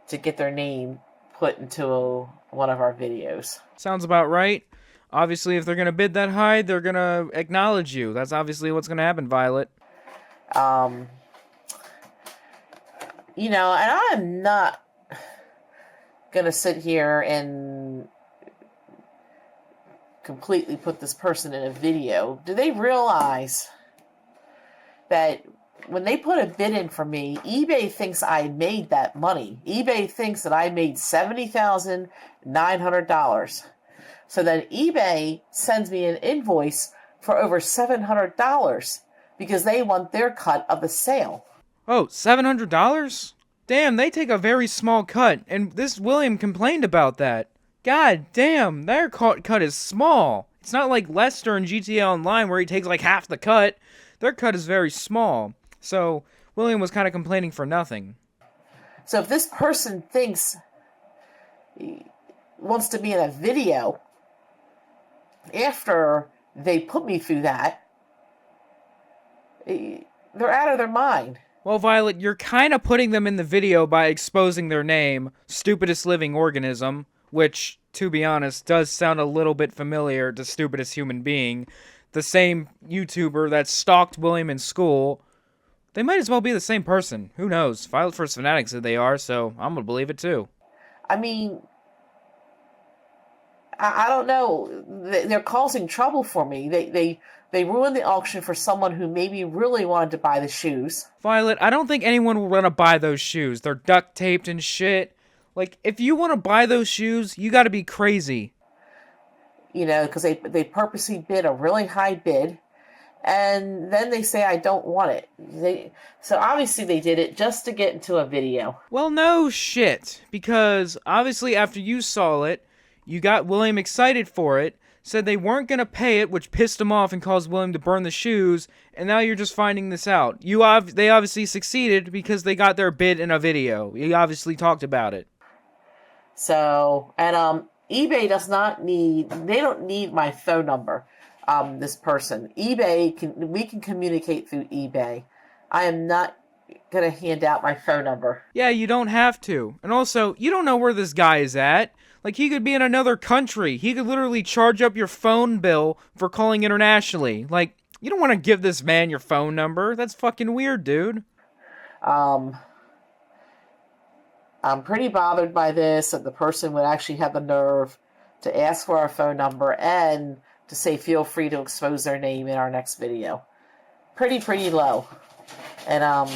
Speaker 2: to get their name put into one of our videos.
Speaker 1: Sounds about right. Obviously, if they're going to bid that high, they're going to acknowledge you. That's obviously what's going to happen, Violet.
Speaker 2: And I'm not going to sit here and completely put this person in a video. Do they realize that when they put a bid in for me, eBay thinks I made that money. eBay thinks that I made $70,900. So then eBay sends me an invoice for over $700 because they want their cut of the sale.
Speaker 1: Oh, $700? Damn, they take a very small cut, and this William complained about that. God damn, their cut is small. It's not like Lester in GTA Online where he takes like half the cut. Their cut is very small. So, William was kind of complaining for nothing.
Speaker 2: So if this person thinks he wants to be in a video after they put me through that, they're out of their mind.
Speaker 1: Well, Violet, you're kind of putting them in the video by exposing their name, Stupidest Living Organism, which, to be honest, does sound a little bit familiar to Stupidest Human Being, the same YouTuber that stalked William in school. They might as well be the same person. Who knows? Violette1st Fanatic said they are, so I'm gonna believe it too.
Speaker 2: I mean, I don't know. They're causing trouble for me. They ruined the auction for someone who maybe really wanted to buy the shoes.
Speaker 1: Violet, I don't think anyone will want to buy those shoes. They're duct taped and shit. Like, if you want to buy those shoes, you gotta be crazy.
Speaker 2: Because they purposely bid a really high bid, and then they say I don't want it. So obviously they did it just to get into a video.
Speaker 1: Well, no shit, because obviously after you saw it, you got William excited for it, said they weren't gonna pay it, which pissed him off and caused William to burn the shoes, and now you're just finding this out. They obviously succeeded because they got their bid in a video. You obviously talked about it.
Speaker 2: So, and eBay they don't need my phone number, this person. We can communicate through eBay. I am not going to hand out my phone number.
Speaker 1: Yeah, you don't have to. And also, you don't know where this guy is at. Like, he could be in another country. He could literally charge up your phone bill for calling internationally. Like, you don't want to give this man your phone number. That's fucking weird, dude.
Speaker 2: I'm pretty bothered by this, that the person would actually have the nerve to ask for our phone number and to say feel free to expose their name in our next video. Pretty low. And I'm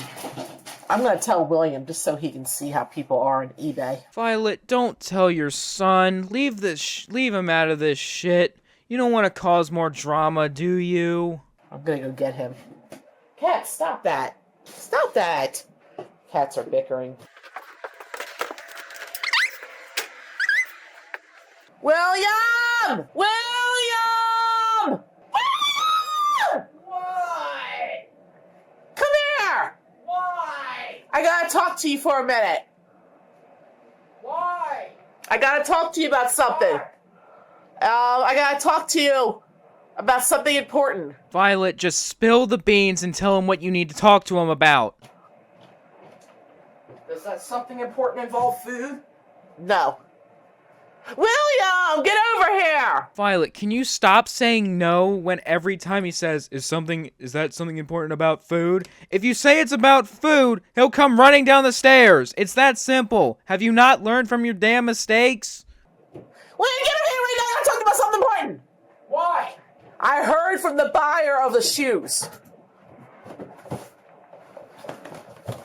Speaker 2: going to tell William just so he can see how people are on eBay.
Speaker 1: Violet, don't tell your son. Leave him out of this shit. You don't want to cause more drama, do you?
Speaker 2: I'm going to go get him. Cat, stop that. Stop that. Cats are bickering. William! William! William!
Speaker 5: Why?
Speaker 2: Come here!
Speaker 5: Why?
Speaker 2: I gotta talk to you for a minute.
Speaker 3: Why?
Speaker 2: I gotta talk to you about something. I gotta talk to you about something important.
Speaker 1: Violet, just spill the beans and tell him what you need to talk to him about.
Speaker 3: Does that something important involve food?
Speaker 2: No. William, get over here!
Speaker 1: Violet, can you stop saying no when every time he says, is that something important about food? If you say it's about food, he'll come running down the stairs. It's that simple. Have you not learned from your damn mistakes?
Speaker 2: William, get over here right now! I gotta talk about something important!
Speaker 3: Why?
Speaker 2: I heard from the buyer of the shoes.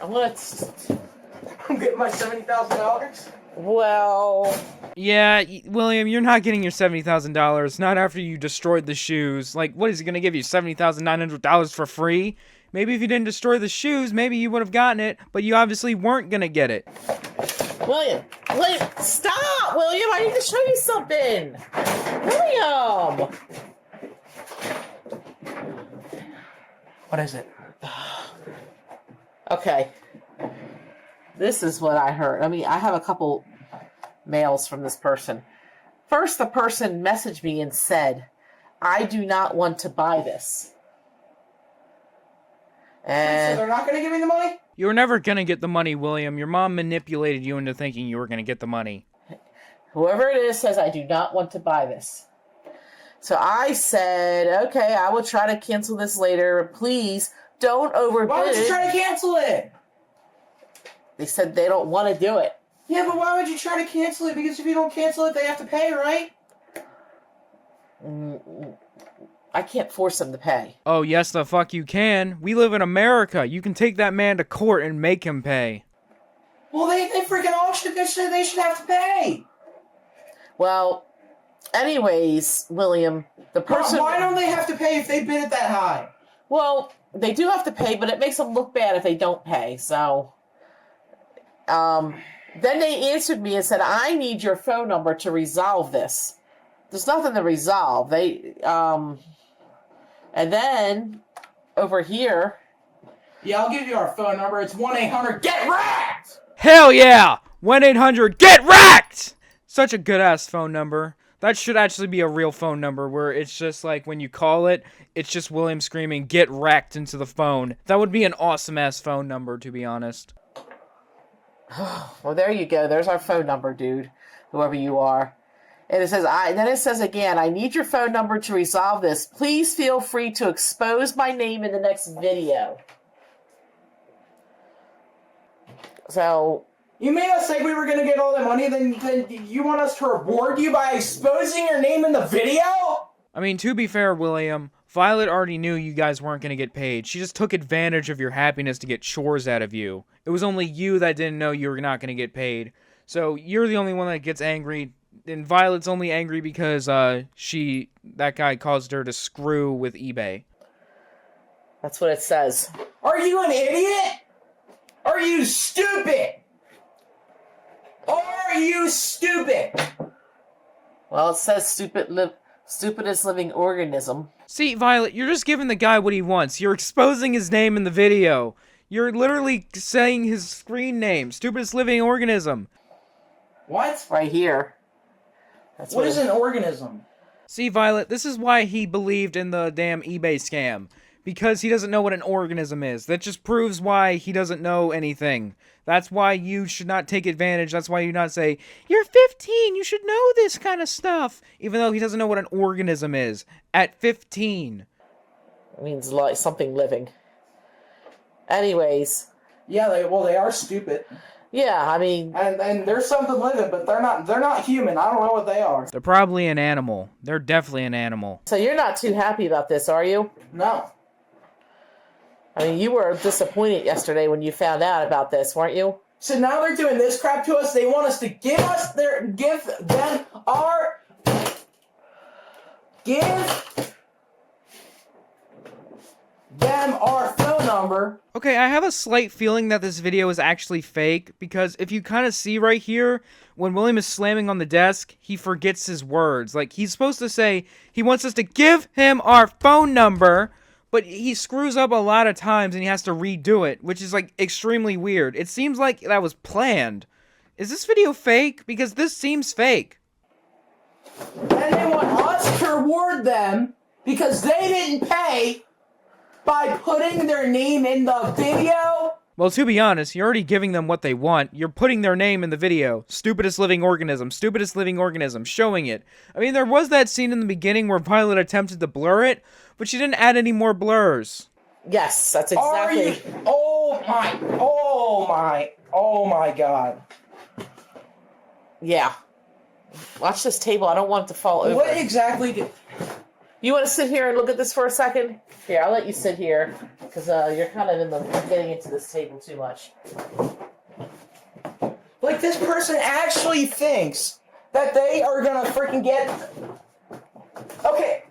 Speaker 3: I'm getting my $70,000.
Speaker 2: Well...
Speaker 1: Yeah, William, you're not getting your $70,000, not after you destroyed the shoes. Like, what is he gonna give you, $70,900 for free? Maybe if you didn't destroy the shoes, maybe you would have gotten it, but you obviously weren't gonna get it.
Speaker 2: William, stop, William! I need to show you something! William!
Speaker 3: What is it?
Speaker 2: Okay. This is what I heard. I mean, I have a couple mails from this person. First, the person messaged me and said, I do not want to buy this.
Speaker 3: So
Speaker 2: And
Speaker 3: they're not going to give me the money?
Speaker 1: You were never gonna get the money, William. Your mom manipulated you into thinking you were gonna get the money.
Speaker 2: whoever it is says, I do not want to buy this. So I said, okay, I will try to cancel this later. Please don't overbid.
Speaker 3: Why would you try to cancel it?
Speaker 2: They said they don't want to do it.
Speaker 3: Yeah, but why would you try to cancel it? Because if you don't cancel it, they have to pay, right?
Speaker 2: I can't force them to pay.
Speaker 1: Oh, yes, the fuck you can. We live in America. You can take that man to court and make him pay.
Speaker 3: Well, they freaking auctioned this shit. They should have to pay.
Speaker 2: Well, anyways, William, the person...
Speaker 3: Why don't they have to pay if they bid it that high?
Speaker 2: Well, they do have to pay, but it makes them look bad if they don't pay, so... Then they answered me and said, I need your phone number to resolve this. There's nothing to resolve. And then, over here...
Speaker 3: Yeah, I'll give you our phone number. It's 1-800-GET-WRECKED!
Speaker 1: Hell yeah! 1-800-GET-WRECKED! Such a good-ass phone number. That should actually be a real phone number where it's just like when you call it, it's just William screaming, "Get wrecked" into the phone. That would be an awesome-ass phone number, to be honest.
Speaker 2: Well, there you go. There's our phone number, dude. Whoever you are. And it says, then it says again, I need your phone number to resolve this. Please feel free to expose my name in the next video. So...
Speaker 3: You made us say we were going to get all that money, then you want us to reward you by exposing your name in the video?
Speaker 1: I mean, to be fair, William, Violet already knew you guys weren't going to get paid. She just took advantage of your happiness to get chores out of you. It was only you that didn't know you were not going to get paid. So you're the only one that gets angry, and Violet's only angry because that guy caused her to screw with eBay.
Speaker 2: That's what it says.
Speaker 3: Are you an idiot? Are you stupid? Are you stupid?
Speaker 2: Well, it says stupidest living organism.
Speaker 1: See, Violet, you're just giving the guy what he wants. You're exposing his name in the video. You're literally saying his screen name. Stupidest living organism.
Speaker 3: What?
Speaker 2: Right here. That's
Speaker 3: What is an organism?
Speaker 1: See, Violet, this is why he believed in the damn eBay scam. Because he doesn't know what an organism is. That just proves why he doesn't know anything. That's why you should not take advantage. That's why you not say, you're 15, you should know this kind of stuff. Even though he doesn't know what an organism is. At 15.
Speaker 2: It means like something living. Anyways.
Speaker 3: Yeah, they are stupid.
Speaker 2: Yeah, I mean...
Speaker 3: And there's something living, but they're not human. I don't know what they are.
Speaker 1: They're probably an animal. They're definitely an animal.
Speaker 2: So you're not too happy about this, are you?
Speaker 3: No.
Speaker 2: I mean, you were disappointed yesterday when you found out about this, weren't you?
Speaker 3: So now they're doing this crap to us. They want us to give them our phone number.
Speaker 1: Okay, I have a slight feeling that this video is actually fake, because if you kind of see right here, when William is slamming on the desk, he forgets his words. Like, he's supposed to say, he wants us to give him our phone number, but he screws up a lot of times and he has to redo it, which is like extremely weird. It seems like that was planned. Is this video fake? Because this seems fake.
Speaker 3: And they want us to reward them because they didn't pay by putting their name in the video.
Speaker 1: Well, to be honest, you're already giving them what they want. You're putting their name in the video. Stupidest living organism, showing it. I mean, there was that scene in the beginning where Violet attempted to blur it, but she didn't add any more blurs.
Speaker 2: Yes, that's exactly.
Speaker 3: Oh my god.
Speaker 2: Yeah. Watch this table. I don't want it to fall over.
Speaker 3: What exactly did...
Speaker 2: You want to sit here and look at this for a second? Here, I'll let you sit here, because you're kind of getting into this table too much.
Speaker 3: Like, this person actually thinks that they are gonna freaking get... Okay.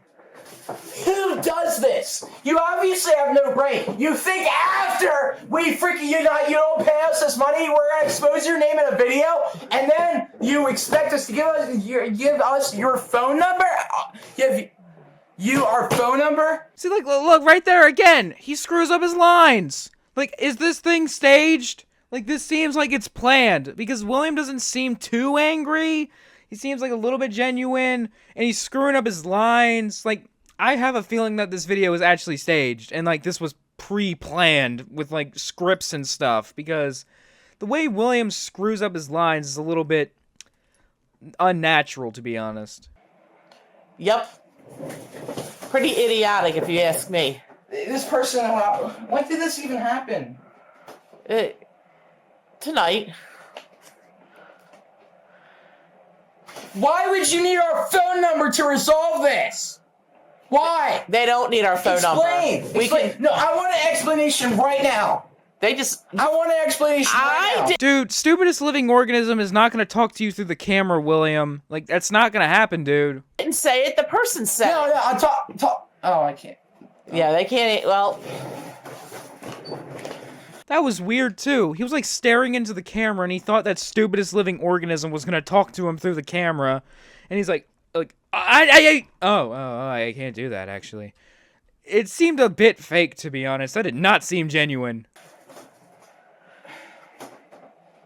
Speaker 3: Who does this? You obviously have no brain. You think after we freaking you don't pay us this money, we're gonna expose your name in a video, and then you expect us to give us your phone number? Our phone number?
Speaker 1: See, like, look, right there again. He screws up his lines. Like, is this thing staged? Like, this seems like it's planned, because William doesn't seem too angry. He seems like a little bit genuine, and he's screwing up his lines. Like, I have a feeling that this video was actually staged, and, like, this was pre-planned with, like, scripts and stuff, because the way William screws up his lines is a little bit unnatural, to be honest.
Speaker 2: Yep. Pretty idiotic, if you ask me.
Speaker 3: This person, when did this even happen?
Speaker 2: Tonight.
Speaker 3: Why would you need our phone number to resolve this? Why?
Speaker 2: They don't need our phone number.
Speaker 3: Explain. No, I want an explanation right now.
Speaker 2: I
Speaker 3: want an explanation right now.
Speaker 1: Dude, stupidest living organism is not going to talk to you through the camera, William. Like, that's not going to happen, dude.
Speaker 2: Didn't say it. The person said
Speaker 3: No, I'm talk. Oh, I can't.
Speaker 2: Yeah, they can't. Well,
Speaker 1: that was weird, too. He was, like, staring into the camera, and he thought that stupidest living organism was going to talk to him through the camera. And he's like, I can't do that, actually. It seemed a bit fake, to be honest. That did not seem genuine.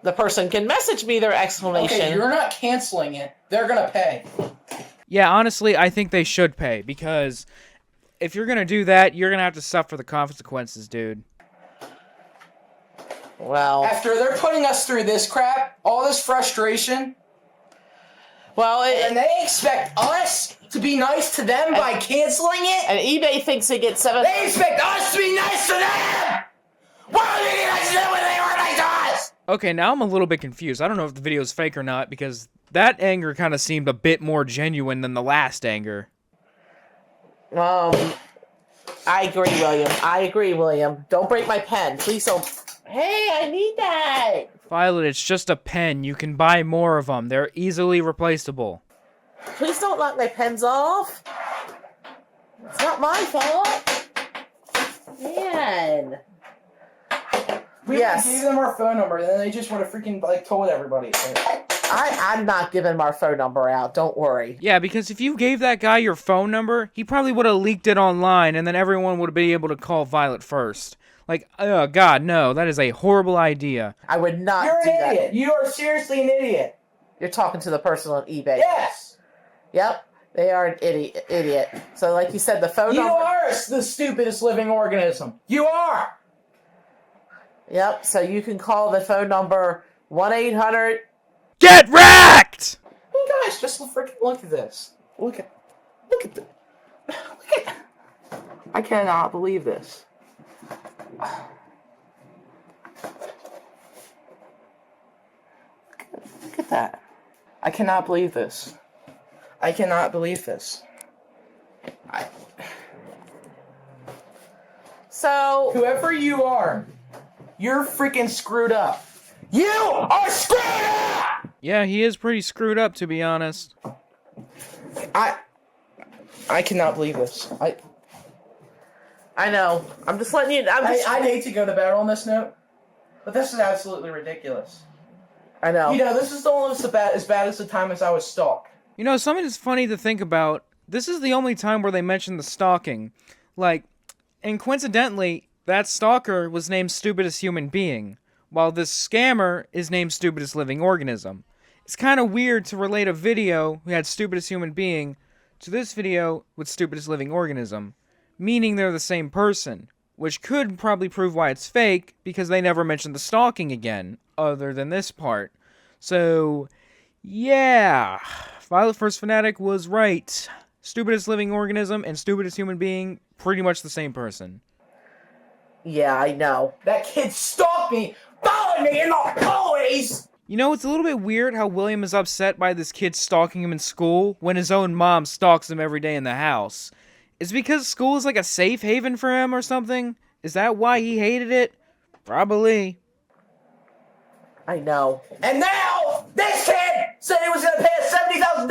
Speaker 2: the person can message me their explanation.
Speaker 3: Okay, you're not canceling it. They're gonna pay.
Speaker 1: Yeah, honestly, I think they should pay, because if you're gonna do that, you're gonna have to suffer the consequences, dude.
Speaker 2: Well,
Speaker 3: after they're putting us through this crap, all this frustration,
Speaker 2: well,
Speaker 3: and they expect us to be nice to them by canceling it?
Speaker 2: And eBay thinks they get
Speaker 3: They expect us to be nice to them! Why would they be nice to them when they were nice to us?
Speaker 1: Okay, now I'm a little bit confused. I don't know if the video is fake or not, because that anger kind of seemed a bit more genuine than the last anger.
Speaker 2: I agree, William. Don't break my pen. Please don't. Hey, I need that!
Speaker 1: Violet, it's just a pen. You can buy more of them. They're easily replaceable.
Speaker 2: Please don't knock my pens off. It's not my fault. Man.
Speaker 3: We gave them our phone number, and then they just would have freaking, told everybody.
Speaker 2: I'm not giving my phone number out. Don't worry.
Speaker 1: Yeah, because if you gave that guy your phone number, he probably would have leaked it online, and then everyone would have been able to call Violette1st. Oh, God, no. That is a horrible idea.
Speaker 2: I would not
Speaker 3: do that. You're an idiot.
Speaker 2: That.
Speaker 3: You are seriously an idiot.
Speaker 2: You're talking to the person on eBay.
Speaker 3: Yes.
Speaker 2: Yep. They are an idiot. So, like you said, the phone number...
Speaker 3: You are the stupidest living organism. You are.
Speaker 2: Yep. So you can call the phone number 1-800...
Speaker 1: Get wrecked!
Speaker 3: Hey, guys, just freaking look at this. Look at I cannot believe this. Look at that. I cannot believe this. I cannot believe this.
Speaker 2: So...
Speaker 3: Whoever you are, you're freaking screwed up. You are screwed up!
Speaker 1: Yeah, he is pretty screwed up, to be honest.
Speaker 3: I cannot believe this.
Speaker 2: I know. I'm just letting you...
Speaker 3: I'd hate to go to bed on this note, but this is absolutely ridiculous.
Speaker 2: I know.
Speaker 3: You know, this is almost as bad as the time as I was stalked.
Speaker 1: You know, something that's funny to think about, this is the only time where they mention the stalking. And coincidentally, that stalker was named Stupidest Human Being, while this scammer is named Stupidest Living Organism. It's kind of weird to relate a video we had Stupidest Human Being to this video with Stupidest Living Organism, meaning they're the same person, which could probably prove why it's fake, because they never mentioned the stalking again, other than this part. So, yeah, Violette1st Fanatic was right. Stupidest Living Organism and Stupidest Human Being, pretty much the same person.
Speaker 2: Yeah, I know.
Speaker 3: That kid stalked me, followed me in the hallways!
Speaker 1: You know, it's a little bit weird how William is upset by this kid stalking him in school when his own mom stalks him every day in the house. Is it because school is like a safe haven for him or something? Is that why he hated it? Probably.
Speaker 2: I know.
Speaker 3: And now, this kid said he was going to pay us $70,000,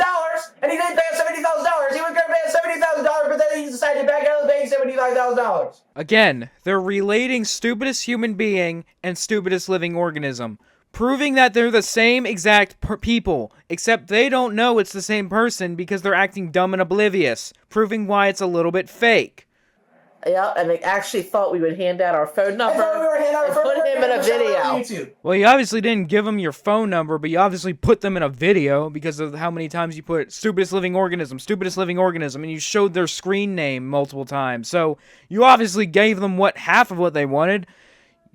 Speaker 3: and he didn't pay us $70,000. He was going to pay us $70,000, but then he decided to back out of paying $75,000.
Speaker 1: Again, they're relating Stupidest Human Being and Stupidest Living Organism, proving that they're the same exact people, except they don't know it's the same person because they're acting dumb and oblivious, proving why it's a little bit fake.
Speaker 2: Yeah, and they actually thought we would hand out our phone number and put him in a video.
Speaker 1: Well, you obviously didn't give them your phone number, but you obviously put them in a video because of how many times you put Stupidest Living Organism, and you showed their screen name multiple times. So, you obviously gave them half of what they wanted.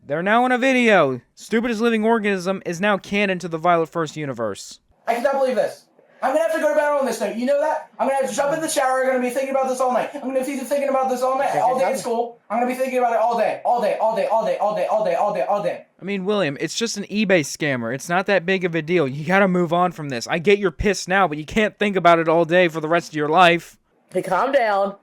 Speaker 1: They're now in a video. Stupidest Living Organism is now canon to the Violette1st universe.
Speaker 3: I cannot believe this. I'm going to have to go to bed on this night. You know that? I'm going to have to jump in the shower. I'm going to be thinking about this all night. I'm going to be thinking about this all night, all day at school. I'm going to be thinking about it all day.
Speaker 1: I mean, William, it's just an eBay scammer. It's not that big of a deal. You gotta move on from this. I get you're pissed now, but you can't think about it all day for the rest of your life.
Speaker 2: Hey, calm down.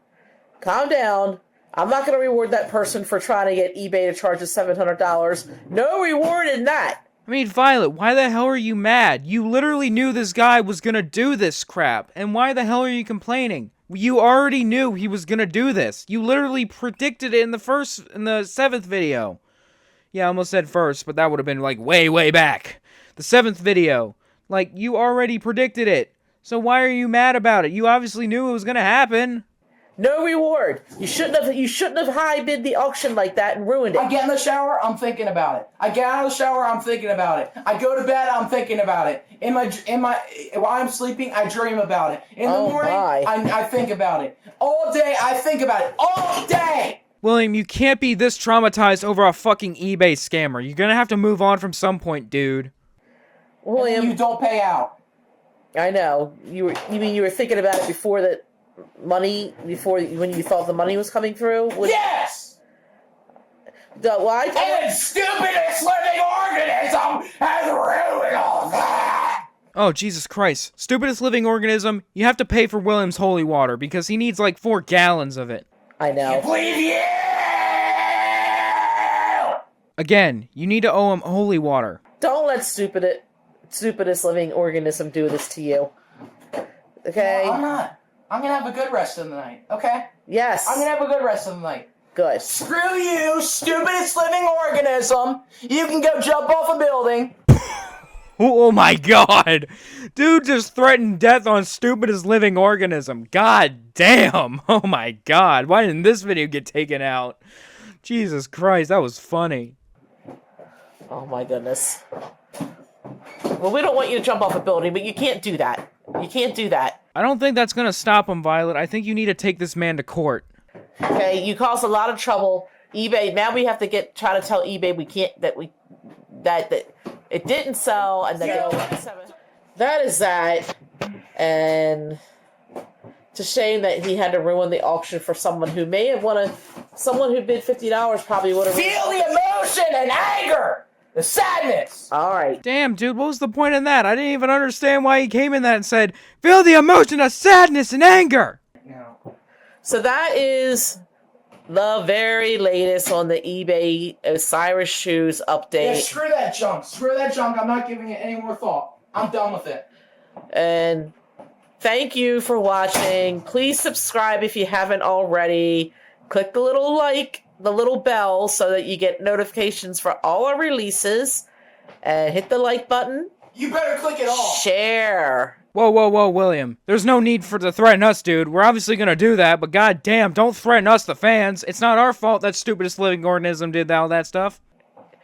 Speaker 2: Calm down. I'm not going to reward that person for trying to get eBay to charge us $700. No reward in that.
Speaker 1: I mean, Violet, why the hell are you mad? You literally knew this guy was gonna do this crap, and why the hell are you complaining? You already knew he was gonna do this. You literally predicted it in the 7th video. Yeah, I almost said first, but that would have been like way back. The 7th video. Like, you already predicted it. So why are you mad about it? You obviously knew it was gonna happen.
Speaker 2: No reward. You shouldn't have high bid the auction like that and ruined it.
Speaker 3: I get in the shower, I'm thinking about it. I get out of the shower, I'm thinking about it. I go to bed, I'm thinking about it. While I'm sleeping, I dream about it. In the morning, I think about it. All day, I think about it. All day!
Speaker 1: William, you can't be this traumatized over a fucking eBay scammer. You're gonna have to move on from some point, dude.
Speaker 2: William,
Speaker 3: and you don't pay out.
Speaker 2: I know. You mean you were thinking about it before the money, when you thought the money was coming through?
Speaker 3: Yes!
Speaker 2: And
Speaker 3: Stupidest Living Organism has ruined all that!
Speaker 1: Oh, Jesus Christ. Stupidest Living Organism, you have to pay for William's holy water because he needs like 4 gallons of it.
Speaker 2: I know.
Speaker 3: Believe you!
Speaker 1: Again, you need to owe him holy water.
Speaker 2: Don't let Stupidest Living Organism do this to you. Okay?
Speaker 3: No, I'm not. I'm gonna have a good rest of the night, okay?
Speaker 2: Yes.
Speaker 3: I'm gonna have a good rest of the night.
Speaker 2: Good.
Speaker 3: Screw you, Stupidest Living Organism! You can go jump off a building!
Speaker 1: Oh my god! Dude just threatened death on Stupidest Living Organism. God damn! Oh my god, why didn't this video get taken out? Jesus Christ, that was funny.
Speaker 2: Oh my goodness. Well, we don't want you to jump off a building, but you can't do that. You can't do that.
Speaker 1: I don't think that's gonna stop him, Violet. I think you need to take this man to court.
Speaker 2: Okay, you caused a lot of trouble. eBay, now we have to try to tell eBay we can't, that it didn't sell, and that is that. And it's a shame that he had to ruin the auction for someone who may have someone who bid $50 probably would have.
Speaker 3: Feel the emotion and anger! The sadness!
Speaker 2: Alright.
Speaker 1: Damn, dude, what was the point in that? I didn't even understand why he came in that and said, feel the emotion of sadness and anger!
Speaker 3: No.
Speaker 2: So that is the very latest on the eBay Osiris Shoes update.
Speaker 3: Yeah, screw that junk. Screw that junk. I'm not giving it any more thought. I'm done with it.
Speaker 2: And thank you for watching. Please subscribe if you haven't already. Click the little bell so that you get notifications for all our releases. And hit the like button.
Speaker 3: You better click it all.
Speaker 2: Share.
Speaker 1: Whoa, whoa, whoa, William. There's no need to threaten us, dude. We're obviously gonna do that, but goddamn, don't threaten us, the fans. It's not our fault that stupidest living organism did all that stuff.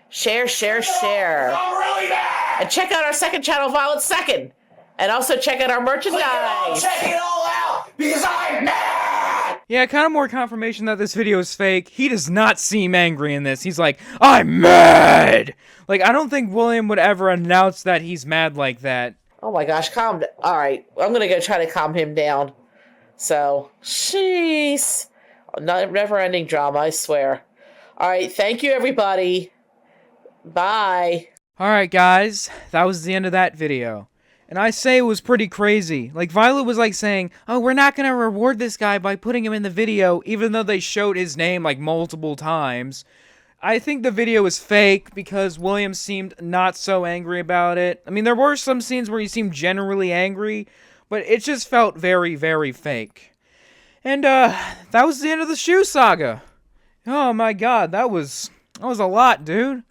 Speaker 2: Share, share, share.
Speaker 4: I'm really mad!
Speaker 2: And check out our second channel, Violette2nd. And also check out our merchandise.
Speaker 3: Check it all out because I'm mad.
Speaker 1: Yeah, kind of more confirmation that this video is fake. He does not seem angry in this. He's like, I'm mad! Like, I don't think William would ever announce that he's mad like that.
Speaker 2: Oh my gosh, calm down. Alright, I'm gonna go try to calm him down. So, jeez. Never-ending drama, I swear. Alright, thank you everybody. Bye.
Speaker 1: Alright guys, that was the end of that video. And I say it was pretty crazy. Like, Violet was like saying, oh, we're not gonna reward this guy by putting him in the video, even though they showed his name like multiple times. I think the video is fake because William seemed not so angry about it. I mean, there were some scenes where he seemed generally angry, but it just felt very, very fake. And, that was the end of the Shoe Saga. Oh my god, that was a lot, dude.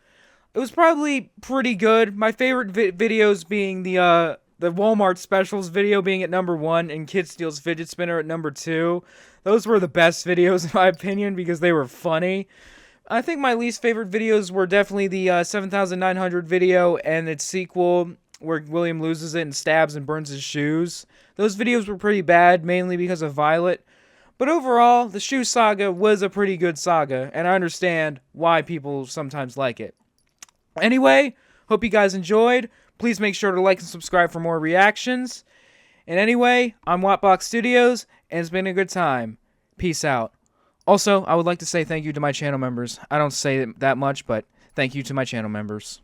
Speaker 1: It was probably pretty good. My favorite videos being the Walmart specials video being at number 1 and Kid Steals Fidget Spinner at number 2. Those were the best videos in my opinion because they were funny. I think my least favorite videos were definitely the 7900 video and its sequel where William loses it and stabs and burns his shoes. Those videos were pretty bad, mainly because of Violet. But overall, the Shoe Saga was a pretty good saga, and I understand why people sometimes like it. Anyway, hope you guys enjoyed. Please make sure to like and subscribe for more reactions. And anyway, I'm WatBox Studios, and it's been a good time. Peace out. Also, I would like to say thank you to my channel members. I don't say it that much, but thank you to my channel members.